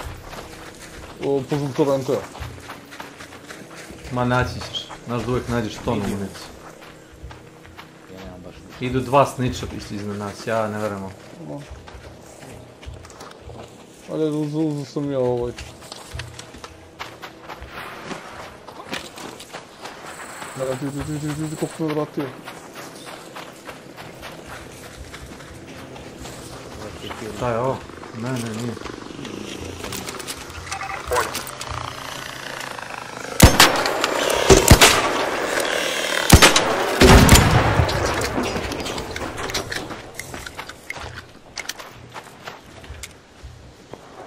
Speaker 20: Pošto torrentea.
Speaker 1: Ma naći ćeš, znaš da uvijek nađeš tonu municiju. Idu dva snitcha iznad nas, ja ne verujem.
Speaker 20: Ali uzeo sam ja ovaj. Vidi kako me vratio.
Speaker 1: Šta je ovo? Ne, nije.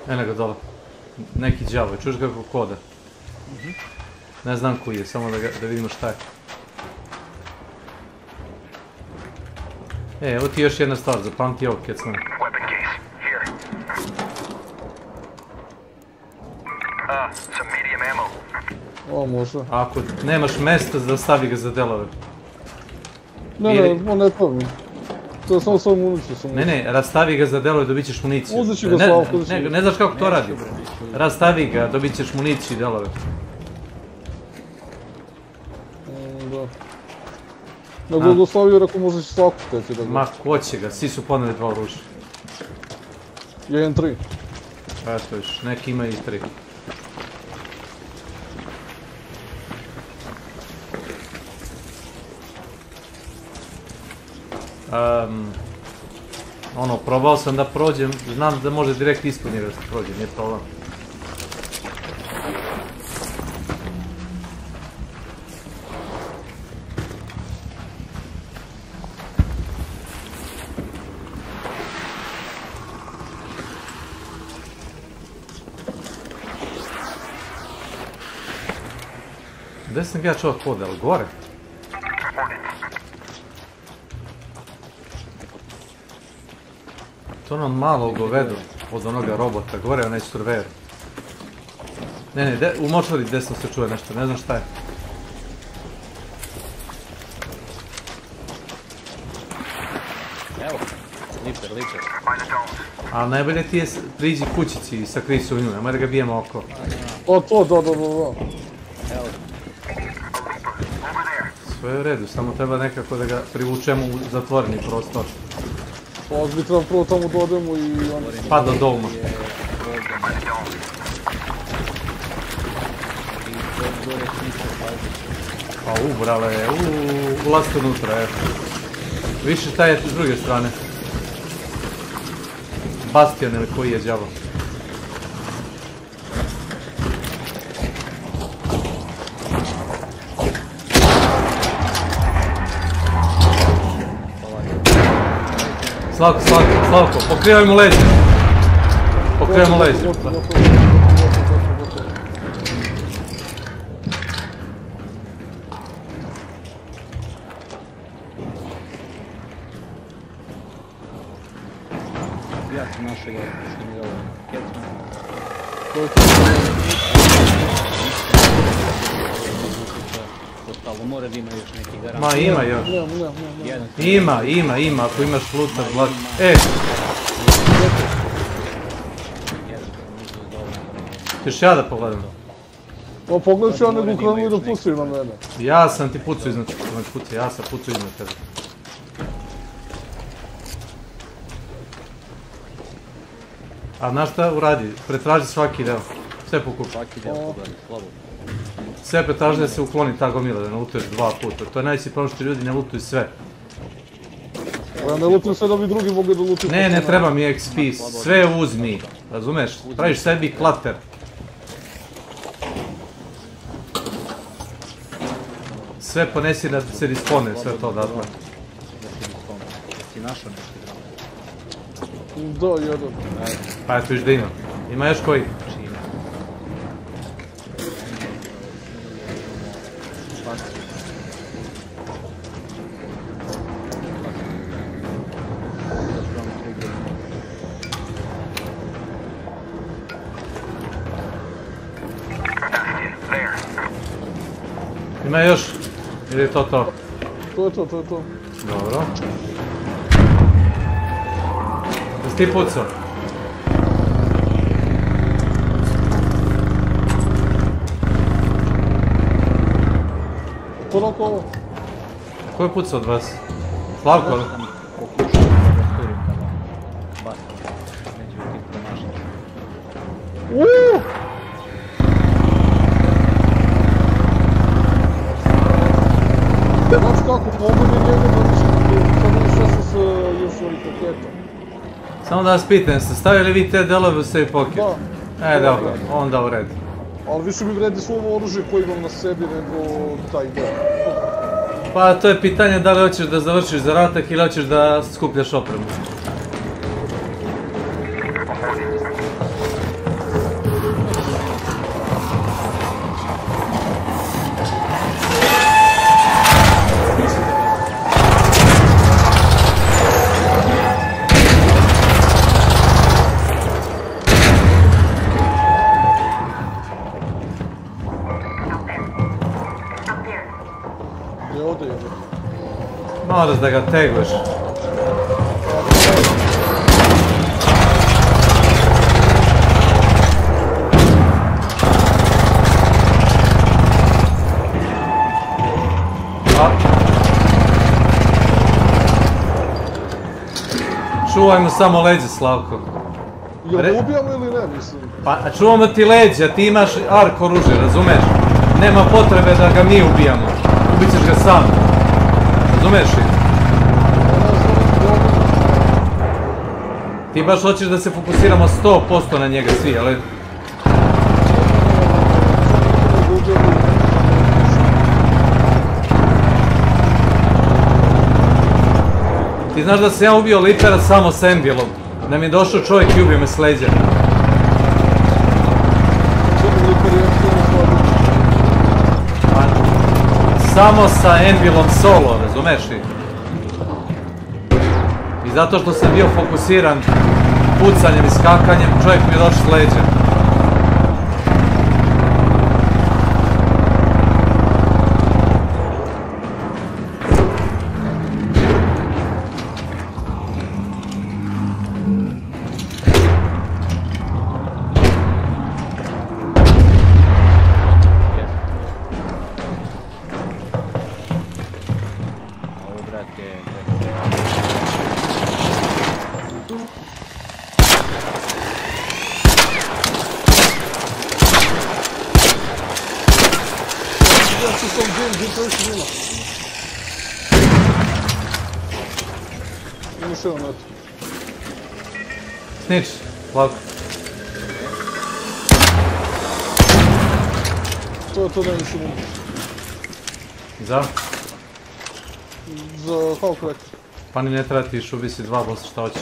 Speaker 1: Eno ga dole. Neki đavo, čuš kako koda. Ne znam koji je, samo da vidimo šta je. Evo ti još jedna stvar, zapamti ovo kad sam.
Speaker 20: O, može.
Speaker 1: Ako nemaš mesta, zastavi ga za delove.
Speaker 20: Ne, ne pravim. To je samo svoju municiju.
Speaker 1: Ne, rastavi ga za delove, dobit ćeš municiju.
Speaker 20: Uzet ću ga Slavko.
Speaker 1: Ne znaš kako to radi. Rastavi ga, dobit ćeš municiju i delove.
Speaker 20: Da. Nego doslavio ako možeš Slavko teti da ga.
Speaker 1: Ma, ko će ga, svi su poneli dva oružja.
Speaker 20: Ja imam 3.
Speaker 1: Eto viš, neki imaju i 3. Probao sam da prođem, znam da može direkt ispod njega da se prođe, nije problem. Gde sam ga čovjek hodao, gore? To ono malo govedo od onoga robota, gore onaj surveyor. Ne, u močvari desno se čuje nešto, ne znam šta je.
Speaker 2: Evo, liper.
Speaker 1: A najbolje ti je priđi kućici i sakri se u nju, nemoj da ga bijemo oko.
Speaker 20: O, to, da.
Speaker 2: Evo.
Speaker 1: Sve je u redu, samo treba nekako da ga privučemo u zatvoreni prostor.
Speaker 20: Pa bi trebao prvo tamo da odemo i...
Speaker 1: Pa do doma. Pa brale, ulazite unutra, evo. Više taj je s druge strane. Bastion ili koji je đavo. Slavko, pokrivaj mu leđe.
Speaker 2: Ja sam našega što mi zove Ketman. Ostalo mora da ima još neki garant.
Speaker 1: Ma ima još. Ima, ako imaš lutar, vlak. Ćeš ja da pogledam?
Speaker 20: Pa pogledaj ću ja nego ukradili da pucaju na mene.
Speaker 1: Ja sam ti pucao iznad kuće, ja sam pucao iznad tebe. A znaš šta uradi? Pretraži svaki deo. Sve pokupi.
Speaker 2: Svaki deo pogledaj, slobodno.
Speaker 1: Sve pretraži da se ukloni ta gomila, da ne lutuješ 2 puta. To je najsi problem što ljudi ne lutuju sve.
Speaker 20: Ja ne lutuju sve da bi drugi mogli da lutuju.
Speaker 1: Ne treba mi XP, sve uzmi. Razumeš? Praviš sebi klater. Sve ponesi da se dispone, sve to odatle.
Speaker 2: Jesi našao nešto?
Speaker 20: Da, jedan.
Speaker 1: Pa eto viš da ima. Ima još koji? Ima još? Ili je to to?
Speaker 20: To je to.
Speaker 1: Dobro. Jesi ti pucao?
Speaker 20: Koliko ovo?
Speaker 1: Ko je pucao od vas? Slavko, ali?
Speaker 20: Znaš kako, mogu mi njega da vidim šta sa još ovih raketa.
Speaker 1: Samo da vas pitam, ste stavili vi te delove u save pocket?
Speaker 20: Da.
Speaker 1: Dobro, onda u redu.
Speaker 20: Ali više mi vredi svo ovo oružje koje imam na sebi nego taj deo.
Speaker 1: Pa to je pitanje da li hoćeš da završiš zadatak ili hoćeš da skupljaš opremu. Moraš da ga teguješ. Čuvaj mu samo leđe, Slavko.
Speaker 20: Jel ga ubijamo ili ne, mislim?
Speaker 1: Pa čuvamo ti leđa, ti imaš ark oružje, razumeš? Nema potrebe da ga mi ubijamo. Ubit ćeš ga sam. Razumeš li? Ti baš hoćeš da se fokusiramo 100% na njega svi, ali... Ti znaš da sam ja ubio Lipera samo s Envilom. Da mi je došao čovjek i ubio me s leđa. Samo sa Envilom solo, razumeš li? I zato što sam bio fokusiran pucanjem i skakanjem, čovjek mi je došao s leđa. Snitch, lako.
Speaker 20: To da više mogu.
Speaker 1: Za?
Speaker 20: Za how crack.
Speaker 1: Pa ni ne treba ti ubi si 2 bossa, šta hoćeš?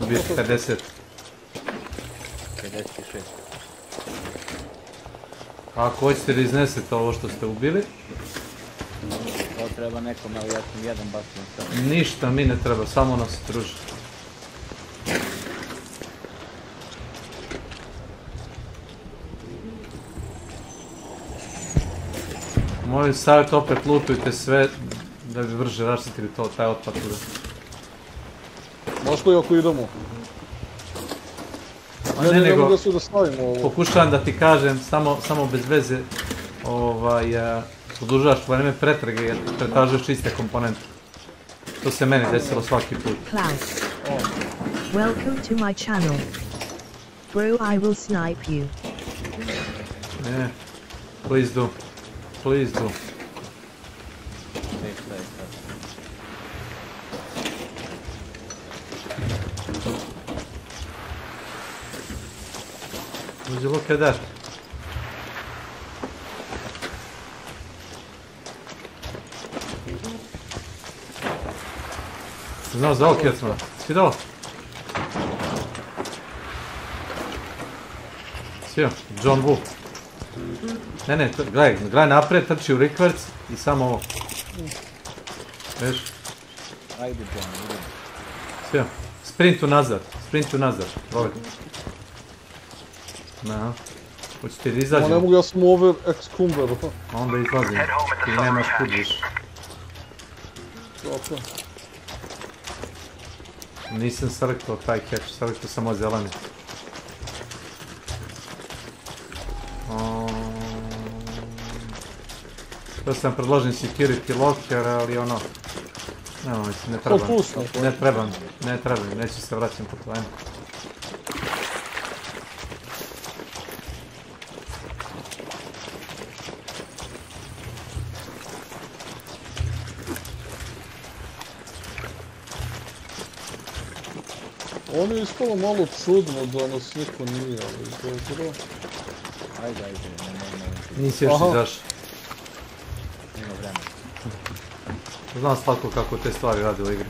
Speaker 1: Ubiješ 50.
Speaker 2: 56.
Speaker 1: Ako hoćete da iznesete ovo što ste ubili?
Speaker 2: To treba nekome, ali ja sam jedan bacio.
Speaker 1: Ništa mi ne treba, samo nas druži. Moj savjet, opet lootujte sve da bi brže raštetili taj otpad tuda.
Speaker 20: Možda i ako idemo.
Speaker 1: Ne nego,
Speaker 20: da se da stavimo ovo.
Speaker 1: Pokušavam da ti kažem, samo bez veze, produžavaš vreme pretrage jer pretražuješ čiste komponente. To se meni desilo svaki put.
Speaker 3: Klaus. Welcome to my channel. Bro, I will snipe you.
Speaker 1: Ne, please do. Please do. Would you look at that? Znao za ovog jecma. Svidalo? Sio, John Woo. Ne, gledaj napred, trči u rikverc i samo ovo. Veš?
Speaker 2: Ajde, John, idemo.
Speaker 1: Sio, sprintu nazad, voli. Na, hoćete da izađemo?
Speaker 20: Ne mogu, ja sam over excumber.
Speaker 1: Onda izlazim, ti nemaš kud više.
Speaker 20: Dobro.
Speaker 1: Nisam selektovao taj catch, selektovao sam ovo zeleni. To sam predložen security locker, ali ono... Ne trebam, neću se vraćam po tvojemu.
Speaker 20: Ono je ispalo malo čudno da nas niko nije, ali dobro.
Speaker 2: Ajde.
Speaker 1: Nisi još izašao.
Speaker 2: Nema vremena.
Speaker 1: Znam svatko kako te stvari radi u igri.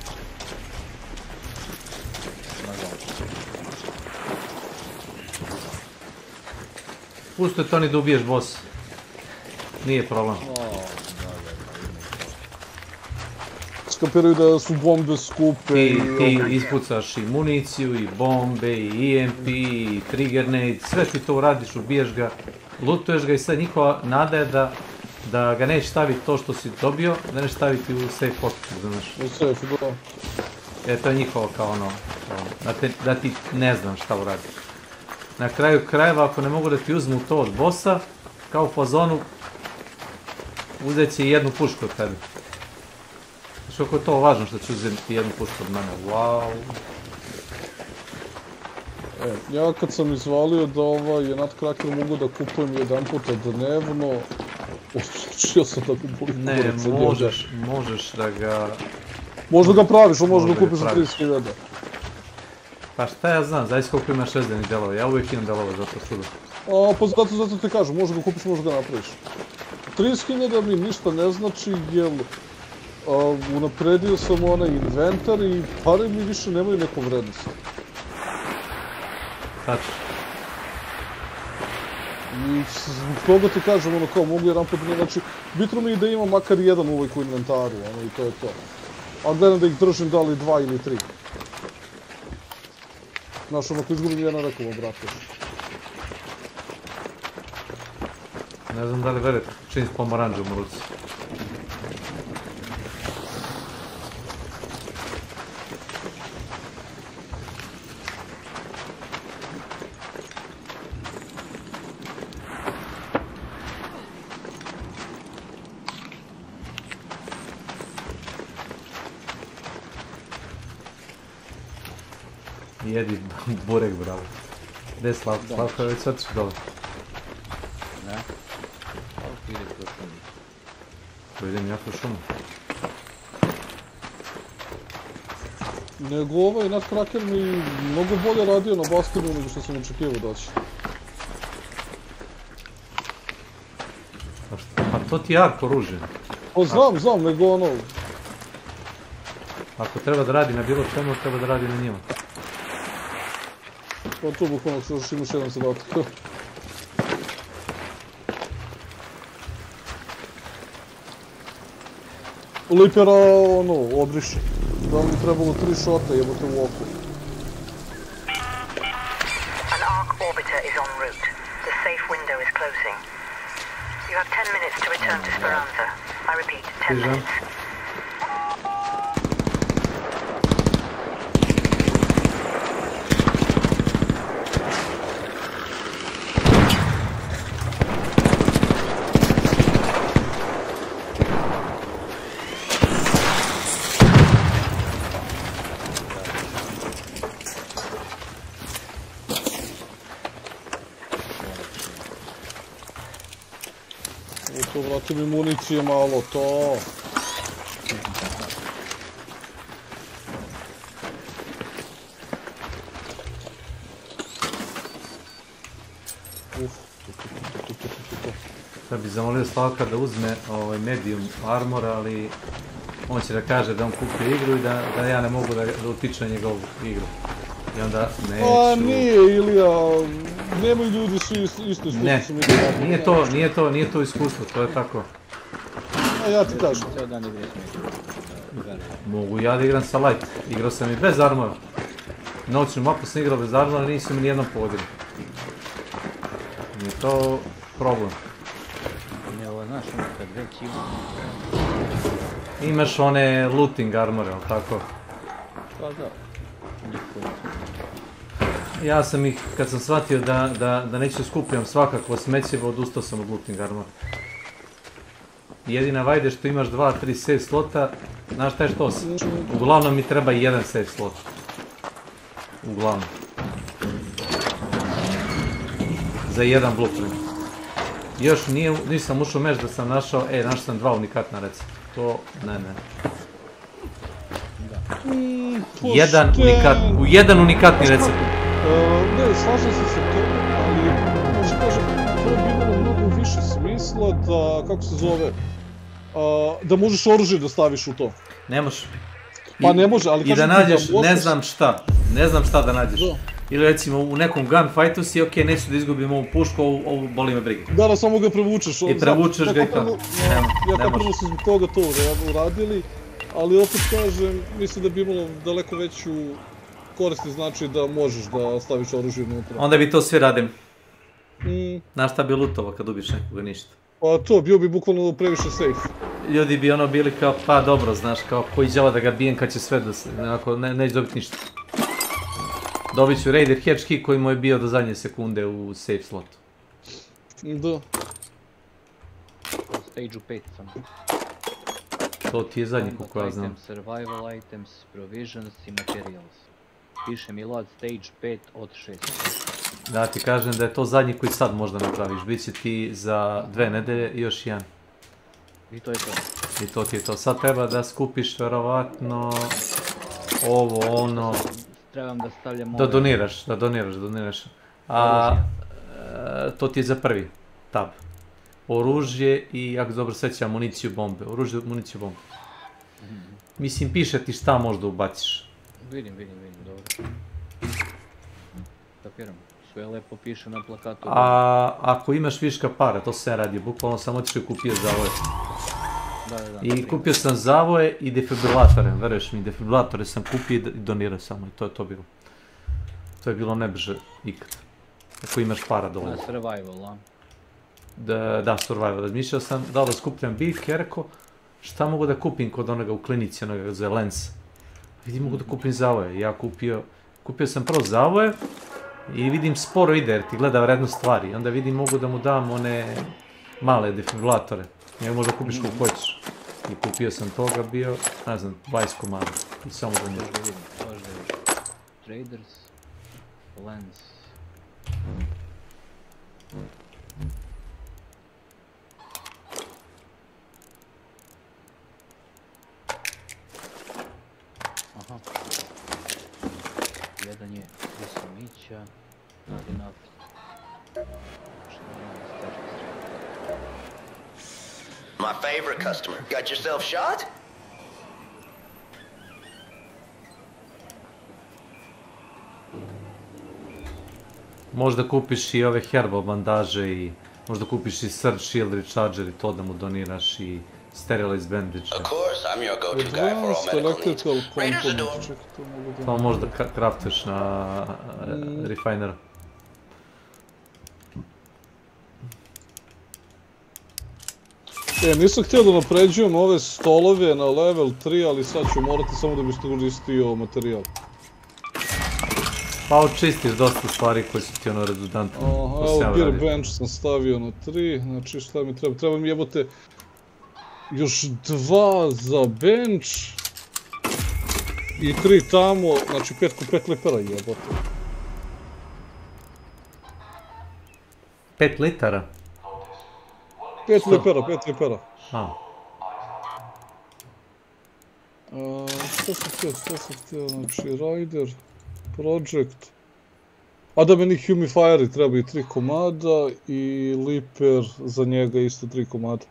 Speaker 1: Pusto to ni da ubiješ boss. Nije problem.
Speaker 20: Skapiraju da su bombe skupe
Speaker 1: ti ispucaš i municiju, i bombe, i EMP, i trigger nade, sve ti to uradiš, ubiješ ga, lootuješ ga i sad njihova nada je da ga neće staviti to što si dobio, da neće staviti u safe pocket, znaš.
Speaker 20: U safe, da.
Speaker 1: To je njihovo kao ono, da ti ne znam šta uradi. Na kraju krajeva, ako ne mogu da ti uzmu to od bossa, kao u fazonu, uzet će i jednu pušku od tebe. Znaš kako je to važno što će uzeti jednu pušku od mene, wow.
Speaker 20: Ja kad sam izvalio da je nadkraker mogu da kupujem jedan puta dnevno, odlučio sam da kupujem kurac.
Speaker 1: Ne, možeš da ga...
Speaker 20: Možda ga praviš, on možda ga kupiš za 30.000.
Speaker 1: Pa šta ja znam, zavis koliko imaš rezervnih delova, ja uvijek imam delova zato svuda.
Speaker 20: Pa zato ti kažem, možda ga kupiš, možda ga napraviš. 30.000 mi ništa ne znači, jer unapredio sam onaj inventar i pare mi više nemaju neku vrednost.
Speaker 1: Tačno.
Speaker 20: I zbog toga ti kažem, ono kao, mogu jedan put, znači, bitno mi je da imam makar jedan uvijek u inventaru, ono, i to je to. A gledam da ih držim da li 2 ili 3. Znaš, ono ko izgubim jedna rekao, brate.
Speaker 1: Ne znam da li verujete, čini s pomoranđom u ruci. Jedi burek, bravo. Gdje je Slavko? Slavko je već sad ću dole.
Speaker 2: Ne? Slavko ide kroz šumu.
Speaker 1: To idem ja kroz šumu.
Speaker 20: Nego ovaj Nutcracker mi mnogo bolje radio na Bastinu nego što sam očekivao da će.
Speaker 1: Pa to ti je arko oružje.
Speaker 20: Pa znam, nego ono...
Speaker 1: Ako treba da radi na bilo čemu, treba da radi na njima.
Speaker 20: Pa tu bukvalno još imaš jedan zadatak. Lipera, ono, odriši. Da li mi trebalo 3 šota, jebote u oku.
Speaker 15: An arc orbiter is en route. The safe window is closing. You have 10 minutes to return to Speranza. I repeat, 10 minutes.
Speaker 20: To vrati mi municije malo, to.
Speaker 1: Sad bi zamolio Slavka da uzme medium armor, ali on će da kaže da on kupio igru i da ja ne mogu da utičem njegovu igru. I onda neću...
Speaker 20: A nije, Ilija, nemoj ljudi svi isto iskustvo.
Speaker 1: Ne, nije to iskustvo, to je tako.
Speaker 20: A ja ti kažem.
Speaker 1: Mogu ja da igram sa light, igrao sam i bez armora. Noćnu mapu sam igrao bez armora, nisu mi nijednom pogodili. Nije to problem.
Speaker 2: Ne, ovo znaš, kad već
Speaker 1: imaš one looting armore, ali tako?
Speaker 2: Pa da.
Speaker 1: Ja sam ih, kad sam shvatio da neću skupljam svakako smećeva, odustao sam od looting armora. Jedina vajde što imaš 2-3 save slota, znaš šta je što si? Uglavnom mi treba i jedan save slot. Uglavnom. Za jedan blueprint. Još nisam ušao meš da sam našao, našao sam 2 unikatna recept. To, ne. Jedan unikatni recept.
Speaker 20: Ne, slažem se sa to, ali znači kažem, to bi imalo mnogo više smisla da, kako se zove, da možeš oružje da staviš u to.
Speaker 1: Ne možeš.
Speaker 20: Pa ne može, ali
Speaker 1: kažem ti da možeš... I da nađeš, ne znam šta da nađeš. Ili recimo u nekom gunfightu si, ok, neću da izgubim ovu pušku, ovu boli me briga.
Speaker 20: Da, samo ga prevučeš.
Speaker 1: I prevučeš ga i to.
Speaker 20: Ja tako prvo su zbog toga to uradili, ali opet kažem, mislim da bi imalo daleko veću koristi, znači da možeš da staviš oružje unutra.
Speaker 1: Onda bi to svi radim. Znaš šta bi lutovao kad ubiš nekoga, ništa.
Speaker 20: Pa to, bio bi bukvalno previše safe.
Speaker 1: Ljudi bi ono bili kao, pa dobro, znaš, kao koji đava da ga bijem kad će sve da se, neće dobiti ništa. Dobit ću Raider Hedge Key koji mu je bio do zadnje sekunde u safe slotu.
Speaker 20: Da.
Speaker 2: Stage-u 5 sam.
Speaker 1: To ti je zadnji koliko ja znam.
Speaker 2: Survival items, provisions i materials. Piše mi load stage 5 od 6.
Speaker 1: Da ti kažem da je to zadnji koji sad možda napraviš. Biće ti za 2 nedelje i još jedan.
Speaker 2: I to je to.
Speaker 1: I to ti je to. Sad treba da skupiš verovatno ovo, ono...
Speaker 2: Trebam da stavljam
Speaker 1: ove... Da doniraš. A to ti je za prvi tab. Oružje i, ako dobro sećam, municiju bombe. Oružje, municiju bombe. Mislim, piše ti šta možda ubaciš.
Speaker 2: Vidim, dobro. Kapiram. Sve lepo piše na plakatu.
Speaker 1: A ako imaš viška para, to se radi. Bukvalno sam otišao i kupio zavoje. I kupio sam zavoje i defibrilatore. Veruješ mi, defibrillatore sam kupio i donirao samo. I to je to bilo. To je bilo najbrže ikad. Ako imaš para dovoljno.
Speaker 2: Survival, a?
Speaker 1: Da, survival. Razmišljao sam da li skupljam bitke, rekao šta mogu da kupim kod onoga u klinici, onoga za lens. Vidim, mogu da kupim zavoje. Ja kupio sam prvo zavoje i vidim sporo ide jer ti gleda vrednost stvari. Onda vidim mogu da mu dam one male defibrillatore. Njega možda kupiš kako hoćeš. I kupio sam toga, bio, ne znam, 20 komada. I samo da njega.
Speaker 2: Možda je Traders, Lens. Aha. Jedan je Visomića, Nadinat.
Speaker 4: My favorite customer. Got yourself shot?
Speaker 1: Možda kupiš i ove herbal bandaže i možda kupiš i surge shield recharger i to da mu doniraš i sterilized bandage.
Speaker 4: Of course, I'm your go-to guy for all medical needs. Raiders are doing.
Speaker 1: To možda kraftuješ na refineru.
Speaker 20: Nisam htio da napređujem ove stolove na level 3, ali sad ću morati samo da bi koristio materijal.
Speaker 1: Pa očistiš dosta stvari koje su ti ono redundantne.
Speaker 20: Evo, gear bench sam stavio na 3, znači šta mi treba? Treba mi jebote još 2 za bench i 3 tamo, znači 5 klipera jebote.
Speaker 1: 5 litara?
Speaker 20: 5 lipera. Šta sam htio, znači Rider, Project. A da meni humifieri treba i 3 komada i liper za njega isto 3 komada.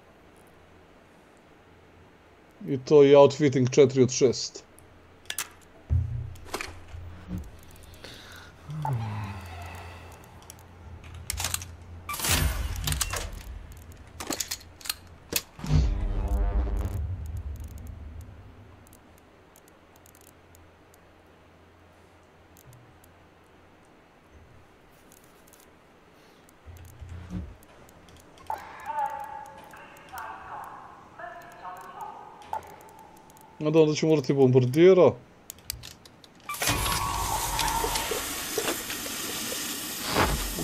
Speaker 20: I to je outfitting 4 od 6. Da, onda ću morati bombardira.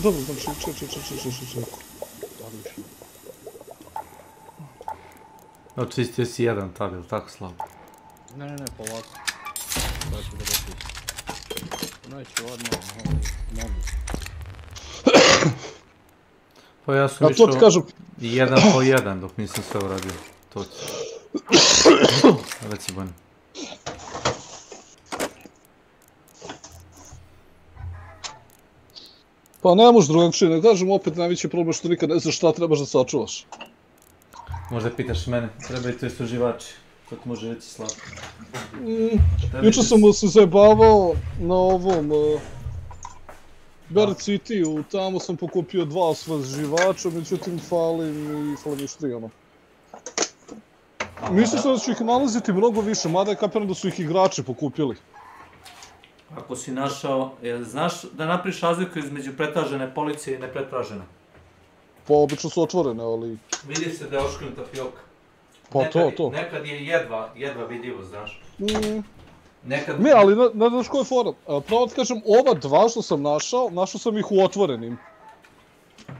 Speaker 20: Dobro, znači, ček.
Speaker 1: Očistio si jedan tab, ili tako slabo?
Speaker 2: Ne, polako. Sada ću da dočistim. Neću odmah, mogu.
Speaker 1: Pa ja sam išao 1 po 1 dok nisam sve uradio. To ću. Reci bojno.
Speaker 20: Pa ne možeš drugačije, ne kažem opet najveći problem što nikad ne znaš šta trebaš da sačuvaš.
Speaker 1: Možda pitaš mene, treba i to istraživači, ko ti može reći slabo.
Speaker 20: Jučer sam se zajebavao na ovom Bird City-u, tamo sam pokupio 2 osveživača, međutim fali mi još 3 ono. Mislim sam da ću ih nalaziti mnogo više, mada je kapiram da su ih igrači pokupili.
Speaker 1: Ako si našao, znaš da napriš razliku između pretražene policije i nepretražene?
Speaker 20: Pa obično su otvorene, ali...
Speaker 1: Vidi se da je ošknuta fioka.
Speaker 20: Pa to.
Speaker 1: Nekad je jedva vidljivo, znaš.
Speaker 20: Ne, ali ne znaš koja je fora. Pravo ti kažem, ova 2 što sam našao sam ih u otvorenim.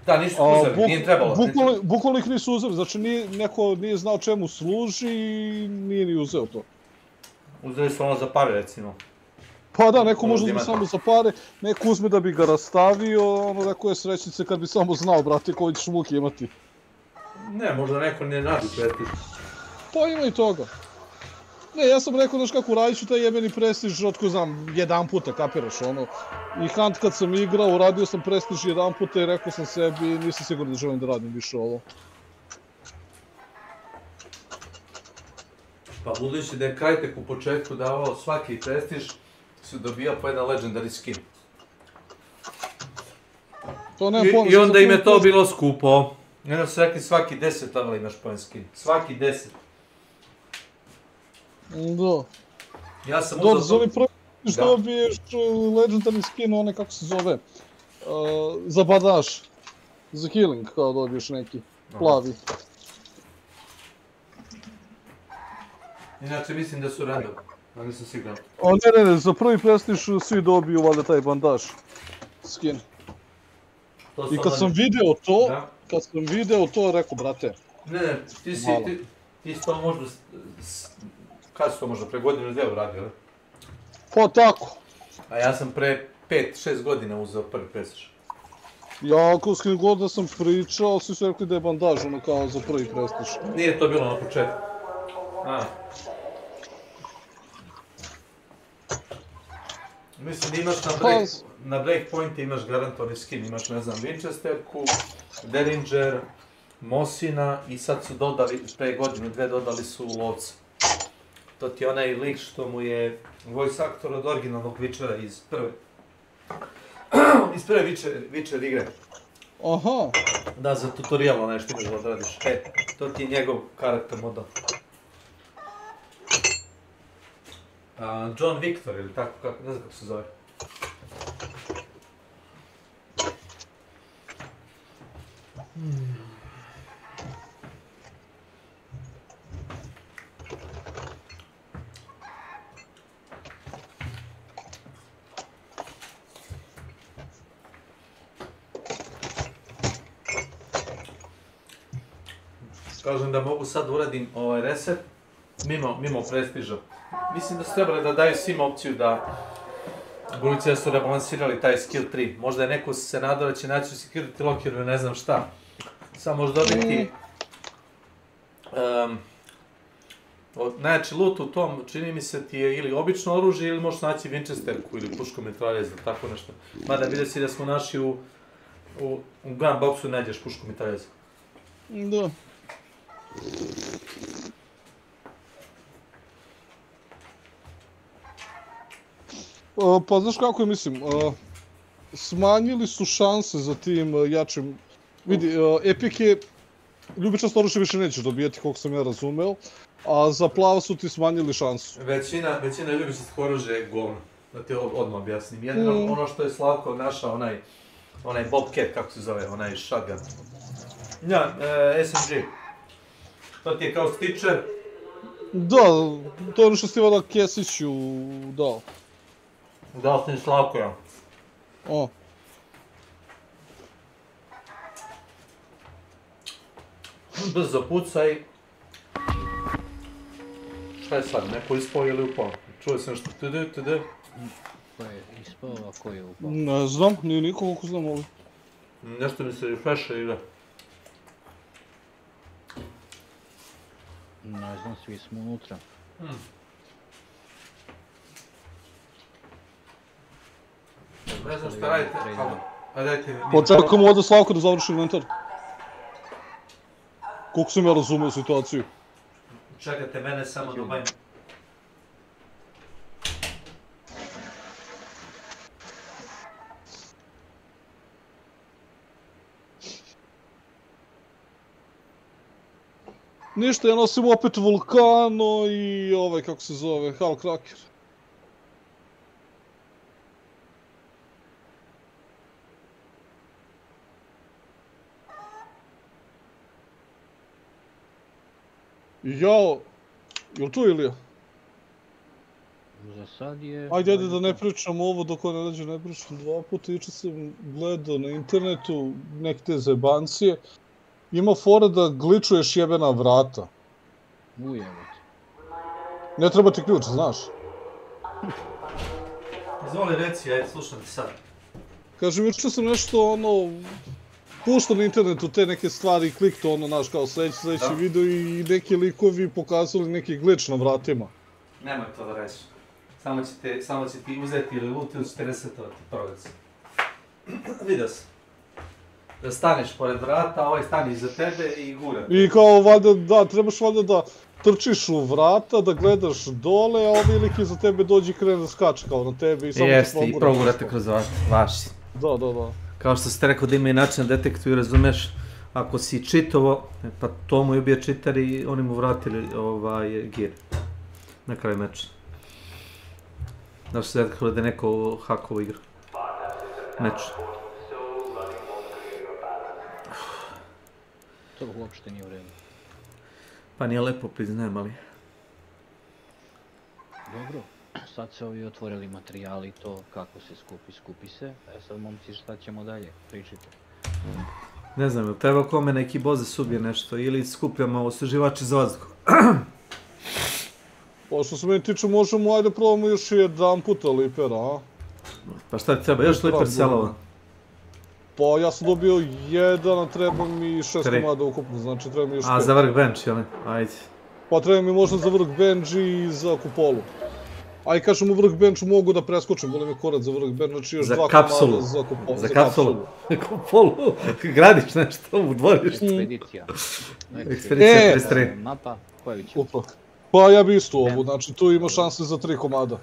Speaker 1: Da, nisu uzeli, nije trebalo.
Speaker 20: Bukvalno ih nisu uzeli, znači neko nije znao čemu služi i nije ni uzeo to.
Speaker 1: Uzeli su ono za pare, recimo.
Speaker 20: Pa da, neko može uzme samo za pare, neko uzme da bi ga rastavio, ono neko je srećnice kad bi samo znao, brate, koji ćeš muki imati.
Speaker 1: Ne, možda neko ne radi prestiž.
Speaker 20: Pa ima i toga. Ne, ja sam rekao, znaš kako, radit ću taj jebeni prestiž, otko znam, 1 puta, kapiraš, ono. I Hunt kad sam igrao, uradio sam prestiž 1 puta i rekao sam sebi, nisam siguran da želim da radim više ovo.
Speaker 1: Pa budući da je Krajtek u početku davao svaki prestiž, su dobija po jedan legendary skin. I onda im je to bilo skupo. I onda su rekli svaki 10 level imaš po jedan skin. Svaki 10.
Speaker 20: Da.
Speaker 1: Ja sam
Speaker 20: uzao... Za oni prvi prestiš dobiješ legendary skin, onaj kako se zove, za badaš, za healing kao dobiješ neki, plavi.
Speaker 1: Inače mislim da su random, ali nisam siguran.
Speaker 20: Ne, za prvi prestiž svi dobiju valjda taj bandaž skin. I kad sam video to, rekao, brate.
Speaker 1: Ne, ti si to možda, kada si to možda, pre godinu dvije uradio, ne?
Speaker 20: Pa tako.
Speaker 1: A ja sam pre 5-6 godina uzeo prvi prestiž.
Speaker 20: Ja, s kim god da sam pričao, svi su rekli da je bandaž, ono kao za prvi prestiž.
Speaker 1: Nije to bilo na početku. Mislim da imaš na Breakpoint imaš garantovani skin, imaš ne znam Winchesterku, Derringer, Mosina i sad su dodali, pre godinu dve dodali su lovca. To ti je onaj lik što mu je voice actor od originalnog Witchera iz prve Witcher igre.
Speaker 20: Aha.
Speaker 1: Da, za tutorial onaj što imaš da odradiš. To ti je njegov karakter model. John Victor ili tako, ne znam kako se zove. Kažem da mogu sad uradim ovaj reset mimo prestiža. Mislim da su trebali da daju svima opciju da budući da su rebalansirali taj skill 3. Možda je neko se nadao da će naći u security lockeru, ne znam šta. Samo možeš dobiti najjači loot u tom, čini mi se ti je ili obično oružje ili možeš naći Winchesterku ili pušku mitraljez ili tako nešto. Mada vidio si da smo našli u gunboxu nađeš pušku mitraljez.
Speaker 20: Da. Pa znaš kako je, mislim, smanjili su šanse za tim jačim, vidi, Epic je, ljubičasto oružje više nećeš dobijeti, koliko sam ja razumeo, a za plavo su ti smanjili šansu.
Speaker 1: Većina ljubičastih oružja je govno, da ti odmah objasnim. Jedino ono što je Slavko našao, onaj Bobcat, kako se zove, onaj shotgun. Ja, SMG. To ti je kao Stitcher.
Speaker 20: Da, to je ono što si vada Kesiću dao.
Speaker 1: Dao sam i Slavko, ja. Brzo pucaj. Šta je sad, neko ispao ili upao? Čuo sam što td.
Speaker 2: Ko je ispao, a ko je upao?
Speaker 20: Ne znam, nije niko koliko znam ovo.
Speaker 1: Nešto mi se refresha igra.
Speaker 2: Ne znam, svi smo unutra.
Speaker 1: Ne znam šta radite, a dajte mi...
Speaker 20: Počekamo ovdje Slavko da završi inventar. Koliko sam ja razumio situaciju.
Speaker 1: Čekajte mene samo da obavim.
Speaker 20: Ništa, ja nosim opet Vulkano i ovaj, kako se zove, Hellcracker. Jao, jel tu Ilija?
Speaker 2: Za sad je...
Speaker 20: Ajde da ne pričam ovo dok ne dođe, ne pričam 2 puta. Juče sam gledao na internetu neke te zajebancije. Ima fora da gličuješ jebena vrata.
Speaker 2: Ujebot.
Speaker 20: Ne treba ti ključ, znaš.
Speaker 1: Izvoli reci, ajde slušam ti sad.
Speaker 20: Kažem, juče sam nešto puštao na internetu te neke stvari i klikto naš kao sljedeći video i neki likovi pokazali neki glitch na vratima.
Speaker 1: Nemoj to da reći. Samo će ti uzeti ili loot ili će te resetovati prodec. Vidio sam. Da staneš pored vrata, ovaj stani iza tebe i gura.
Speaker 20: I kao valjda, da, trebaš valjda da trčiš u vrata, da gledaš dole, a ovaj lik iza tebe dođe i krene da skače kao na tebe i samo
Speaker 1: te progura. Jeste, i progurate kroz vrata, vaši.
Speaker 20: Da.
Speaker 1: Kao što ste rekao da ima i način da detektuju, razumeš, ako si čitovo, pa to mu je ubio čitar i oni mu vratili gear na kraju meča. Da su se rekli da je neko hakovo igra. Meč.
Speaker 2: To uopšte nije u redu.
Speaker 1: Pa nije lepo, priznajem, ali...
Speaker 2: Dobro, sad se ovi otvorili materijali, to kako se skupi se. A sad momci šta ćemo dalje, pričajte.
Speaker 1: Ne znam, treba kome neki boze subije nešto ili skupljamo osveživači za vazduh.
Speaker 20: Pa što se meni tiče možemo, ajde probamo još jedan puta lipera, a?
Speaker 1: Pa šta ti treba, još liper selova?
Speaker 20: Pa ja sam dobio jedan, a treba mi 6 komada ukupno, znači treba mi još 5.
Speaker 1: A za vrh bench, jel ne? Ajde.
Speaker 20: Pa treba mi možda za vrh bench i za kupolu. Aj kažem u vrh bench mogu da preskočim, boli mi korac za vrh bench, znači još 2 komada za kupolu.
Speaker 1: Za kapsulu. Kupolu? Gradiš nešto u dvorištu?
Speaker 2: Ekspedicija.
Speaker 1: Ekspedicija 33.
Speaker 2: Mapa, koja bi će?
Speaker 20: Pa ja bi isto ovu, znači tu ima šanse za 3 komada.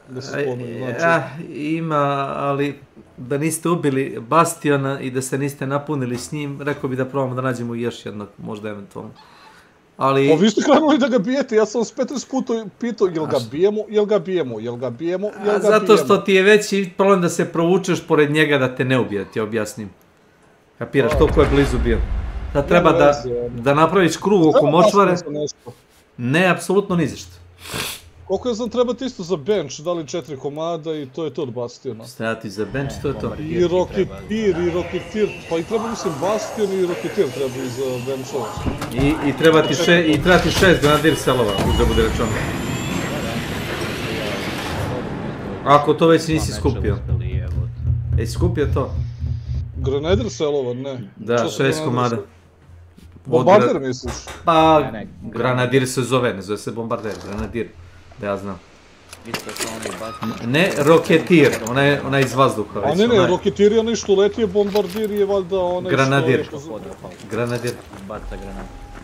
Speaker 20: Da se spomenu, znači...
Speaker 1: Ima, ali da niste ubili Bastiona i da se niste napunili s njim, rekao bi da probamo da nađemo još jednog, možda eventualno. Ali...
Speaker 20: Pa vi ste krenuli da ga bijete, ja sam vas 15 puta pitao jel ga bijemo, jel ga bijemo, jel ga bijemo, jel ga bijemo.
Speaker 1: Zato što ti je veći problem da se provučeš pored njega da te ne ubije, da ti objasnim. Kapiraš, toliko je blizu bio. Sad treba da napraviš krug oko močvare. Ne, apsolutno ni zašto.
Speaker 20: Koliko ja znam trebate isto za bench, da li 4 komada i to je to od Bastiona.
Speaker 1: Stajati za bench, to je to.
Speaker 20: I Rocketeer, pa i treba mislim Bastion i Rocketeer treba i za benchova.
Speaker 1: I treba ti 6 Grenadier selova, da bude rečeno. Ako to već nisi skupio. Jesi skupio to?
Speaker 20: Grenadier selova, ne.
Speaker 1: Da, 6 komada.
Speaker 20: Bombarder misliš?
Speaker 1: Pa, Grenadier se zove, ne zove se Bombarder, Grenadier. Da ja znam. Ne, Rocketeer, ona je iz vazduha.
Speaker 20: A ne, Rocketeer je onaj što leti, Bombardier je valjda onaj što...
Speaker 1: Grenadier. Grenadier.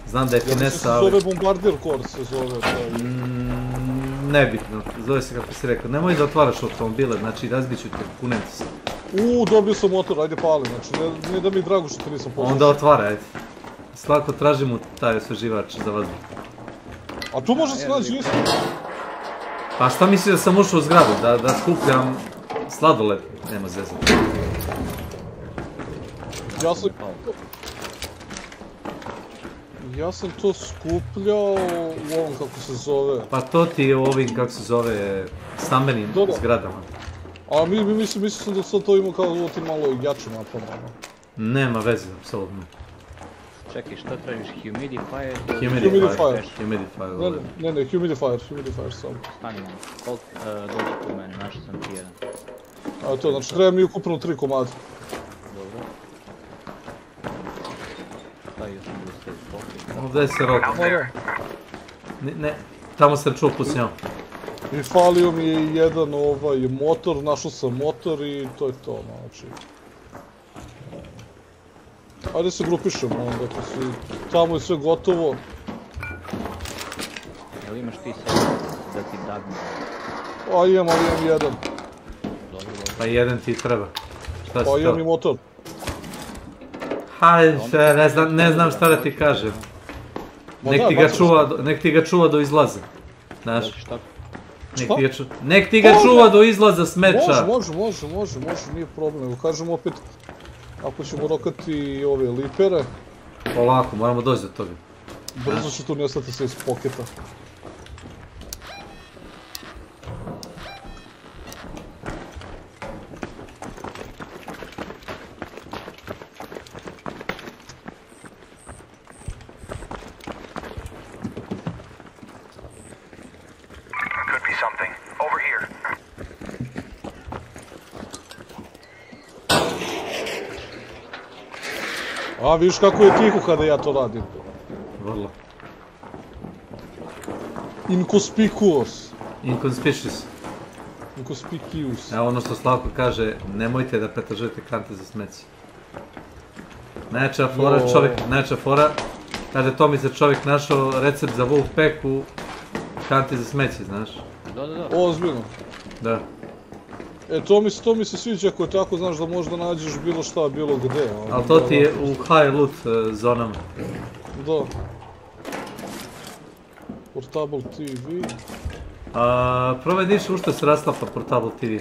Speaker 1: Znam da je finesa, ali...
Speaker 20: Zove Bombardier Corps se zove.
Speaker 1: Nebitno, zove se kako si rekao. Nemoj da otvaraš automobile, znači razbit ću te, kuneti se.
Speaker 20: Dobio sam motor, ajde pali, znači ne da mi je drago što te nisam poslušao.
Speaker 1: Onda otvara, ajde. Svako traži mu taj osveživač za vazduh.
Speaker 20: A tu može se naći isto?
Speaker 1: Pa šta misliš da sam ušao u zgradu, da skupljam sladoled? Nema zvezda.
Speaker 20: Ja sam to skupljao u ovom kako se zove...
Speaker 1: Pa to ti je u ovim kako se zove stambenim zgradama.
Speaker 20: A mislim sam da sad to ima kao da ti malo jače napad.
Speaker 1: Nema veze, apsolutno.
Speaker 2: Čekaj, šta tražiš? Humidifier?
Speaker 20: Humidifier. Ne, humidifier samo.
Speaker 2: Stani malo, dođi kod mene, našao sam ti jedan.
Speaker 20: A to, znači treba mi ukupno 3 komada.
Speaker 2: Dobro. Šta još mi da se pokrit?
Speaker 1: Ovdje se rok. Ne, tamo sam čuo pucnjao.
Speaker 20: I falio mi je jedan motor, našao sam motor i to je to, znači. Ajde se grupišemo onda, tamo je sve gotovo.
Speaker 2: Jel imaš ti sad da ti dagnu?
Speaker 20: A imam, ali imam jedan.
Speaker 1: Pa jedan ti treba. Šta si to?
Speaker 20: Pa imam i motor.
Speaker 1: Hajde, ne znam šta da ti kažem. Nek ti ga čuva do izlaza. Znaš? Nek ti ga čuva do izlaza smeća.
Speaker 20: Može, nije problem. Evo kažem opet, ako ćemo rokati ove lipere...
Speaker 1: Polako, moramo doći do toga.
Speaker 20: Brzo će tu ne ostati sve iz poketa. A, vidiš kako je tiho kada ja to radim.
Speaker 1: Vrlo.
Speaker 20: Inconspicuous.
Speaker 1: Inconspicuous.
Speaker 20: Inconspicuous.
Speaker 1: Evo ono što Slavko kaže, nemojte da pretražujete kante za smeće. Najjača fora, kaže Tomica čovjek našao recept za Wolfpack u kanti za smeće, znaš?
Speaker 2: Da.
Speaker 20: Ozbiljno.
Speaker 1: Da.
Speaker 20: E, to mi se sviđa ako je tako, znaš da možda nađeš bilo šta, bilo gde.
Speaker 1: Ali to ti je u high loot zonama.
Speaker 20: Da. Portable TV.
Speaker 1: Probaj diš u što se rasklapa portal TV.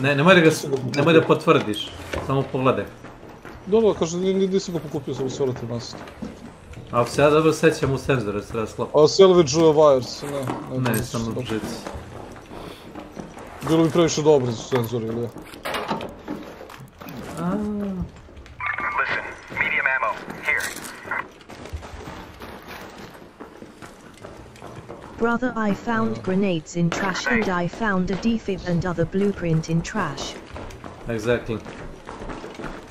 Speaker 1: Ne, nemoj da potvrdiš, samo pogledaj.
Speaker 20: Dobro, kaže, nisi ga pokupio, samo se vrati nas.
Speaker 1: Ako se ja dobro sećam u senzore se rasklapa.
Speaker 20: A salvage wires, ne.
Speaker 1: Ne, samo žici.
Speaker 20: Bilo bi previše dobri su senzori, ili ja?
Speaker 19: Listen, medium ammo, here.
Speaker 3: Brother, I found grenades in trash and I found a defib and other blueprint in trash.
Speaker 1: Exactly.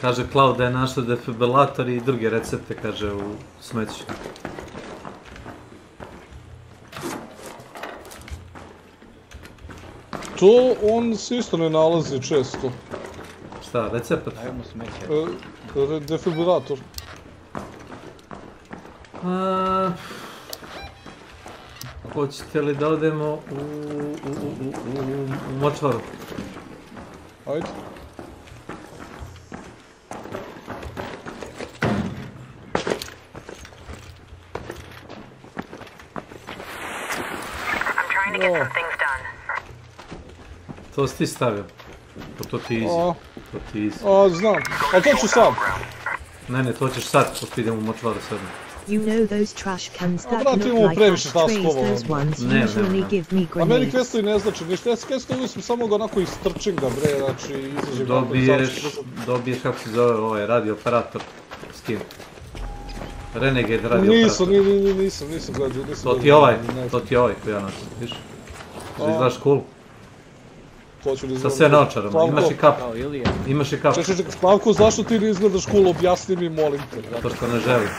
Speaker 1: Kaže Cloud da je našao defibrilator i druge recepte, kaže, u smeću.
Speaker 20: To on se isto ne nalazi često.
Speaker 1: Šta, recept?
Speaker 2: Dajmo smeće.
Speaker 20: Defibrilator.
Speaker 1: Hoćete li da odemo u močvaru?
Speaker 20: Ajde.
Speaker 1: To si ti stavio. To ti je easy.
Speaker 20: Znam, ali to ću sam.
Speaker 1: Ne, to ćeš sad, pošto idemo u močvaru sad.
Speaker 3: You know those trash cans that look like ashtrays, those ones usually give me grenades.
Speaker 20: A meni questovi ne znači ništa, ja s questovi sam samo ga onako istrčim ga, bre, znači izađem kako
Speaker 1: dobiješ, kako se zove ovaj radio operator, s kim? Renegade radio operator.
Speaker 20: Nisam gledao.
Speaker 1: To ti je ovaj koji ja nosim, viš? Da izgledaš cool. Sa sve naočarama, imaš i kap.
Speaker 20: Čekaj, Slavko, zašto ti ne izgledaš cool, objasni mi, molim te.
Speaker 1: Zato što ne želim.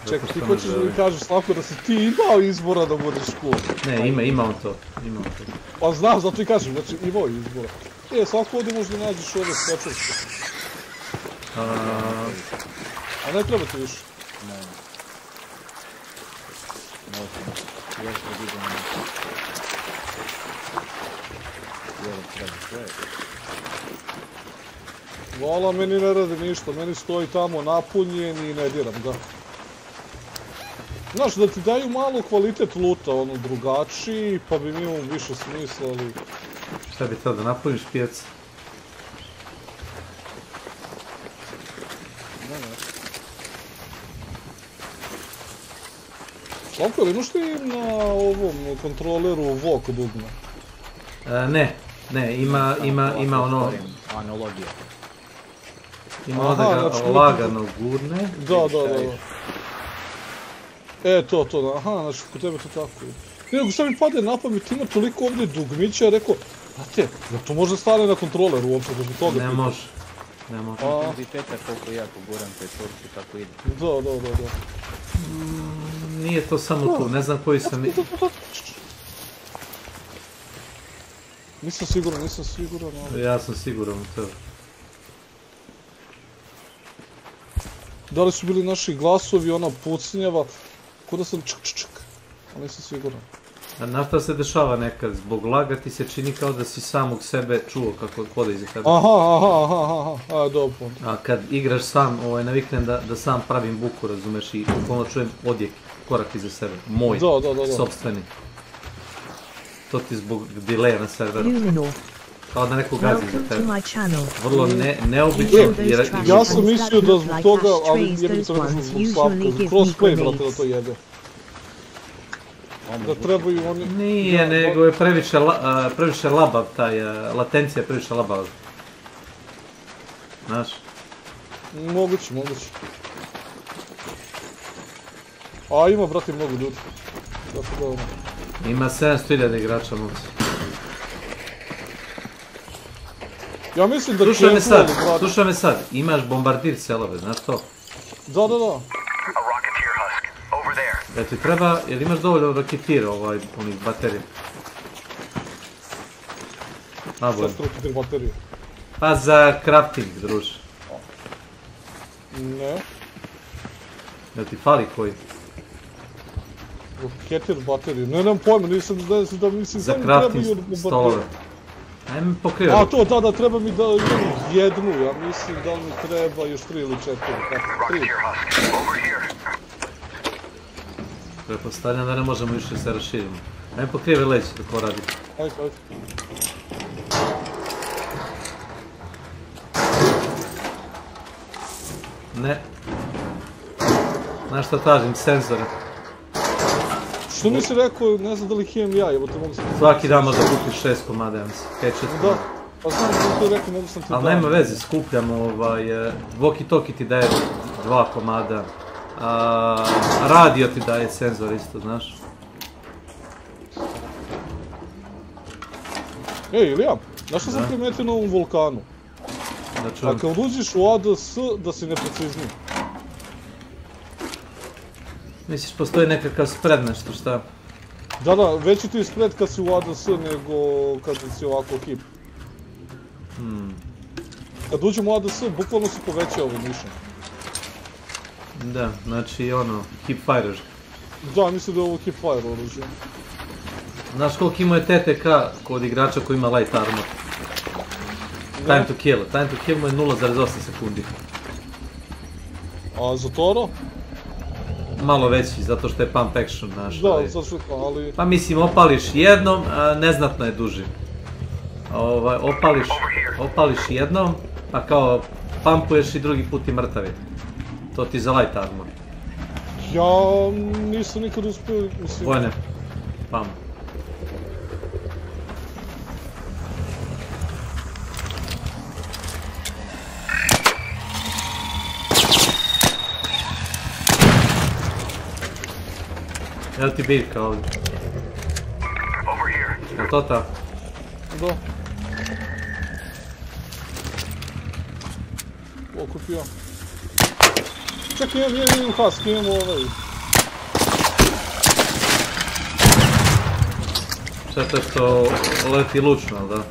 Speaker 20: Čekaj, ti hoćeš da mi kažeš, Slavko, da si ti imao izbora da budeš cool?
Speaker 1: Ne, ima on to.
Speaker 20: Pa znam, zato i kažem, znači imao izbora. Slavko, ovdje možda nađeš ove svečarske. A ne treba ti više?
Speaker 2: Ne. Još da vidim
Speaker 20: Vala, meni ne radi ništa, meni stoji tamo napunjen i ne diram ga. Znaš, da ti daju malo kvalitet luta, ono, drugačiji, pa bi mi imao više smisla, ali...
Speaker 1: Šta bi to, da napuniš pijac?
Speaker 20: Slavko, imaš ti na ovom kontroleru VOK dugme?
Speaker 1: Ne, ima ono...
Speaker 2: Analogija.
Speaker 1: Ima ono da ga lagano gurne.
Speaker 20: Da. To, aha, znači kod tebe to tako je. Nego šta mi pade na pamet, ima toliko ovdje dugmića, rekao, znate, da to može stane na kontroleru uopće, da bi toga...
Speaker 1: Ne može.
Speaker 2: Intenziteta koliko ja poguram te torci, tako ide.
Speaker 20: Da.
Speaker 1: Nije to samo tu, ne znam koji sam...
Speaker 20: Nisam siguran, ali...
Speaker 1: Ja sam siguran u to.
Speaker 20: Da li su bili naši glasovi, ona pucnjava, kuda sam čk, ali nisam siguran.
Speaker 1: A na šta se dešava nekad, zbog laga ti se čini kao da si samog sebe čuo kako hoda iza tebe.
Speaker 20: Aha, dobro.
Speaker 1: A kad igraš sam, naviknem da sam pravim buku, razumeš, i bukvalno čujem odjek, korak iza sebe, moj, sopstveni. To ti zbog delaya na serveru. Kao da neko gazi za tebe. Vrlo neobično.
Speaker 20: Ja sam mislio da zbog toga, ali jebim se nekako zbog Slavka, crossplay, brate, da to jebe. Da trebaju oni...
Speaker 1: Nije, nego je previše labav, latencija je previše labav. Znaš?
Speaker 20: Moguće. A ima, brate, mnogo ljudi.
Speaker 1: Ima 700.000 igrača, mogu se.
Speaker 20: Ja mislim da...
Speaker 1: Slušaj me sad, imaš bombardir selove, znaš to?
Speaker 20: Da.
Speaker 1: Da ti treba, jel imaš dovoljno raketira onih baterija?
Speaker 20: Šta su raketir baterije?
Speaker 1: Pa za crafting, druže.
Speaker 20: Ne.
Speaker 1: Jel ti fali koji?
Speaker 20: Raketir baterije, nemam pojma, nisam da mislim...
Speaker 1: Za crafting stolove. Ajme pokrivo.
Speaker 20: A to, da, treba mi da imam jednu, ja mislim da mi treba još 3 ili 4, 3.
Speaker 1: Prepostavljam da ne možemo više se raširimo. Ajme pokrive leći dok ovo radi.
Speaker 20: Ajde.
Speaker 1: Ne. Znaš šta tražim? Senzore.
Speaker 20: Što mi si rekao, ne znam da li ih imam ja, evo te mogu sam...
Speaker 1: Svaki dan možda kupiš 6 komada, ja mislim. 5-6 komada.
Speaker 20: Da, pa znam da ti rekao, mogu sam ti
Speaker 1: ali nema veze, skupljamo walkie-talkie ti daje 2 komada. Radio ti daje senzor isto, znaš.
Speaker 20: Ej, Ilija, znaš što sam primetio na ovom vulkanu? A kad uđeš u ADS, da si neprecizniji.
Speaker 1: Misliš, postoji nekakav spred nešto, šta?
Speaker 20: Da, veći ti je spred kad si u ADS nego kad si ovako hip. Kad uđem u ADS, bukvalno se poveća ovo mišljenje.
Speaker 1: Da, znači ono, hip-fire.
Speaker 20: Da, mislim da je ovo hip-fire oružje.
Speaker 1: Znaš koliko ima je TTK kod igrača koji ima light armor? Time to kill. Time to kill mu je 0,8 sekundi.
Speaker 20: A za Toro?
Speaker 1: Malo veći, zato što je pump action, znaš.
Speaker 20: Da, zato što ali...
Speaker 1: Pa mislim, opališ jednom, a neznatno je duži. Opališ jednom, a kao pumpuješ i drugi put i mrtav je. To ti za light armor.
Speaker 20: Ja nisam nikad uspio, mislim...
Speaker 1: Vojne, pump. Jel ti biljka ovdje? Jel to ta?
Speaker 20: Da. Okupio. Čekaj, imam husk, imam ovaj.
Speaker 1: Šta to što leti lučno, ali da?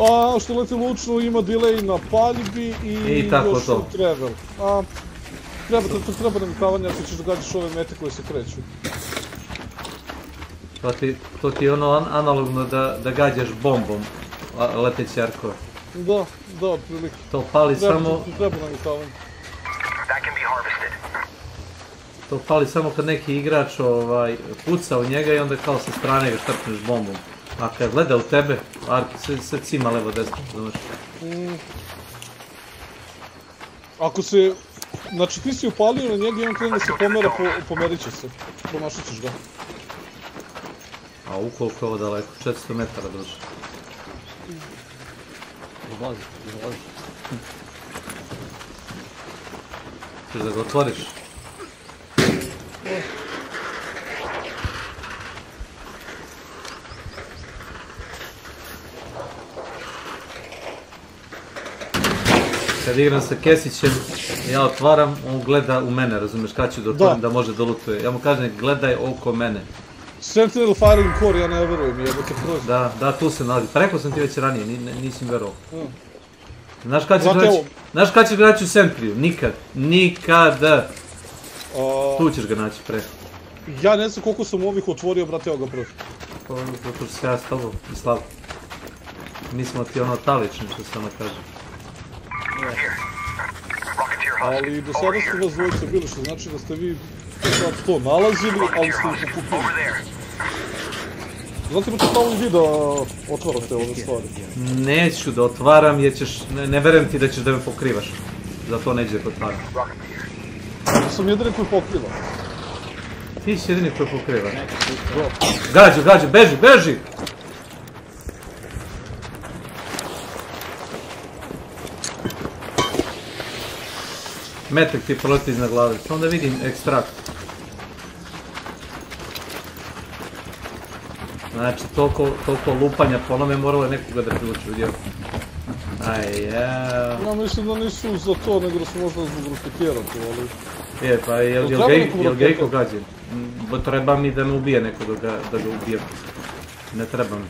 Speaker 20: A, što leti lučno ima delay na paljbi i još u travel. Treba navikavanja ako ćeš da gađaš ove mete koje se kreću.
Speaker 1: To ti je ono analogno da gađaš bombom leteći arkove.
Speaker 20: Da, otprilike.
Speaker 1: To pali samo...
Speaker 20: Treba navikavanje.
Speaker 1: To pali samo kad neki igrač puca u njega i onda kao sa strane ga štrpneš bombom. A kad gleda u tebe, arki se cima levo desno, znaš.
Speaker 20: Ako se... Znači ti si upalio na njega i on krene da se pomera, pomerit će se. Promašit ćeš ga.
Speaker 1: A ukoliko je ovo daleko? 400 metara drži.
Speaker 2: Izlazi.
Speaker 1: Češ da ga otvoriš? Kad igram sa Kesićem, ja otvaram, on gleda u mene, razumiješ, kad ću da otvorim da može da lutuje. Ja mu kažem, gledaj oko mene.
Speaker 20: Sentinel firing core, ja ne verujem, jebate prođe.
Speaker 1: Da, tu se nalazi. Pa rekao sam ti već ranije, nisi mi verovao. Znaš kad ćeš ga naći u Sentriju? Nikad. Tu ćeš ga naći pre.
Speaker 20: Ja ne znam koliko sam ovih otvorio, brate, evo ga prođe.
Speaker 1: Zato što se ja s tobom i Slav. Mi smo ti ono talični, što se ono kaže.
Speaker 20: Ali do sada ste vas dvojice bili, što znači da ste vi sad to nalazili, ali ste ih okupili. Znate imate tamo i vi da otvarate ove stvari?
Speaker 1: Neću da otvaram jer ćeš, ne verujem ti da ćeš da me pokrivaš. Zato neću da otvaram.
Speaker 20: Ja sam jedini koji pokriva.
Speaker 1: Ti si jedini koji pokriva. Gađu, beži! Metak ti proleti iznad glave, samo da vidim ekstrakt. Znači, toliko lupanja po onome moralo je nekoga da privuče u djelu.
Speaker 20: Ja mislim da nisu za to, nego da su možda zbog roketjera to, ali...
Speaker 1: Pa jel ga iko gađe? Treba mi da me ubije neko da ga ubijem. Ne treba mi.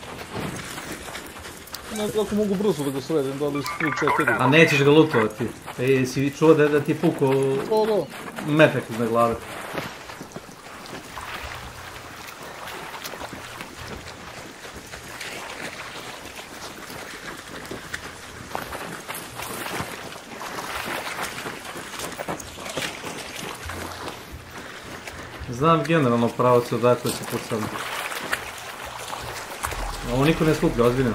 Speaker 20: Ako mogu brzo da ga sredim, da li su 3-4.
Speaker 1: A nećeš ga lutovati. Si čuo da ti pukao metak iznad glave. Znam generalno pravac odakle se pucam. Ovo niko ne skuplja, ozbiljno.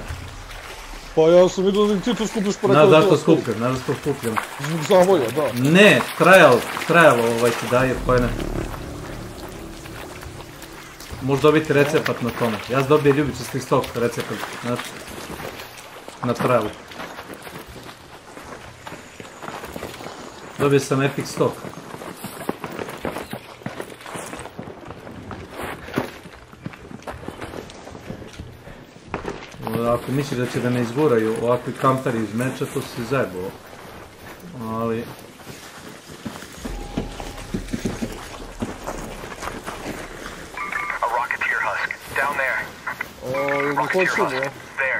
Speaker 20: Pa ja sam vidio da ti to skupljaš pa rekao
Speaker 1: da to skupljam. Znaš zašto skupljam.
Speaker 20: Zbog zavoja, da.
Speaker 1: Ne, trajalo ti daje pojene. Možeš dobiti recept na tome. Ja sam dobio ljubičasti stok recept, znaš. Na trajalu. Dobio sam epic stok. Ako misliš da će da me izguraju ovakvi kamperi iz meča, to si zajebao. Ali...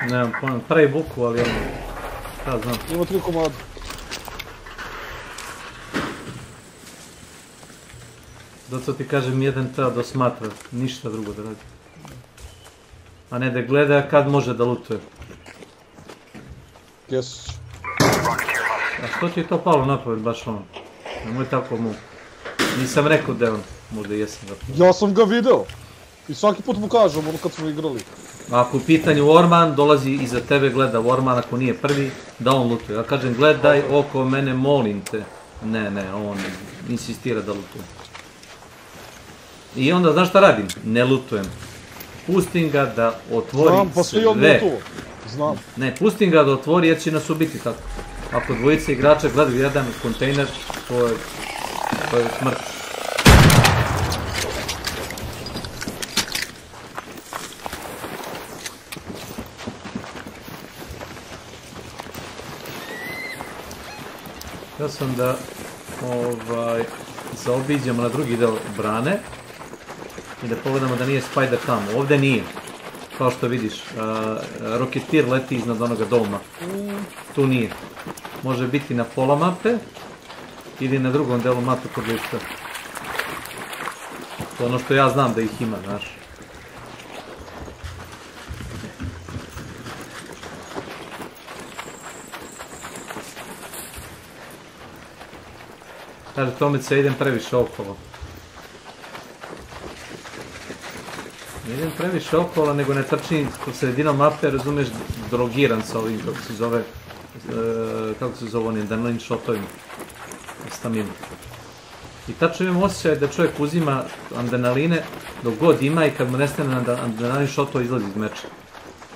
Speaker 1: Nemam pojma, pravi buku, ali ono... Šta znam.
Speaker 20: Ima 3 komada.
Speaker 1: Zato ti kažem, jedan treba da smatra, ništa drugo da radi. A ne da gleda kad može da lutuje.
Speaker 20: Jes.
Speaker 1: A što ti je to palo napoved baš ono? Nemoj tako mu. Nisam rekao da je on, možda i jesam ga.
Speaker 20: Ja sam ga video. I svaki put mu kažem, ono kad smo igrali.
Speaker 1: Ako u pitanju Warman, dolazi iza tebe, gleda Warman, ako nije prvi, da on lutuje. Ja kažem, gledaj oko mene, molim te. Ne, on insistira da lutuje. I onda, znaš šta radim? Ne lutujem. Pustim ga da otvori sve.
Speaker 20: Znam, pa svi on lutuo. Znam.
Speaker 1: Ne, pustim ga da otvori jer će nas ubiti tako. Ako dvojice igrača gledaju jedan kontejner, to je smrt. Ja sam da zaobiđemo na drugi deo brane i da pogledamo da nije Spider tamo. Ovdje nije. Kao što vidiš, roketir leti iznad onoga doma. Tu nije. Može biti na pola mape ili na drugom delu mape kod lifta. To je ono što ja znam da ih ima, znaš. Kaže Tomica, idem previše okolo. Ne idem previše okolo, nego ne trčim po sredinom mape, razumiješ, drogiran sa ovim, kako se zove onim adrenalin shotovima. Stamina. I tačno imam osjećaj da čovjek uzima adrenaline dok god ima i kad mu nestane adrenalin shotova izlazi iz meča.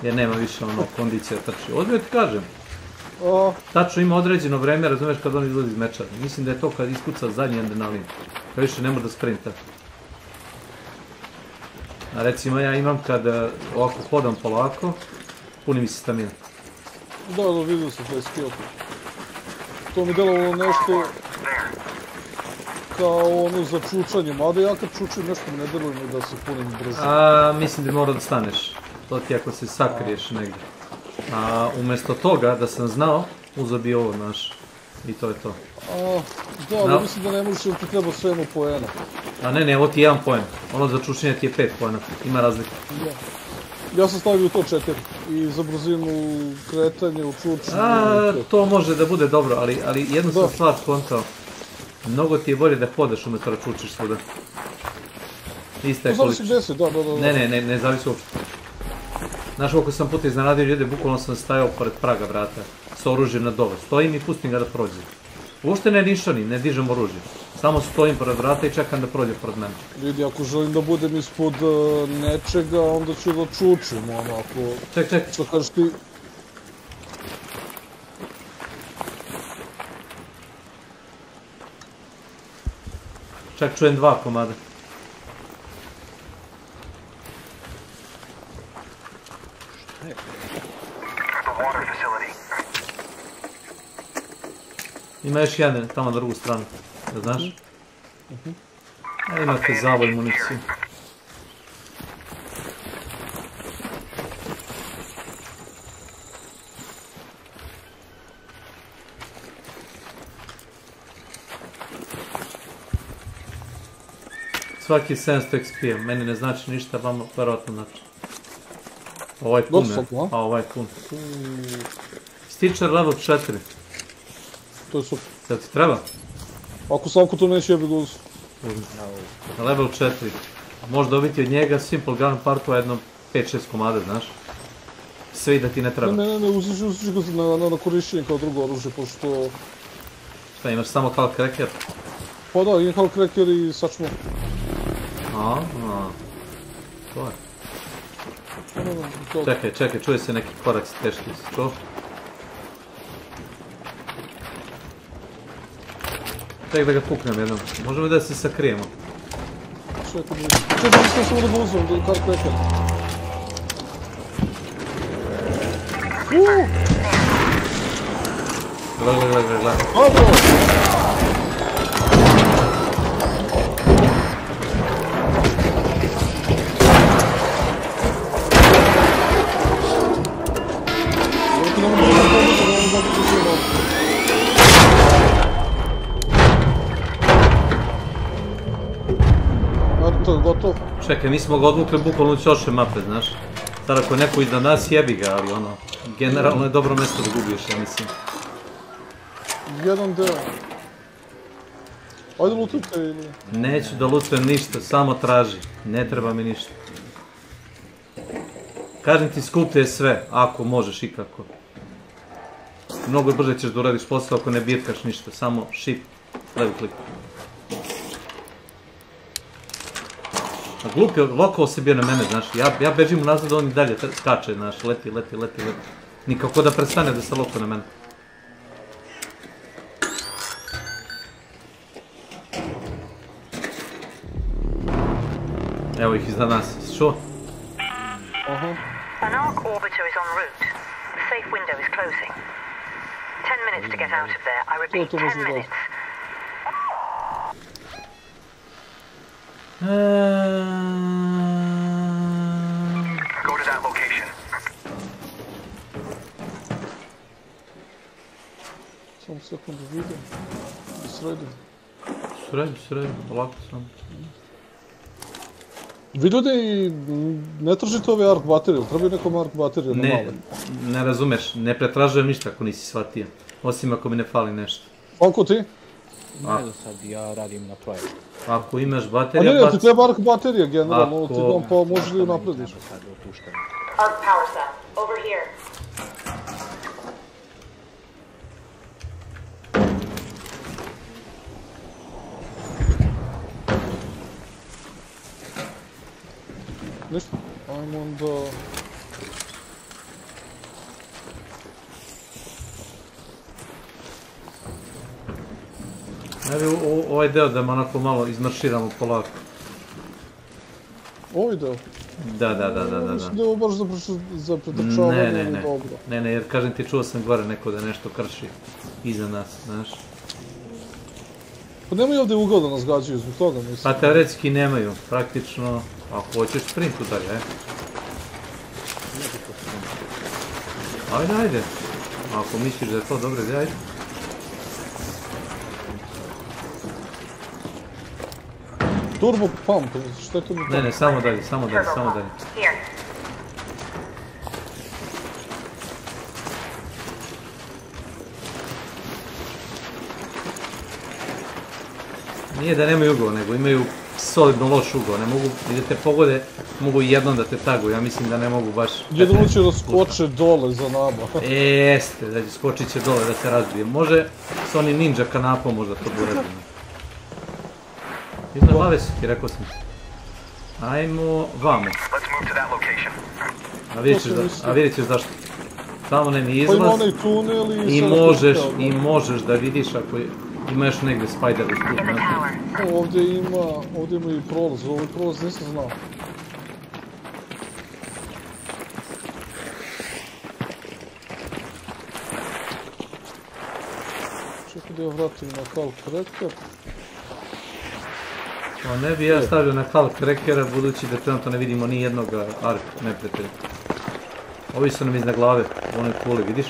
Speaker 1: Jer nema više ono kondicija trči. Odmah ti kažem. Tačno ima određeno vreme, razumiješ, kad on izlazi iz meča. Mislim da je to kad ispuca zadnji adrenalin. Kad više ne može da sprinta. A recimo ja imam kad ovako hodam polako, puni mi se stamina.
Speaker 20: Da, vidio sam taj skill. To mi delovalo nešto kao ono za čučanje, mada ja kad čučim nešto mi ne deluje da se punim brzo.
Speaker 1: Mislim da mora da staneš. To ti ako se sakriješ negdje. A umjesto toga, da sam znao, uzeo bi ovo, znaš. I to je to.
Speaker 20: Da, ali mislim da ne možeš jer ti treba svemu poena.
Speaker 1: A ne, ovo ti je 1 poen. Ono za čučenje ti je 5 poena. Ima razlika.
Speaker 20: Ja sam stavio to 4. I za brzinu kretanje, u čučenju.
Speaker 1: To može da bude dobro, ali jednu sam stvar skontao. Mnogo ti je bolje da hodeš umjesto da čučiš svuda. Ista je
Speaker 20: zavisi gdje si, da.
Speaker 1: Ne zavisi uopšte. Znaš koliko sam puta iznenadio ljude, bukvalno sam stajao pored praga vrata, s oružjem na dole. Stojim i pustim ga da prođe. Uopšte ne nišanim, ne dižem oružje. Samo stojim pored vrata i čekam da prođe pored mene.
Speaker 20: Vidi, ako želim da budem ispod nečega, onda ću da čučim, ono, ako...
Speaker 1: Ček.
Speaker 20: Što kažeš ti...
Speaker 1: Čak čujem 2 komada. Ima još jedan tamo na drugu stranu, da znaš? Imate zavoj municiju. Svaki 700 XP, meni ne znači ništa, vama verovatno znači. Ovo je pun, a ovo je pun. Stitcher level 4.
Speaker 20: To je super.
Speaker 1: Sad ti treba?
Speaker 20: Ako Savko to neće, ja bih ga uzeo.
Speaker 1: Na level 4. Možeš dobiti od njega simple gun partova jedno 5-6 komada, znaš. Sve i da ti ne treba.
Speaker 20: Ne, uziš ga na korišćenje kao drugo oružje, pošto...
Speaker 1: Šta, imaš samo Kal Cracker?
Speaker 20: Pa da, imam Kal Cracker i sačmo.
Speaker 1: To je. Čekaj, čuje se neki korak teški, čuo? Čekaj da ga puknem jednom, možemo da se sakrijemo.
Speaker 20: Čekaj, samo da ga uzmem, Kal Cracker.
Speaker 1: Gledaj.
Speaker 20: Gotovo.
Speaker 1: Čekaj, mi smo ga odvukli bukvalno ćoše mape, znaš. Sad ako je neko iza nas, jebi ga, ali ono, generalno je dobro mjesto da gubiš, ja mislim.
Speaker 20: Jedan deo. Ajde lutujte ili...
Speaker 1: Neću da lutujem ništa, samo traži. Ne treba mi ništa. Kažem ti, skuplje sve, ako možeš i kako. Mnogo brže ćeš da uradiš posao ako ne birkaš ništa, samo shift, levi klik. Glup je, lokao se bio na mene, znaš, ja bežim unazad, on i dalje skače, znaš, leti. Nikako da prestane da se lokao na mene. Evo ih iza nas, što?
Speaker 15: An arc orbiter is en route. The safe window is closing. 10 minutes to get out of there. I repeat, 10 minutes.
Speaker 19: Go to that location.
Speaker 20: Samo sekundu vidim.
Speaker 1: Sredim, polako sam.
Speaker 20: Vi ljudi ne tražite ove arc baterije, trebaju nekom arc baterije na male.
Speaker 1: Ne razumeš, ne pretražujem ništa ako nisi shvatio. Osim ako mi ne fali nešto.
Speaker 20: Ako ti?
Speaker 2: Ne do sad, ja radim na projektu.
Speaker 1: Ako imaš baterija...
Speaker 20: A ne, ti treba arc baterija generalno, ti vam pa možeš li naprediš.
Speaker 13: Arc power cell, over here.
Speaker 20: Ništa, ajmo onda...
Speaker 1: Evo ovaj deo da onako malo izmarširamo polako.
Speaker 20: Ovaj deo?
Speaker 1: Da.
Speaker 20: Mislim da je ovo baš za pretrčavanje ili dobro.
Speaker 1: Ne, jer kažem ti, čuo sam gore neko da nešto krši iza nas, znaš.
Speaker 20: Pa nemaju ovdje ugao da nas gađaju zbog toga, mislim.
Speaker 1: Pa teoretski nemaju, praktično, ako hoćeš sprint udari, Ajde. Ako misliš da je to dobro, ajde.
Speaker 20: Turbo pump, što je to mi pump?
Speaker 1: Ne, samo dalje. Nije da nemaju ugao, nego imaju solidno loš ugao, ne mogu, i da te pogode, mogu jednom da te tagu, ja mislim da ne mogu baš...
Speaker 20: Jednom će da skoče dole za nama.
Speaker 1: Jeste, da skočit će dole da se razbije, može s onim ninja kanapom možda to bude razbije. Iza glave su ti, rekao sam. Ajmo vamo. A vidjet ćeš zašto. Tamo nema izlaz.
Speaker 20: Pa ima onaj tunel
Speaker 1: i možeš da vidiš ako ima još negdje spider usput.
Speaker 20: Ovdje ima i prolaz, ovaj prolaz nisam znao. Čekaj da ja vratim na Kal Cracker.
Speaker 1: Ne bi ja stavio na Kal Crackera budući da trenutno ne vidimo ni jednog ark neprijatelja. Ovi su nam iznad glave, u onoj kuli, vidiš?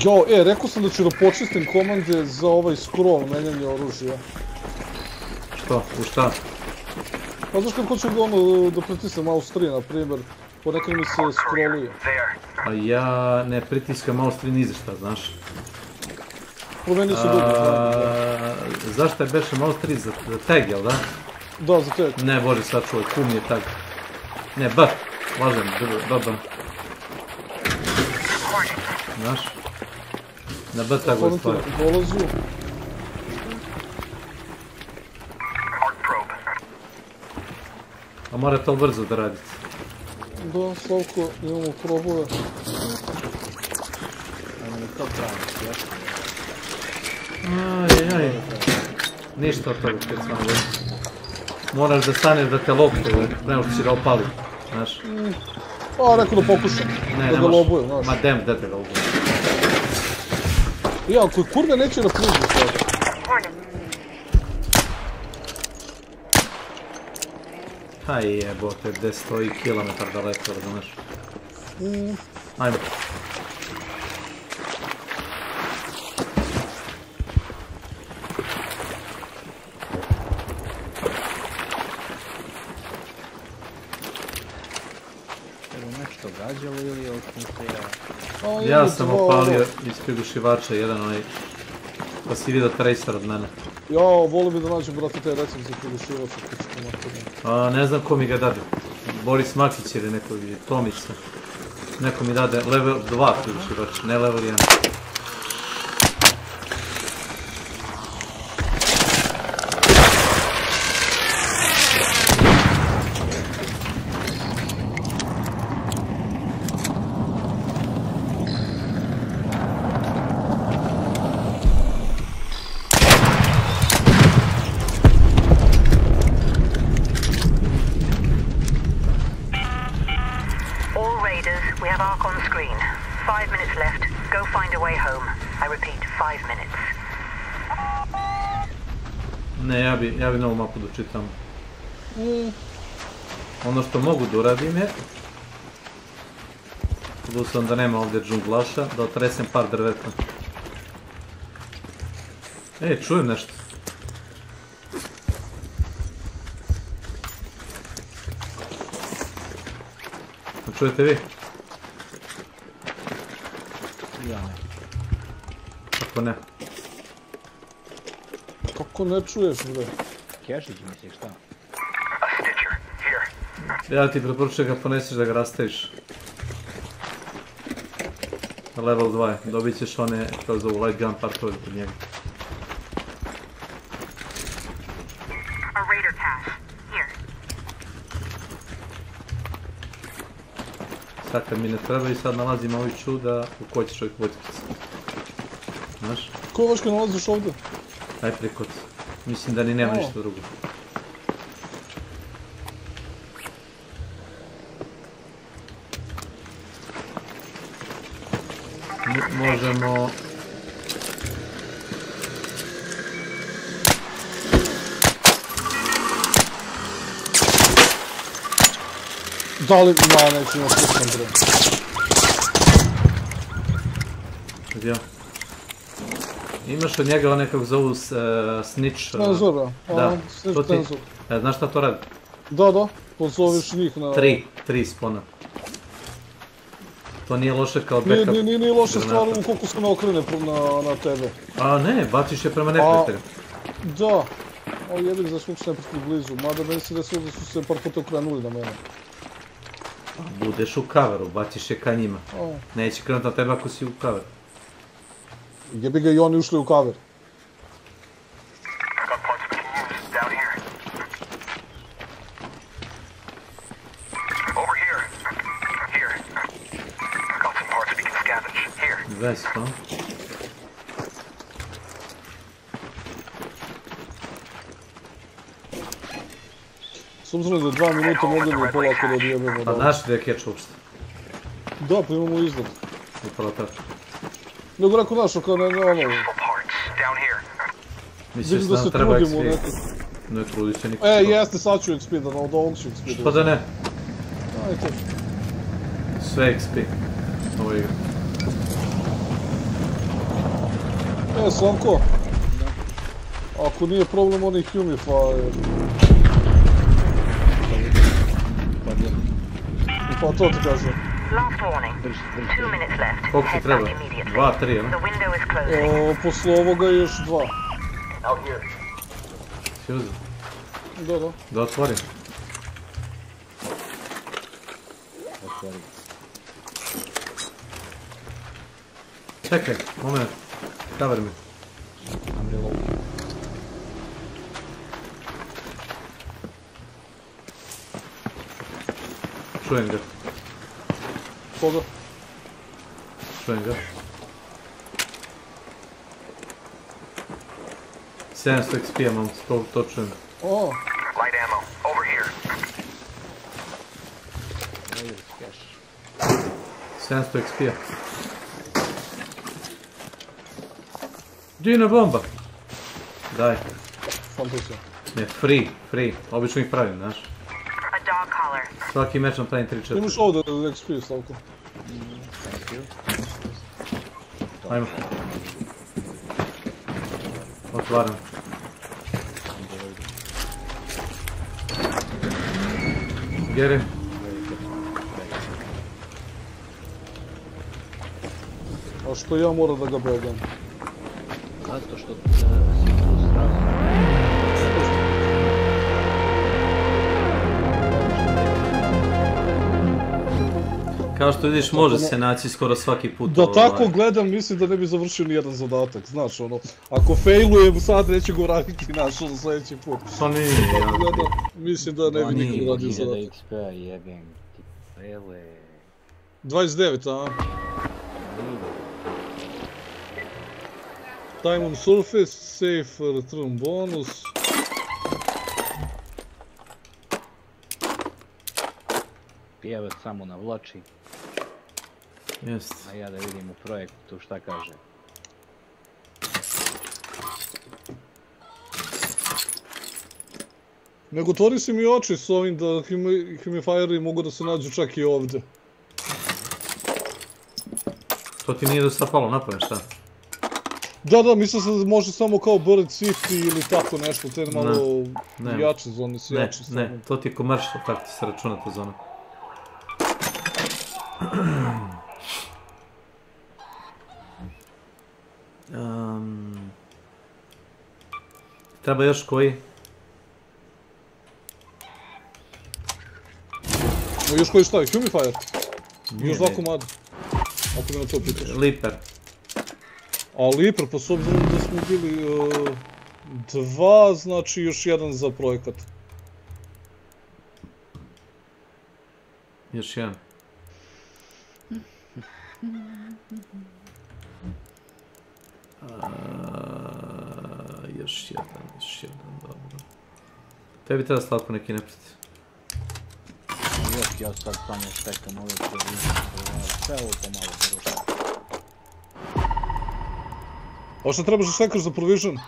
Speaker 20: Jo, rekao sam da ću da počistim komande za ovaj scroll, menjanje oružja.
Speaker 1: Što? U šta?
Speaker 20: Pa znaš kad hoću da pritisnem mouse 3, na primjer, ponekad mi se scrolluje.
Speaker 1: A ja ne pritiskam mouse 3 ni za šta, znaš.
Speaker 20: Promeni se dobro.
Speaker 2: Zašto je beše malo 3 za tag, jel da?
Speaker 20: Da, za tag.
Speaker 2: Ne, Boris, sad čuvaj, kum je tag. Ne, B, lažem, B. Znaš? Na B tagu je stvari.
Speaker 20: Dolazio.
Speaker 2: A mora to brzo da radite.
Speaker 20: Da, Slavko, imamo probove.
Speaker 2: Ajajaj. Ništa od toga kad sam vodi. Moraš da staneš da te lopuje, prema što će ga opali, znaš.
Speaker 20: A, rekao da pokušam. Da ga lobujem, znaš.
Speaker 2: Ma dem, da te ga lobujem.
Speaker 20: Ja, ako je kurve neće da priđu sada.
Speaker 2: Aj jebote, gde stoji kilometar daleko, razumeš? Ajde. Nešto gađalo ili je otkunuto? Ja sam opalio iz prigušivača jedan onaj, pa si vidio tracer od mene.
Speaker 20: Ja, volim bi da nađem, brate, taj recept za prigušivača.
Speaker 2: Ne znam ko mi ga dade. Boris Makić ili neko, ili Tomica. Neko mi dade level 2 prigušivač, ne level 1. Ja bi novu mapu da čitam. Ono što mogu da uradim je, budu sam da nema ovdje džunglaša, da otresem par drveta. Ej, čujem nešto. Čujete vi?
Speaker 20: Ja ne.
Speaker 2: Kako ne?
Speaker 20: Kako ne čuješ, bre?
Speaker 2: Kešić misliš, šta? Ja ti preporučujem ga poneseš da ga rastaviš. Level 2 je, dobit ćeš one, kao zovu, light gun partove od njega. Sad kad mi ne treba i sad nalazim ovaj čuda u koji ćeš ovih vodkica. Znaš?
Speaker 20: Ko vaš kad nalaziš ovdje?
Speaker 2: Aj prikot. Mislim da ni nema ništa drugo. Možemo...
Speaker 20: Da li... No, neću imati puštam, bre.
Speaker 2: Gdje? Imaš od njega onaj kako zovu snitch...
Speaker 20: Tenzora.
Speaker 2: Da.
Speaker 20: Snitch tenzor.
Speaker 2: Znaš šta to radi?
Speaker 20: Da. Pozoveš njih na...
Speaker 2: 3 spona. To nije loše kao backup.
Speaker 20: Nije loše stvar koliko se ne okrene na tebe.
Speaker 2: A ne, baciš je prema neprijatelju.
Speaker 20: Da. O jebik za svog se neprijatelju blizu. Mada meni se desilo da su se par puta okrenuli na mene.
Speaker 2: Budeš u coveru, baciš je ka njima. Neće krenuti na tebe ako si u coveru.
Speaker 20: Jebi ga i oni ušli u cover.
Speaker 2: Vespa.
Speaker 20: S obzirom da 2 minuta mogli bi polako da odjebemo.
Speaker 2: Pa znaš gdje je keč uopšte?
Speaker 20: Da, pa imamo izgled.
Speaker 2: Upravo tako.
Speaker 20: Nego rekao našo kao ne ono...
Speaker 2: Misliš da nam treba XP? Ne trudi se niko.
Speaker 20: Jeste, sad ću XP, da od ovog ću XP.
Speaker 2: Što da ne?
Speaker 20: Ajde.
Speaker 2: Sve XP. Ovo igra.
Speaker 20: Slavko. Ako nije problem onih humifier. Pa to ti kažem.
Speaker 15: Last warning. 2 minutes left.
Speaker 1: Koliko ti treba? 2, 3,
Speaker 15: The window is closing.
Speaker 20: Posle ovoga još 2.
Speaker 5: Out here.
Speaker 1: Si uzeo?
Speaker 20: Da.
Speaker 1: Da otvorim.
Speaker 2: Otvori.
Speaker 1: Čekaj, moment. Cover me.
Speaker 2: I'm reloading.
Speaker 1: Čujem ga.
Speaker 20: Koga?
Speaker 1: Čujem ga. 700 XP imam, to čujem.
Speaker 20: O!
Speaker 19: Light ammo. Over here.
Speaker 1: 700 XP-a. Džina bomba! Daj.
Speaker 20: Fantasija.
Speaker 1: Ne, free. Obično ih pravim, znaš. Svaki meč nam pravim 3-4.
Speaker 20: Imaš ovdje XP, Slavko.
Speaker 1: Ajmo. Otvaram. Geri.
Speaker 20: A što ja moram da ga begam?
Speaker 2: Zato što si tu srazno.
Speaker 1: Kao što vidiš, može se naći skoro svaki put.
Speaker 20: Da tako gledam, mislim da ne bi završio nijedan zadatak, znaš ono. Ako failujem sad, neće go raditi naš ono sljedeći put.
Speaker 1: Pa nije,
Speaker 20: mislim da ne bi nikog radio zadatak.
Speaker 2: 1000 XP-a jebim ti pele.
Speaker 20: 29, a? Time on surface, safe return bonus.
Speaker 2: Pjevac samo navlači.
Speaker 1: Jest.
Speaker 2: A ja da vidim u projektu šta kaže.
Speaker 20: Nego otvori si mi oči s ovim da humifieri mogu da se nađu čak i ovdje.
Speaker 1: To ti nije dosta palo napamet, šta?
Speaker 20: Da, mislim se da može samo kao Bird City ili tako nešto, te malo jače zone su jače.
Speaker 1: Ne, to ti je commercial, tako ti se računa ta zona. Treba još koji?
Speaker 20: Još koji šta je? Humifier? Još 2 komada. Ako me na to pitaš.
Speaker 1: Liper.
Speaker 20: A Liper, pa s obzirom da smo bili 2, znači još 1 za projekat.
Speaker 1: Još 1. Još jedan, dobro. Tebi treba Slavko neki neprit.
Speaker 2: Još ja sad samo stekam ove provision, sve ovo pomalo porušam.
Speaker 20: A šta trebaš da štekaš za provision?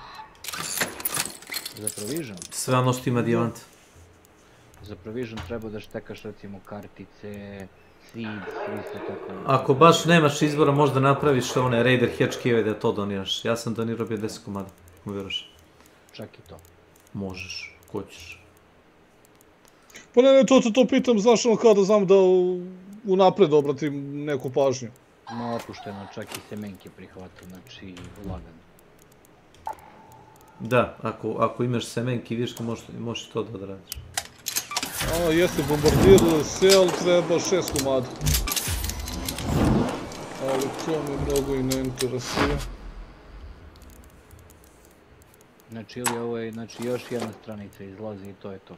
Speaker 2: Za provision?
Speaker 1: Sve ono što ima dijamant.
Speaker 2: Za provision treba da štekaš recimo kartice, seeds, isto tako.
Speaker 1: Ako baš nemaš izbora možda napraviš one Raider Hedge Key da to doniraš. Ja sam donirao bio 10 komada, mu vjeruš.
Speaker 2: Čak i to.
Speaker 1: Možeš, ko ćeš.
Speaker 20: Pa ne, to pitam, znaš ono kao da znam da unapred obratim neku pažnju.
Speaker 2: No, opušteno, čak i semenke prihvata, znači lagano.
Speaker 1: Da, ako imaš semenke i viška možeš to da odradiš.
Speaker 20: A, jeste, bombardir, sel treba 6 komada. Ali to me mnogo i ne interesuje.
Speaker 2: Znači, ili ovo je, znači još jedna stranica izlazi i to je to.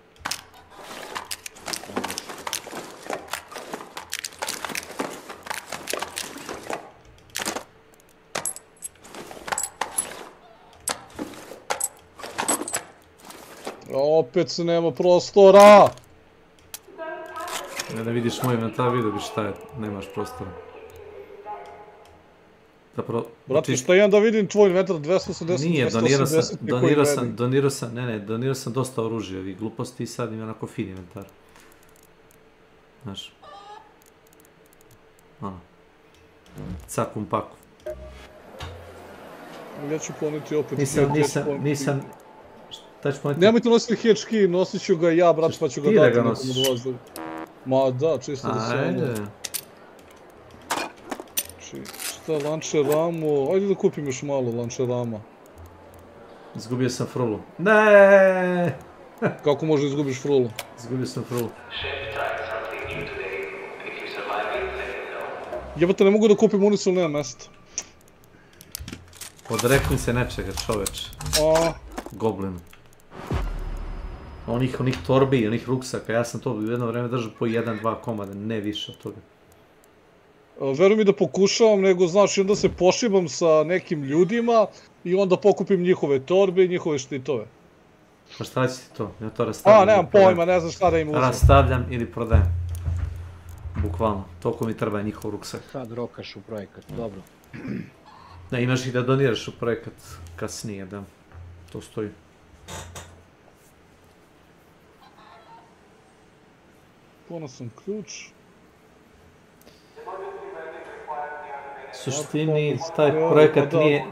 Speaker 20: Opet se nema prostora!
Speaker 1: Da vidiš moj inventar, vidio bi šta je, nemaš prostora.
Speaker 20: Brate, šta imam da vidim tvoj inventar 280,
Speaker 1: nije,
Speaker 20: 280
Speaker 1: donirao sam dosta oružja, ovih gluposti i sad imam onako fin inventar. Znaš. Cakum paku.
Speaker 20: Ja ću poniti opet.
Speaker 1: Nisam...
Speaker 20: Nemojte nositi hedge key, nosit ću ga ja, brat, pa ću ga dati nekom odlaziti. Ma da, čisto da se ono... Znači, šta je lančer ramo? Ajde da kupim još malo lančer rama.
Speaker 1: Izgubio sam frulu. Ne!
Speaker 20: Kako možda izgubiš frulu?
Speaker 1: Izgubio sam frulu.
Speaker 20: Jebate, ne mogu da kupim uniciju, nema mesta.
Speaker 1: Odrekni se nečega, čoveč. Goblin. Onih torbi, onih ruksaka, ja sam to u jedno vreme držao po 1-2 komada, ne više od toga.
Speaker 20: Veruj mi da pokušavam, nego znači onda se pošibam sa nekim ljudima i onda pokupim njihove torbe i njihove štitove.
Speaker 1: Pa šta će ti to? Ja to rastavljam.
Speaker 20: Nemam pojma, ne znam šta da im uzem.
Speaker 1: Rastavljam ili prodajem. Bukvalno, toliko mi treba njihov ruksak.
Speaker 2: Sad rokaš u projekat, dobro.
Speaker 1: Ne, imaš i da doniraš u projekat kasnije, da. To stoji.
Speaker 20: Ponosan ključ.
Speaker 1: U suštini, taj projekat nije...